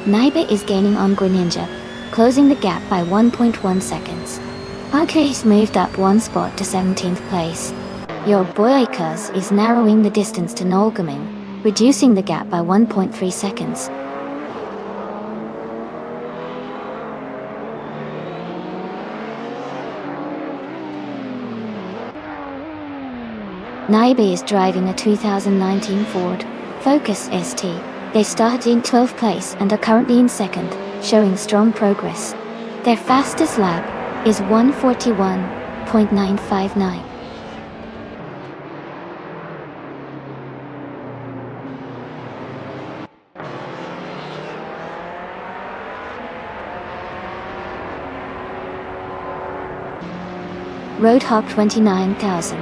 [SPEAKER 1] Naibe is gaining on Greninja, closing the gap by 1.1 seconds. Parker has moved up one spot to 17th place. Your boy Kuz is narrowing the distance to Nolgaming, reducing the gap by 1.3 seconds. Naibe is driving a 2019 Ford Focus ST. They started in 12th place and are currently in second, showing strong progress. Their fastest lap is 1:41.959. Roadhog 29,000.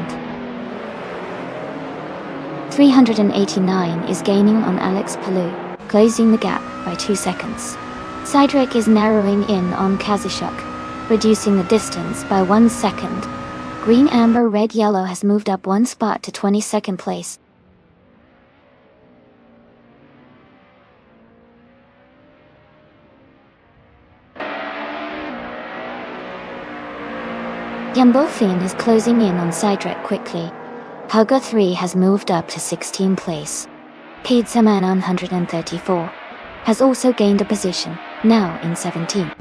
[SPEAKER 1] 389 is gaining on Alex Palou, closing the gap by 2 seconds. Cydric is narrowing in on Kazishuk, reducing the distance by 1 second. Green, amber, red, yellow has moved up 1 spot to 22nd place. Yambofin is closing in on Cydric quickly. Hugger 3 has moved up to 16th place. Pizzaman 134 has also gained a position, now in 17th.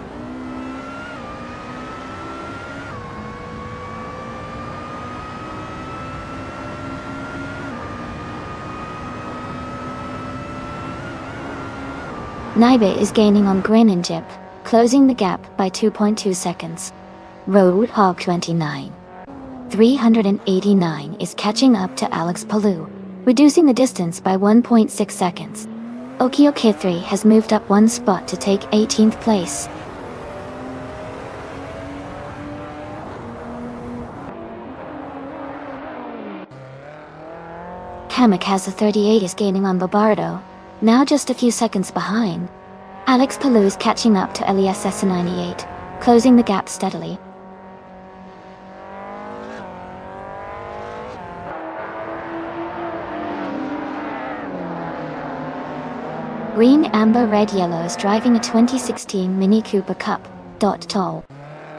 [SPEAKER 1] Naibe is gaining on Grin and Jip, closing the gap by 2.2 seconds. Roadhog 29. 389 is catching up to Alex Palou, reducing the distance by 1.6 seconds. Okioke 3 has moved up 1 spot to take 18th place. Kamikaze 38 is gaining on Bobardo, now just a few seconds behind. Alex Palou is catching up to Elias 98, closing the gap steadily. Green, amber, red, yellow is driving a 2016 Mini Cooper Cup, Toll.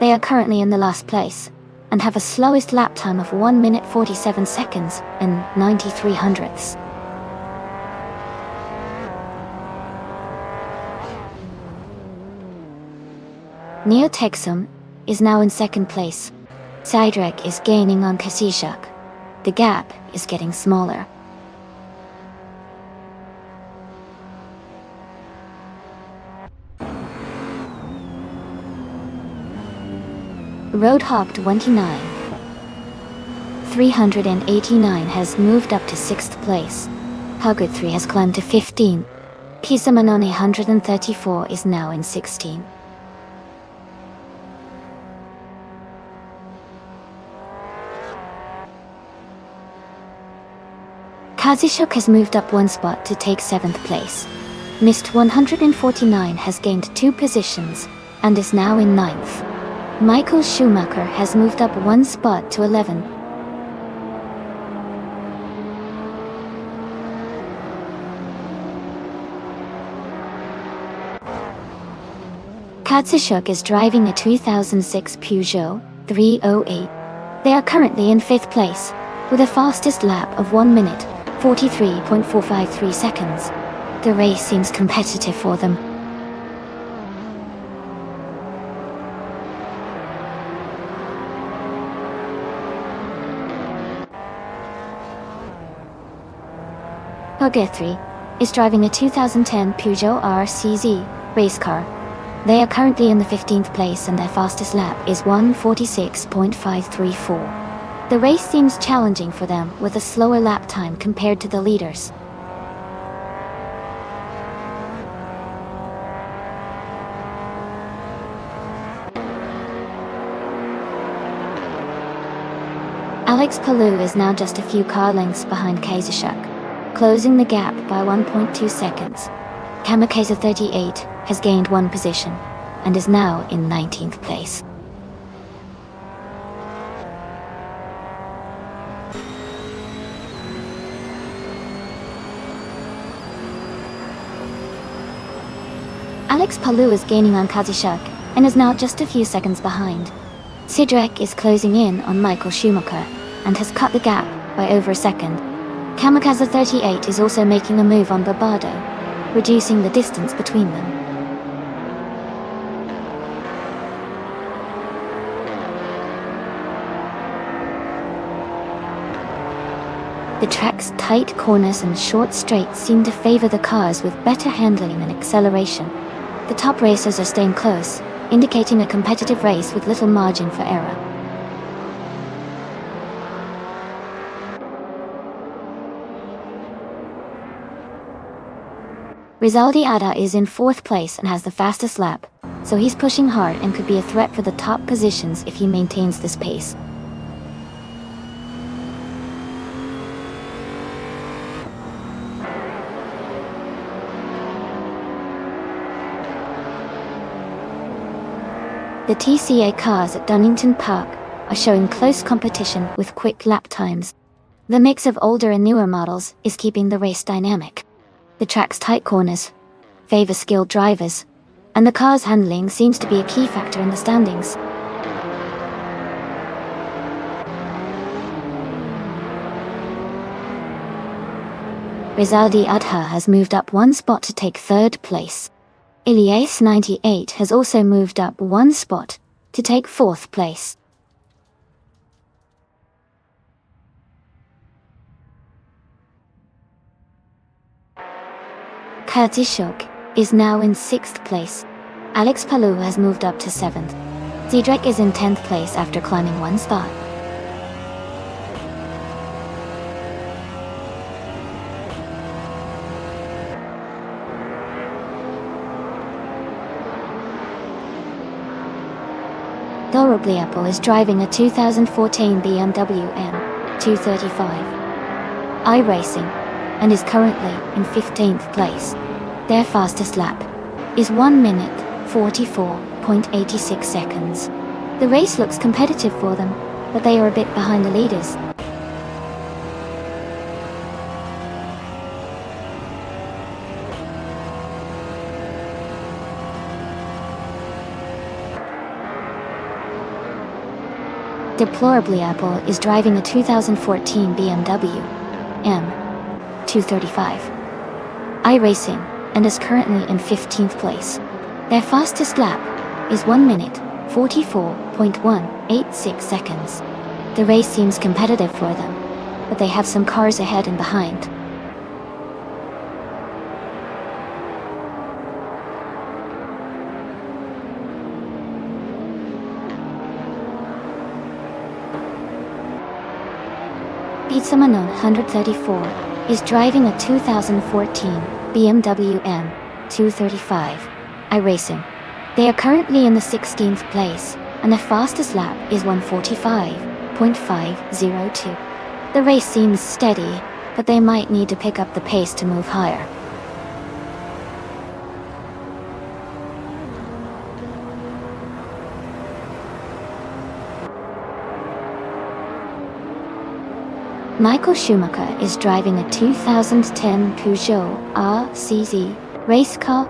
[SPEAKER 1] They are currently in the last place, and have a slowest lap time of 1 minute 47 seconds and 93 hundredths. Neo Texum is now in 2nd place. Cydric is gaining on Kasishak. The gap is getting smaller. Roadhog 29. 389 has moved up to 6th place. Hugger 3 has climbed to 15. Pisamanone 134 is now in 16. Kazishuk has moved up 1 spot to take 7th place. Mist 149 has gained 2 positions, and is now in 9th. Michael Schumacher has moved up 1 spot to 11. Katsishuk is driving a 2006 Peugeot 308. They are currently in 5th place, with a fastest lap of 1 minute, 43.453 seconds. The race seems competitive for them. Hugger 3 is driving a 2010 Peugeot RCZ race car. They are currently in the 15th place and their fastest lap is 1:46.534. The race seems challenging for them with a slower lap time compared to the leaders. Alex Palou is now just a few car lengths behind Kazishuk, closing the gap by 1.2 seconds. Kamikaze 38 has gained 1 position, and is now in 19th place. Alex Palou is gaining on Kazishuk, and is now just a few seconds behind. Cydric is closing in on Michael Schumacher, and has cut the gap by over a second. Kamikaze 38 is also making a move on Barbardo, reducing the distance between them. The track's tight corners and short straights seem to favor the cars with better handling and acceleration. The top racers are staying close, indicating a competitive race with little margin for error. Rizaldi Ada is in 4th place and has the fastest lap, so he's pushing hard and could be a threat for the top positions if he maintains this pace. The TCA cars at Donington Park are showing close competition with quick lap times. The mix of older and newer models is keeping the race dynamic. The track's tight corners favor skilled drivers, and the car's handling seems to be a key factor in the standings. Rizaldi Adha has moved up one spot to take third place. Ilyas 98 has also moved up one spot to take fourth place. Kurtishok is now in 6th place. Alex Palou has moved up to 7th. Zedrek is in 10th place after climbing one spot. Dorobliapo is driving a 2014 BMW M235 iRacing and is currently in 15th place. Their fastest lap is 1 minute 44.86 seconds. The race looks competitive for them, but they are a bit behind the leaders. Deplorably Apple is driving a 2014 BMW M235 iRacing and is currently in 15th place. Their fastest lap is 1 minute 44.186 seconds. The race seems competitive for them, but they have some cars ahead and behind. Pizza Manon 134 is driving a 2014 BMW M235 iRacing. They are currently in the 16th place, and their fastest lap is 1:45.502. The race seems steady, but they might need to pick up the pace to move higher. Michael Schumacher is driving a 2010 Peugeot RCZ race car.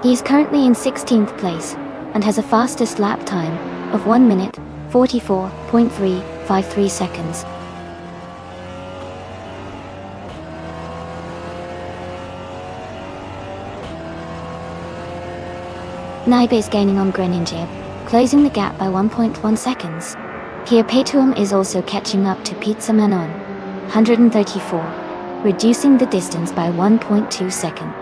[SPEAKER 1] He is currently in 16th place and has a fastest lap time of 1 minute 44.353 seconds. Naibe is gaining on Greninja, closing the gap by 1.1 seconds. Kia Petuum is also catching up to Pizza Manon 134, reducing the distance by 1.2 seconds.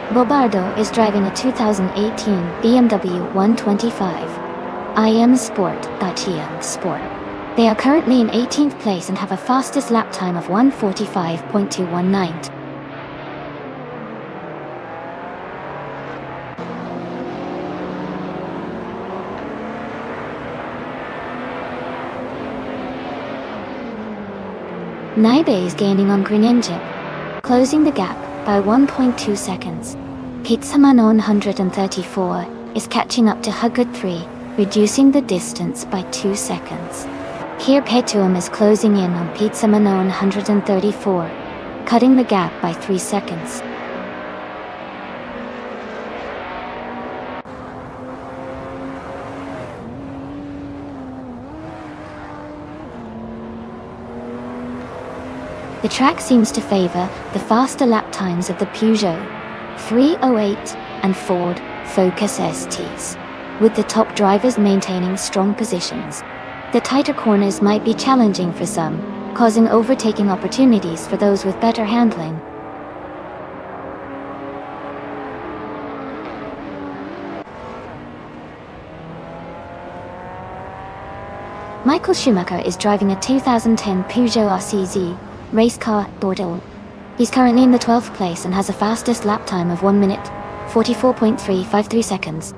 [SPEAKER 1] Bobardo is driving a 2018 BMW 125 IM Sport TM Sport. They are currently in 18th place and have a fastest lap time of 1:45.219. Naibe is gaining on Greninja, closing the gap by 1.2 seconds. Pizza Manon 134 is catching up to Huggard 3, reducing the distance by 2 seconds. Kia Petuum is closing in on Pizza Manon 134, cutting the gap by 3 seconds. The track seems to favor the faster lap times of the Peugeot 308 and Ford Focus STs, with the top drivers maintaining strong positions. The tighter corners might be challenging for some, causing overtaking opportunities for those with better handling. Michael Schumacher is driving a 2010 Peugeot RCZ race car Bordeaux. He's currently in the 12th place and has a fastest lap time of 1 minute 44.353 seconds.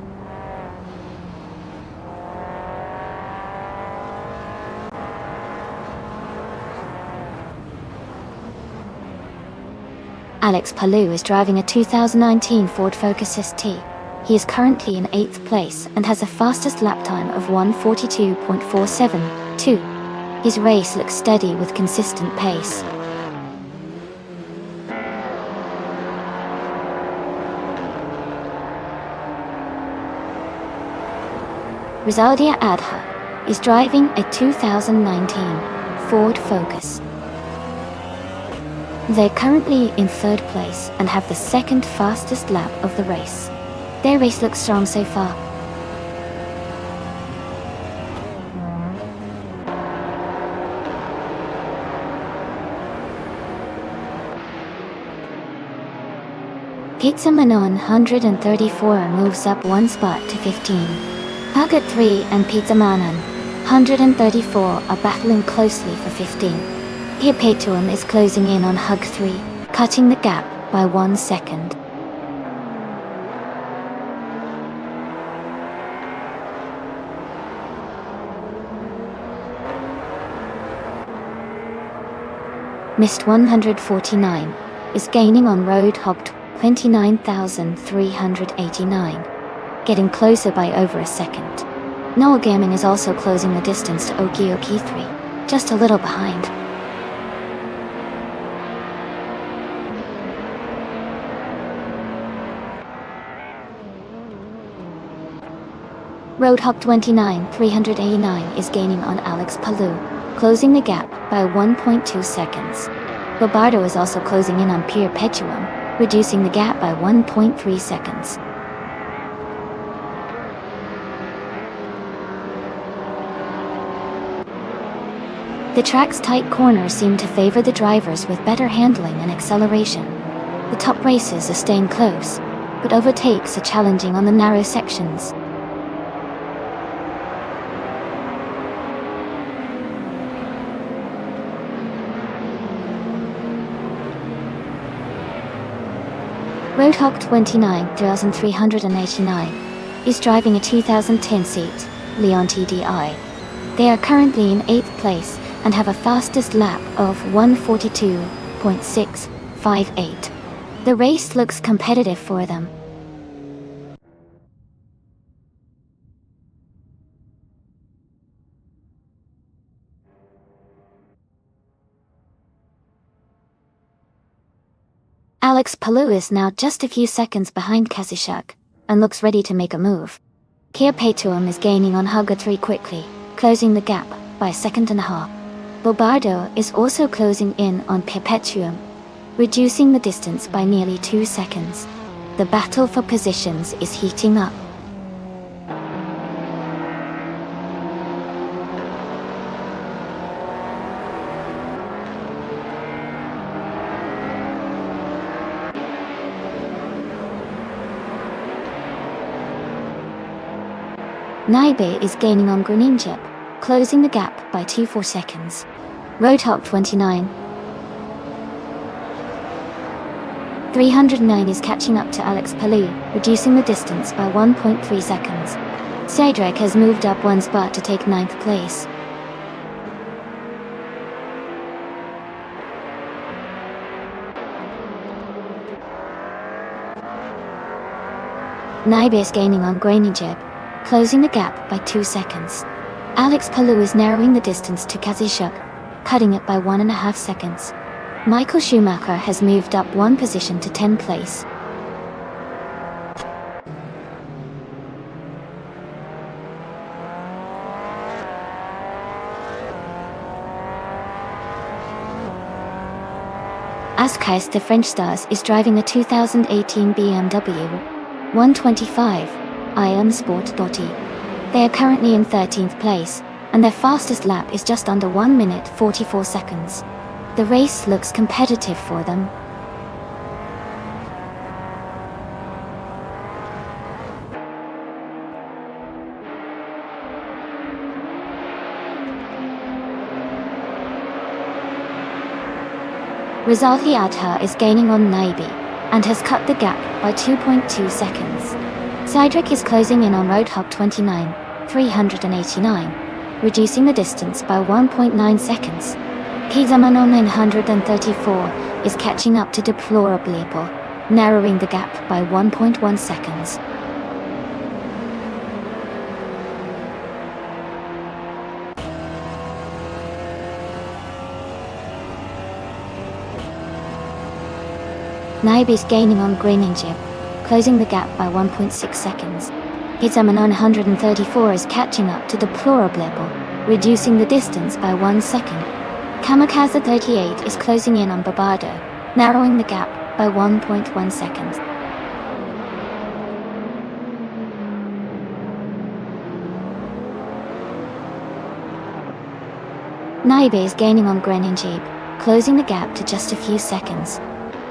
[SPEAKER 1] Alex Palou is driving a 2019 Ford Focus ST. He is currently in 8th place and has a fastest lap time of 1:42.472. His race looks steady with consistent pace. Rizaldia Adha is driving a 2019 Ford Focus. They're currently in 3rd place and have the 2nd fastest lap of the race. Their race looks strong so far. Pizza Manon 134 moves up 1 spot to 15. Hugget 3 and Pizza Manon 134 are battling closely for 15. Here Paytuum is closing in on Hug 3, cutting the gap by 1 second. Mist 149 is gaining on Road Hog 29,389, getting closer by over a second. Noah Gaming is also closing the distance to Okioki 3, just a little behind. Roadhog 29,389 is gaining on Alex Palou, closing the gap by 1.2 seconds. Bobardo is also closing in on Pierre Petuum, reducing the gap by 1.3 seconds. The track's tight corners seem to favor the drivers with better handling and acceleration. The top races are staying close, but overtakes are challenging on the narrow sections. Roadhog 29,389 is driving a 2010 seat, Leon TDI. They are currently in 8th place and have a fastest lap of 1:42.658. The race looks competitive for them. Alex Palou is now just a few seconds behind Kazishuk and looks ready to make a move. Kia Paytuum is gaining on Hugger 3 quickly, closing the gap by a second and a half. Bobardo is also closing in on Perpetuum, reducing the distance by nearly 2 seconds. The battle for positions is heating up. Naibe is gaining on Greninjep, closing the gap by 2.4 seconds. Roadhog 29,309 is catching up to Alex Palou, reducing the distance by 1.3 seconds. Cedric has moved up 1 spot to take 9th place. Naibe is gaining on Greninjep, closing the gap by 2 seconds. Alex Palou is narrowing the distance to Kazishuk, cutting it by 1.5 seconds. Michael Schumacher has moved up 1 position to 10th place. Askeis de French Stars is driving a 2018 BMW 125 IM Sport Dotti. They are currently in 13th place, and their fastest lap is just under 1 minute 44 seconds. The race looks competitive for them. Rizalhi Adha is gaining on Naibi, and has cut the gap by 2.2 seconds. Cedric is closing in on Roadhog 29,389, reducing the distance by 1.9 seconds. Kizamanon 934 is catching up to deplorably little, narrowing the gap by 1.1 seconds. Naib is gaining on Greeninjib, closing the gap by 1.6 seconds. Hitsaman 134 is catching up to deplorably little, reducing the distance by 1 second. Kamikaze 38 is closing in on Babardo, narrowing the gap by 1.1 seconds. Naibe is gaining on Greninjib, closing the gap to just a few seconds.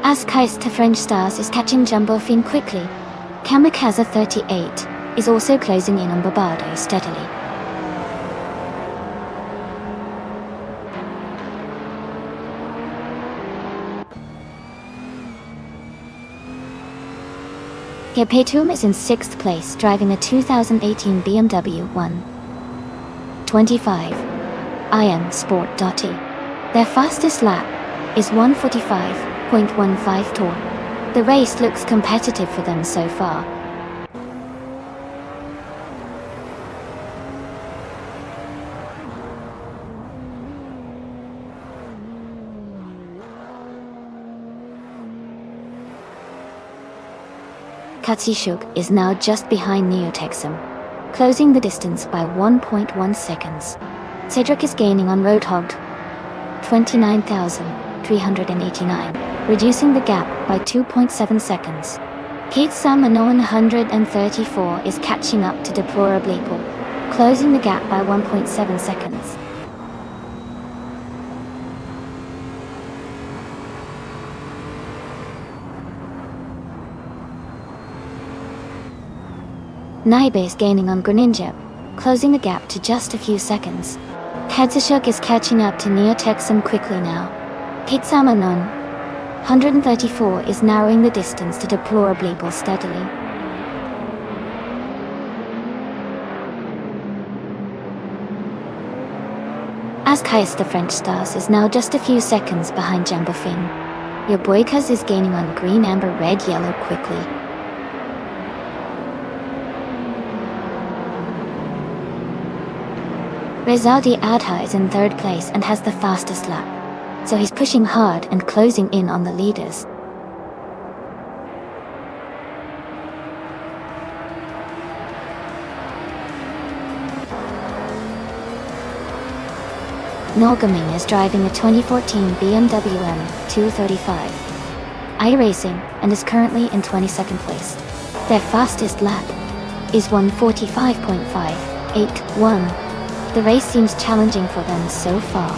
[SPEAKER 1] As Kais to French Stars is catching Jumbo Fin quickly, Kamikaze 38 is also closing in on Babardo steadily. Gepetum is in 6th place, driving a 2018 BMW 125 IM Sport.E. Their fastest lap is 1:45.15 tour. The race looks competitive for them so far. Katsishuk is now just behind Neotexum, closing the distance by 1.1 seconds. Cedric is gaining on Roadhog 29,389, reducing the gap by 2.7 seconds. Kitsama 134 is catching up to deplorably little, closing the gap by 1.7 seconds. Naibe is gaining on Greninja, closing the gap to just a few seconds. Katsishuk is catching up to Neotexum quickly now. Kitsama 134 is narrowing the distance to deplorably little steadily. Askais the French Stars is now just a few seconds behind Jumbo Fin. Your Boykas is gaining on green, amber, red, yellow quickly. Rezaldi Adha is in 3rd place and has the fastest lap, so he's pushing hard and closing in on the leaders. Nolgaming is driving a 2014 BMW M235 iRacing and is currently in 22nd place. Their fastest lap is 1:45.581. The race seems challenging for them so far.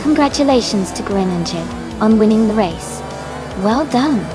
[SPEAKER 1] Congratulations to Greninja on winning the race. Well done!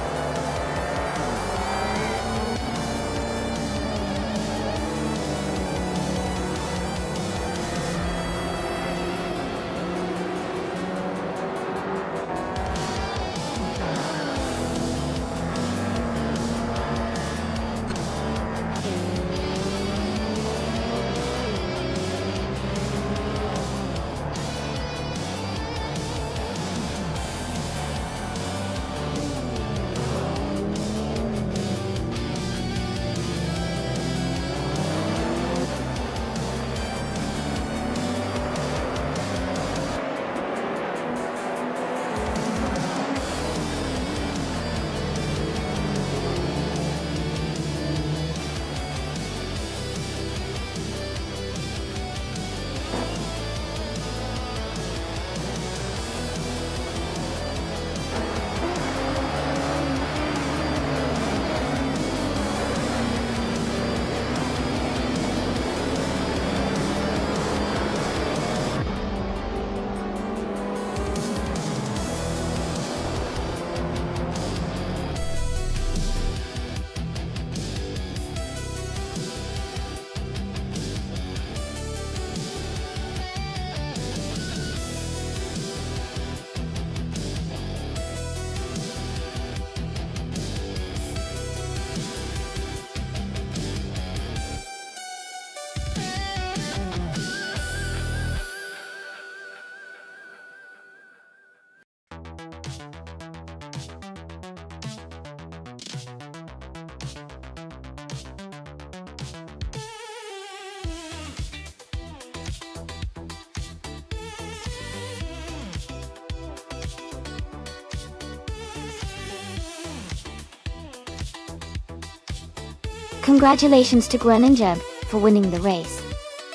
[SPEAKER 1] Congratulations to Gwen and Jeb for winning the race.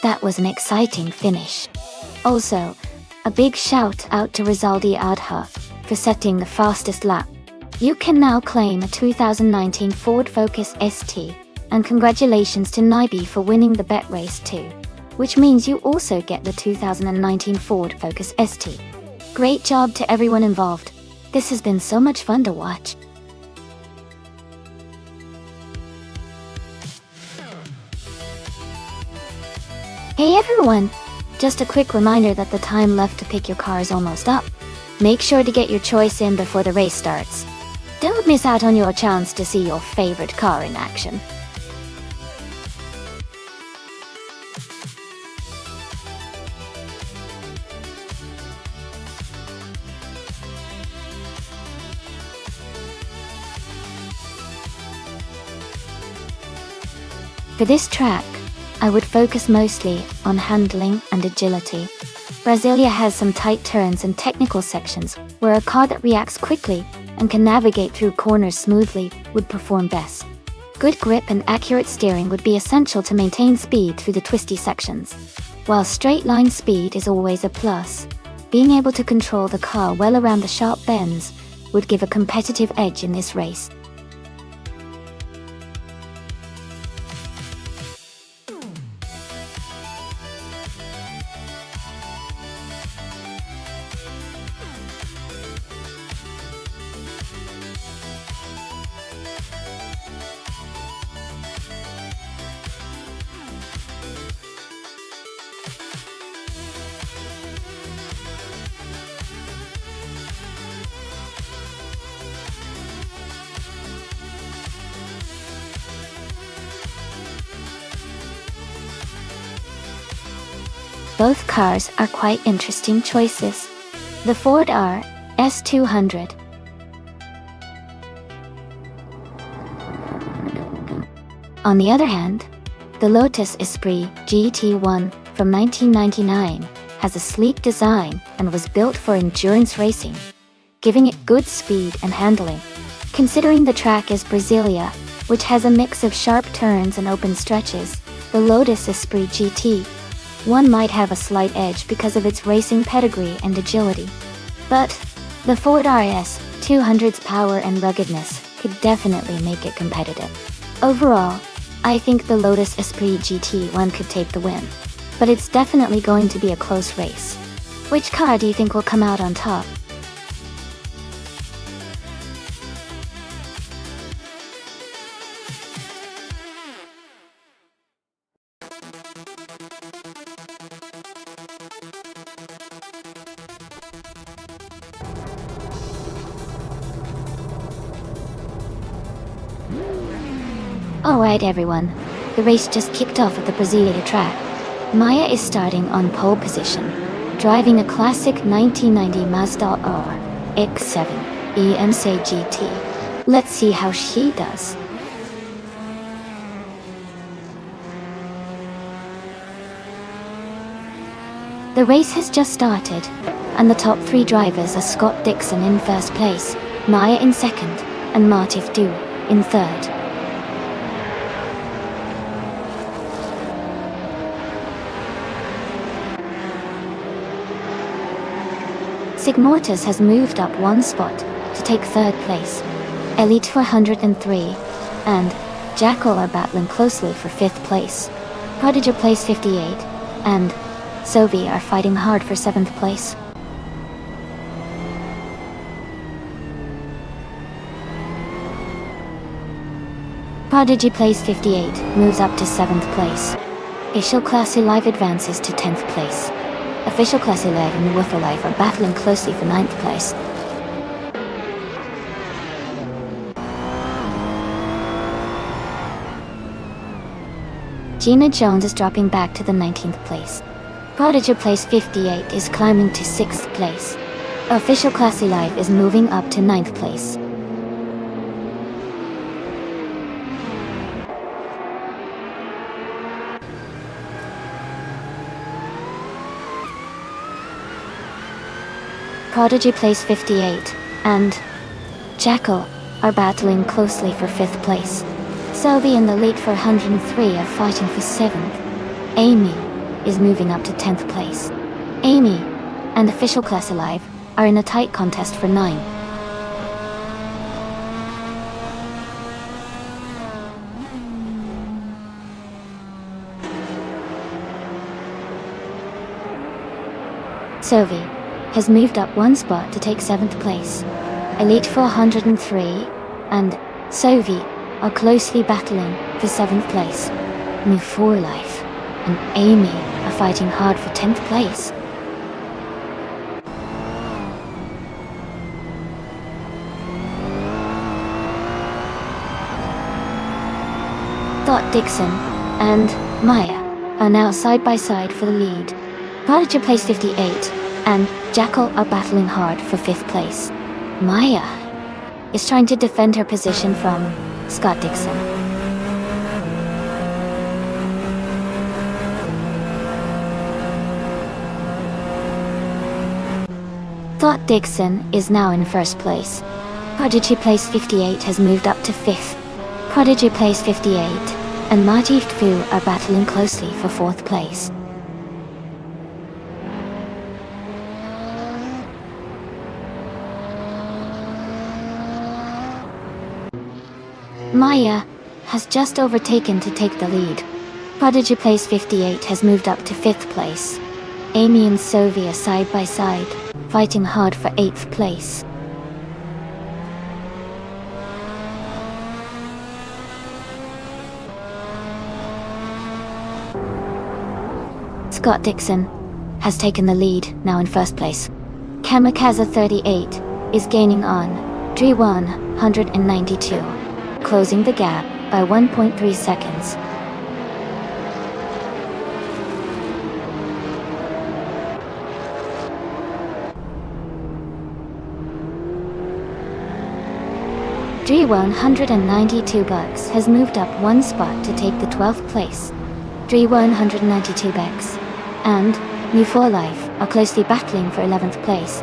[SPEAKER 1] That was an exciting finish. Also, a big shout out to Rizaldi Adha for setting the fastest lap. You can now claim a 2019 Ford Focus ST, and congratulations to Nibi for winning the bet race too, which means you also get the 2019 Ford Focus ST. Great job to everyone involved. This has been so much fun to watch. Hey everyone! Just a quick reminder that the time left to pick your car is almost up. Make sure to get your choice in before the race starts. Don't miss out on your chance to see your favorite car in action. For this track, I would focus mostly on handling and agility. Brasilia has some tight turns and technical sections where a car that reacts quickly and can navigate through corners smoothly would perform best. Good grip and accurate steering would be essential to maintain speed through the twisty sections. While straight line speed is always a plus, being able to control the car well around the sharp bends would give a competitive edge in this race. Both cars are quite interesting choices. The Ford RS200. On the other hand, the Lotus Esprit GT1 from 1999 has a sleek design and was built for endurance racing, giving it good speed and handling. Considering the track is Brasilia, which has a mix of sharp turns and open stretches, the Lotus Esprit GT1 might have a slight edge because of its racing pedigree and agility. But the Ford RS200's power and ruggedness could definitely make it competitive. Overall, I think the Lotus Esprit GT1 could take the win, but it's definitely going to be a close race. Which car do you think will come out on top? Alright everyone, the race just kicked off at the Brasilia track. Maya is starting on pole position, driving a classic 1990 Mazda RX-7 EMC GT. Let's see how she does. The race has just started, and the top three drivers are Scott Dixon in first place, Maya in second, and Martif Du in third. Sigmortus has moved up one spot to take third place. Elite 403 and Jackal are battling closely for fifth place. Prodigy plays 58 and Sovi are fighting hard for seventh place. Prodigy plays 58, moves up to 7th place. Official Classy Live advances to 10th place. Official Classy Live and Woofer Live are battling closely for 9th place. Gina Jones is dropping back to the 19th place. Prodigy plays 58 is climbing to 6th place. Official Classy Live is moving up to 9th place. Prodigy plays 58, and Jackal are battling closely for 5th place. Selby and the late 403 are fighting for 7th. Amy is moving up to 10th place. Amy and Official Class Alive are in a tight contest for 9. Selby has moved up 1 spot to take 7th place. Elite 403 and Selby are closely battling for 7th place. New 4 Life and Amy are fighting hard for 10th place. Dot Dixon and Maya are now side by side for the lead. Prodigy placed 58 and Jackal are battling hard for 5th place. Maya is trying to defend her position from Scott Dixon. Thought Dixon is now in 1st place. Prodigy placed 58 has moved up to 5th. Prodigy placed 58 and Majid Fu are battling closely for 4th place. Maya has just overtaken to take the lead. Prodigy place 58 has moved up to 5th place. Amy and Selby are side by side, fighting hard for 8th place. Scott Dixon has taken the lead, now in 1st place. Kamikaze 38 is gaining on Dre 192. Closing the gap by 1.3 seconds. Dre 192 Bucks has moved up 1 spot to take the 12th place. Dre 192 Bucks and New 4 Life are closely battling for 11th place.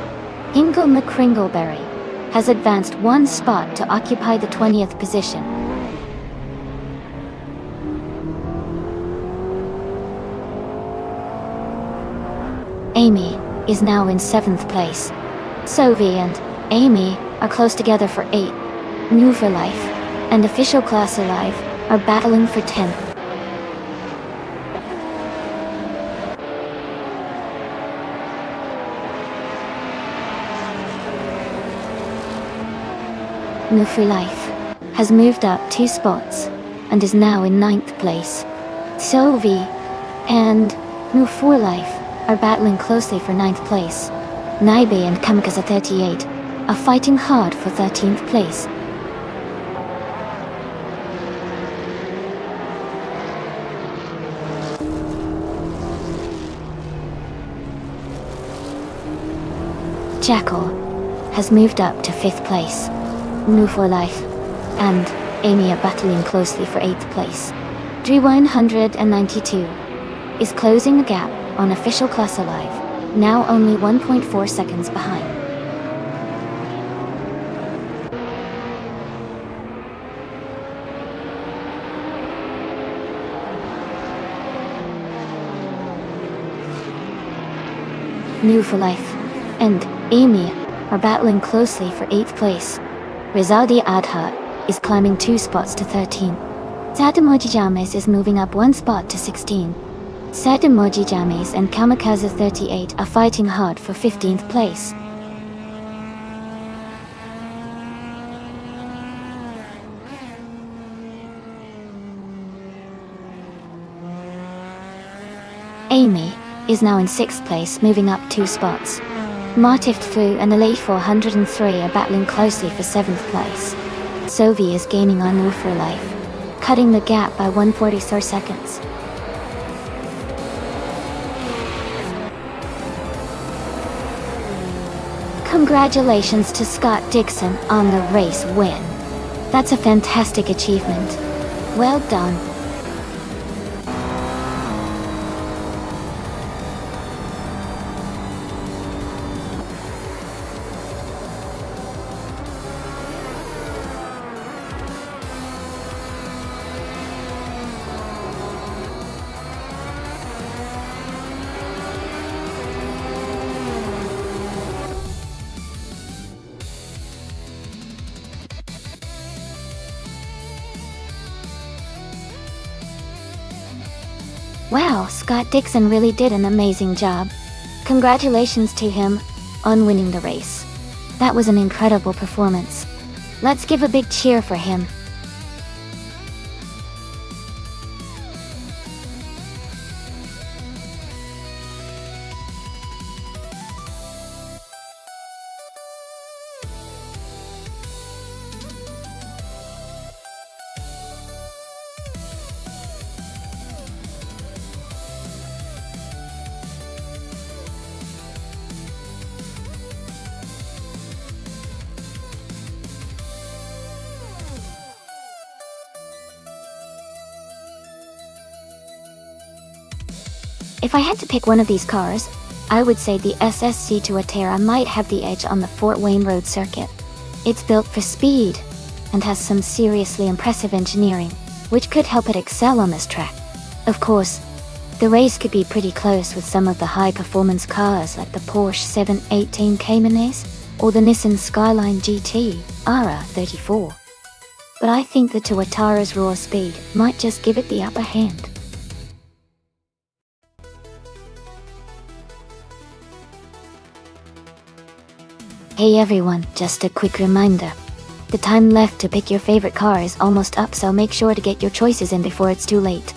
[SPEAKER 1] Ingle McCringleberry has advanced 1 spot to occupy the 20th position. Amy is now in 7th place. Selby and Amy are close together for 8. New 4 Life and Official Class Alive are battling for 10th. New 4 Life has moved up 2 spots and is now in 9th place. Selby and New 4 Life are battling closely for 9th place. Naibe and Kamikaze 38 are fighting hard for 13th place. Jackal has moved up to 5th place. New 4 Life and Amy are battling closely for 8th place. Dre 192 is closing the gap on Official Class Alive, now only 1.4 seconds behind. New 4 Life and Amy are battling closely for 8th place. Rizaldi Adha is climbing 2 spots to 13. Sadamoji James is moving up 1 spot to 16. Sadamoji James and Kamikaze 38 are fighting hard for 15th place. Amy is now in 6th place, moving up 2 spots. Martif Fu and the late 403 are battling closely for 7th place. Selby is gaining on New 4 Life, cutting the gap by 144 seconds. Congratulations to Scott Dixon on the race win. That's a fantastic achievement. Well done. Wow, Scott Dixon really did an amazing job. Congratulations to him on winning the race. That was an incredible performance. Let's give a big cheer for him. If I had to pick one of these cars, I would say the SSC Tuatara might have the edge on the Fort Wayne Road circuit. It's built for speed and has some seriously impressive engineering, which could help it excel on this track. Of course, the race could be pretty close with some of the high-performance cars like the Porsche 718 Caymanes or the Nissan Skyline GT RR34. But I think the Tuatara's raw speed might just give it the upper hand. Hey everyone, just a quick reminder. The time left to pick your favorite car is almost up, so make sure to get your choices in before it's too late.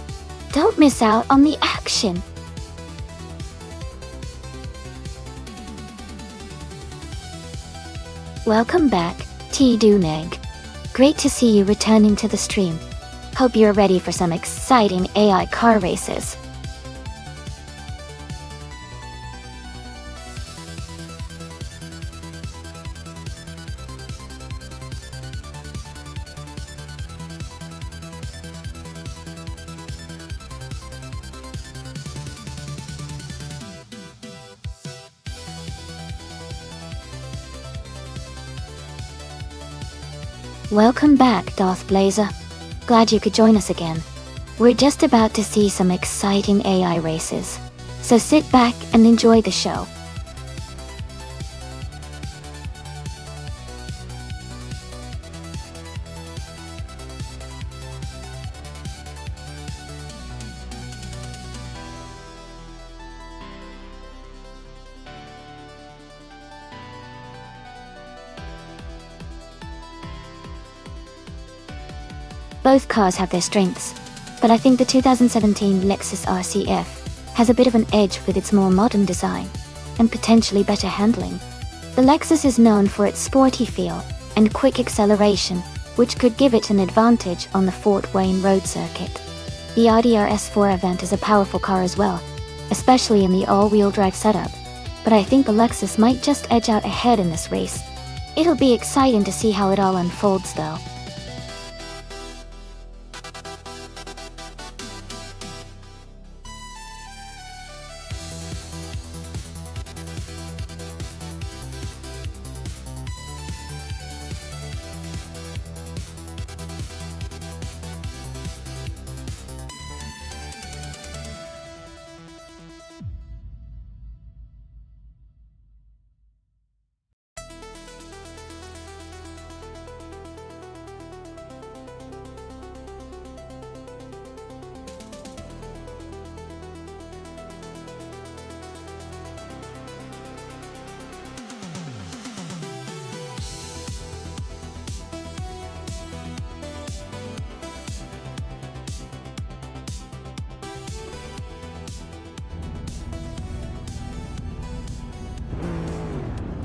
[SPEAKER 1] Don't miss out on the action! Welcome back, T-Duneg. Great to see you returning to the stream. Hope you're ready for some exciting AI car races. Welcome back, Darth Blazer. Glad you could join us again. We're just about to see some exciting AI races, so sit back and enjoy the show. Both cars have their strengths, but I think the 2017 Lexus RCF has a bit of an edge with its more modern design and potentially better handling. The Lexus is known for its sporty feel and quick acceleration, which could give it an advantage on the Fort Wayne Road circuit. The Audi RS4 Avant is a powerful car as well, especially in the all-wheel drive setup, but I think the Lexus might just edge out ahead in this race. It'll be exciting to see how it all unfolds though.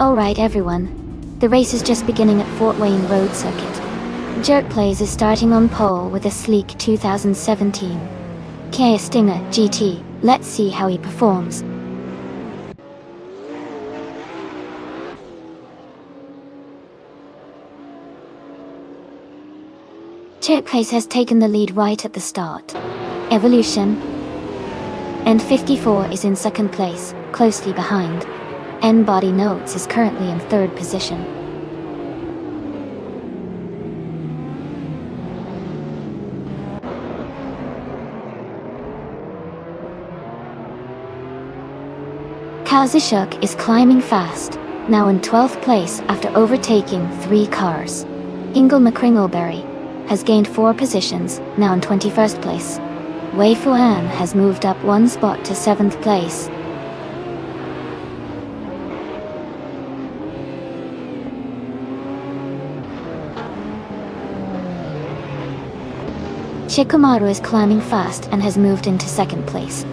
[SPEAKER 1] Alright everyone, the race is just beginning at Fort Wayne Road circuit. Jerk Plays is starting on pole with a sleek 2017 Kia Stinger GT. Let's see how he performs. Jerk Plays has taken the lead right at the start. Evolution and 54 is in second place, closely behind. N-Body Notes is currently in third position. Kazishuk is climbing fast, now in 12th place after overtaking 3 cars. Ingle McCringleberry has gained 4 positions, now in 21st place. Wei Fuan has moved up one spot to 7th place. Shikamaru is climbing fast and has moved into 2nd place.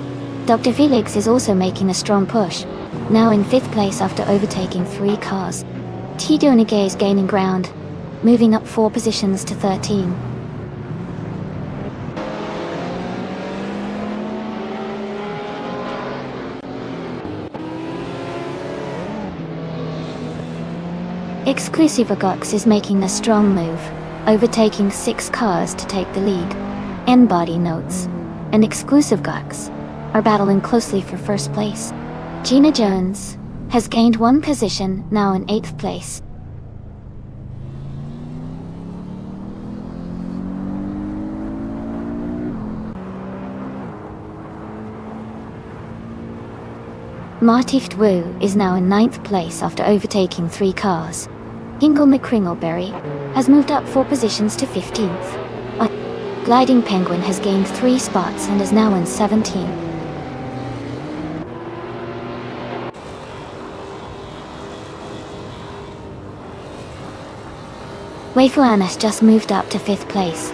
[SPEAKER 1] Dr. Felix is also making a strong push, now in 5th place after overtaking 3 cars. Tito Nige is gaining ground, moving up 4 positions to 13. Exclusive Gox is making a strong move, overtaking 6 cars to take the lead. N-Body Notes and Exclusive Gox are battling closely for 1st place. Gina Jones has gained 1 position, now in 8th place. Martift Wu is now in 9th place after overtaking 3 cars. Hingle McCringleberry has moved up 4 positions to 15th. Gliding Penguin has gained 3 spots and is now in 17. Wei Fuan has just moved up to 5th place.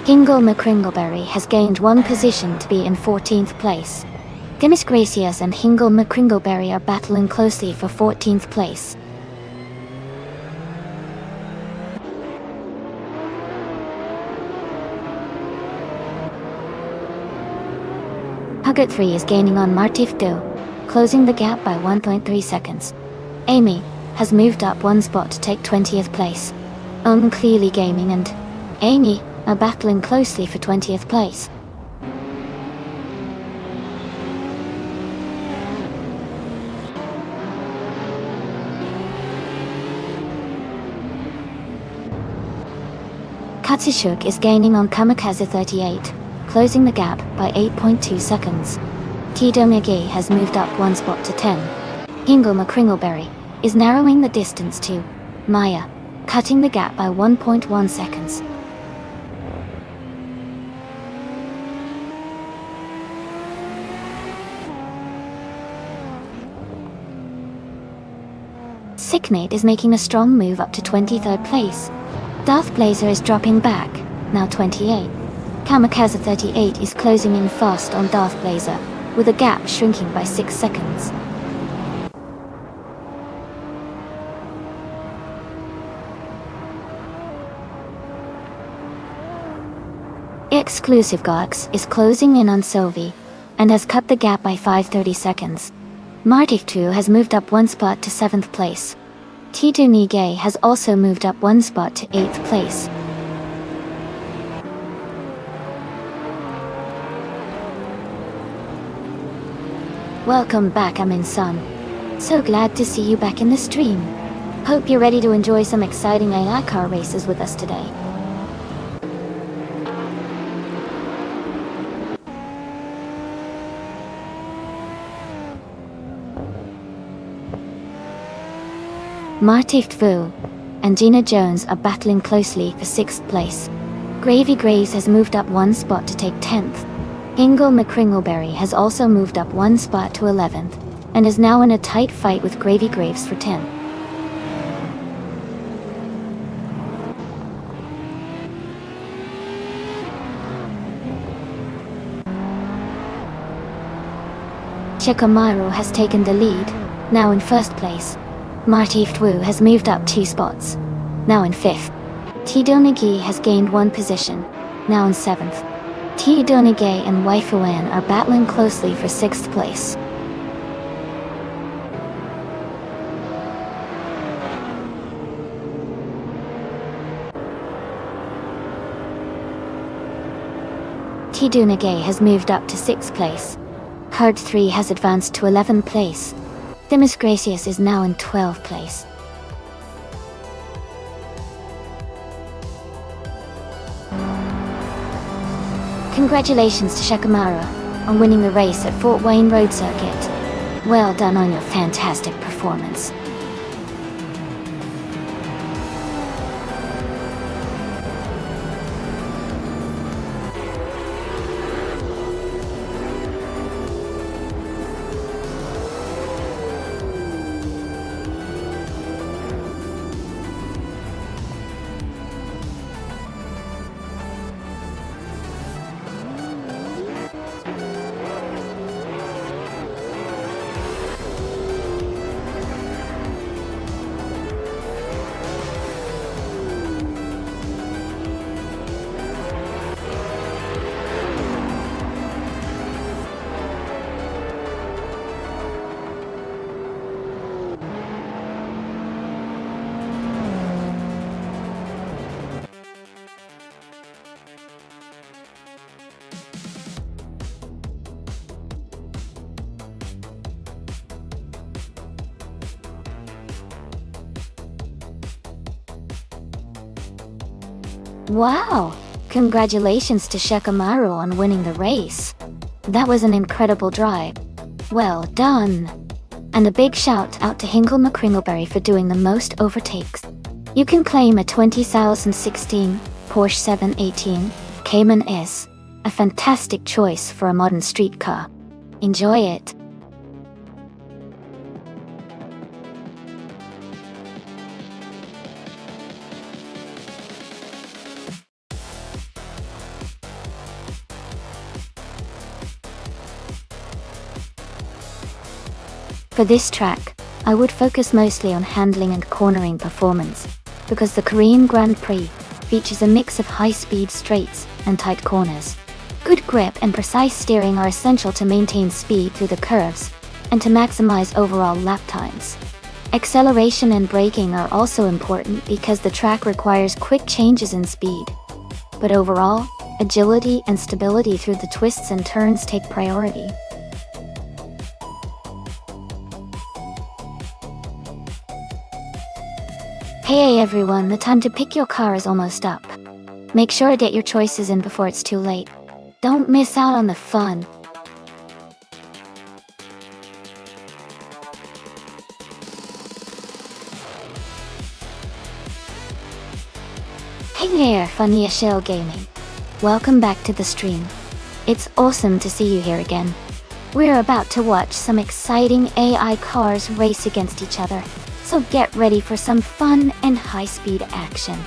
[SPEAKER 1] Hingle McCringleberry has gained 1 position to be in 14th place. Demis Gracias and Hingle McCringleberry are battling closely for 14th place. Huggett 3 is gaining on Martif Do, closing the gap by 1.3 seconds. Amy has moved up 1 spot to take 20th place. Clearly Gaming and Amy are battling closely for 20th place. Katsushuk is gaining on Kamikaze 38, closing the gap by 8.2 seconds. Tito Migi has moved up 1 spot to 10. Hingle McCringleberry is narrowing the distance to Maya, cutting the gap by 1.1 seconds. Sicknate is making a strong move up to 23rd place. Darth Blazer is dropping back, now 28. Kamikaze 38 is closing in fast on Darth Blazer, with the gap shrinking by 6 seconds. Exclusive Gox is closing in on Sylvie, and has cut the gap by 5.30 seconds. Martif 2 has moved up 1 spot to 7th place. Tito Nige has also moved up 1 spot to 8th place. Welcome back, Amin-san. So glad to see you back in the stream. Hope you're ready to enjoy some exciting AI car races with us today. Martif Vu and Gina Jones are battling closely for 6th place. Gravy Graves has moved up 1 spot to take 10th. Hingle McCringleberry has also moved up 1 spot to 11th, and is now in a tight fight with Gravy Graves for 10th. Shikamaru has taken the lead, now in 1st place. Martif Wu has moved up 2 spots, now in 5th. Tito Nigi has gained 1 position, now in 7th. Tito Nige and Wei Fuan are battling closely for 6th place. Tito Nige has moved up to 6th place. Hard 3 has advanced to 11th place. Demis Gracias is now in 12th place. Congratulations to Shikamaru on winning the race at Fort Wayne Road Circuit. Well done on your fantastic performance. Wow! Congratulations to Shikamaru on winning the race. That was an incredible drive. Well done! And a big shout out to Hinkle McCringleberry for doing the most overtakes. You can claim a 2016 Porsche 718 Cayman S, a fantastic choice for a modern street car. Enjoy it! For this track, I would focus mostly on handling and cornering performance, because the Korean Grand Prix features a mix of high-speed straights and tight corners. Good grip and precise steering are essential to maintain speed through the curves and to maximize overall lap times. Acceleration and braking are also important because the track requires quick changes in speed. But overall, agility and stability through the twists and turns take priority. Hey everyone, the time to pick your car is almost up. Make sure to get your choices in before it's too late. Don't miss out on the fun. Hey there, Funny Shell Gaming. Welcome back to the stream. It's awesome to see you here again. We're about to watch some exciting AI cars race against each other. So get ready for some fun and high-speed action.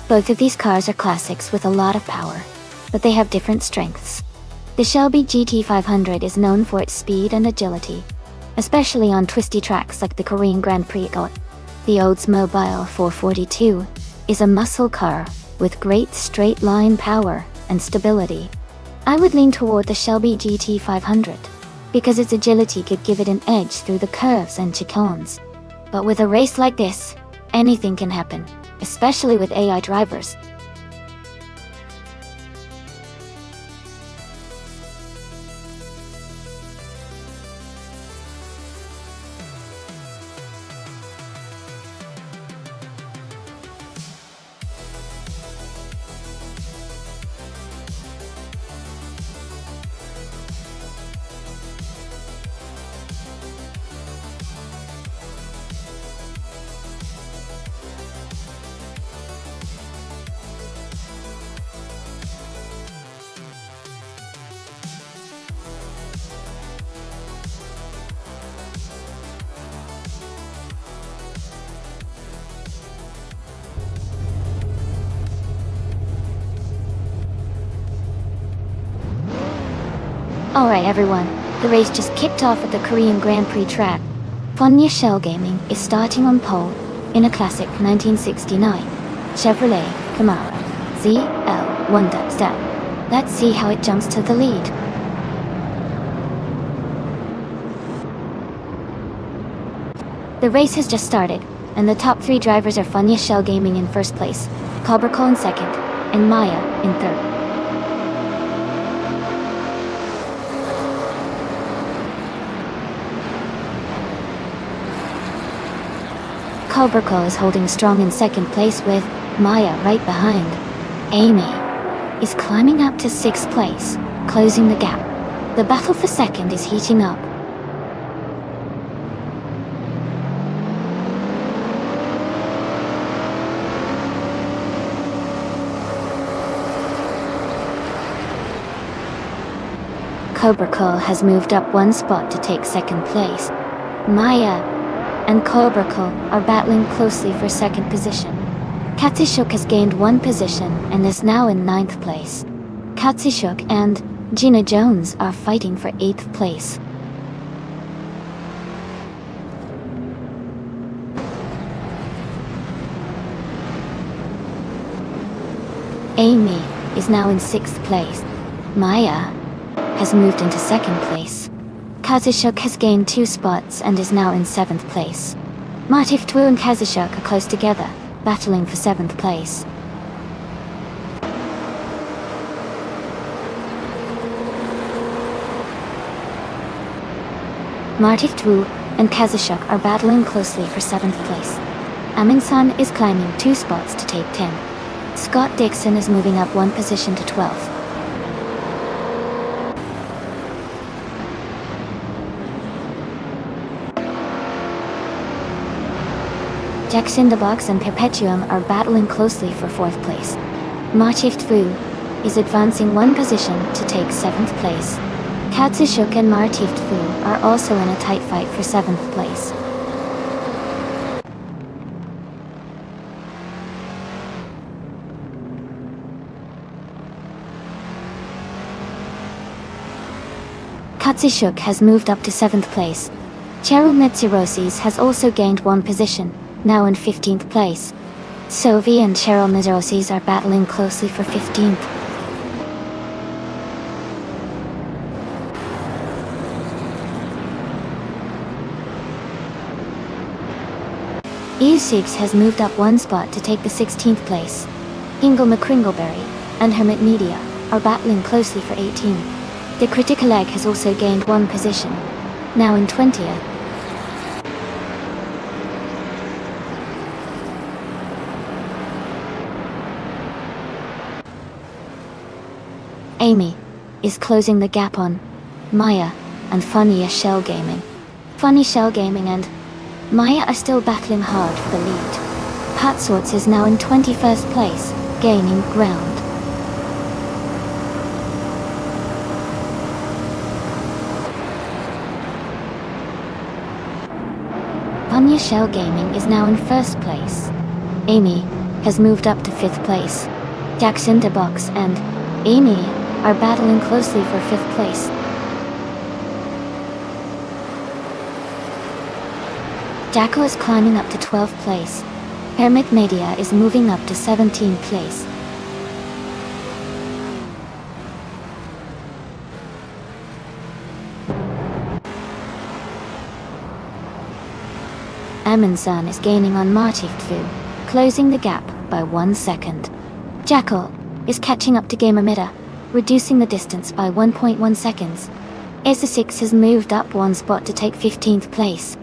[SPEAKER 1] Both of these cars are classics with a lot of power, but they have different strengths. The Shelby GT500 is known for its speed and agility, especially on twisty tracks like the Korean Grand Prix. The Oldsmobile 442 is a muscle car with great straight-line power and stability. I would lean toward the Shelby GT500, because its agility could give it an edge through the curves and chicanes. But with a race like this, anything can happen, especially with AI drivers. Alright everyone, the race just kicked off at the Korean Grand Prix track. Funny Shell Gaming is starting on pole in a classic 1969 Chevrolet Camaro ZL1 dubstep. Let's see how it jumps to the lead. The race has just started, and the top three drivers are Funny Shell Gaming in first place, Cobrco in second, and Maya in third. Cobrco is holding strong in second place with Maya right behind. Amy is climbing up to sixth place, closing the gap. The battle for second is heating up. Cobrco has moved up one spot to take second place. Maya and Cobrco are battling closely for second position. Katsishuk has gained one position and is now in ninth place. Katsishuk and Gina Jones are fighting for 8th place. Amy is now in 6th place. Maya has moved into 2nd place. Kazushuk has gained 2 spots and is now in 7th place. Martif2 and Kazushuk are close together, battling for 7th place. Martif2 and Kazushuk are battling closely for 7th place. Aminsan is climbing 2 spots to take 10. Scott Dixon is moving up 1 position to 12th. Jackson the Box and Perpetuum are battling closely for 4th place. Martif2 is advancing 1 position to take 7th place. Katsushuk and Martif2 are also in a tight fight for 7th place. Katsushuk has moved up to 7th place. Cheryl Mitsurosis has also gained 1 position, now in 15th place. Sovi and Cheryl Mitsurosis are battling closely for 15th. EU6 has moved up 1 spot to take the 16th place. Ingle McCringleberry and Hermit Media are battling closely for 18th. The Critical Egg has also gained 1 position, now in 20th. Amy is closing the gap on Maya and Funny Shell Gaming. Funny Shell Gaming and Maya are still battling hard for the lead. Pat Sorts is now in 21st place, gaining ground. Funny Shell Gaming is now in 1st place. Amy has moved up to 5th place. Jackson the Box and Amy are battling closely for 5th place. Jacko is climbing up to 12th place. Hermit Media is moving up to 17th place. Aminsan is gaining on Martif2, closing the gap by 1 second. Jackal is catching up to Gamermeta, reducing the distance by 1.1 seconds. Esa6 has moved up 1 spot to take 15th place.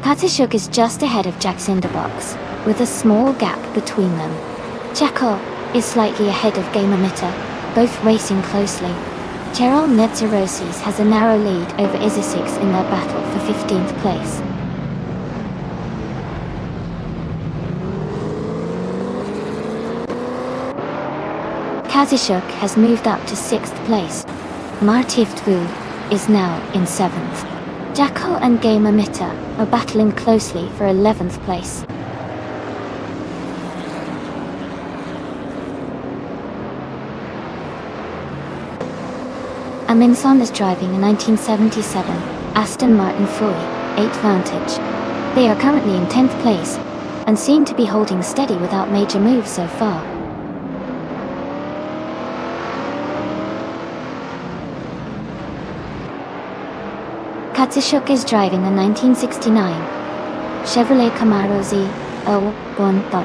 [SPEAKER 1] Katsushuk is just ahead of Jackson the Box, with a small gap between them. Jackal is slightly ahead of Gamermeta, both racing closely. Cheryl Netzerosis has a narrow lead over Esa6 in their battle for 15th place. Kazushuk has moved up to 6th place. Martif2 is now in 7th. Jackal and Gamermeta are battling closely for 11th place. Aminson is driving a 1977 Aston Martin Foy 8 Vantage. They are currently in 10th place, and seem to be holding steady without major moves so far. Katsushuk is driving a 1969 Chevrolet Camaro Z01.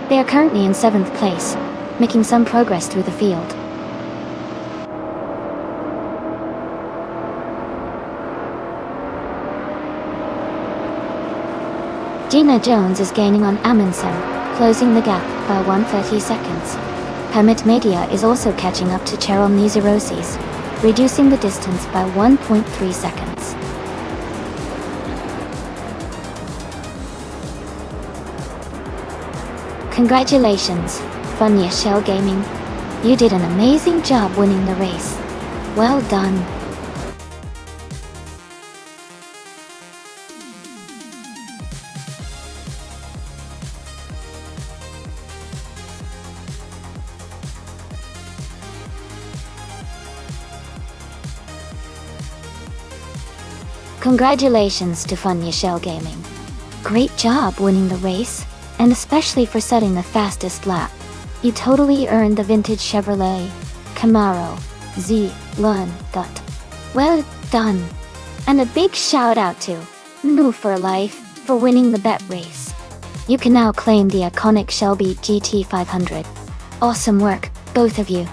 [SPEAKER 1] They are currently in 7th place, making some progress through the field. Gina Jones is gaining on Amundsen, closing the gap by 130 seconds. Hermit Media is also catching up to Cheryl Nizarosis, reducing the distance by 1.3 seconds. Congratulations, Funya Shell Gaming. You did an amazing job winning the race. Well done. Congratulations to Funya Shell Gaming. Great job winning the race, and especially for setting the fastest lap. You totally earned the vintage Chevrolet Camaro Z1. Well done. And a big shout out to New for Life for winning the bet race. You can now claim the iconic Shelby GT500. Awesome work, both of you.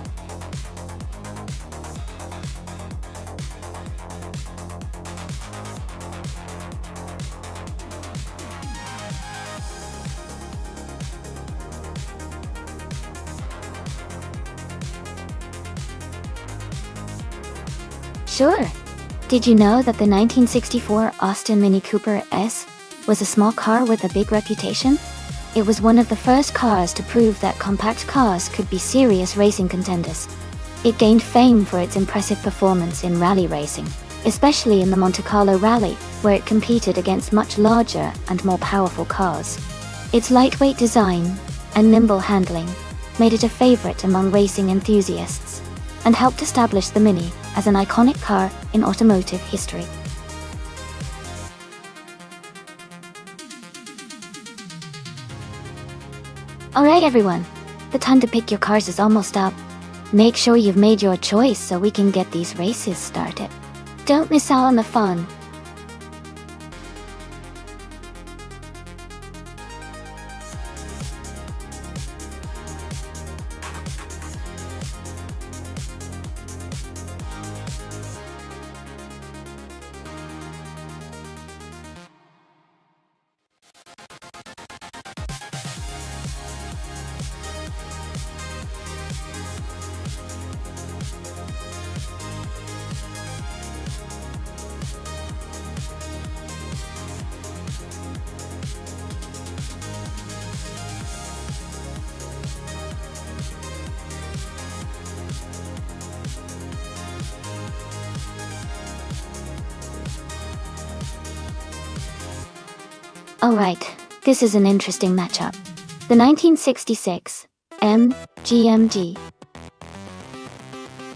[SPEAKER 1] Sure. Did you know that the 1964 Austin Mini Cooper S was a small car with a big reputation? It was one of the first cars to prove that compact cars could be serious racing contenders. It gained fame for its impressive performance in rally racing, especially in the Monte Carlo Rally, where it competed against much larger and more powerful cars. Its lightweight design and nimble handling made it a favorite among racing enthusiasts, and helped establish the Mini as an iconic car in automotive history. Alright everyone, the time to pick your cars is almost up. Make sure you've made your choice so we can get these races started. Don't miss out on the fun. Alright, this is an interesting matchup. The 1966 GMG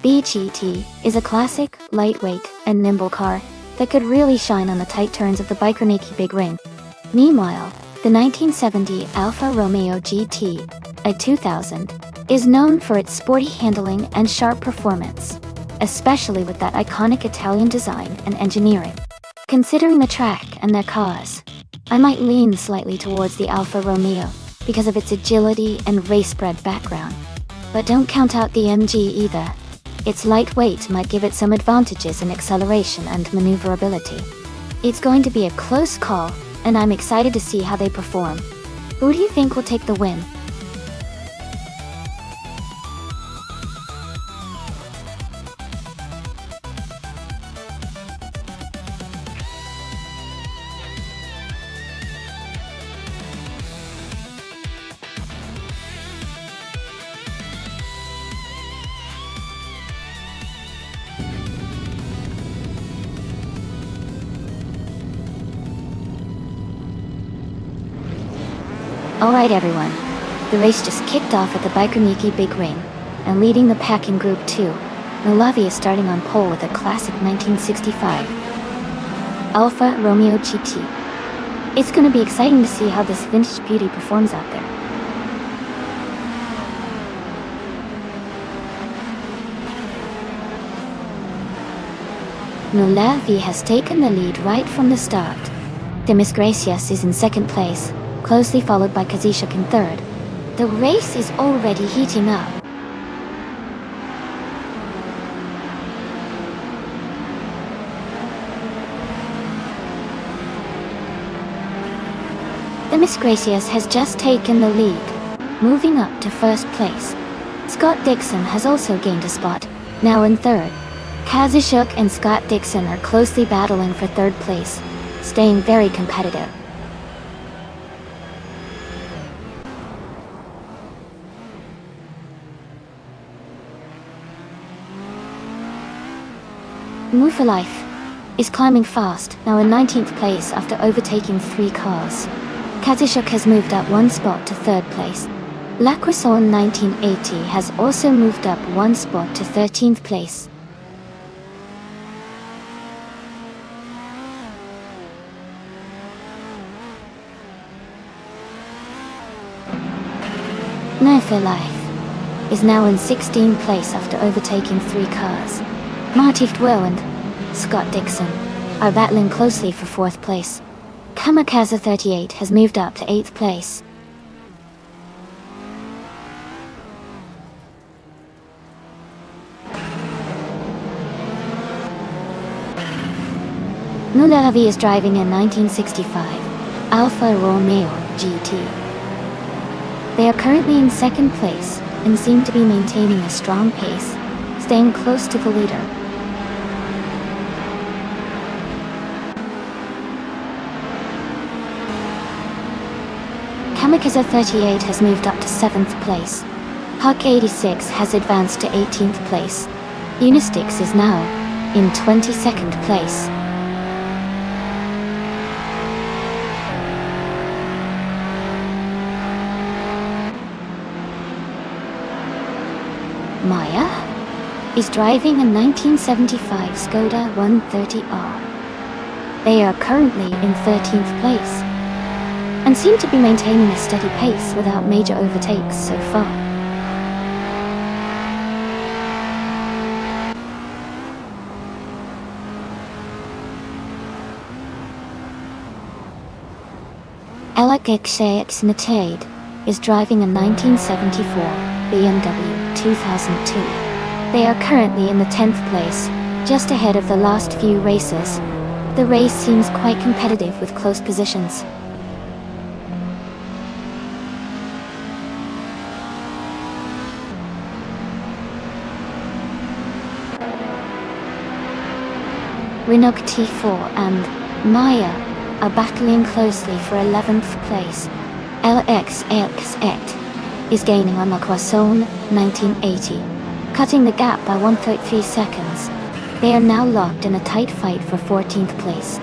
[SPEAKER 1] BGT is a classic, lightweight, and nimble car that could really shine on the tight turns of the Bajkorniki Big Ring. Meanwhile, the 1970 Alfa Romeo GT, a 2000, is known for its sporty handling and sharp performance, especially with that iconic Italian design and engineering. Considering the track and their cars, I might lean slightly towards the Alfa Romeo because of its agility and race-bred background. But don't count out the MG either. Its lightweight might give it some advantages in acceleration and maneuverability. It's going to be a close call, and I'm excited to see how they perform. Who do you think will take the win? Alright everyone, the race just kicked off at the Bajkorniki Big Ring, and leading the pack in Group 2, Malavi is starting on pole with a classic 1965 Alfa Romeo GT. It's gonna be exciting to see how this vintage beauty performs out there. Malavi has taken the lead right from the start. Demis Gracias is in second place, closely followed by Kazishuk in third. The race is already heating up. Demis Gracias has just taken the lead, moving up to first place. Scott Dixon has also gained a spot, now in third. Kazishuk and Scott Dixon are closely battling for third place, staying very competitive. Move for Life is climbing fast, now in 19th place after overtaking 3 cars. Kazishuk has moved up 1 spot to 3rd place. La Croissant 1980 has also moved up 1 spot to 13th place. Life is now in 16th place after overtaking 3 cars. Marty Fdwell and Scott Dixon are battling closely for 4th place. Kamikaze 38 has moved up to 8th place. Nulavi is driving a 1965 Alfa Romeo GT. They are currently in 2nd place and seem to be maintaining a strong pace, staying close to the leader. Kamikaze 38 has moved up to 7th place. Huck 86 has advanced to 18th place. Unistix is now in 22nd place. Maya is driving a 1975 Skoda 130R. They are currently in 13th place and seem to be maintaining a steady pace without major overtakes so far. Alec X Natade is driving a 1974 BMW 2002. They are currently in the 10th place, just ahead of the last few races. The race seems quite competitive with close positions. Rinok T4 and Maya are battling closely for 11th place. LXXX is gaining on La Croissant 1980, cutting the gap by 1.3 seconds. They are now locked in a tight fight for 14th place.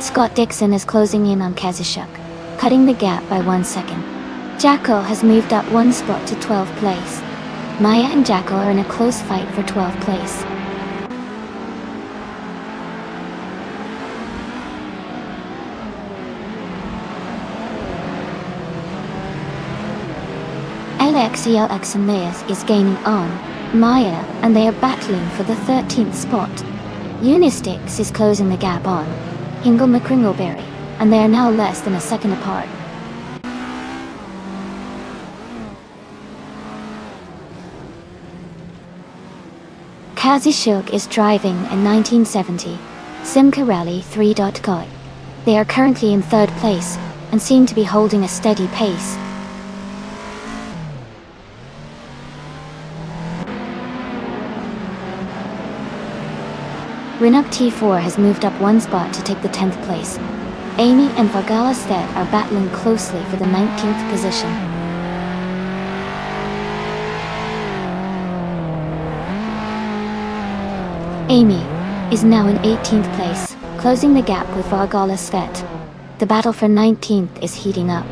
[SPEAKER 1] Scott Dixon is closing in on Kazishuk, cutting the gap by 1 second. Jackal has moved up 1 spot to 12th place. Maya and Jackal are in a close fight for 12th place. LXELX and Liz is gaining on Maya, and they are battling for the 13th spot. Unistix is closing the gap on Hingle McCringleberry, and they are now less than a second apart. Kazishuk is driving a 1970 Simca Rally 3.5. They are currently in 3rd place and seem to be holding a steady pace. Rinok T4 has moved up 1 spot to take the 10th place. Amy and Vargala Stead are battling closely for the 19th position. Amy is now in 18th place, closing the gap with Vargala Svet. The battle for 19th is heating up.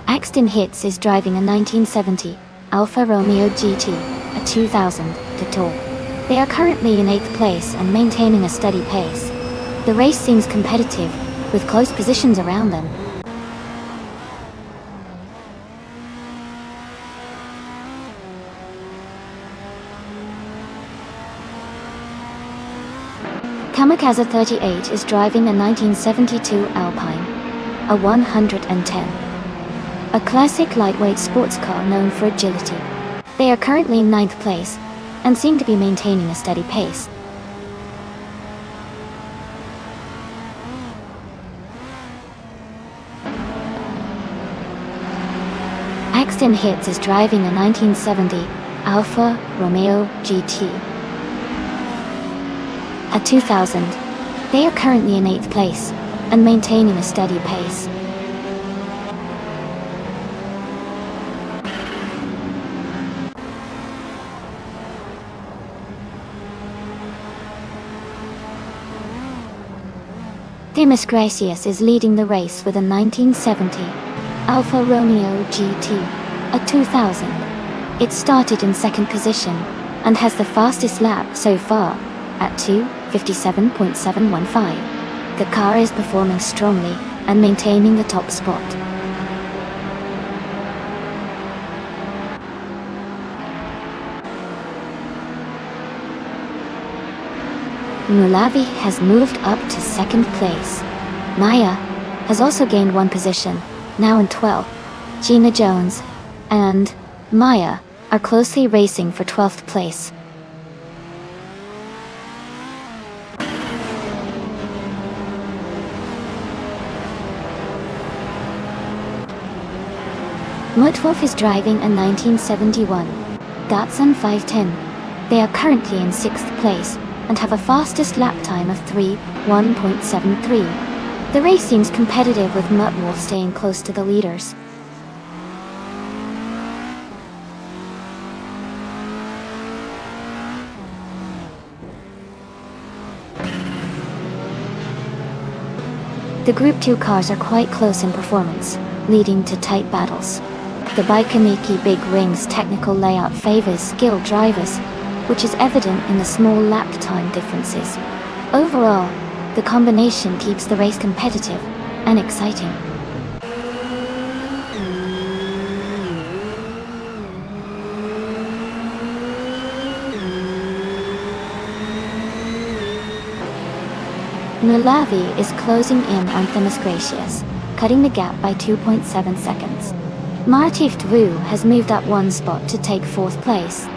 [SPEAKER 1] Axton Hits is driving a 1970 Alfa Romeo GT, a 2000 Detour. They are currently in 8th place and maintaining a steady pace. The race seems competitive, with close positions around them. Kamikaze 38 is driving a 1972 Alpine, a 110. A classic lightweight sports car known for agility. They are currently in 9th place, and seem to be maintaining a steady pace. Axton Hits is driving a 1970 Alfa Romeo GT, a 2000. They are currently in 8th place, and maintaining a steady pace. Themis Gracious is leading the race with a 1970 Alfa Romeo GT, a 2000. It started in second position and has the fastest lap so far at 2:57.715. The car is performing strongly and maintaining the top spot. Mulavi has moved up to second place. Maya has also gained one position, now in 12th. Gina Jones and Maya are closely racing for 12th place. Mutwolf is driving a 1971 Datsun 510. They are currently in 6th place and have a fastest lap time of 3:1.73. The race seems competitive with Mutwolf staying close to the leaders. The Group 2 cars are quite close in performance, leading to tight battles. The Baikoniki Big Ring's technical layout favors skilled drivers, which is evident in the small lap time differences. Overall, the combination keeps the race competitive and exciting. Mulavi is closing in on Themis Gracious, cutting the gap by 2.7 seconds. Martift Wu has moved up one spot to take 4th place.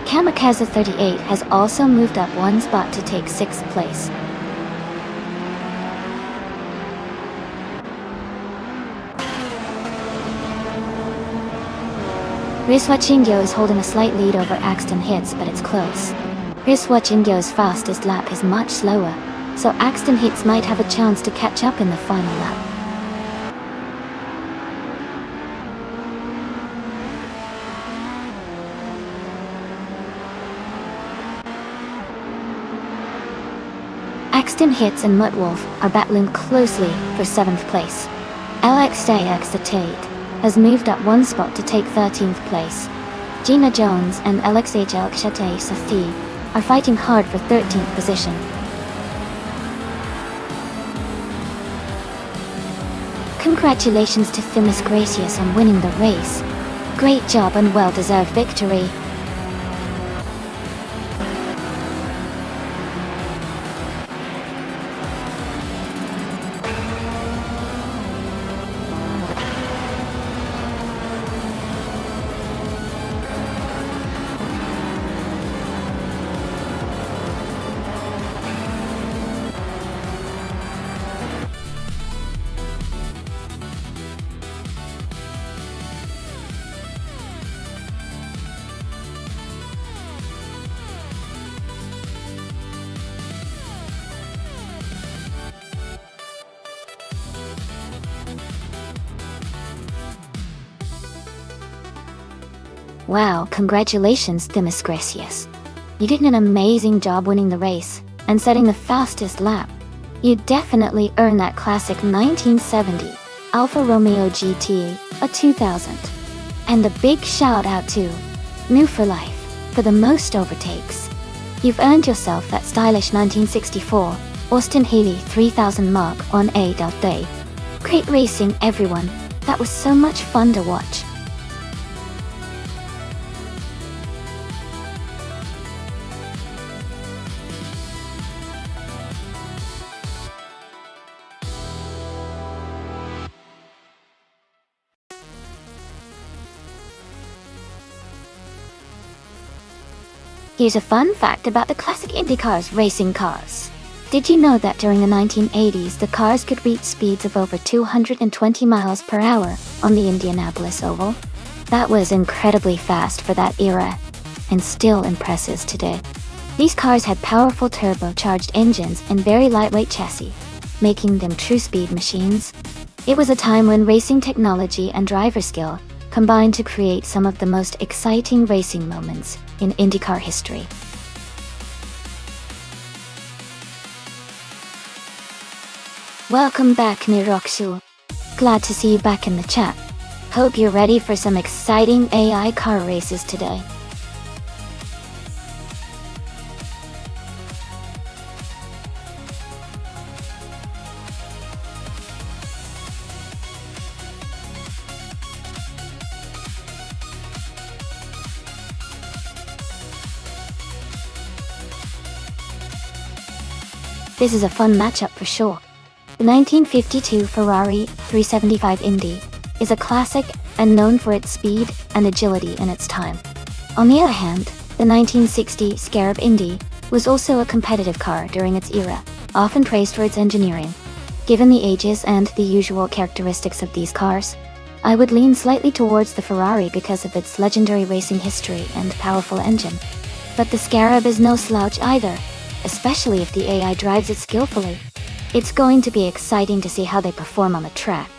[SPEAKER 1] Kamikaze 38 has also moved up one spot to take 6th place. Riswa Chingyo is holding a slight lead over Axton Hits, but it's close. Riswa Chingyo's fastest lap is much slower, so Axton Hits might have a chance to catch up in the final lap. Axton Hits and Mutwolf are battling closely for 7th place. LXJX38 has moved up one spot to take 13th place. Gina Jones and LXHLXHT Sathi are fighting hard for 13th position. Congratulations to Themis Gracious on winning the race. Great job and well-deserved victory. Wow, congratulations, Themis Gracious. You did an amazing job winning the race and setting the fastest lap. You definitely earned that classic 1970 Alfa Romeo GT, a 2000. And a big shout out to New for Life for the most overtakes. You've earned yourself that stylish 1964 Austin Healey 3000 mark on A.Day. Great racing, everyone. That was so much fun to watch. Here's a fun fact about the classic IndyCars racing cars. Did you know that during the 1980s the cars could reach speeds of over 220 miles per hour on the Indianapolis Oval? That was incredibly fast for that era, and still impresses today. These cars had powerful turbocharged engines and very lightweight chassis, making them true speed machines. It was a time when racing technology and driver skill combined to create some of the most exciting racing moments in IndyCar history. Welcome back, Niroksu. Glad to see you back in the chat. Hope you're ready for some exciting AI car races today. This is a fun matchup for sure. The 1952 Ferrari 375 Indy is a classic and known for its speed and agility in its time. On the other hand, the 1960 Scarab Indy was also a competitive car during its era, often praised for its engineering. Given the ages and the usual characteristics of these cars, I would lean slightly towards the Ferrari because of its legendary racing history and powerful engine. But the Scarab is no slouch either, especially if the AI drives it skillfully. It's going to be exciting to see how they perform on the track.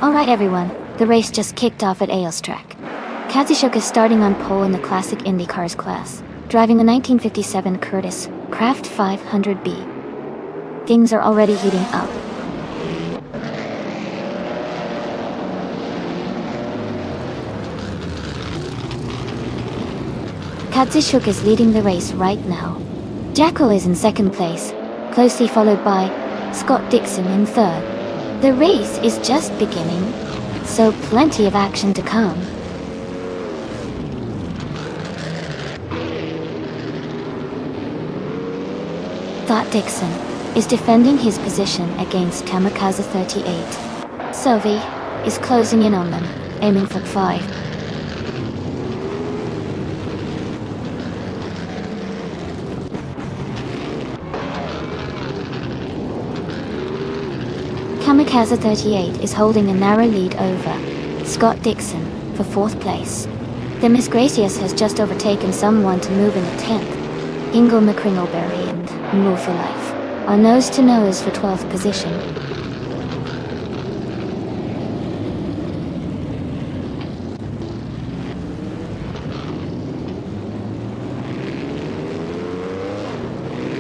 [SPEAKER 1] Alright everyone, the race just kicked off at Aos track. Kazushika is starting on pole in the classic IndyCars class, driving the 1957 Curtiss Craft 500B. Things are already heating up. Kazushika is leading the race right now. Jackal is in second place, closely followed by Scott Dixon in third. The race is just beginning, so plenty of action to come. Scott Dixon is defending his position against Kamikaze 38. Sylvie is closing in on them, aiming for 5. Kamikaze 38 is holding a narrow lead over Scott Dixon for 4th place. The Miss Gracious has just overtaken someone to move in the 10th. Ingle McCringleberry and More for Life are nose to nose for 12th position.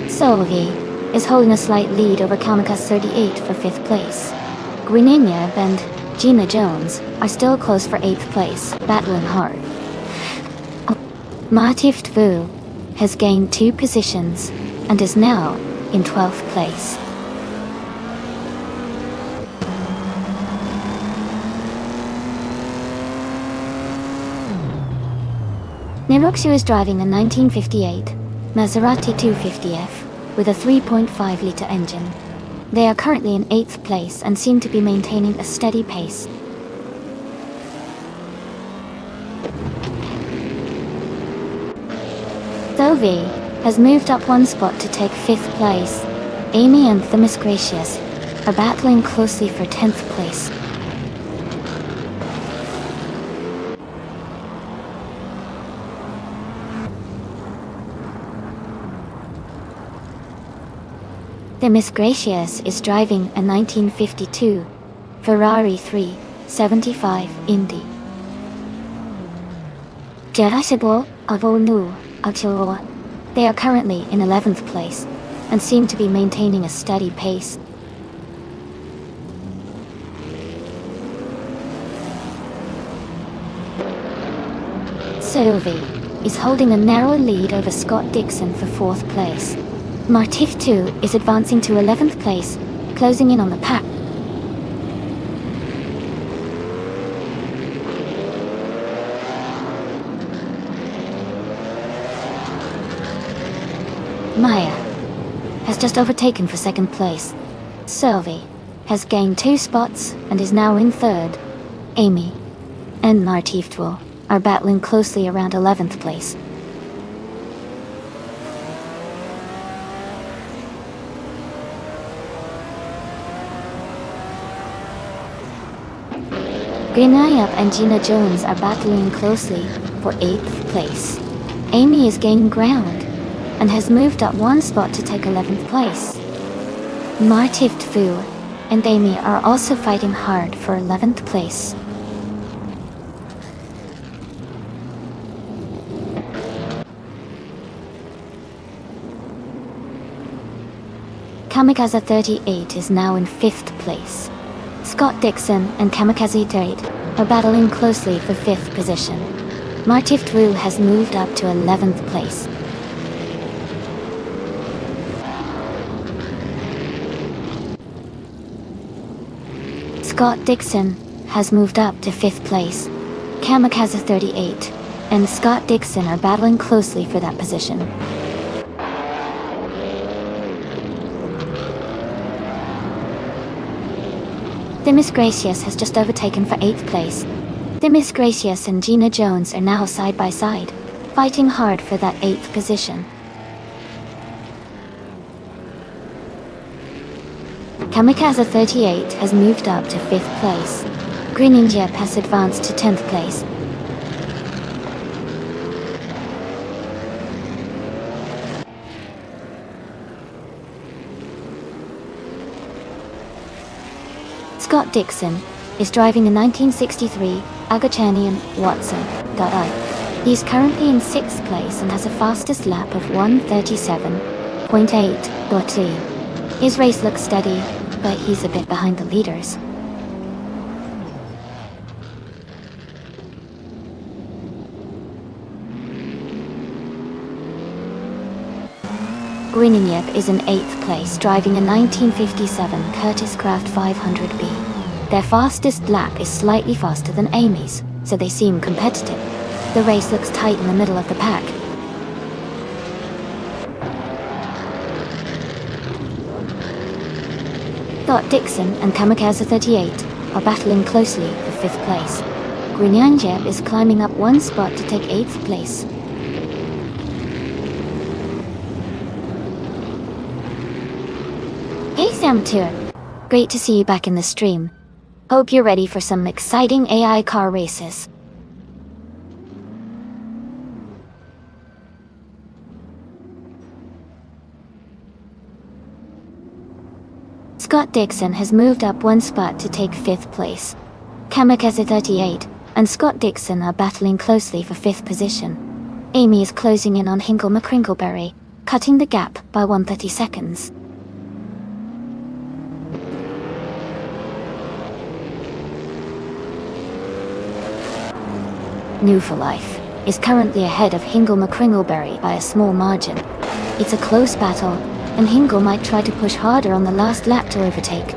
[SPEAKER 1] Sylvie is holding a slight lead over Kamikaze 38 for 5th place. Grenania and Gina Jones are still close for 8th place, battling hard. Martif Vu has gained 2 positions and is now in 12th place. Niroksu is driving a 1958 Maserati 250F with a 3.5-liter engine. They are currently in 8th place and seem to be maintaining a steady pace. Sylvie has moved up 1 spot to take 5th place. Amy and the Miss Gracious are battling closely for 10th place. The Miss Gracious is driving a 1952 Ferrari 375 Indy. Gerasibo Avonu Achiroa. They are currently in 11th place and seem to be maintaining a steady pace. Sylvie is holding a narrow lead over Scott Dixon for 4th place. Martif 2 is advancing to 11th place, closing in on the pack. Maya has just overtaken for 2nd place. Sylvie has gained 2 spots and is now in 3rd. Amy and Martif 2 are battling closely around 11th place. Grenayup and Gina Jones are battling closely for 8th place. Amy is gaining ground and has moved up one spot to take 11th place. Martift Fu and Amy are also fighting hard for 11th place. Kamikaze 38 is now in 5th place. Scott Dixon and Kamikaze 38 are battling closely for 5th position. Martift Wu has moved up to 11th place. Scott Dixon has moved up to 5th place. Kamikaze 38 and Scott Dixon are battling closely for that position. The Miss Gracious has just overtaken for 8th place. The Miss Gracious and Gina Jones are now side by side, fighting hard for that 8th position. Kamikaze 38 has moved up to 5th place. Greninja has advanced to 10th place. Scott Dixon is driving a 1963 Agachanian Watson.I. He's currently in 6th place and has a fastest lap of 1:37.8. His race looks steady, but he's a bit behind the leaders. Greninja is in 8th place, driving a 1957 Curtis Craft 500B. Their fastest lap is slightly faster than Amy's, so they seem competitive. The race looks tight in the middle of the pack. Scott Dixon and Kamikaze 38 are battling closely for 5th place. Greninja is climbing up one spot to take 8th place. Hey Samtour! Great to see you back in the stream. Hope you're ready for some exciting AI car races. Scott Dixon has moved up one spot to take 5th place. Kamikaze 38 and Scott Dixon are battling closely for 5th position. Amy is closing in on Hinkle McCrinkleberry, cutting the gap by 130 seconds. New for Life is currently ahead of Hingle McCringleberry by a small margin. It's a close battle, and Hingle might try to push harder on the last lap to overtake.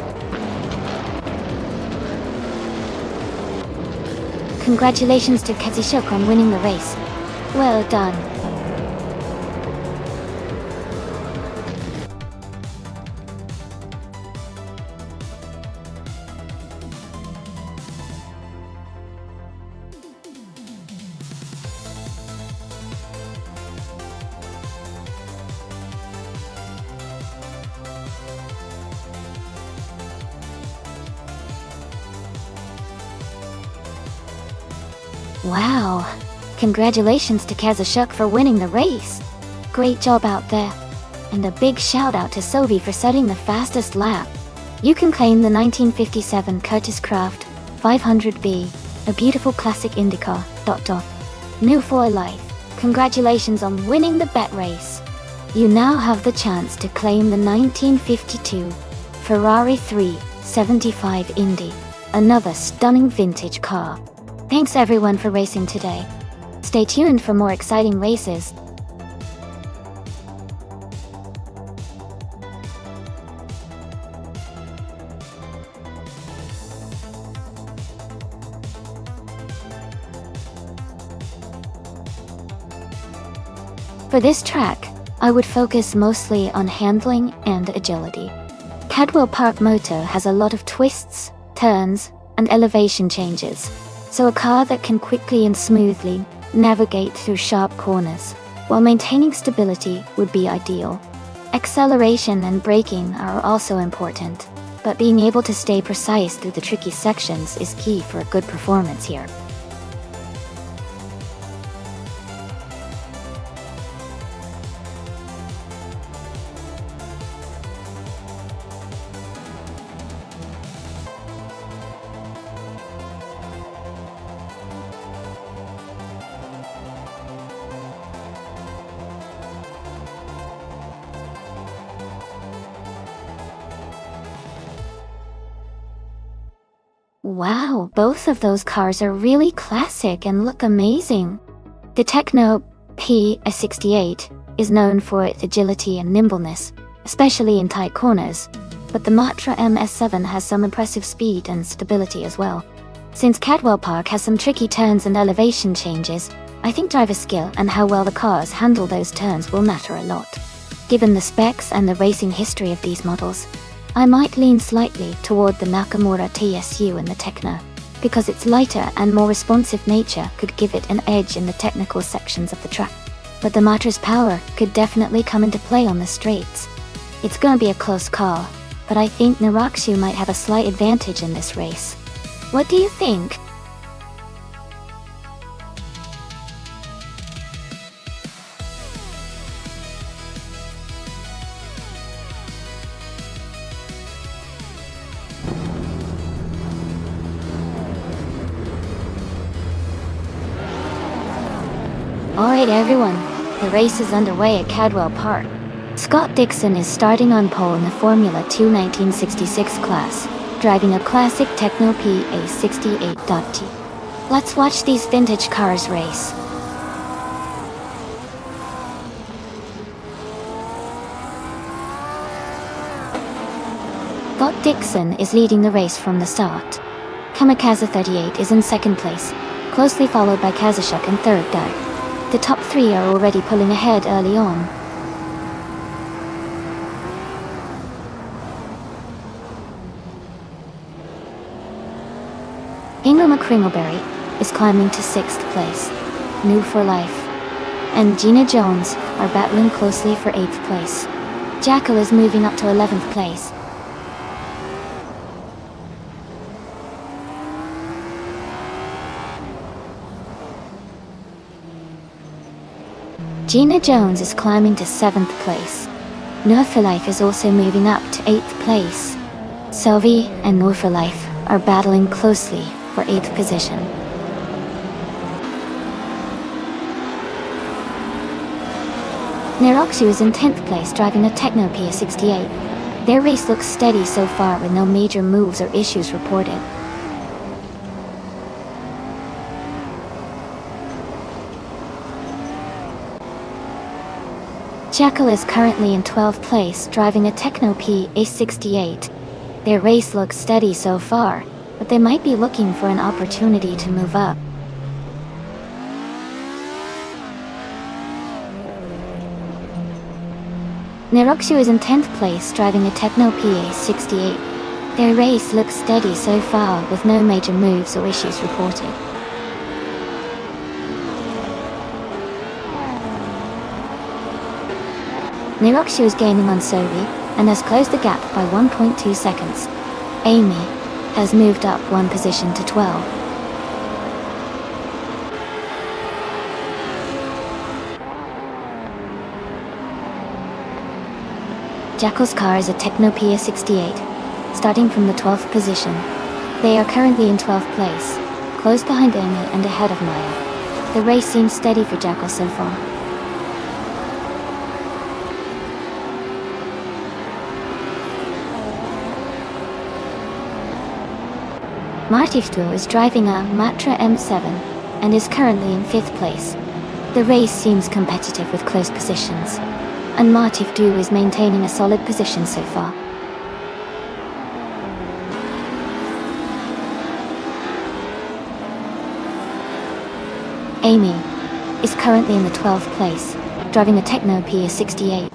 [SPEAKER 1] Congratulations to Kazishuk on winning the race. Well done. Wow! Congratulations to Kazashuk for winning the race! Great job out there! And a big shout out to Sovi for setting the fastest lap. You can claim the 1957 Curtis Craft 500B, a beautiful classic IndyCar. New for Life, congratulations on winning the bet race! You now have the chance to claim the 1952 Ferrari 375 Indy, another stunning vintage car. Thanks everyone for racing today. Stay tuned for more exciting races. For this track, I would focus mostly on handling and agility. Cadwell Park Motor has a lot of twists, turns, and elevation changes, so a car that can quickly and smoothly navigate through sharp corners while maintaining stability would be ideal. Acceleration and braking are also important. but being able to stay precise through the tricky sections is key for a good performance here. Wow, both of those cars are really classic and look amazing. The Techno P68 is known for its agility and nimbleness, especially in tight corners, but the Matra MS7 has some impressive speed and stability as well. Since Cadwell Park has some tricky turns and elevation changes, I think driver skill and how well the cars handle those turns will matter a lot. Given the specs and the racing history of these models, I might lean slightly toward the Nakamura TSU in the Techno, because its lighter and more responsive nature could give it an edge in the technical sections of the track. But the Matra's power could definitely come into play on the straights. It's gonna be a close call, but I think Narakshu might have a slight advantage in this race. What do you think? Alright everyone, the race is underway at Cadwell Park. Scott Dixon is starting on pole in the Formula 2 1966 class, driving a classic Techno PA68.T. Let's watch these vintage cars race. Scott Dixon is leading the race from the start. Kamikaze 38 is in second place, closely followed by Kazashuk in third guy. The top three are already pulling ahead early on. Ingram McCringleberry is climbing to 6th place, New for Life, and Gina Jones are battling closely for 8th place. Jackal is moving up to 11th place. Gina Jones is climbing to 7th place. Nur for Life is also moving up to 8th place. Sylvie and Nur for Life are battling closely for 8th position. Narakshu is in 10th place driving a Techno P68. Their race looks steady so far with no major moves or issues reported. Jackal is currently in 12th place, driving a Techno PA68. Their race looks steady so far, but they might be looking for an opportunity to move up. Narakshu is in 10th place, driving a Techno PA68. Their race looks steady so far, with no major moves or issues reported. Narakshu is gaining on Sovi and has closed the gap by 1.2 seconds. Amy has moved up one position to 12. Jackal's car is a Techno PA68, starting from the 12th position. They are currently in 12th place, close behind Amy and ahead of Maya. The race seems steady for Jackal so far. Martiftu is driving a Matra M7 and is currently in 5th place. The race seems competitive with close positions, and Martiftu is maintaining a solid position so far. Amy is currently in the 12th place, driving a Techno PA68.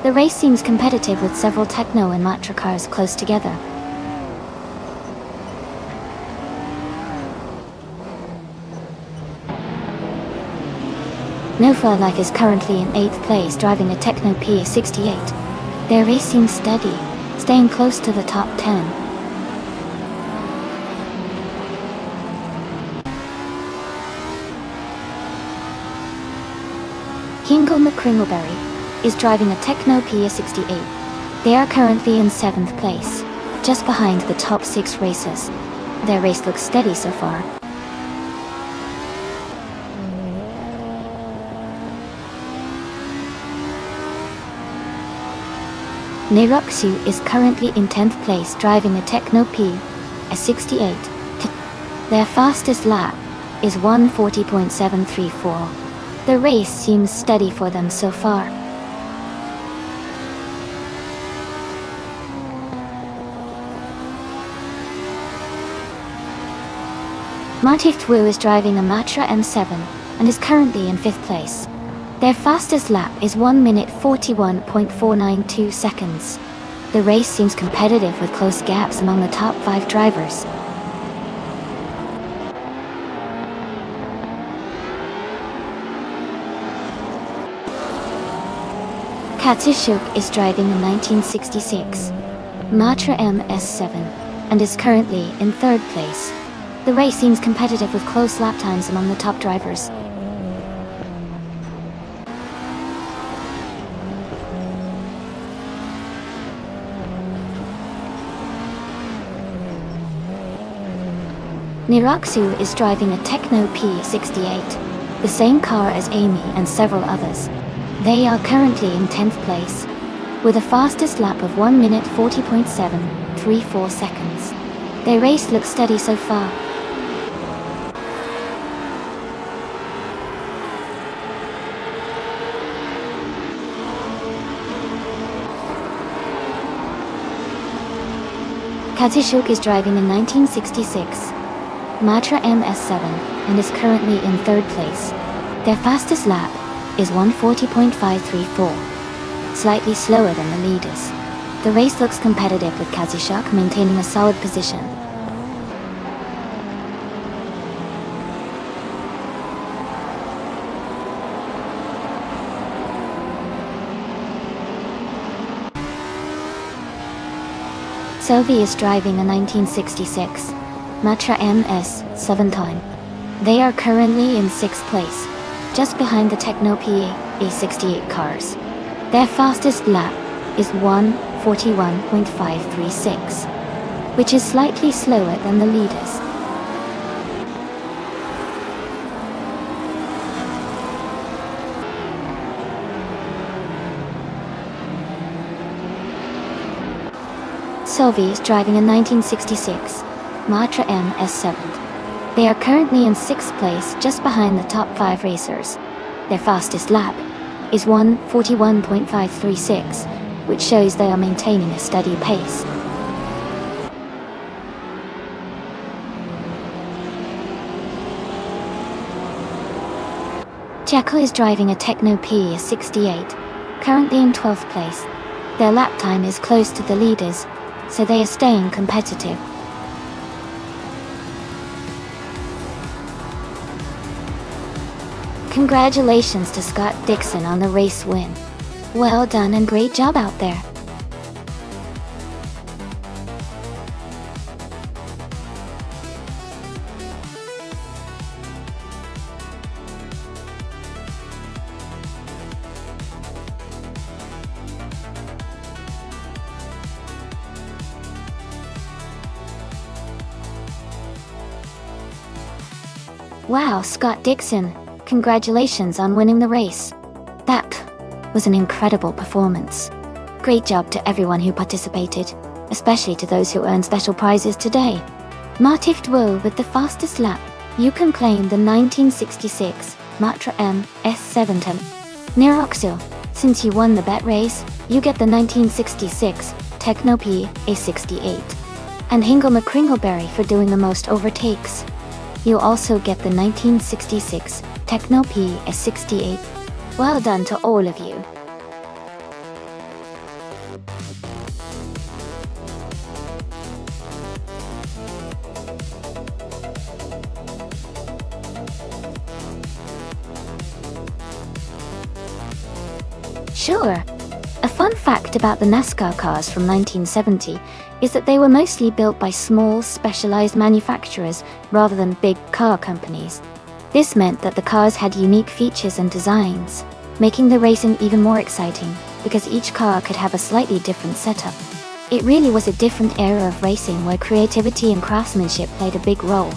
[SPEAKER 1] The race seems competitive with several Techno and Matra cars close together. No For Life is currently in 8th place, driving a Techno PA68. Their race seems steady, staying close to the top 10. Hingle McCringleberry is driving a Techno P68. They are currently in 7th place, just behind the top 6 racers. Their race looks steady so far. Neroxu is currently in 10th place driving a Techno P68. Their fastest lap is 1:40.734. The race seems steady for them so far. Martif Wu is driving a Matra M7 and is currently in 5th place. Their fastest lap is 1 minute 41.492 seconds. The race seems competitive with close gaps among the top 5 drivers. Katsushuk is driving a 1966 Matra MS7 and is currently in 3rd place. The race seems competitive with close lap times among the top drivers. Neroxu is driving a Techno P68, the same car as Amy and several others. They are currently in 10th place, with a fastest lap of 1 minute 40.734 seconds. Their race looks steady so far. Katsushuk is driving a 1966 Matra MS7 and is currently in 3rd place. Their fastest lap is 1:40.534, slightly slower than the leaders. The race looks competitive with Katsushuk maintaining a solid position. Sylvie is driving a 1966 Matra MS7 time. They are currently in 6th place, just behind the Techno P68 cars. Their fastest lap is 1:41.536, which is slightly slower than the leaders. Sylvie is driving a 1966 Matra MS7. They are currently in 6th place just behind the top 5 racers. Their fastest lap is 1:41.536, which shows they are maintaining a steady pace. Jacko is driving a Techno P68, currently in 12th place. Their lap time is close to the leaders, so they are staying competitive. Congratulations to Scott Dixon on the race win. Well done and great job out there. Wow, Scott Dixon, congratulations on winning the race. That was an incredible performance. Great job to everyone who participated, especially to those who earned special prizes today. Martif Wu with the fastest lap, you can claim the 1966 Matra MS7 time. Neroxu, since you won the bet race, you get the 1966 Techno P68. And Hingle McCringleberry for doing the most overtakes. You also get the 1966 Techno P68. Well done to all of you. Sure. A fun fact about the NASCAR cars from 1970 is that they were mostly built by small, specialized manufacturers rather than big car companies. This meant that the cars had unique features and designs, making the racing even more exciting, because each car could have a slightly different setup. It really was a different era of racing where creativity and craftsmanship played a big role.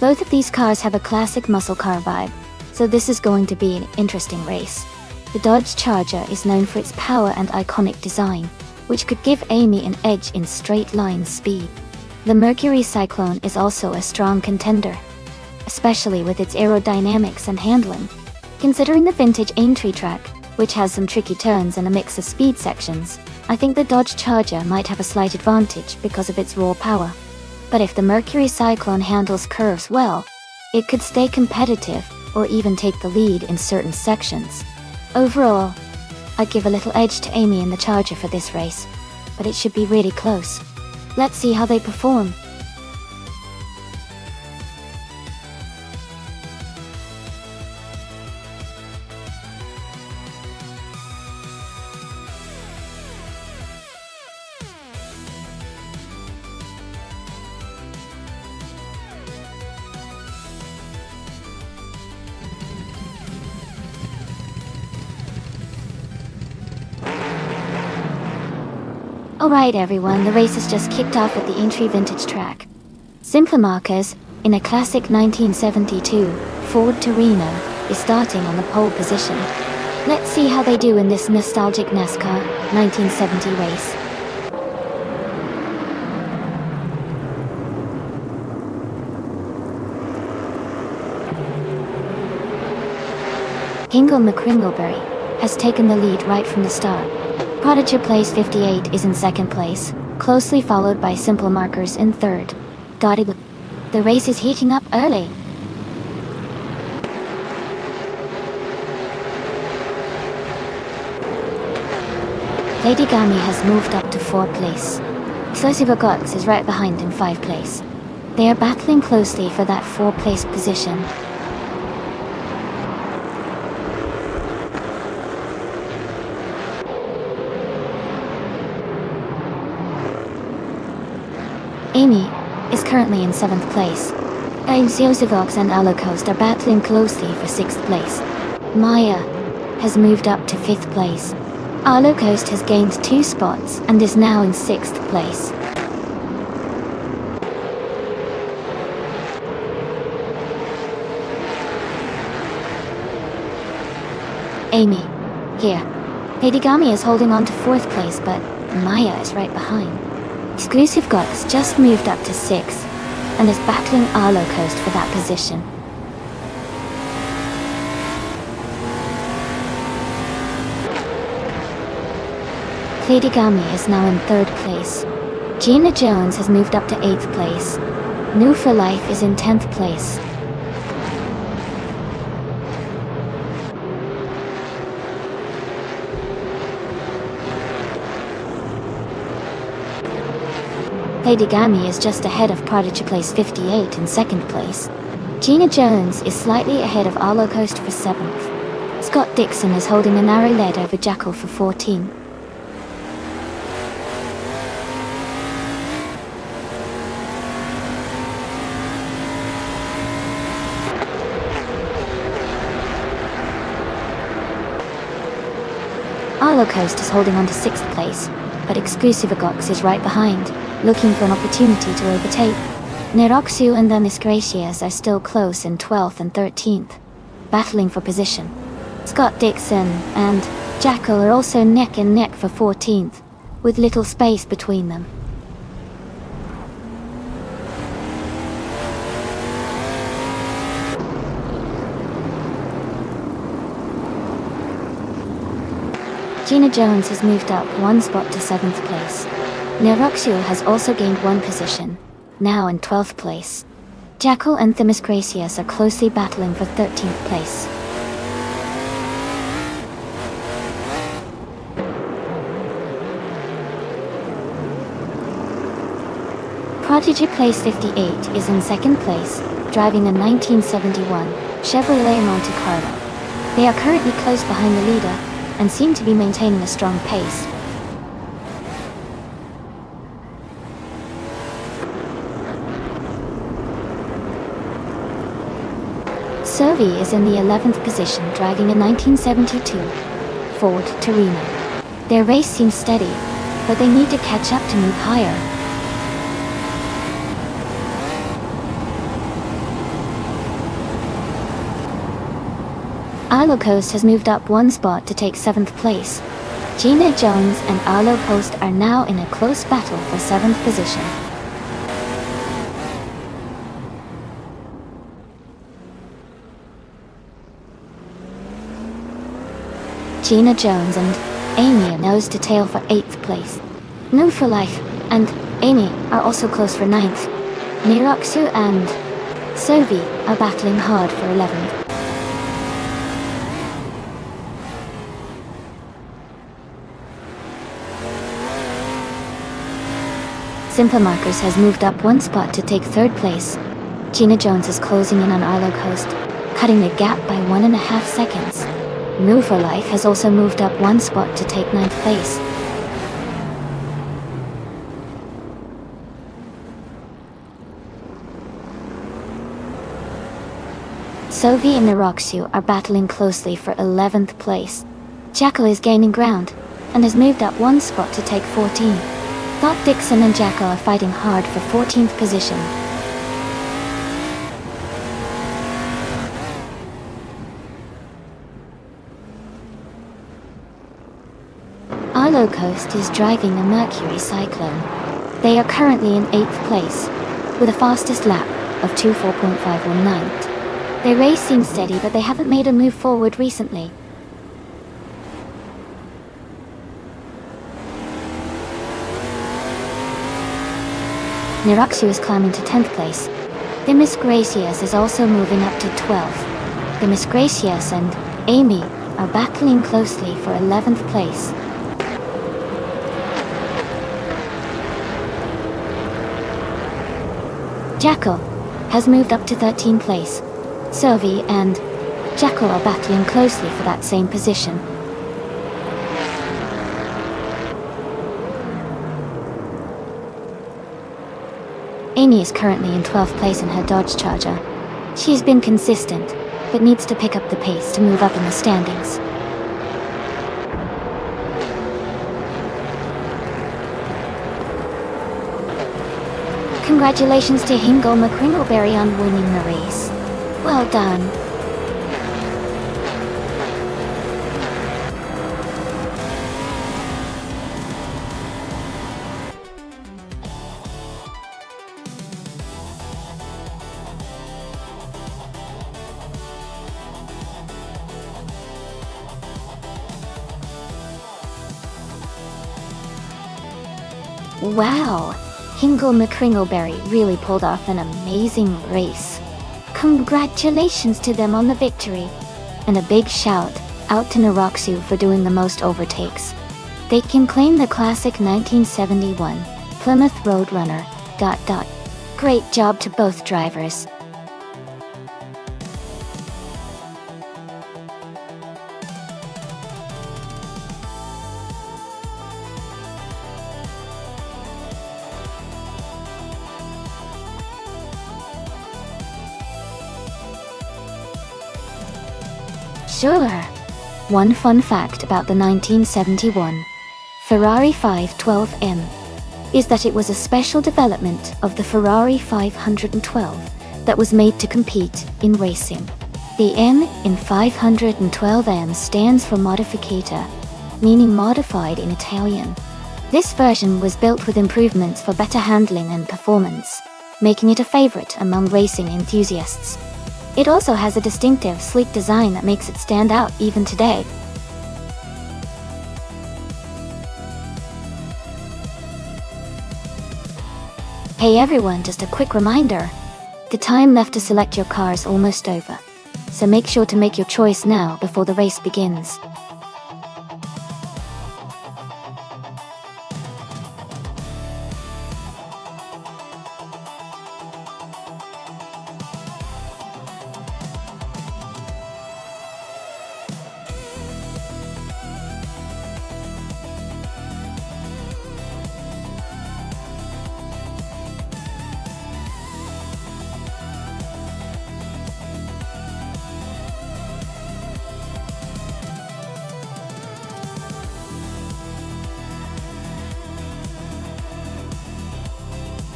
[SPEAKER 1] Both of these cars have a classic muscle car vibe, so this is going to be an interesting race. The Dodge Charger is known for its power and iconic design, which could give Amy an edge in straight line speed. The Mercury Cyclone is also a strong contender, especially with its aerodynamics and handling. Considering the vintage Aintree track, which has some tricky turns and a mix of speed sections, I think the Dodge Charger might have a slight advantage because of its raw power. But if the Mercury Cyclone handles curves well, it could stay competitive or even take the lead in certain sections. Overall, I'd give a little edge to Amy in the Charger for this race, but it should be really close. Let's see how they perform. Alright everyone, the race has just kicked off at the Aintree Vintage track. Simpler Marquez, in a classic 1972 Ford Torino, is starting on the pole position. Let's see how they do in this nostalgic NASCAR 1970 race. Hingle McCringleberry has taken the lead right from the start. Prodigy Place 58 is in second place, closely followed by Simple Markers in third. The race is heating up early. Lady Gami has moved up to 4th place. Explosive Gox is right behind in 5th place. They are battling closely for that 4th place position. Amy is currently in 7th place. Explosive and Holocaust are battling closely for 6th place. Maya has moved up to 5th place. Holocaust has gained 2 spots and is now in 6th place. Amy, here. Lady Gami is holding on to 4th place, but Maya is right behind. Exclusive Gox just moved up to 6th and is battling Arlo Coast for that position. Lady Gami is now in 3rd place. Gina Jones has moved up to 8th place. New for Life is in 10th place. Lady Gami is just ahead of Prodigy Place 58 in 2nd place. Gina Jones is slightly ahead of Arlo Coast for 7th. Scott Dixon is holding a narrow lead over Jackal for 14. Arlo Coast is holding on to 6th place, but Exclusive Gox is right behind, looking for an opportunity to overtake. Neroxu and the Nisgracias are still close in 12th and 13th, battling for position. Scott Dixon and Jackal are also neck and neck for 14th, with little space between them. Gina Jones has moved up 1 spot to 7th place. Neroxu has also gained 1 position, now in 12th place. Jackal and Themis Gracious are closely battling for 13th place. Prodigy Place 58 is in 2nd place, driving a 1971 Chevrolet Monte Carlo. They are currently close behind the leader and seem to be maintaining a strong pace. Servi is in the 11th position, driving a 1972 Ford Torino. Their race seems steady, but they need to catch up to move higher. Arlo Coast has moved up 1 spot to take 7th place. Gina Jones and Arlo Coast are now in a close battle for 7th position. Gina Jones and Amy are nose to tail for 8th place. No for Life and Amy are also close for 9th. Niraksu and Sovi are battling hard for 11th. Simple Markers has moved up 1 spot to take 3rd place. Gina Jones is closing in on Arlo Coast, cutting the gap by 1.5 seconds. Move for Life has also moved up 1 spot to take 9th place. Sovi and Niraksu are battling closely for 11th place. Jackal is gaining ground and has moved up 1 spot to take 14. Thought Dixon and Jackal are fighting hard for 14th position. Arlo Coast is driving a Mercury Cyclone. They are currently in 8th place, with a fastest lap of 24.519. Their race seems steady, but they haven't made a move forward recently. Niraksu is climbing to 10th place. Themis Gracious is also moving up to 12th. Themis Gracious and Amy are battling closely for 11th place. Jackal has moved up to 13th place. Sovi and Jackal are battling closely for that same position. Amy is currently in 12th place in her Dodge Charger. She has been consistent, but needs to pick up the pace to move up in the standings. Congratulations to Hingle McCringleberry on winning the race. Well done. Wow, Hingle McCringleberry really pulled off an amazing race. Congratulations to them on the victory. And a big shout out to Niraksu for doing the most overtakes. They can claim the classic 1971 Plymouth Roadrunner. Great job to both drivers. Sure. One fun fact about the 1971 Ferrari 512M is that it was a special development of the Ferrari 512 that was made to compete in racing. The M in 512M stands for modificata, meaning modified in Italian. This version was built with improvements for better handling and performance, making it a favorite among racing enthusiasts. It also has a distinctive, sleek design that makes it stand out even today. Hey everyone, just a quick reminder. The time left to select your car is almost over. So make sure to make your choice now before the race begins.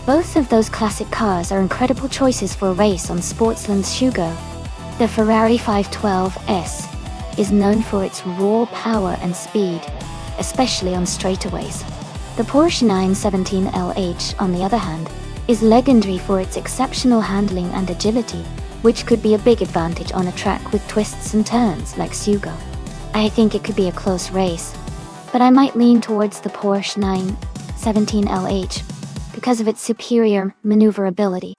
[SPEAKER 1] Both of those classic cars are incredible choices for a race on Sportsland's Shugo. The Ferrari 512S is known for its raw power and speed, especially on straightaways. The Porsche 917LH, on the other hand, is legendary for its exceptional handling and agility, which could be a big advantage on a track with twists and turns like Shugo. I think it could be a close race, but I might lean towards the Porsche 917LH because of its superior maneuverability.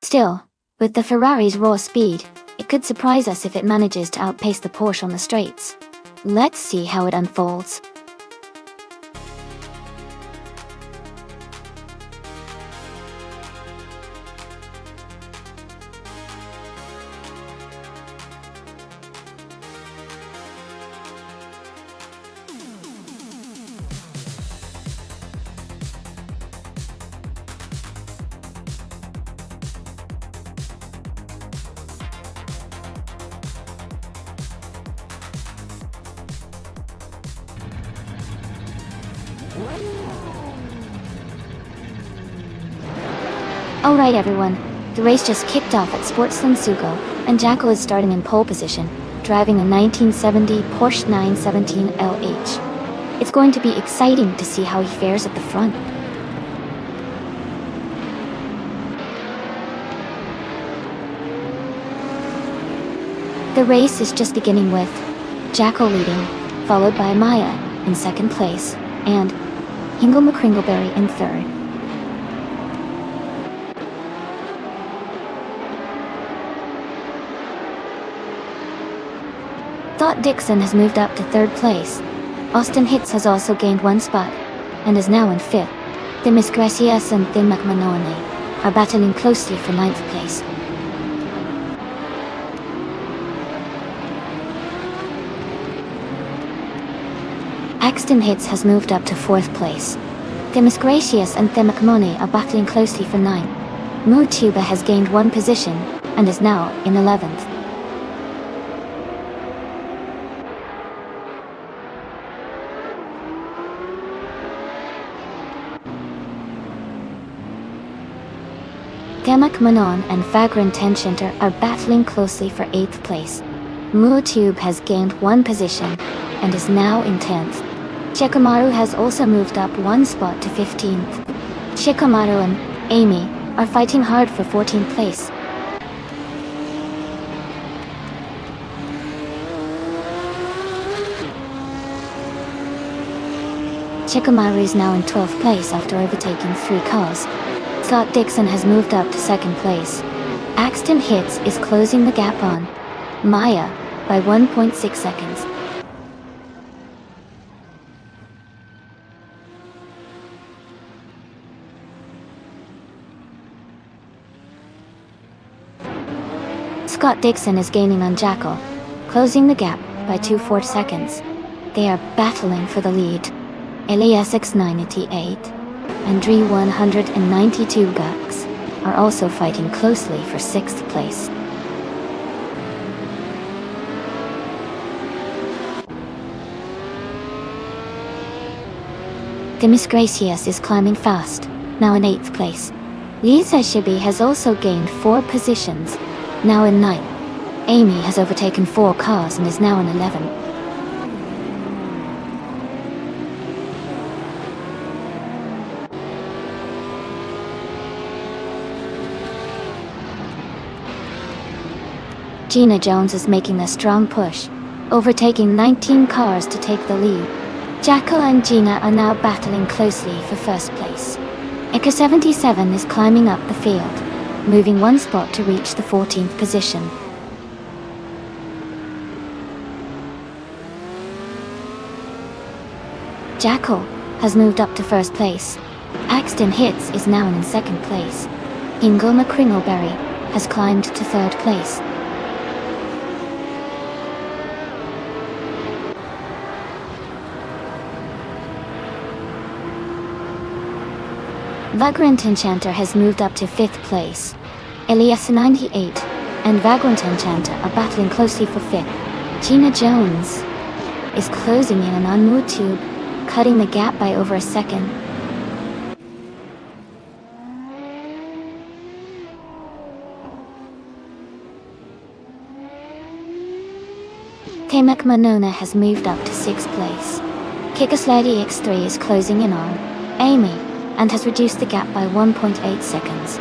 [SPEAKER 1] Still, with the Ferrari's raw speed, it could surprise us if it manages to outpace the Porsche on the straights. Let's see how it unfolds. Alright everyone, the race just kicked off at Sportsland Sugo, and Jackal is starting in pole position, driving a 1970 Porsche 917LH. It's going to be exciting to see how he fares at the front. The race is just beginning with Jackal leading, followed by Maya in second place, and Hingle McCringleberry in third. Thought Dixon has moved up to third place. Austin Hitz has also gained one spot, and is now in fifth. Demis Gracias and Tim McManone are battling closely for ninth place. Axton Hitz has moved up to fourth place. Demis Gracias and Tim McManone are battling closely for ninth. Tuba has gained one position, and is now in 11th. Demak Manon and Fagran Tencenter are battling closely for 8th place. Tube has gained one position, and is now in 10th. Shikamaru has also moved up one spot to 15th. Shikamaru and Amy are fighting hard for 14th place. Shikamaru is now in 12th place after overtaking 3 cars. Scott Dixon has moved up to 2nd place. Axton Hitz is closing the gap on Maya by 1.6 seconds. Scott Dixon is gaining on Jackal, closing the gap by 2.4 seconds. They are battling for the lead. Elias X988 and Dre 192 Gux are also fighting closely for 6th place. Demis Gracias is climbing fast, now in 8th place. Lisa Shibi has also gained 4 positions, now in 9th. Amy has overtaken 4 cars and is now in 11th. Gina Jones is making a strong push, overtaking 19 cars to take the lead. Jackal and Gina are now battling closely for 1st place. Ika 77 is climbing up the field, moving one spot to reach the 14th position. Jackal has moved up to first place. Axton Hits is now in second place. Ingoma Kringleberry has climbed to third place. Vagrant Enchanter has moved up to 5th place. Elias 98 and Vagrant Enchanter are battling closely for 5th. Gina Jones is closing in an unmoved tube, cutting the gap by over a second. Kamek Monona has moved up to 6th place. Kikaslady X3 is closing in on Amy and has reduced the gap by 1.8 seconds.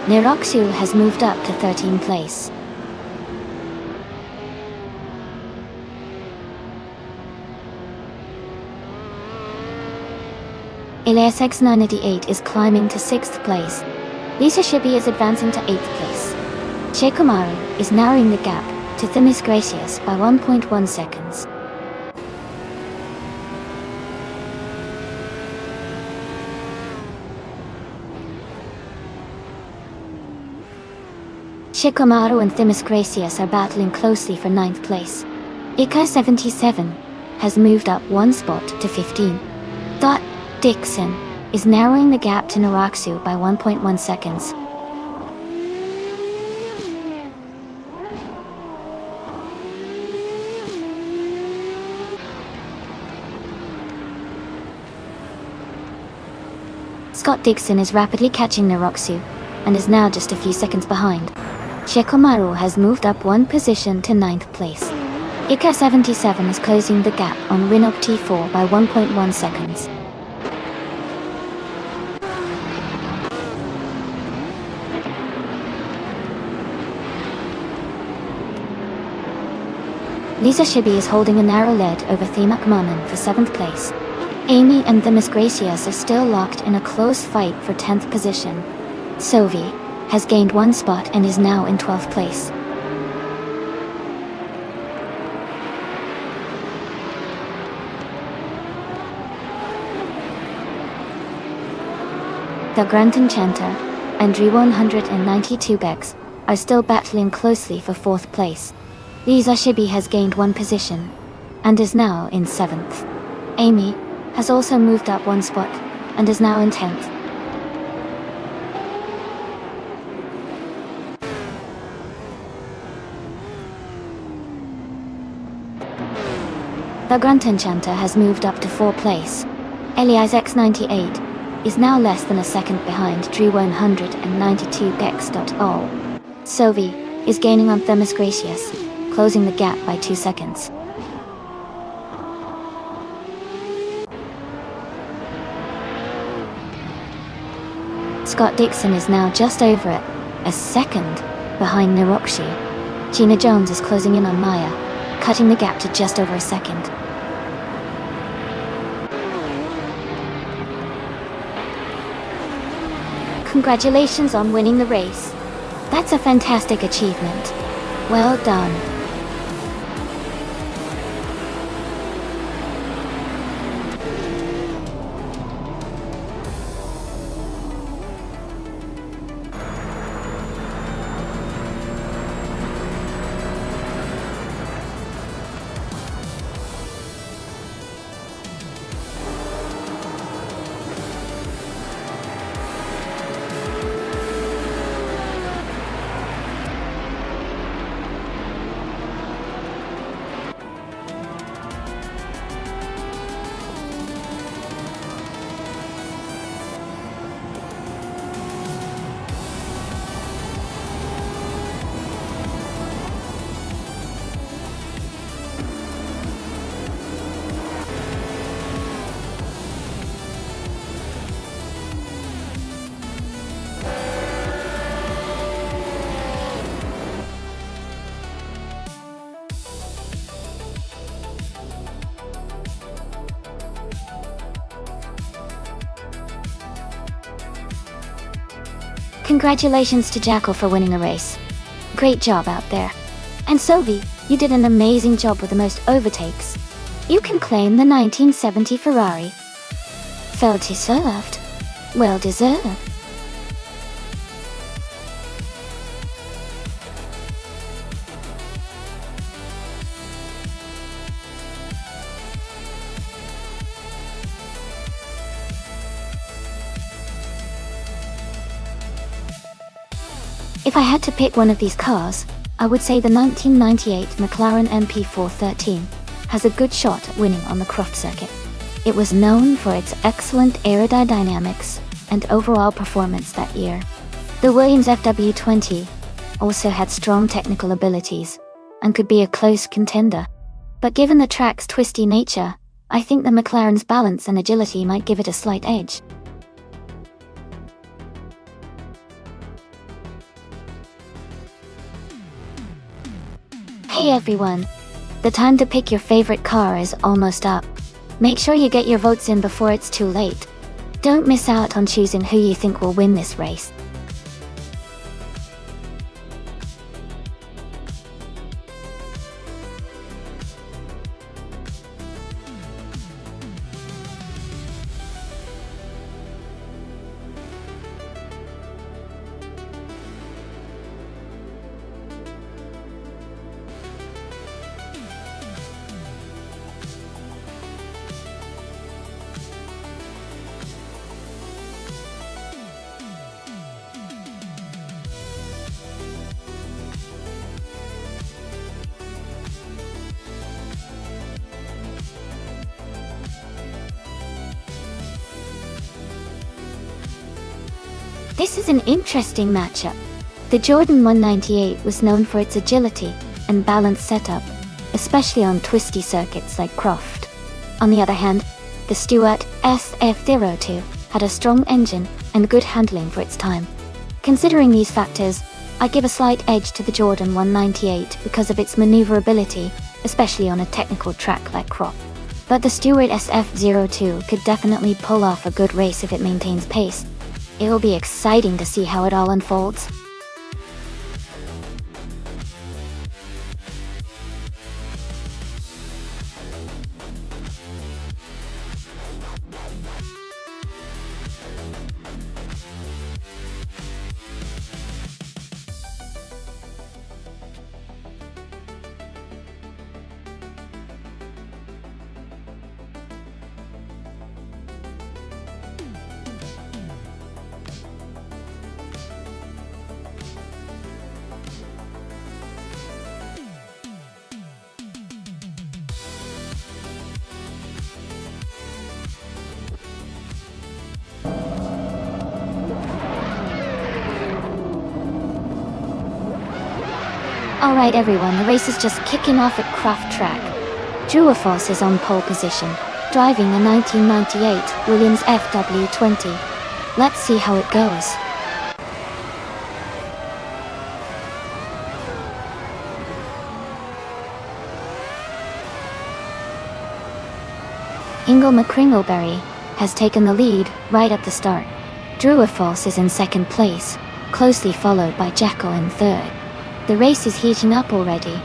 [SPEAKER 1] Niroxu has moved up to 13th place. Elias X988 is climbing to 6th place. Lisa Shibi is advancing to 8th place. Shekomaru is narrowing the gap to Themis Gracious by 1.1 seconds. Shikomaru and Themis Gracious are battling closely for 9th place. Ika 77 has moved up one spot to 15. Dot Dixon is narrowing the gap to Naraxu by 1.1 seconds. Scott Dixon is rapidly catching Naraxu and is now just a few seconds behind. Shekomaru has moved up one position to 9th place. Ika 77 is closing the gap on Rinok T4 by 1.1 seconds. Lisa Shibi is holding a narrow lead over Themak Manan for 7th place. Amy and Themis Gracious are still locked in a close fight for 10th position. Sovi has gained one spot and is now in 12th place. The Grand Enchanter and Dri192 Bex are still battling closely for 4th place. Lisa Shibi has gained one position and is now in 7th. Amy has also moved up one spot and is now in 10th. The Grunt Enchanter has moved up to 4th place. Elias X98 is now less than a second behind Dri192 Gex.ol. Sovi is gaining on Themis Gracious, closing the gap by 2 seconds. Scott Dixon is now just over it, a second behind Nirokshi. Gina Jones is closing in on Maya, cutting the gap to just over a second. Congratulations on winning the race. That's a fantastic achievement. Well done. Congratulations to Jackal for winning the race. Great job out there. And Sophie, you did an amazing job with the most overtakes. You can claim the 1970 Ferrari. Well deserved. Well deserved. If I had to pick one of these cars, I would say the 1998 McLaren MP413 has a good shot at winning on the Croft circuit. It was known for its excellent aerodynamics and overall performance that year. The Williams FW20 also had strong technical abilities and could be a close contender. But given the track's twisty nature, I think the McLaren's balance and agility might give it a slight edge. Hey everyone! The time to pick your favorite car is almost up. Make sure you get your votes in before it's too late. Don't miss out on choosing who you think will win this race. This is an interesting matchup. The Jordan 198 was known for its agility and balanced setup, especially on twisty circuits like Croft. On the other hand, the Stewart SF02 had a strong engine and good handling for its time. Considering these factors, I give a slight edge to the Jordan 198 because of its maneuverability, especially on a technical track like Croft. But the Stewart SF02 could definitely pull off a good race if it maintains pace. It'll be exciting to see how it all unfolds. Alright everyone, the race is just kicking off at Croft Track. Druafos is on pole position, driving the 1998 Williams FW20. Let's see how it goes. Ingle McCringleberry has taken the lead right at the start. Druafos is in second place, closely followed by Jackal in third. The race is heating up already.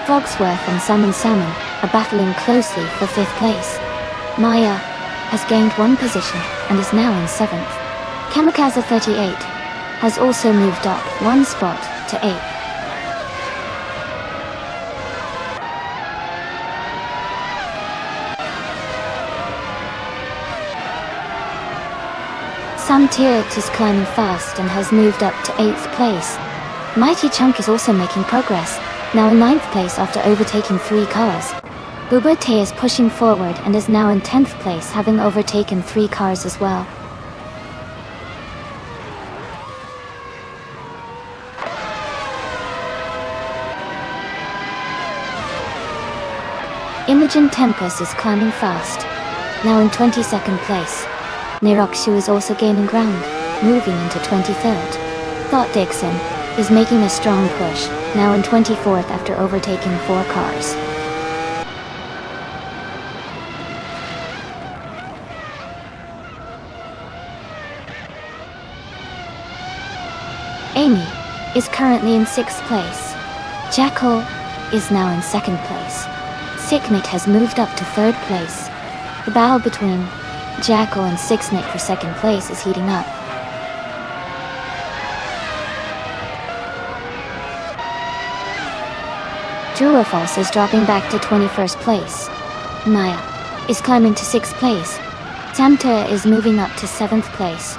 [SPEAKER 1] Fogsworth and Salmon are battling closely for fifth place. Maya has gained one position and is now in seventh. Kamikaze 38 has also moved up one spot to 8th. Sam Tirrett is climbing fast and has moved up to 8th place. Mighty Chunk is also making progress, now in 9th place after overtaking 3 cars. Bubate is pushing forward and is now in 10th place, having overtaken 3 cars as well. Imogen Tempest is climbing fast, now in 22nd place. Nirokshu is also gaining ground, moving into 23rd. Thought Dixon is making a strong push, now in 24th after overtaking 4 cars. Amy is currently in 6th place. Jackal is now in 2nd place. Sicknick has moved up to 3rd place. The battle between Jackal and Sicknick for 2nd place is heating up. True-or-false is dropping back to 21st place. Maya is climbing to 6th place. Tamta is moving up to 7th place.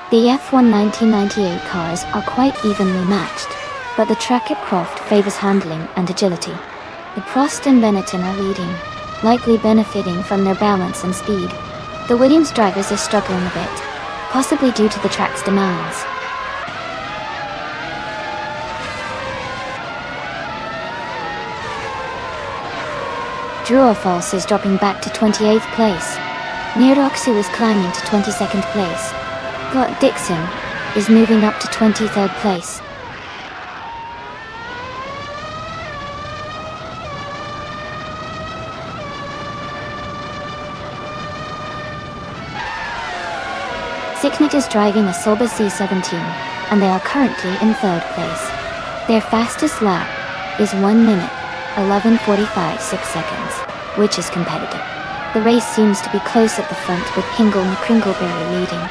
[SPEAKER 1] The F1 1998 cars are quite evenly matched, but the track at Croft favors handling and agility. The Prost and Benetton are leading, likely benefiting from their balance and speed. The Williams drivers are struggling a bit, possibly due to the track's demands. True-or-false is dropping back to 28th place. Niroxu is climbing to 22nd place. Scott Dixon is moving up to 23rd place. Sicknick is driving a Sauber C17, and they are currently in 3rd place. Their fastest lap is 1 minute, 11:45 6 seconds, which is competitive. The race seems to be close at the front with Hingle and Kringleberry leading.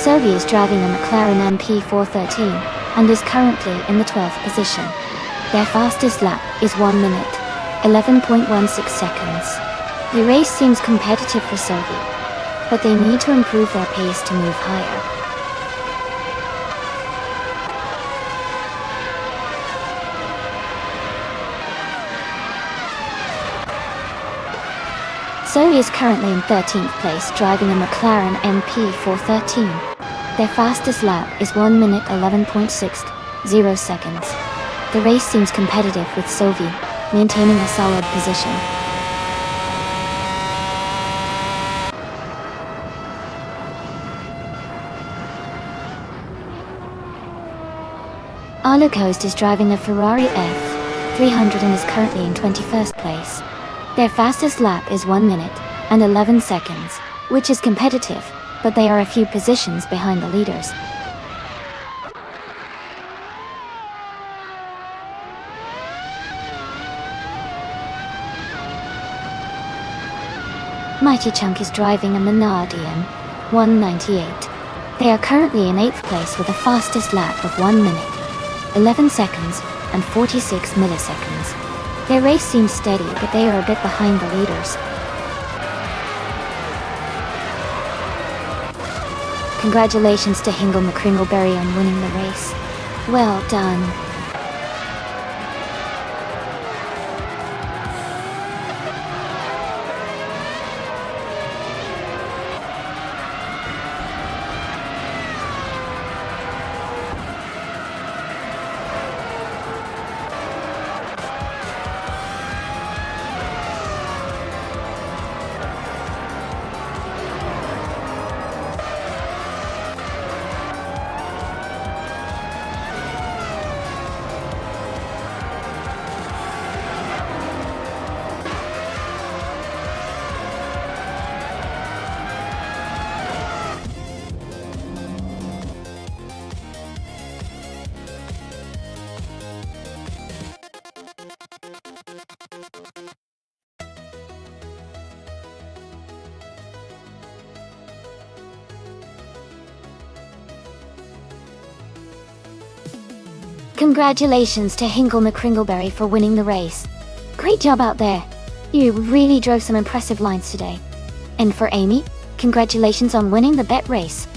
[SPEAKER 1] Sylvie is driving a McLaren MP413 and is currently in the 12th position. Their fastest lap is 1 minute, 11.16 seconds. The race seems competitive for Sylvie, but they need to improve their pace to move higher. Zoe is currently in 13th place driving a McLaren MP413. Their fastest lap is 1 minute 11.60 seconds. The race seems competitive with Sylvie maintaining a solid position. Arlucost is driving a Ferrari F300 and is currently in 21st place. Their fastest lap is 1 minute and 11 seconds, which is competitive, but they are a few positions behind the leaders. Mighty Chunk is driving a Minardi M198. They are currently in 8th place with a fastest lap of 1 minute, 11 seconds, and 46 milliseconds. Their race seems steady, but they are a bit behind the leaders. Congratulations to Hingle McCringleberry on winning the race. Well done. Congratulations to Hingle McCringleberry for winning the race. Great job out there. You really drove some impressive lines today. And for Amy, congratulations on winning the bet race.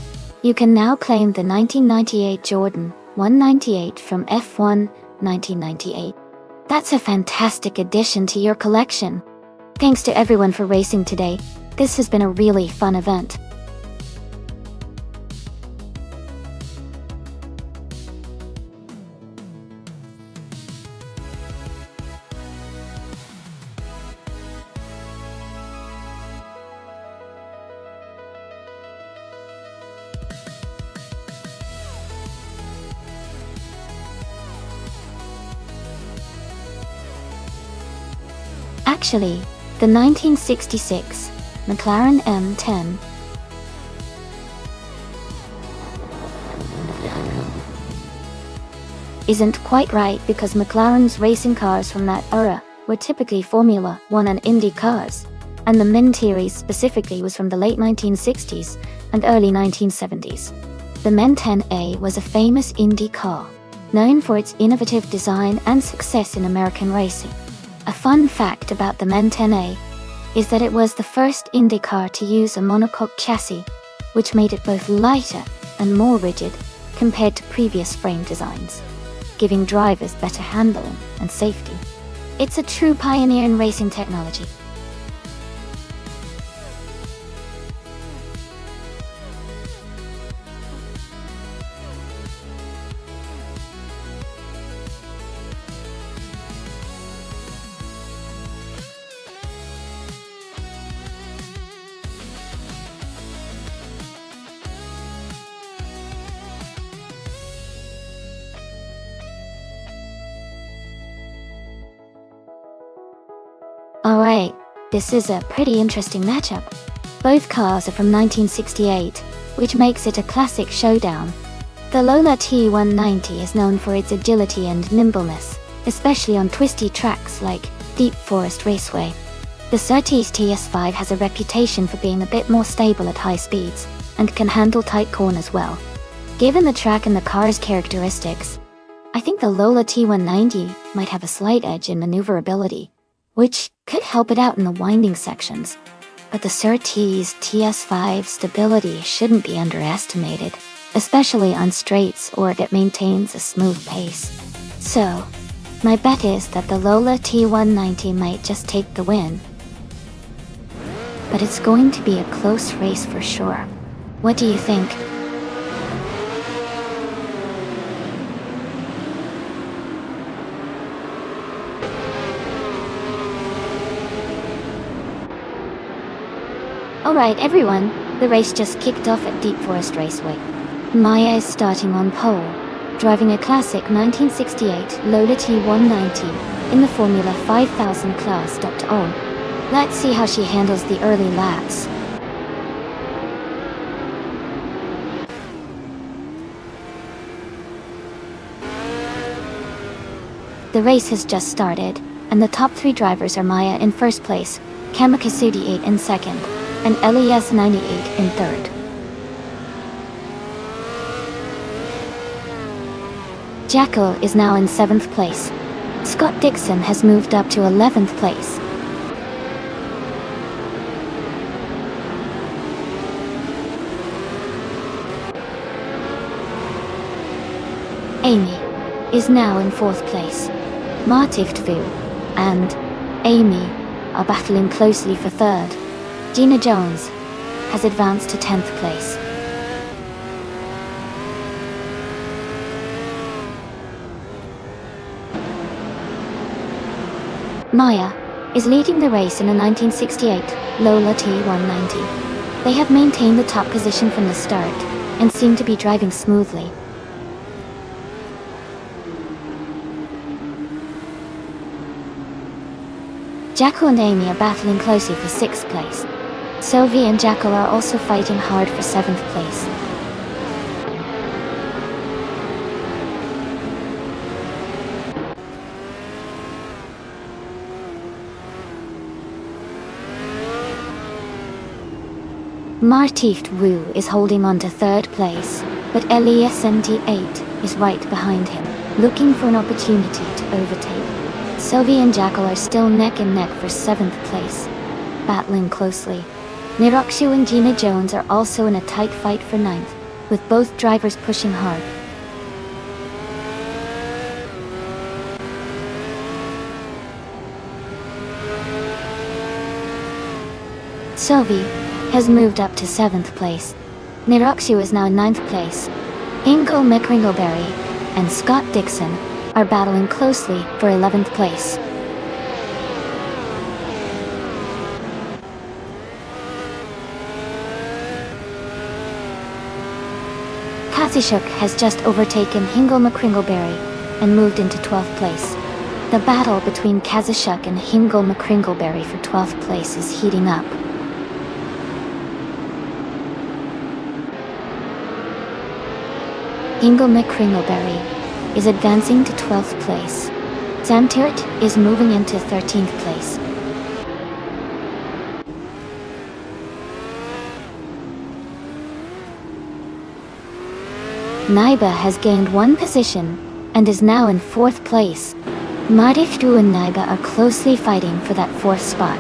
[SPEAKER 1] You can now claim the 1998 Jordan 198 from F1 1998. That's a fantastic addition to your collection. Thanks to everyone for racing today. This has been a really fun event. Actually, the 1966 McLaren M10 isn't quite right because McLaren's racing cars from that era were typically Formula 1 and Indy cars, and the Min series specifically was from the late 1960s and early 1970s. The Men 10A was a famous Indy car, known for its innovative design and success in American racing. A fun fact about the Men 10A is that it was the first Indy car to use a monocoque chassis, which made it both lighter and more rigid compared to previous frame designs, giving drivers better handling and safety. It's a true pioneer in racing technology. Alright, this is a pretty interesting matchup. Both cars are from 1968, which makes it a classic showdown. The Lola T190 is known for its agility and nimbleness, especially on twisty tracks like Deep Forest Raceway. The Surtees TS5 has a reputation for being a bit more stable at high speeds, and can handle tight corners well. Given the track and the car's characteristics, I think the Lola T190 might have a slight edge in maneuverability, which could help it out in the winding sections. But the Surtees TS5 stability shouldn't be underestimated, especially on straights or if it maintains a smooth pace. So, my bet is that the Lola T190 might just take the win. But it's going to be a close race for sure. What do you think? Alright everyone, the race just kicked off at Deep Forest Raceway. Maya is starting on pole, driving a classic 1968 Lola T190 in the Formula 5000 class. Let's see how she handles the early laps. The race has just started, and the top three drivers are Maya in first place, Kamakasugi 8 in second, and LES 98 in third. Jacko is now in 7th place. Scott Dixon has moved up to 11th place. Amy is now in 4th place. Martiftvu and Amy are battling closely for 3rd. Gina Jones has advanced to 10th place. Maya is leading the race in a 1968 Lola T190. They have maintained the top position from the start and seem to be driving smoothly. Jacko and Amy are battling closely for 6th place. Sylvie and Jacko are also fighting hard for 7th place. Martiftvu is holding on to 3rd place, but LES 78 is right behind him, looking for an opportunity to overtake. Sylvie and Jacko are still neck and neck for 7th place, battling closely. Nirokshu and Gina Jones are also in a tight fight for 9th, with both drivers pushing hard. Sylvie has moved up to 7th place. Nirokshu is now in 9th place. Ingo McRingleberry and Scott Dixon are battling closely for 11th place. Kathishuk has just overtaken Hingo McCringleberry and moved into 12th place. The battle between Kazashuk and Hingle McCringleberry for 12th place is heating up. Hingle McCringleberry is advancing to 12th place. Samtirt is moving into 13th place. Naiba has gained 1 position and is now in 4th place. Marifdu and Naiba are closely fighting for that 4th spot.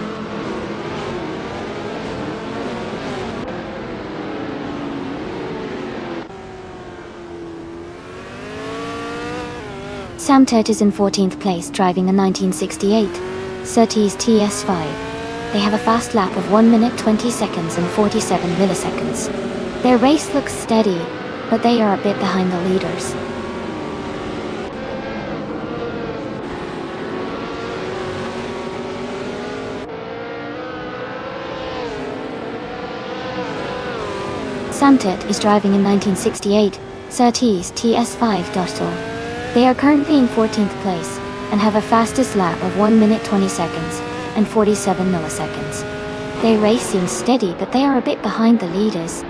[SPEAKER 1] Samtirt is in 14th place driving a 1968 Surtees TS5. They have a fast lap of 1 minute 20 seconds and 47 milliseconds. Their race looks steady, but they are a bit behind the leaders. Samtirt is driving in 1968 Surtees TS5. They are currently in 14th place and have a fastest lap of 1 minute 20 seconds and 47 milliseconds. Their race seems steady, but they are a bit behind the leaders.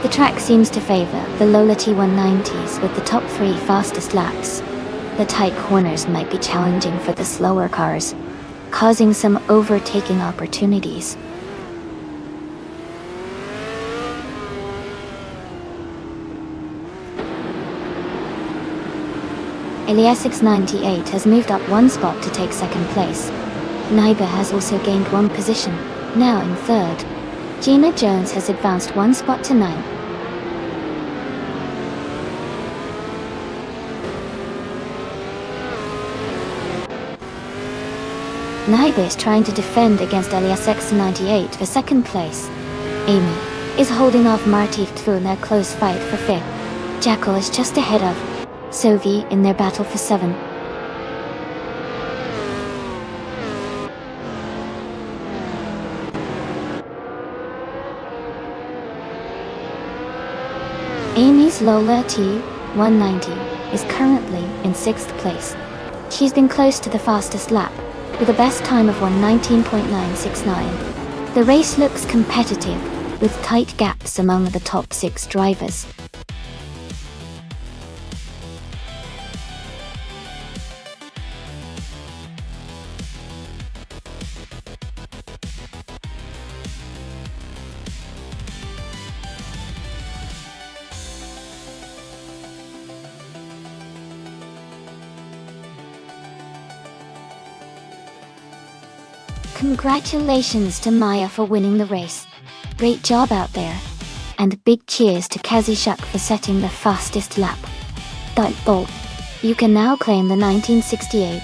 [SPEAKER 1] The track seems to favor the Lola T190s with the top 3 fastest laps. The tight corners might be challenging for the slower cars, causing some overtaking opportunities. Eliasix98 has moved up 1 spot to take 2nd place. Naiba has also gained 1 position, now in 3rd. Gina Jones has advanced 1 spot to 9th. Naiba is trying to defend against Eliasix98 for 2nd place. Amy is holding off Martif Tfu in their close fight for 5th. Jackal is just ahead of Sovi in their battle for 7th. Amy's Lola T190 is currently in 6th place. She's been close to the fastest lap, with a best time of 1:19.969. The race looks competitive, with tight gaps among the top 6 drivers. Congratulations to Maya for winning the race. Great job out there. And big cheers to Kazishuk for setting the fastest lap. Bolt. You can now claim the 1968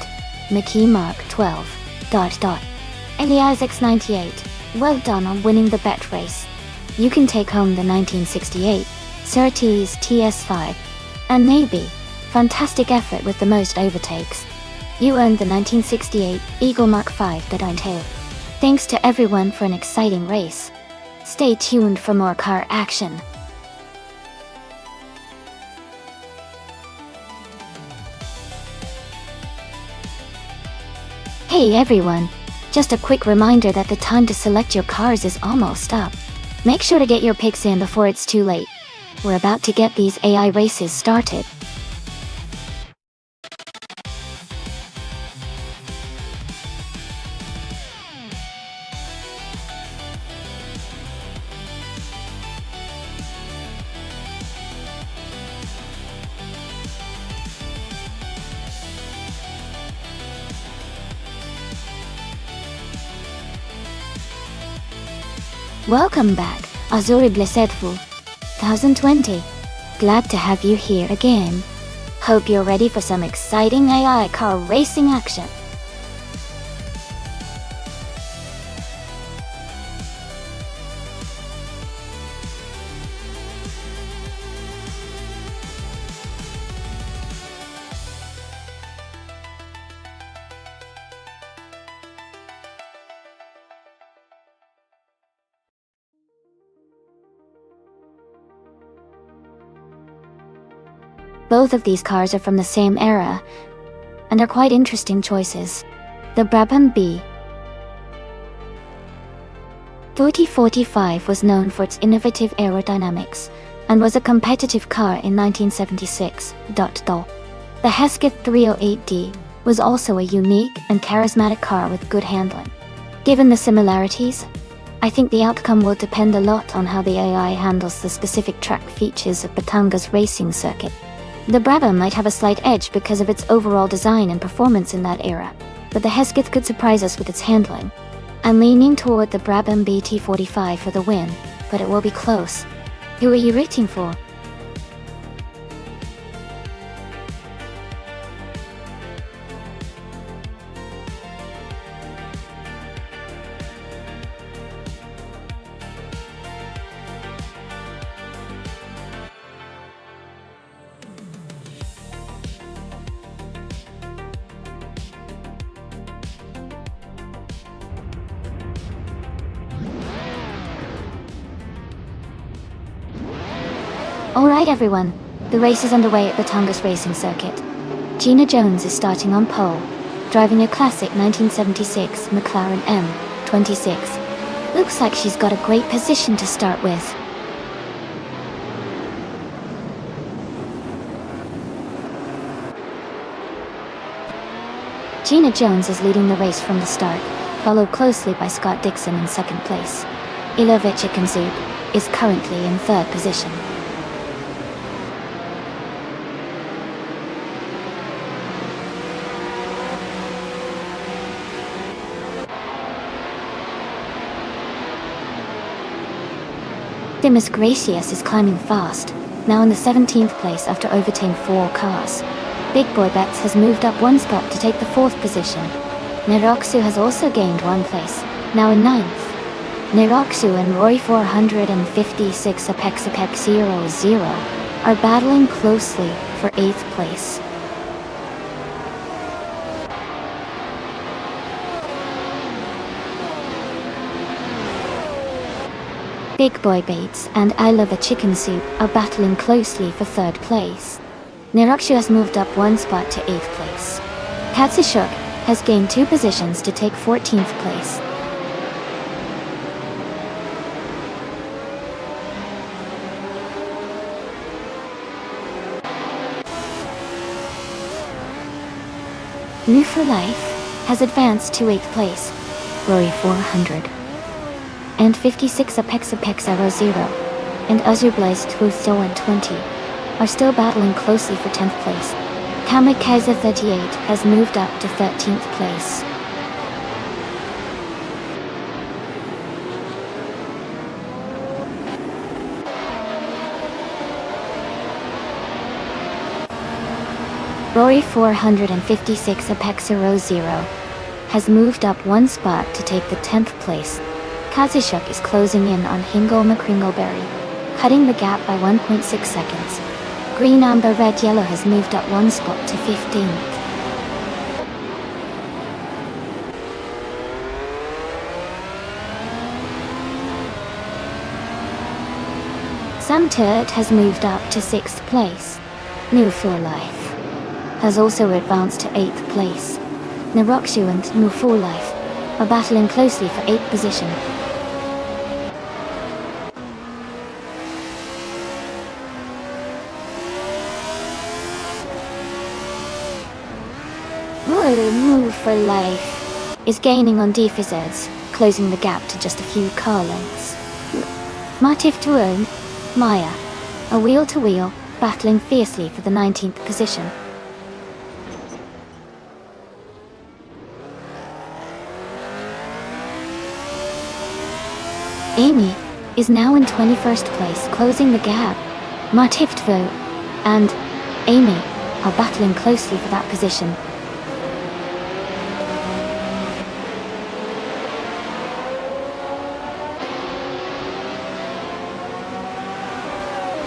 [SPEAKER 1] McKee Mark 12. Eliasix98, well done on winning the bet race. You can take home the 1968 Surtees TS5. And maybe, fantastic effort with the most overtakes. You earned the 1968 Eagle Mark 5. Thanks to everyone for an exciting race. Stay tuned for more car action. Hey everyone! Just a quick reminder that the time to select your cars is almost up. Make sure to get your picks in before it's too late. We're about to get these AI races started. Welcome back, Azuri Blesedfu 2020. Glad to have you here again. Hope you're ready for some exciting AI car racing action. Both of these cars are from the same era, and are quite interesting choices. The Brabham B 3045 was known for its innovative aerodynamics, and was a competitive car in 1976. The Hesketh 308D was also a unique and charismatic car with good handling. Given the similarities, I think the outcome will depend a lot on how the AI handles the specific track features of Batanga's racing circuit. The Brabham might have a slight edge because of its overall design and performance in that era, but the Hesketh could surprise us with its handling. I'm leaning toward the Brabham BT45 for the win, but it will be close. Who are you rooting for? Alright everyone, the race is underway at Batanga's racing circuit. Gina Jones is starting on pole, driving a classic 1976 McLaren M26. Looks like she's got a great position to start with. Gina Jones is leading the race from the start, followed closely by Scott Dixon in second place. Ilovic Ikanzub is currently in third position. Dimas Gracias is climbing fast, now in the 17th place after overtaking 4 cars. Big Boy Betts has moved up 1 spot to take the 4th position. Neroxu has also gained 1 place, now in 9th. Neroxu and Roy 456 Apex 00 are battling closely for 8th place. Big Boy Bates and I Love a Chicken Soup are battling closely for 3rd place. Neroxu has moved up 1 spot to 8th place. Katsushuk has gained 2 positions to take 14th place. New for Life has advanced to 8th place. Rory 400 and 56 Apex 00 and Azurblaze 2020 are still battling closely for 10th place. Kamikaze 38 has moved up to 13th place. Rory 456 Apex 00 has moved up 1 spot to take the 10th place. Kazushuk is closing in on Hingle McCringleberry, cutting the gap by 1.6 seconds. Green Amber Red Yellow has moved up 1 spot to 15th. Sam Turret has moved up to 6th place. New for Life has also advanced to 8th place. Neroxu and New for Life are battling closely for 8th position. Move for Life is gaining on Defizers, closing the gap to just a few car lengths. Matif Tuon, Maya, are wheel-to-wheel, battling fiercely for the 19th position. Amy is now in 21st place, closing the gap. Matiftvö and Amy are battling closely for that position.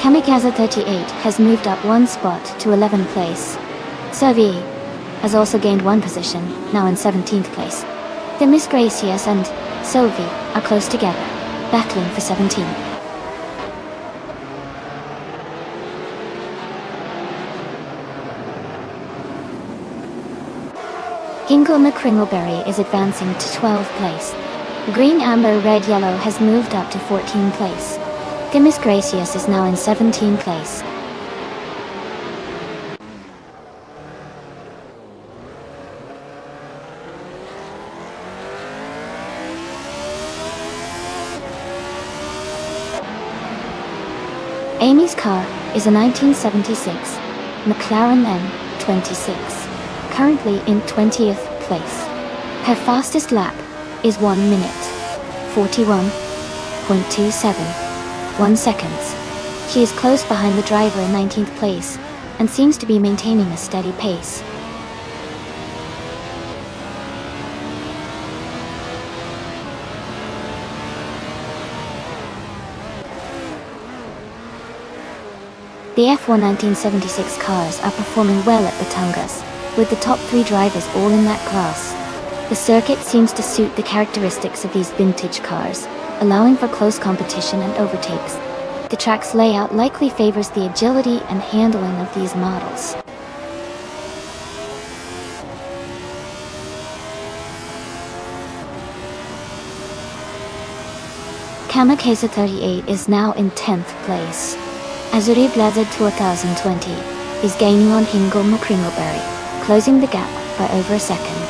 [SPEAKER 1] Kamikaze 38 has moved up 1 spot to 11th place. Servi has also gained 1 position, now in 17th place. The Miss Gracias and Sovi are close together, battling for 17th. Hingle McCringleberry is advancing to 12th place. Green Amber Red Yellow has moved up to 14th place. Themis Gracious is now in 17th place. Amy's car is a 1976 McLaren M26, currently in 20th place. Her fastest lap is 1 minute, 41.271 seconds. She is close behind the driver in 19th place, and seems to be maintaining a steady pace. The F1 1976 cars are performing well at Batangas, with the top 3 drivers all in that class. The circuit seems to suit the characteristics of these vintage cars, allowing for close competition and overtakes. The track's layout likely favors the agility and handling of these models. Kamikaze 38 is now in 10th place. Azuri Blizzard 2020 is gaining on Hingle McCringleberry, closing the gap by over a second.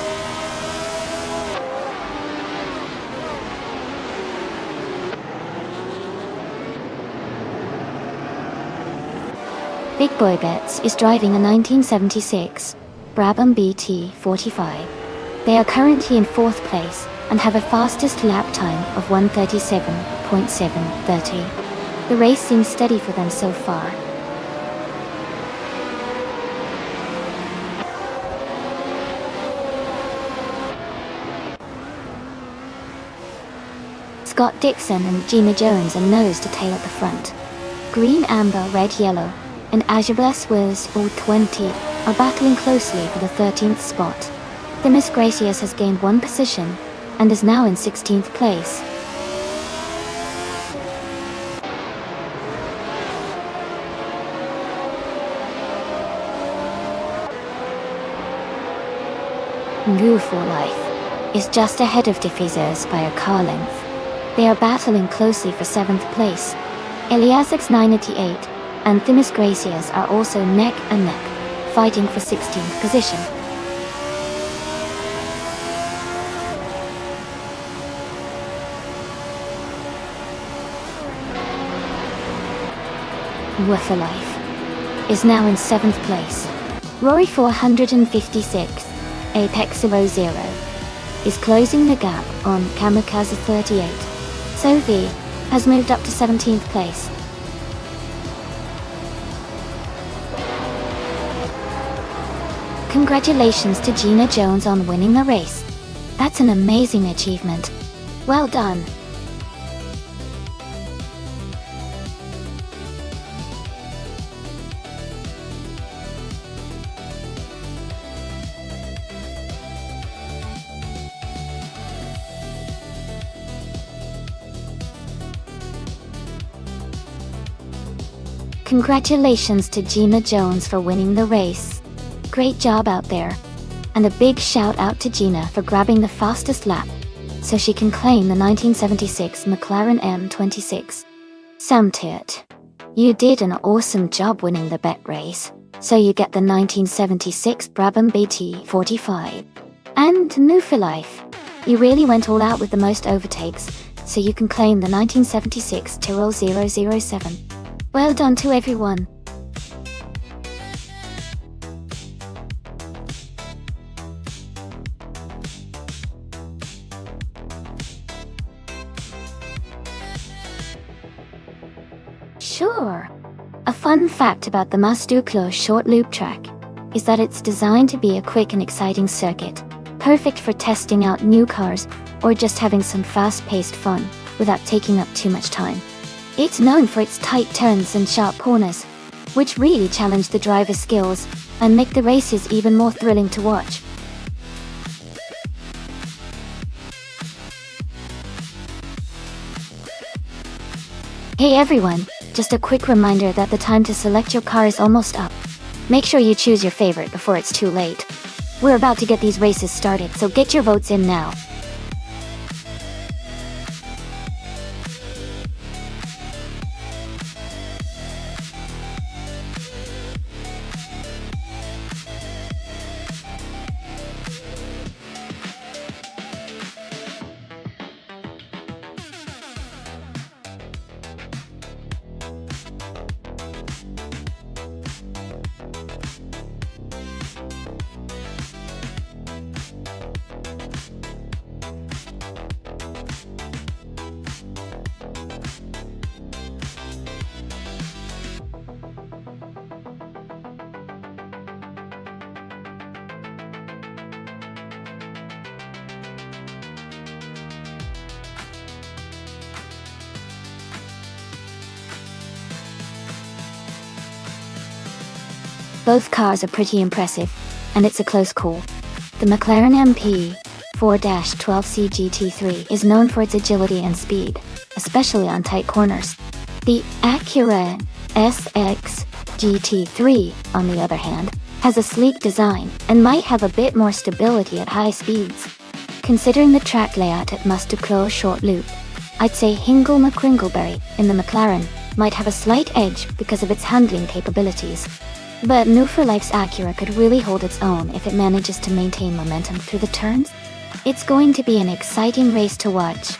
[SPEAKER 1] Big Boy Bets is driving a 1976 Brabham BT45. They are currently in 4th place and have a fastest lap time of 1:37.730. The race seems steady for them so far. Scott Dixon and Gina Jones are nose to tail at the front. Green Amber Red Yellow and Azure Wiz all 20 are battling closely for the 13th spot. Themis Gracious has gained 1 position and is now in 16th place. Goo for Life is just ahead of Diffusers by a car length. They are battling closely for 7th place. Eliasix 988 and Themis Gracious are also neck and neck, fighting for 16th position. Woo for Life is now in 7th place. Rory 456 Apex 00 is closing the gap on Kamikaze 38. Sophie has moved up to 17th place. Congratulations to Gina Jones on winning the race. That's an amazing achievement. Well done. Congratulations to Gina Jones for winning the race. Great job out there. And a big shout out to Gina for grabbing the fastest lap, so she can claim the 1976 McLaren M26. Samtit. You did an awesome job winning the bet race, so you get the 1976 Brabham BT45. And New for Life. You really went all out with the most overtakes, so you can claim the 1976 Tyrrell 007. Well done to everyone. Sure. A fun fact about the Mas-Duclos short loop track is that it's designed to be a quick and exciting circuit, perfect for testing out new cars or just having some fast-paced fun without taking up too much time. It's known for its tight turns and sharp corners, which really challenge the driver's skills and make the races even more thrilling to watch. Hey everyone, just a quick reminder that the time to select your car is almost up. Make sure you choose your favorite before it's too late. We're about to get these races started, so get your votes in now. Both cars are pretty impressive, and it's a close call. The McLaren MP 4-12C GT3 is known for its agility and speed, especially on tight corners. The Acura SX GT3, on the other hand, has a sleek design and might have a bit more stability at high speeds. Considering the track layout it must close short loop, I'd say Hingle McCringleberry in the McLaren might have a slight edge because of its handling capabilities. But New for Life's Acura could really hold its own if it manages to maintain momentum through the turns. It's going to be an exciting race to watch.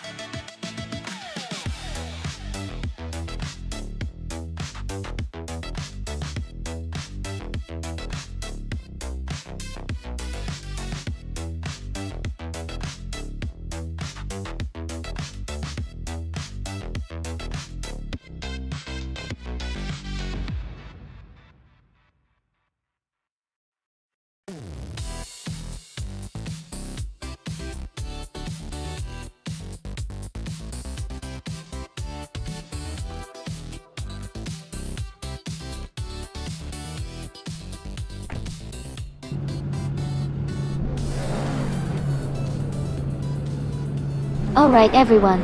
[SPEAKER 1] Alright everyone,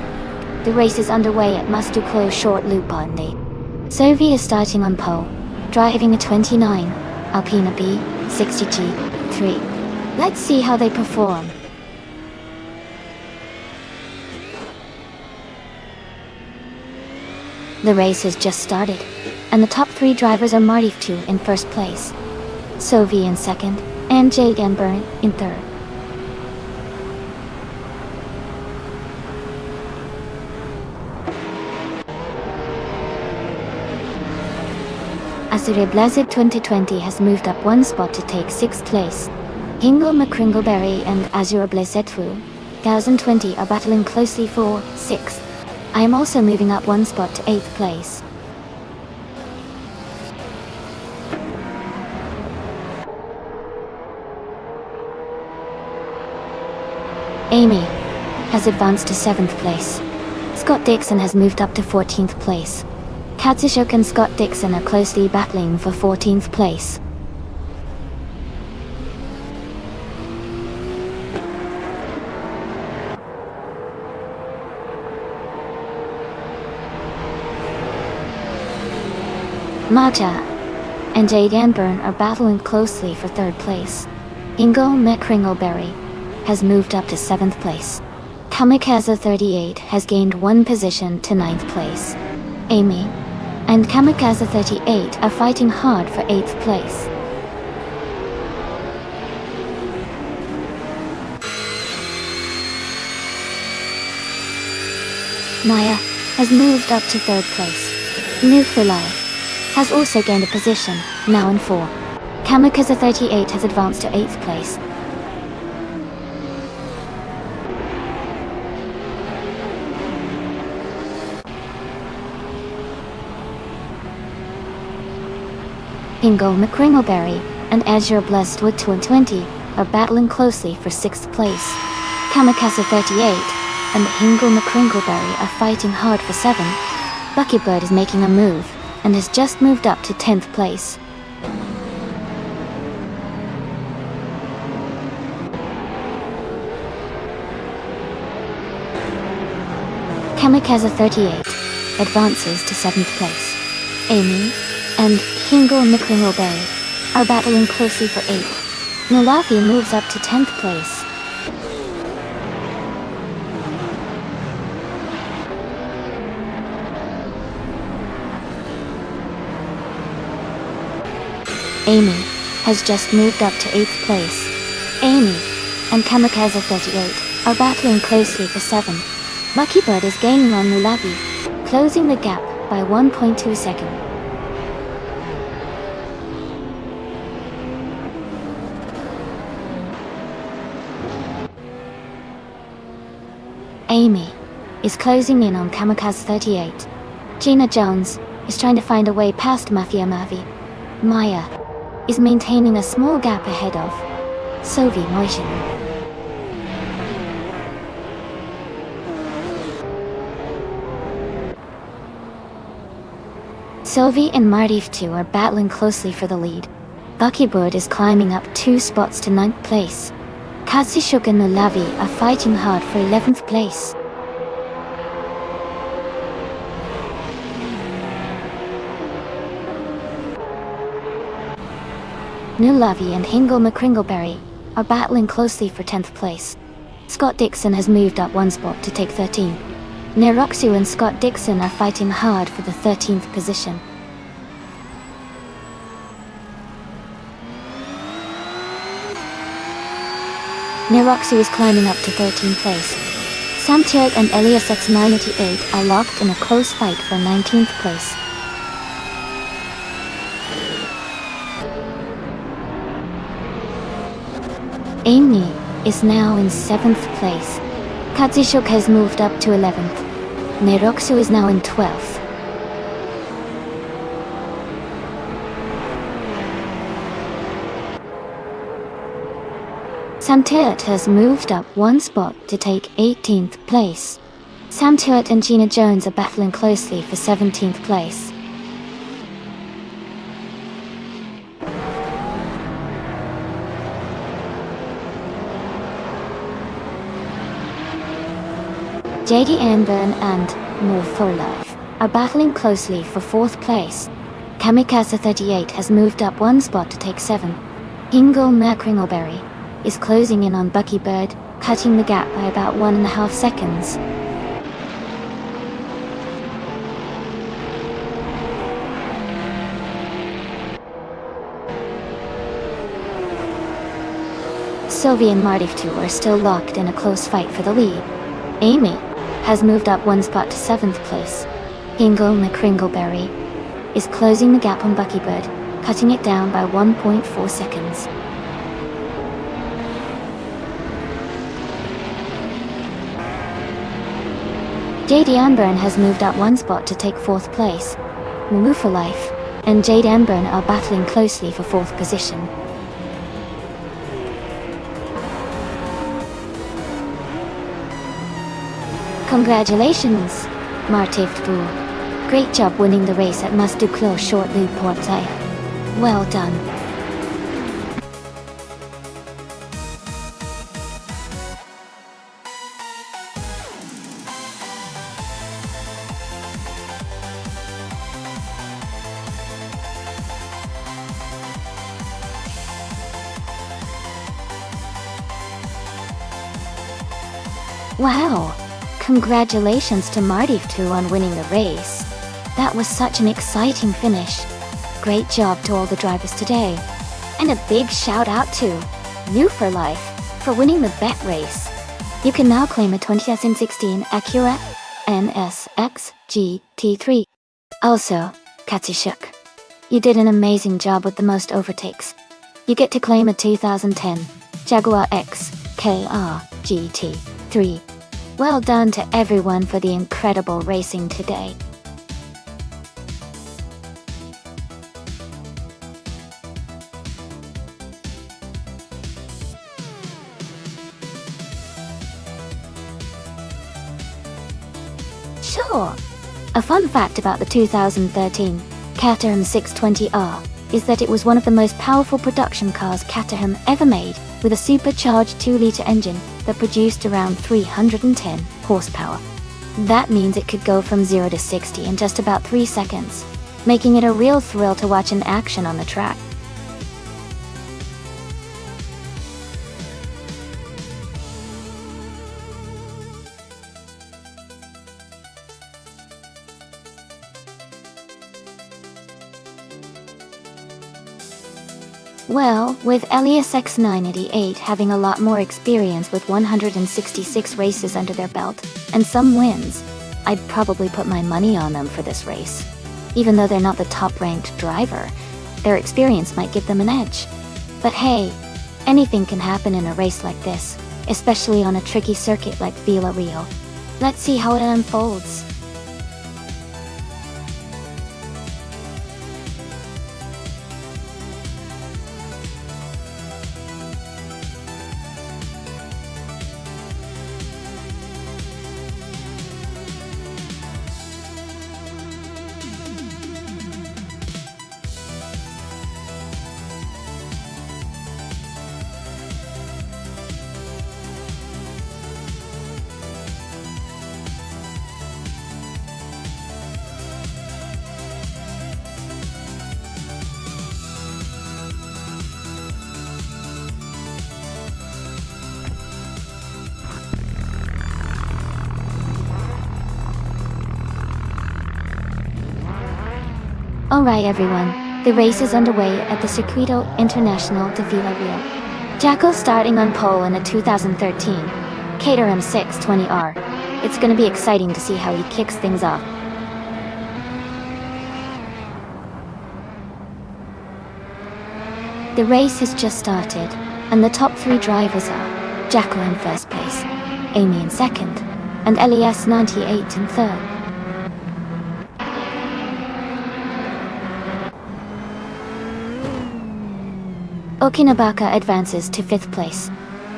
[SPEAKER 1] the race is underway at Must-Do-Close Short Loop on the. Sophie is starting on pole, driving a 29 Alpina B60G3. Let's see how they perform. The race has just started, and the top 3 drivers are Marty F2 in first place, Sophie in second, and Jade Ganburn in third. Azure Blazed 2020 has moved up 1 spot to take 6th place. Hingle McCringleberry and Azure Blazed 2020 are battling closely for 6th. I am also moving up 1 spot to 8th place. Amy has advanced to 7th place. Scott Dixon has moved up to 14th place. Katsushok and Scott Dixon are closely battling for 14th place. Maja and Jade Ganburn are battling closely for 3rd place. Ingo McCringleberry has moved up to 7th place. Kamikaze 38 has gained 1 position to 9th place. Amy and Kamikaze 38 are fighting hard for 8th place. Maya has moved up to 3rd place. New for Life has also gained a position, now in 4. Kamikaze 38 has advanced to 8th place. Ingo McCringleberry and Azure Blessed with 220 are battling closely for 6th place. Kamikaze 38 and Hingle McCringleberry are fighting hard for 7. Buckybird is making a move and has just moved up to 10th place. Kamikaze 38 advances to 7th place. Amy and Hingle McCringleberry are battling closely for 8th. Nulafi moves up to 10th place. Amy has just moved up to 8th place. Amy and Kamikaze 38 are battling closely for 7th. Buckybird is gaining on Nulavi, closing the gap by 1.2 seconds. Amy is closing in on Kamikaze 38. Gina Jones is trying to find a way past Mafia Mavi. Maya is maintaining a small gap ahead of Sovi Moishin. Sovi and Martif 2 are battling closely for the lead. Buckybird is climbing up 2 spots to 9th place. Katsishuk and Nulavi are fighting hard for 11th place. Nulavi and Hingle McCringleberry are battling closely for 10th place. Scott Dixon has moved up 1 spot to take 13th. Neroxu and Scott Dixon are fighting hard for the 13th position. Neroxu is climbing up to 13th place. Sam Tirk and Elias X988 are locked in a close fight for 19th place. Amy is now in 7th place. Katsishuk has moved up to 11th. Neroxu is now in 12th. Samtirat has moved up 1 spot to take 18th place. Samtirat and Gina Jones are battling closely for 17th place. JD Anburn and More for Life are battling closely for 4th place. Kamikaze 38 has moved up 1 spot to take 7th. Hingle McCringleberry is closing in on Buckybird, cutting the gap by about 1.5 seconds. Sylvie and Martif 2 are still locked in a close fight for the lead. Amy has moved up 1 spot to 7th place. Hingle McCringleberry is closing the gap on Buckybird, cutting it down by 1.4 seconds. JD Anburn has moved up 1 spot to take 4th place. Moo for Life and Jade Anburn are battling closely for 4th position. Congratulations, Martif 2. Great job winning the race at Masduclos Short Loop Portside. Well done. Wow! Congratulations to Martif 2 on winning the race. That was such an exciting finish. Great job to all the drivers today. And a big shout out to New for Life for winning the bet race. You can now claim a 2016 Acura NSX GT3. Also, Katsishuk, you did an amazing job with the most overtakes. You get to claim a 2010 Jaguar X KR GT3. Well done to everyone for the incredible racing today. Sure. A fun fact about the 2013 Caterham 620R is that it was one of the most powerful production cars Caterham ever made, with a supercharged 2-litre engine that produced around 310 horsepower. That means it could go from 0 to 60 in just about 3 seconds, making it a real thrill to watch in action on the track. Well, with Elias X988 having a lot more experience with 166 races under their belt, and some wins, I'd probably put my money on them for this race. Even though they're not the top-ranked driver, their experience might give them an edge. But hey, anything can happen in a race like this, especially on a tricky circuit like Villarreal. Let's see how it unfolds. Alright everyone, the race is underway at the Circuito Internacional de Villarreal. Jacko starting on pole in a 2013 Caterham 620R. It's gonna be exciting to see how he kicks things off. The race has just started, and the top 3 drivers are Jacko in first place, Amy in second, and Elias 98 in third. Okinabaka advances to 5th place.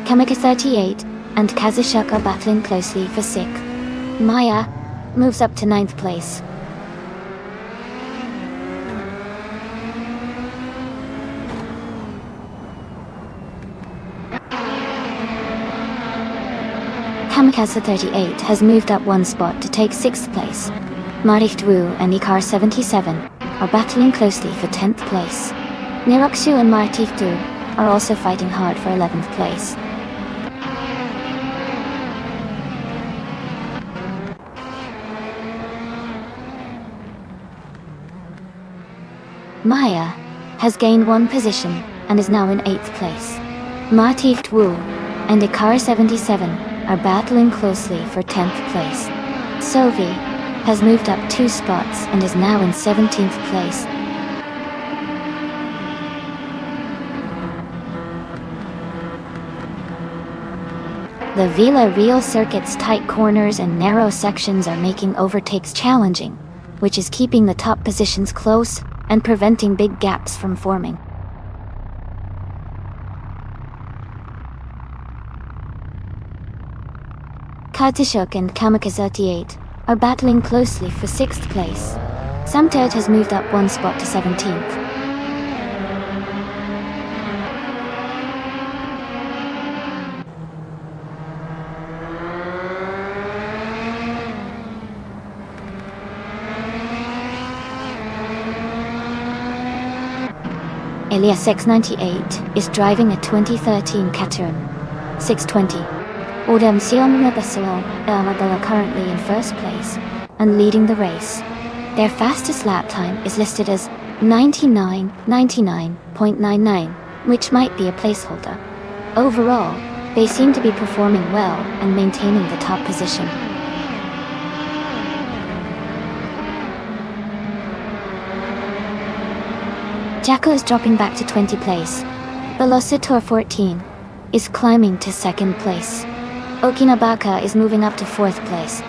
[SPEAKER 1] Kamika 38 and Kazushuk are battling closely for 6th. Maya moves up to 9th place. Kamikaze 38 has moved up 1 spot to take 6th place. Maricht Wu and Ikar 77 are battling closely for 10th place. Nirokshu and Martiftu are also fighting hard for 11th place. Maya has gained 1 position and is now in 8th place. Martift Wu and Ikar 77 are battling closely for 10th place. Sovi has moved up 2 spots and is now in 17th place. The Villarreal circuit's tight corners and narrow sections are making overtakes challenging, which is keeping the top positions close and preventing big gaps from forming. Kartishuk and Kamikaze 38 are battling closely for 6th place. Samtet has moved up 1 spot to 17th. Elias X98 is driving a 2013 Caterham 620. Odem Sion Nabasilo are currently in first place and leading the race. Their fastest lap time is listed as 99.99, which might be a placeholder. Overall, they seem to be performing well and maintaining the top position. Jacko is dropping back to 20th place. Velocitor 14 is climbing to 2nd place. Okinabaka is moving up to 4th place.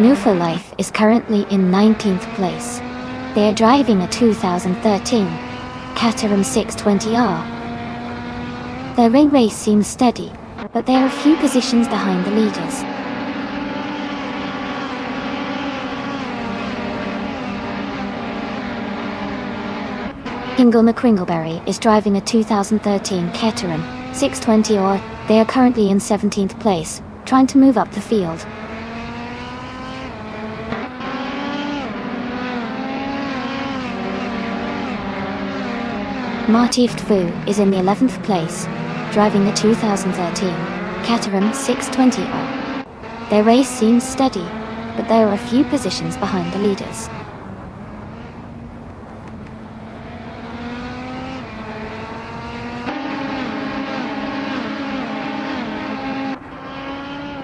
[SPEAKER 1] Nufa Life is currently in 19th place. They are driving a 2013 Caterham 620R. Their ring race seems steady, but they are a few positions behind the leaders. Kingle McCringleberry is driving a 2013 Caterham 620R. They are currently in 17th place, trying to move up the field. Martift Fu is in the 11th place, driving a 2013 Caterham 620R. Their race seems steady, but there are a few positions behind the leaders.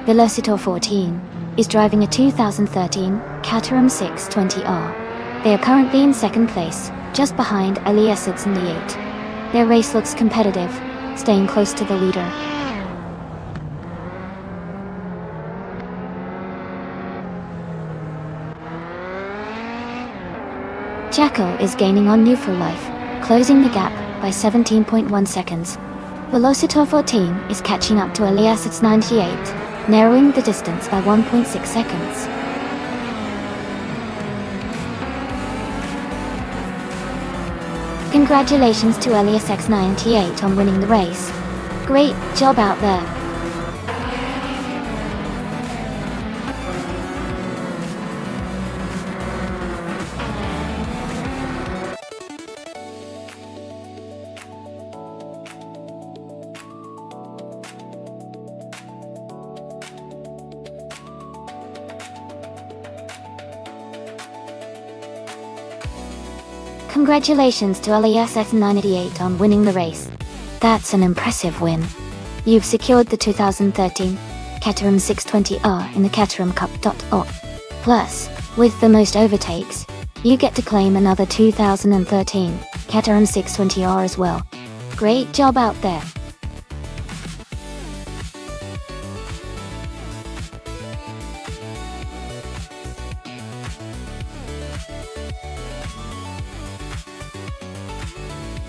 [SPEAKER 1] Velocitor 14 is driving a 2013 Caterham 620R. They are currently in second place, just behind Elias in the 8. Their race looks competitive, staying close to the leader. Jacko is gaining on Life, closing the gap by 17.1 seconds. Velocitor 14 is catching up to Elias 98, narrowing the distance by 1.6 seconds. Congratulations to Elias X98 on winning the race. Great job out there. Congratulations to Elias X98 on winning the race. That's an impressive win. You've secured the 2013 Caterham 620R in the Caterham Cup. Plus, with the most overtakes, you get to claim another 2013 Caterham 620R as well. Great job out there.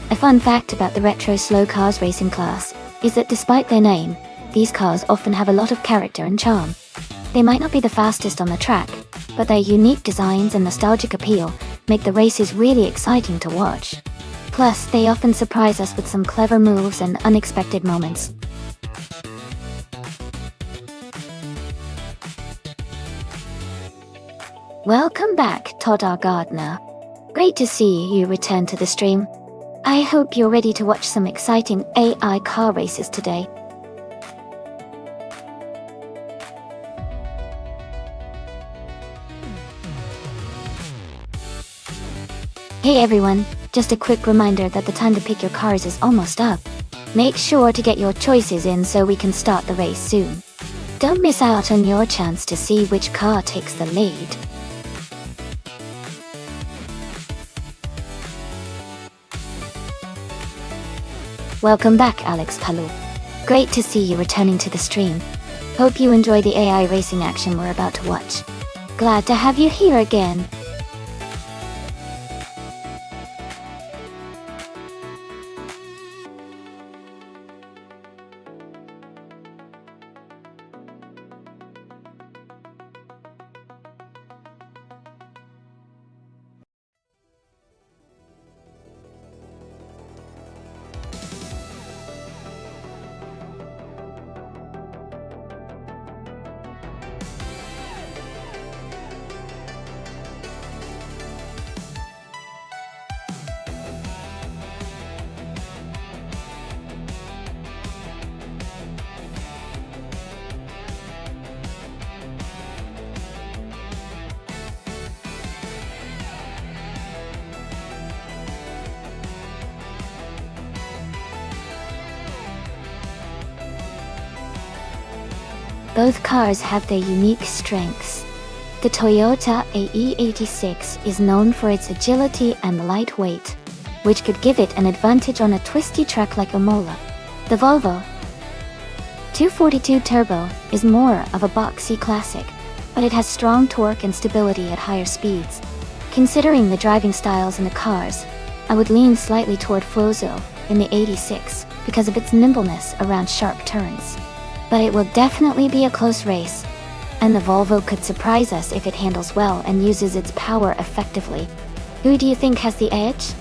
[SPEAKER 1] A fun fact about the retro slow cars racing class is that despite their name, these cars often have a lot of character and charm. They might not be the fastest on the track, but their unique designs and nostalgic appeal make the races really exciting to watch. Plus, they often surprise us with some clever moves and unexpected moments. Welcome back, Todd R. Gardner. Great to see you return to the stream. I hope you're ready to watch some exciting AI car races today. Hey everyone, just a quick reminder that the time to pick your cars is almost up. Make sure to get your choices in so we can start the race soon. Don't miss out on your chance to see which car takes the lead. Welcome back, Alex Palou. Great to see you returning to the stream. Hope you enjoy the AI racing action we're about to watch. Glad to have you here again. Both cars have their unique strengths. The Toyota AE86 is known for its agility and lightweight, which could give it an advantage on a twisty track like Imola. The Volvo 242 Turbo is more of a boxy classic, but it has strong torque and stability at higher speeds. Considering the driving styles in the cars, I would lean slightly toward Fuso in the 86 because of its nimbleness around sharp turns. But it will definitely be a close race, and the Volvo could surprise us if it handles well and uses its power effectively. Who do you think has the edge?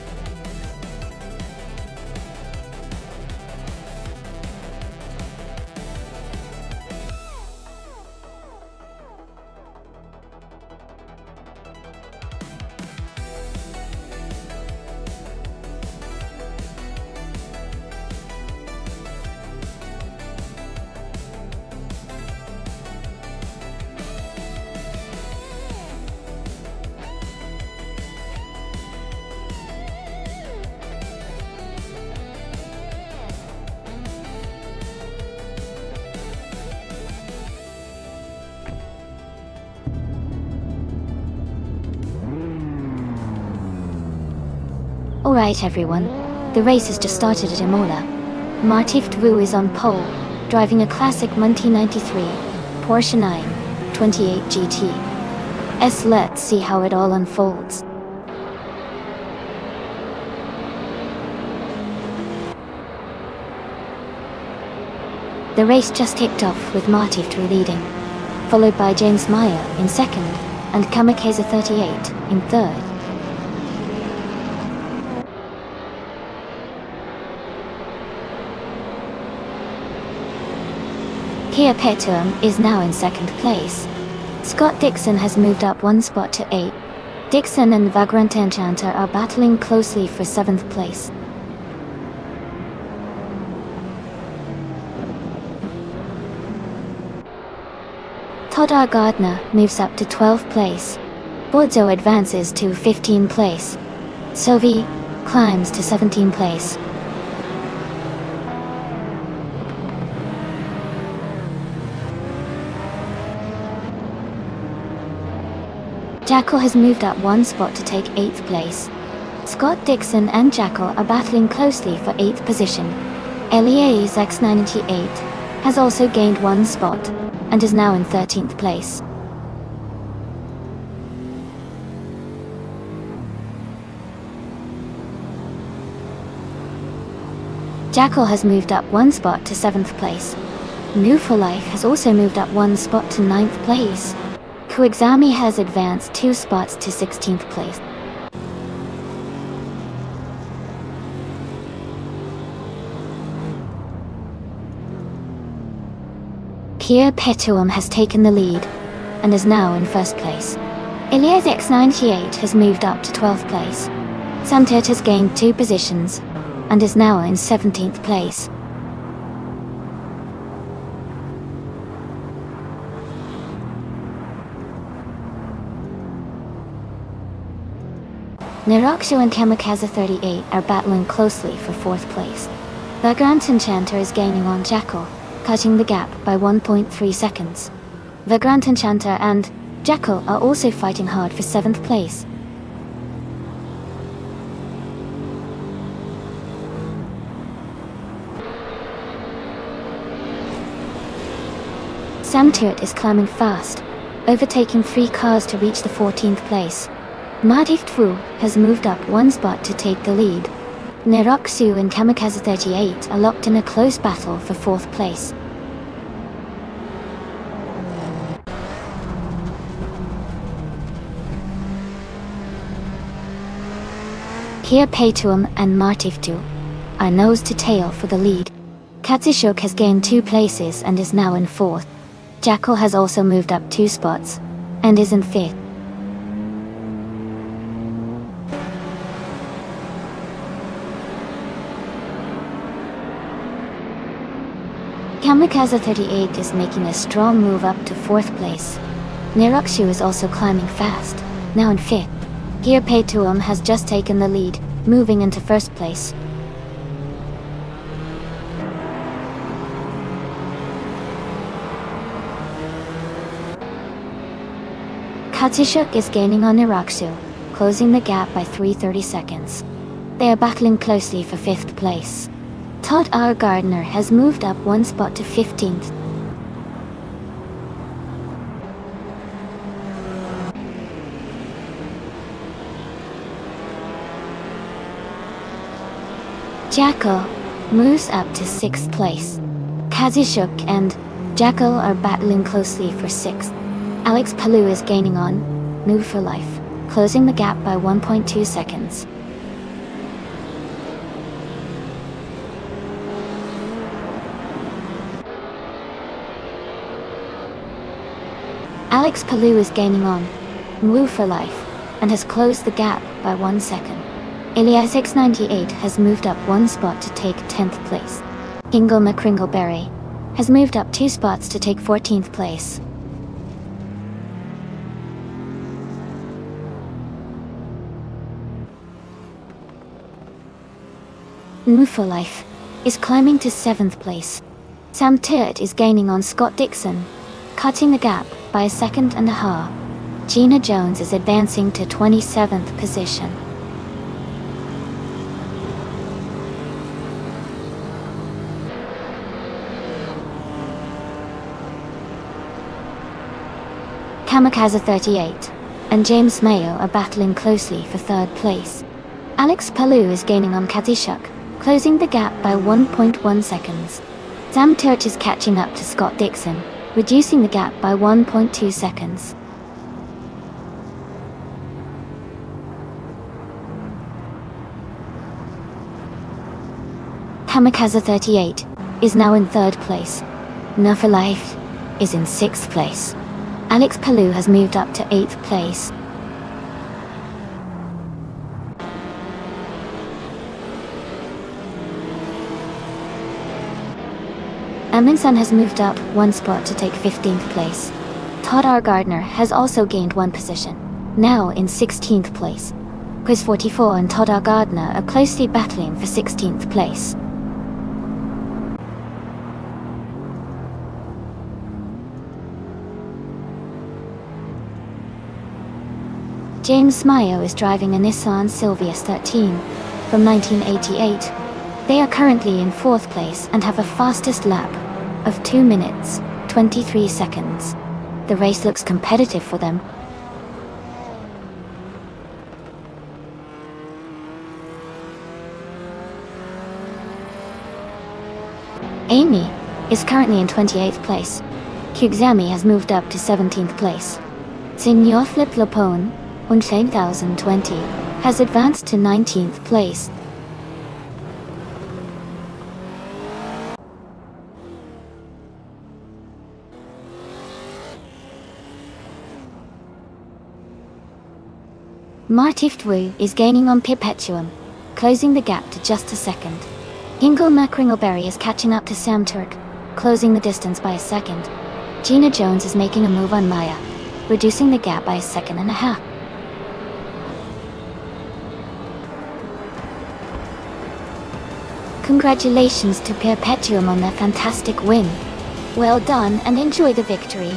[SPEAKER 1] Alright everyone, the race has just started at Imola. Martif Dvu is on pole, driving a classic Monty 93, Porsche 928 GT. Let's see how it all unfolds. The race just kicked off with Martif Dvu leading, followed by James Meyer in second, and Kamikaze 38 in third. Kia Petuum is now in second place. Scott Dixon has moved up one spot to 8. Dixon and Vagrant Enchanter are battling closely for 7th place. Todd R. Gardner moves up to 12th place. Bodzo advances to 15th place. Sovi climbs to 17th place. Jackal has moved up one spot to take 8th place. Scott Dixon and Jackal are battling closely for 8th position. Elias X98 has also gained one spot and is now in 13th place. Jackal has moved up one spot to 7th place. New for Life has also moved up one spot to 9th place. Kuexami has advanced 2 spots to 16th place. Kia Petuum has taken the lead and is now in 1st place. Elias X98 has moved up to 12th place. Samtet has gained 2 positions and is now in 17th place. Nerakshu and Kamikaze 38 are battling closely for 4th place. Vagrant Enchanter is gaining on Jackal, cutting the gap by 1.3 seconds. Vagrant Enchanter and Jackal are also fighting hard for 7th place. Samtirt is climbing fast, overtaking 3 cars to reach the 14th place. Martif Dvu has moved up one spot to take the lead. Neroksu and Kamikaze 38 are locked in a close battle for 4th place. Kia Petuum and Martif Dvu are nose to tail for the lead. Katsushuk has gained 2 places and is now in 4th. Jackal has also moved up 2 spots and is in 5th. Kamikaze 38 is making a strong move up to 4th place. Nerakshu is also climbing fast, now in 5th. Kia Petuum has just taken the lead, moving into 1st place. Katsushuk is gaining on Nerakshu, closing the gap by 3/30 seconds. They are battling closely for 5th place. Todd R. Gardner has moved up one spot to 15th. Jackal moves up to 6th place. Kazushuk and Jackal are battling closely for 6th. Alex Palou is gaining on Move for Life, closing the gap by 1.2 seconds. Alex Palou is gaining on Move for Life and has closed the gap by 1 second. Elias X98 has moved up one spot to take 10th place. Kingle McCringleberry has moved up 2 spots to take 14th place. Move for Life is climbing to 7th place. Sam Tirt is gaining on Scott Dixon, cutting the gap by 1.5 seconds. Gina Jones is advancing to 27th position. Kamikaze 38 and James Mayo are battling closely for third place. Alex Palou is gaining on Katishuk, closing the gap by 1.1 seconds. Sam Turch is catching up to Scott Dixon, reducing the gap by 1.2 seconds. Kamikaze 38 is now in third place. No for Life is in sixth place. Alex Palou has moved up to 8th place. Amundsen has moved up one spot to take 15th place. Todd R. Gardner has also gained one position, now in 16th place. Quiz 44 and Todd R. Gardner are closely battling for 16th place. James Mayo is driving a Nissan Silvius 13 from 1988. They are currently in 4th place and have a fastest lap of 2 minutes, 23 seconds. The race looks competitive for them. Amy is currently in 28th place. Kugzami has moved up to 17th place. Senior Flip Lopone on 10,020 has advanced to 19th place. Martif Wu is gaining on Perpetuum, closing the gap to just a second. Ingo McRingleberry is catching up to Sam Turk, closing the distance by a second. Gina Jones is making a move on Maya, reducing the gap by a second and a half. Congratulations to Perpetuum on their fantastic win. Well done and enjoy the victory.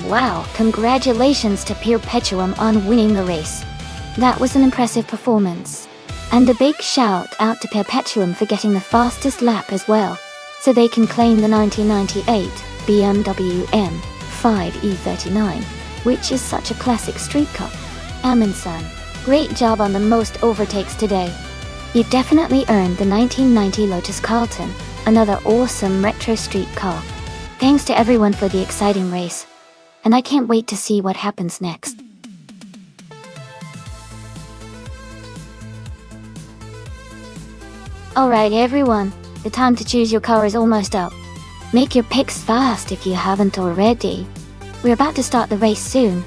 [SPEAKER 1] Wow, congratulations to Perpetuum on winning the race. That was an impressive performance. And a big shout out to Perpetuum for getting the fastest lap as well, so they can claim the 1998 BMW M5 E39, which is such a classic street car. Amundsen, great job on the most overtakes today. You definitely earned the 1990 Lotus Carlton, another awesome retro street car. Thanks to everyone for the exciting race. And I can't wait to see what happens next. Alright everyone, the time to choose your car is almost up. Make your picks fast if you haven't already. We're about to start the race soon.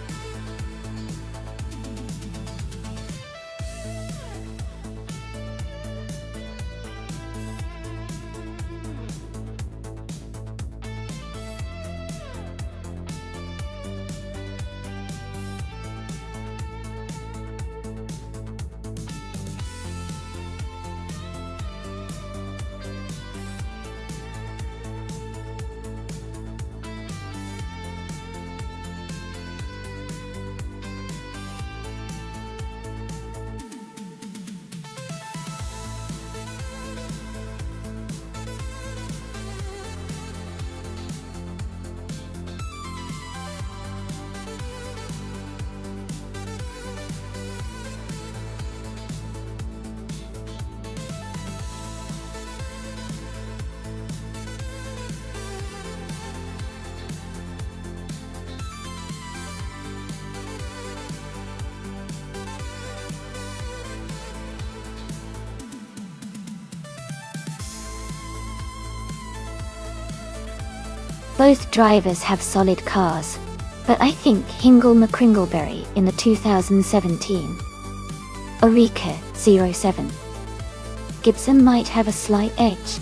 [SPEAKER 1] Both drivers have solid cars, but I think Hingle McCringleberry in the 2017 Oreca 07 Gibson might have a slight edge.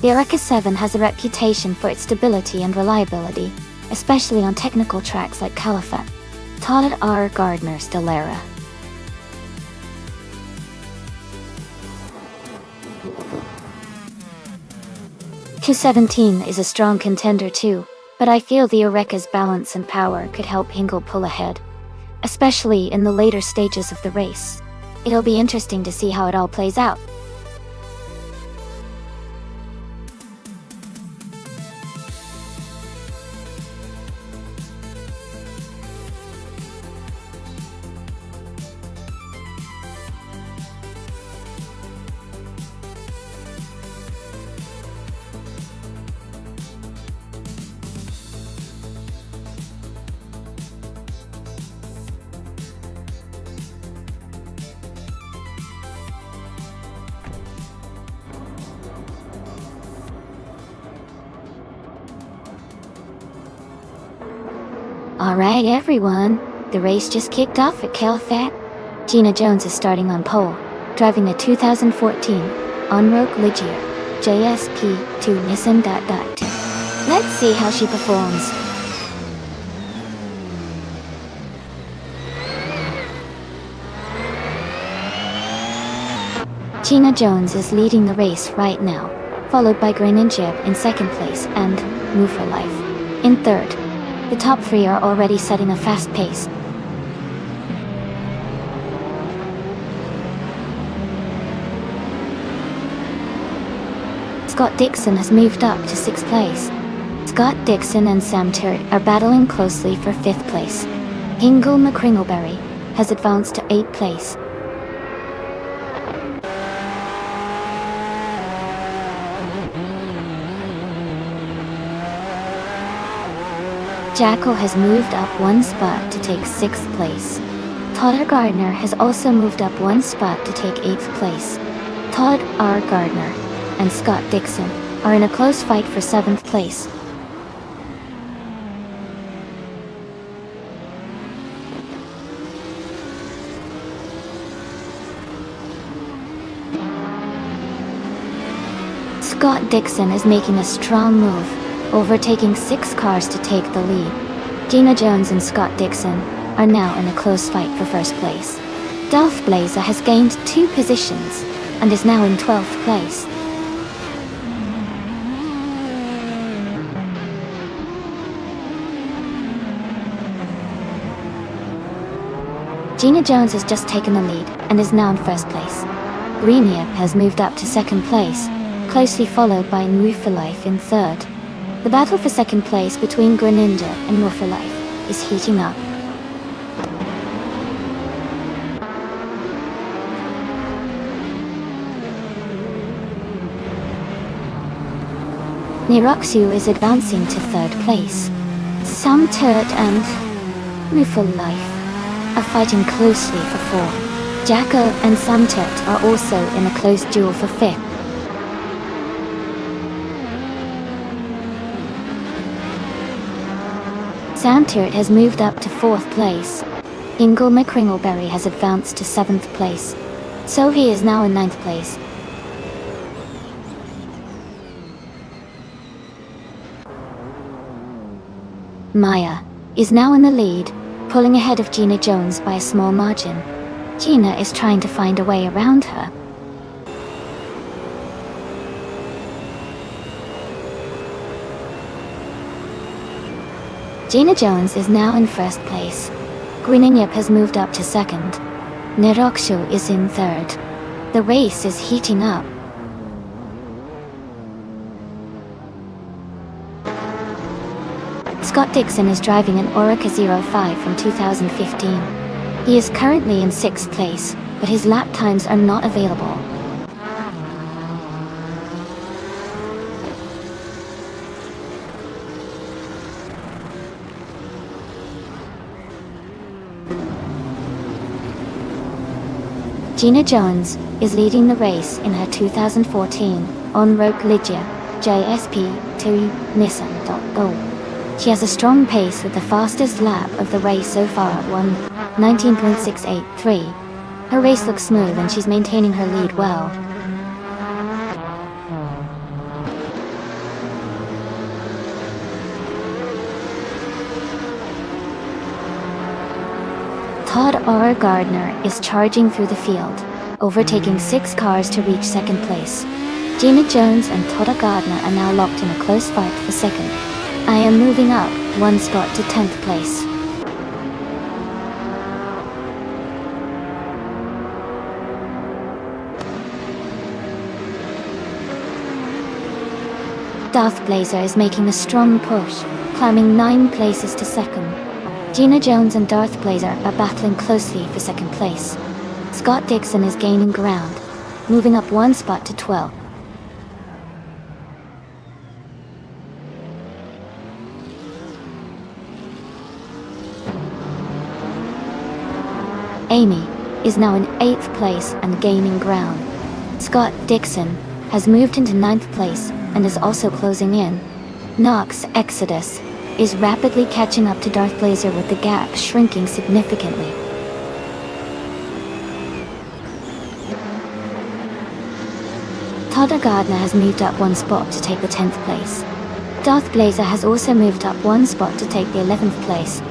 [SPEAKER 1] The Oreca 7 has a reputation for its stability and reliability, especially on technical tracks like Calicut. Todd R. Gardner Stellara. Q17 is a strong contender too, but I feel the Oreca's balance and power could help Hingle pull ahead, especially in the later stages of the race. It'll be interesting to see how it all plays out. Alright everyone, the race just kicked off at Calicut. Gina Jones is starting on pole, driving a 2014 Onroque Ligier JSP2 Nissan. Let's see how she performs. Gina Jones is leading the race right now, followed by Greninja in second place and Move for Life in third. The top three are already setting a fast pace. Scott Dixon has moved up to 6th place. Scott Dixon and Sam Turret are battling closely for 5th place. Hingle McCringleberry has advanced to 8th place. Jackal has moved up 1 spot to take 6th place. Todd R. Gardner has also moved up 1 spot to take 8th place. Todd R. Gardner and Scott Dixon are in a close fight for 7th place. Scott Dixon is making a strong move, overtaking 6 cars to take the lead. Gina Jones and Scott Dixon are now in a close fight for 1st place. Dolph Blazer has gained 2 positions and is now in 12th place. Gina Jones has just taken the lead and is now in 1st place. Greenia has moved up to 2nd place, closely followed by Move for Life in 3rd. The battle for 2nd place between Greninja and Move for Life is heating up. Niroxu is advancing to 3rd place. Sam Turret and Move for Life are fighting closely for 4th. Jacko and Sam Turret are also in a close duel for 5th. Sam Turret has moved up to 4th place. Ingle McCringleberry has advanced to 7th place, so he is now in 9th place. Maya is now in the lead, pulling ahead of Gina Jones by a small margin. Gina is trying to find a way around her. Gina Jones is now in 1st place. Greninja has moved up to 2nd. Niroxu is in 3rd. The race is heating up. Scott Dixon is driving an Oreca 05 from 2015. He is currently in 6th place, but his lap times are not available. Gina Jones is leading the race in her 2014 Onroque Ligier JSP2 Nissan.Go. She has a strong pace with the fastest lap of the race so far at 1:19.683. Her race looks smooth and she's maintaining her lead well. Todd R. Gardner is charging through the field, overtaking 6 cars to reach second place. Gina Jones and Todd Gardner are now locked in a close fight for second. I am moving up 1 spot to 10th place. Darth Blazer is making a strong push, climbing 9 places to second. Gina Jones and Darth Blazer are battling closely for second place. Scott Dixon is gaining ground, moving up 1 spot to 12. Amy is now in 8th place and gaining ground. Scott Dixon has moved into 9th place and is also closing in. Knox Exodus is rapidly catching up to Darth Blazer with the gap shrinking significantly. Todd Gardner has moved up 1 spot to take the 10th place. Darth Blazer has also moved up 1 spot to take the 11th place.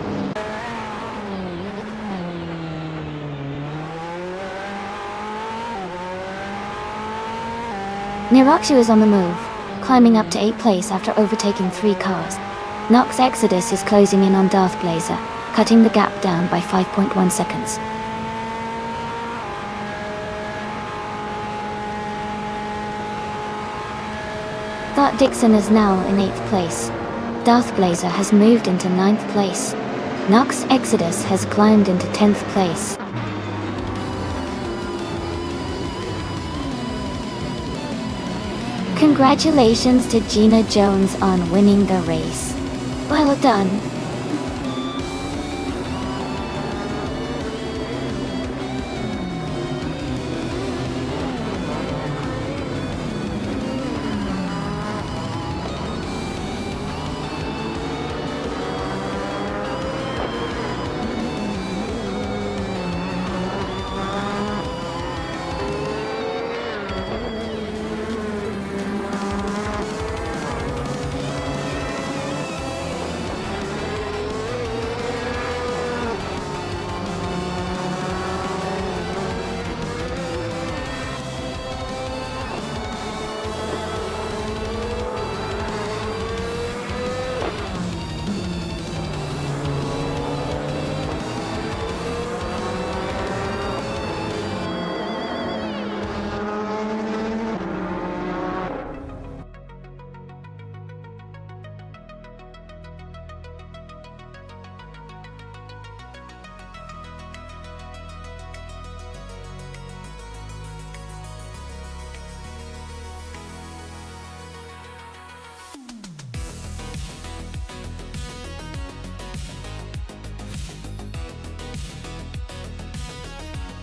[SPEAKER 1] Nirakshu is on the move, climbing up to 8th place after overtaking 3 cars. Knox Exodus is closing in on Darth Blazer, cutting the gap down by 5.1 seconds. Scott Dixon is now in 8th place. Darth Blazer has moved into 9th place. Knox Exodus has climbed into 10th place. Congratulations to Gina Jones on winning the race. Well done.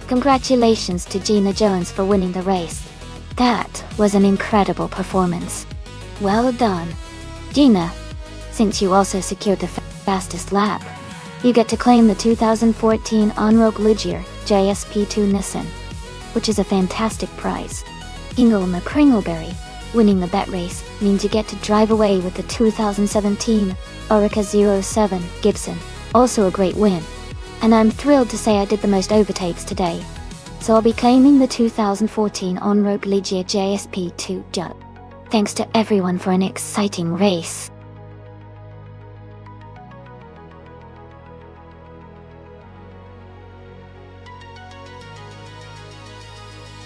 [SPEAKER 1] Congratulations to Gina Jones for winning the race. That was an incredible performance. Well done. Gina, since you also secured the fastest lap, you get to claim the 2014 On-Road Ligier JSP2 Nissan, which is a fantastic prize. Ingle McCringleberry, winning the bet race means you get to drive away with the 2017 Orica 07 Gibson, also a great win. And I'm thrilled to say I did the most overtakes today. So I'll be claiming the 2014 On-Road Ligier JSP2 Jut. Thanks to everyone for an exciting race.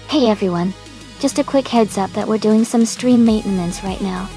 [SPEAKER 1] Hey everyone, just a quick heads up that we're doing some stream maintenance right now.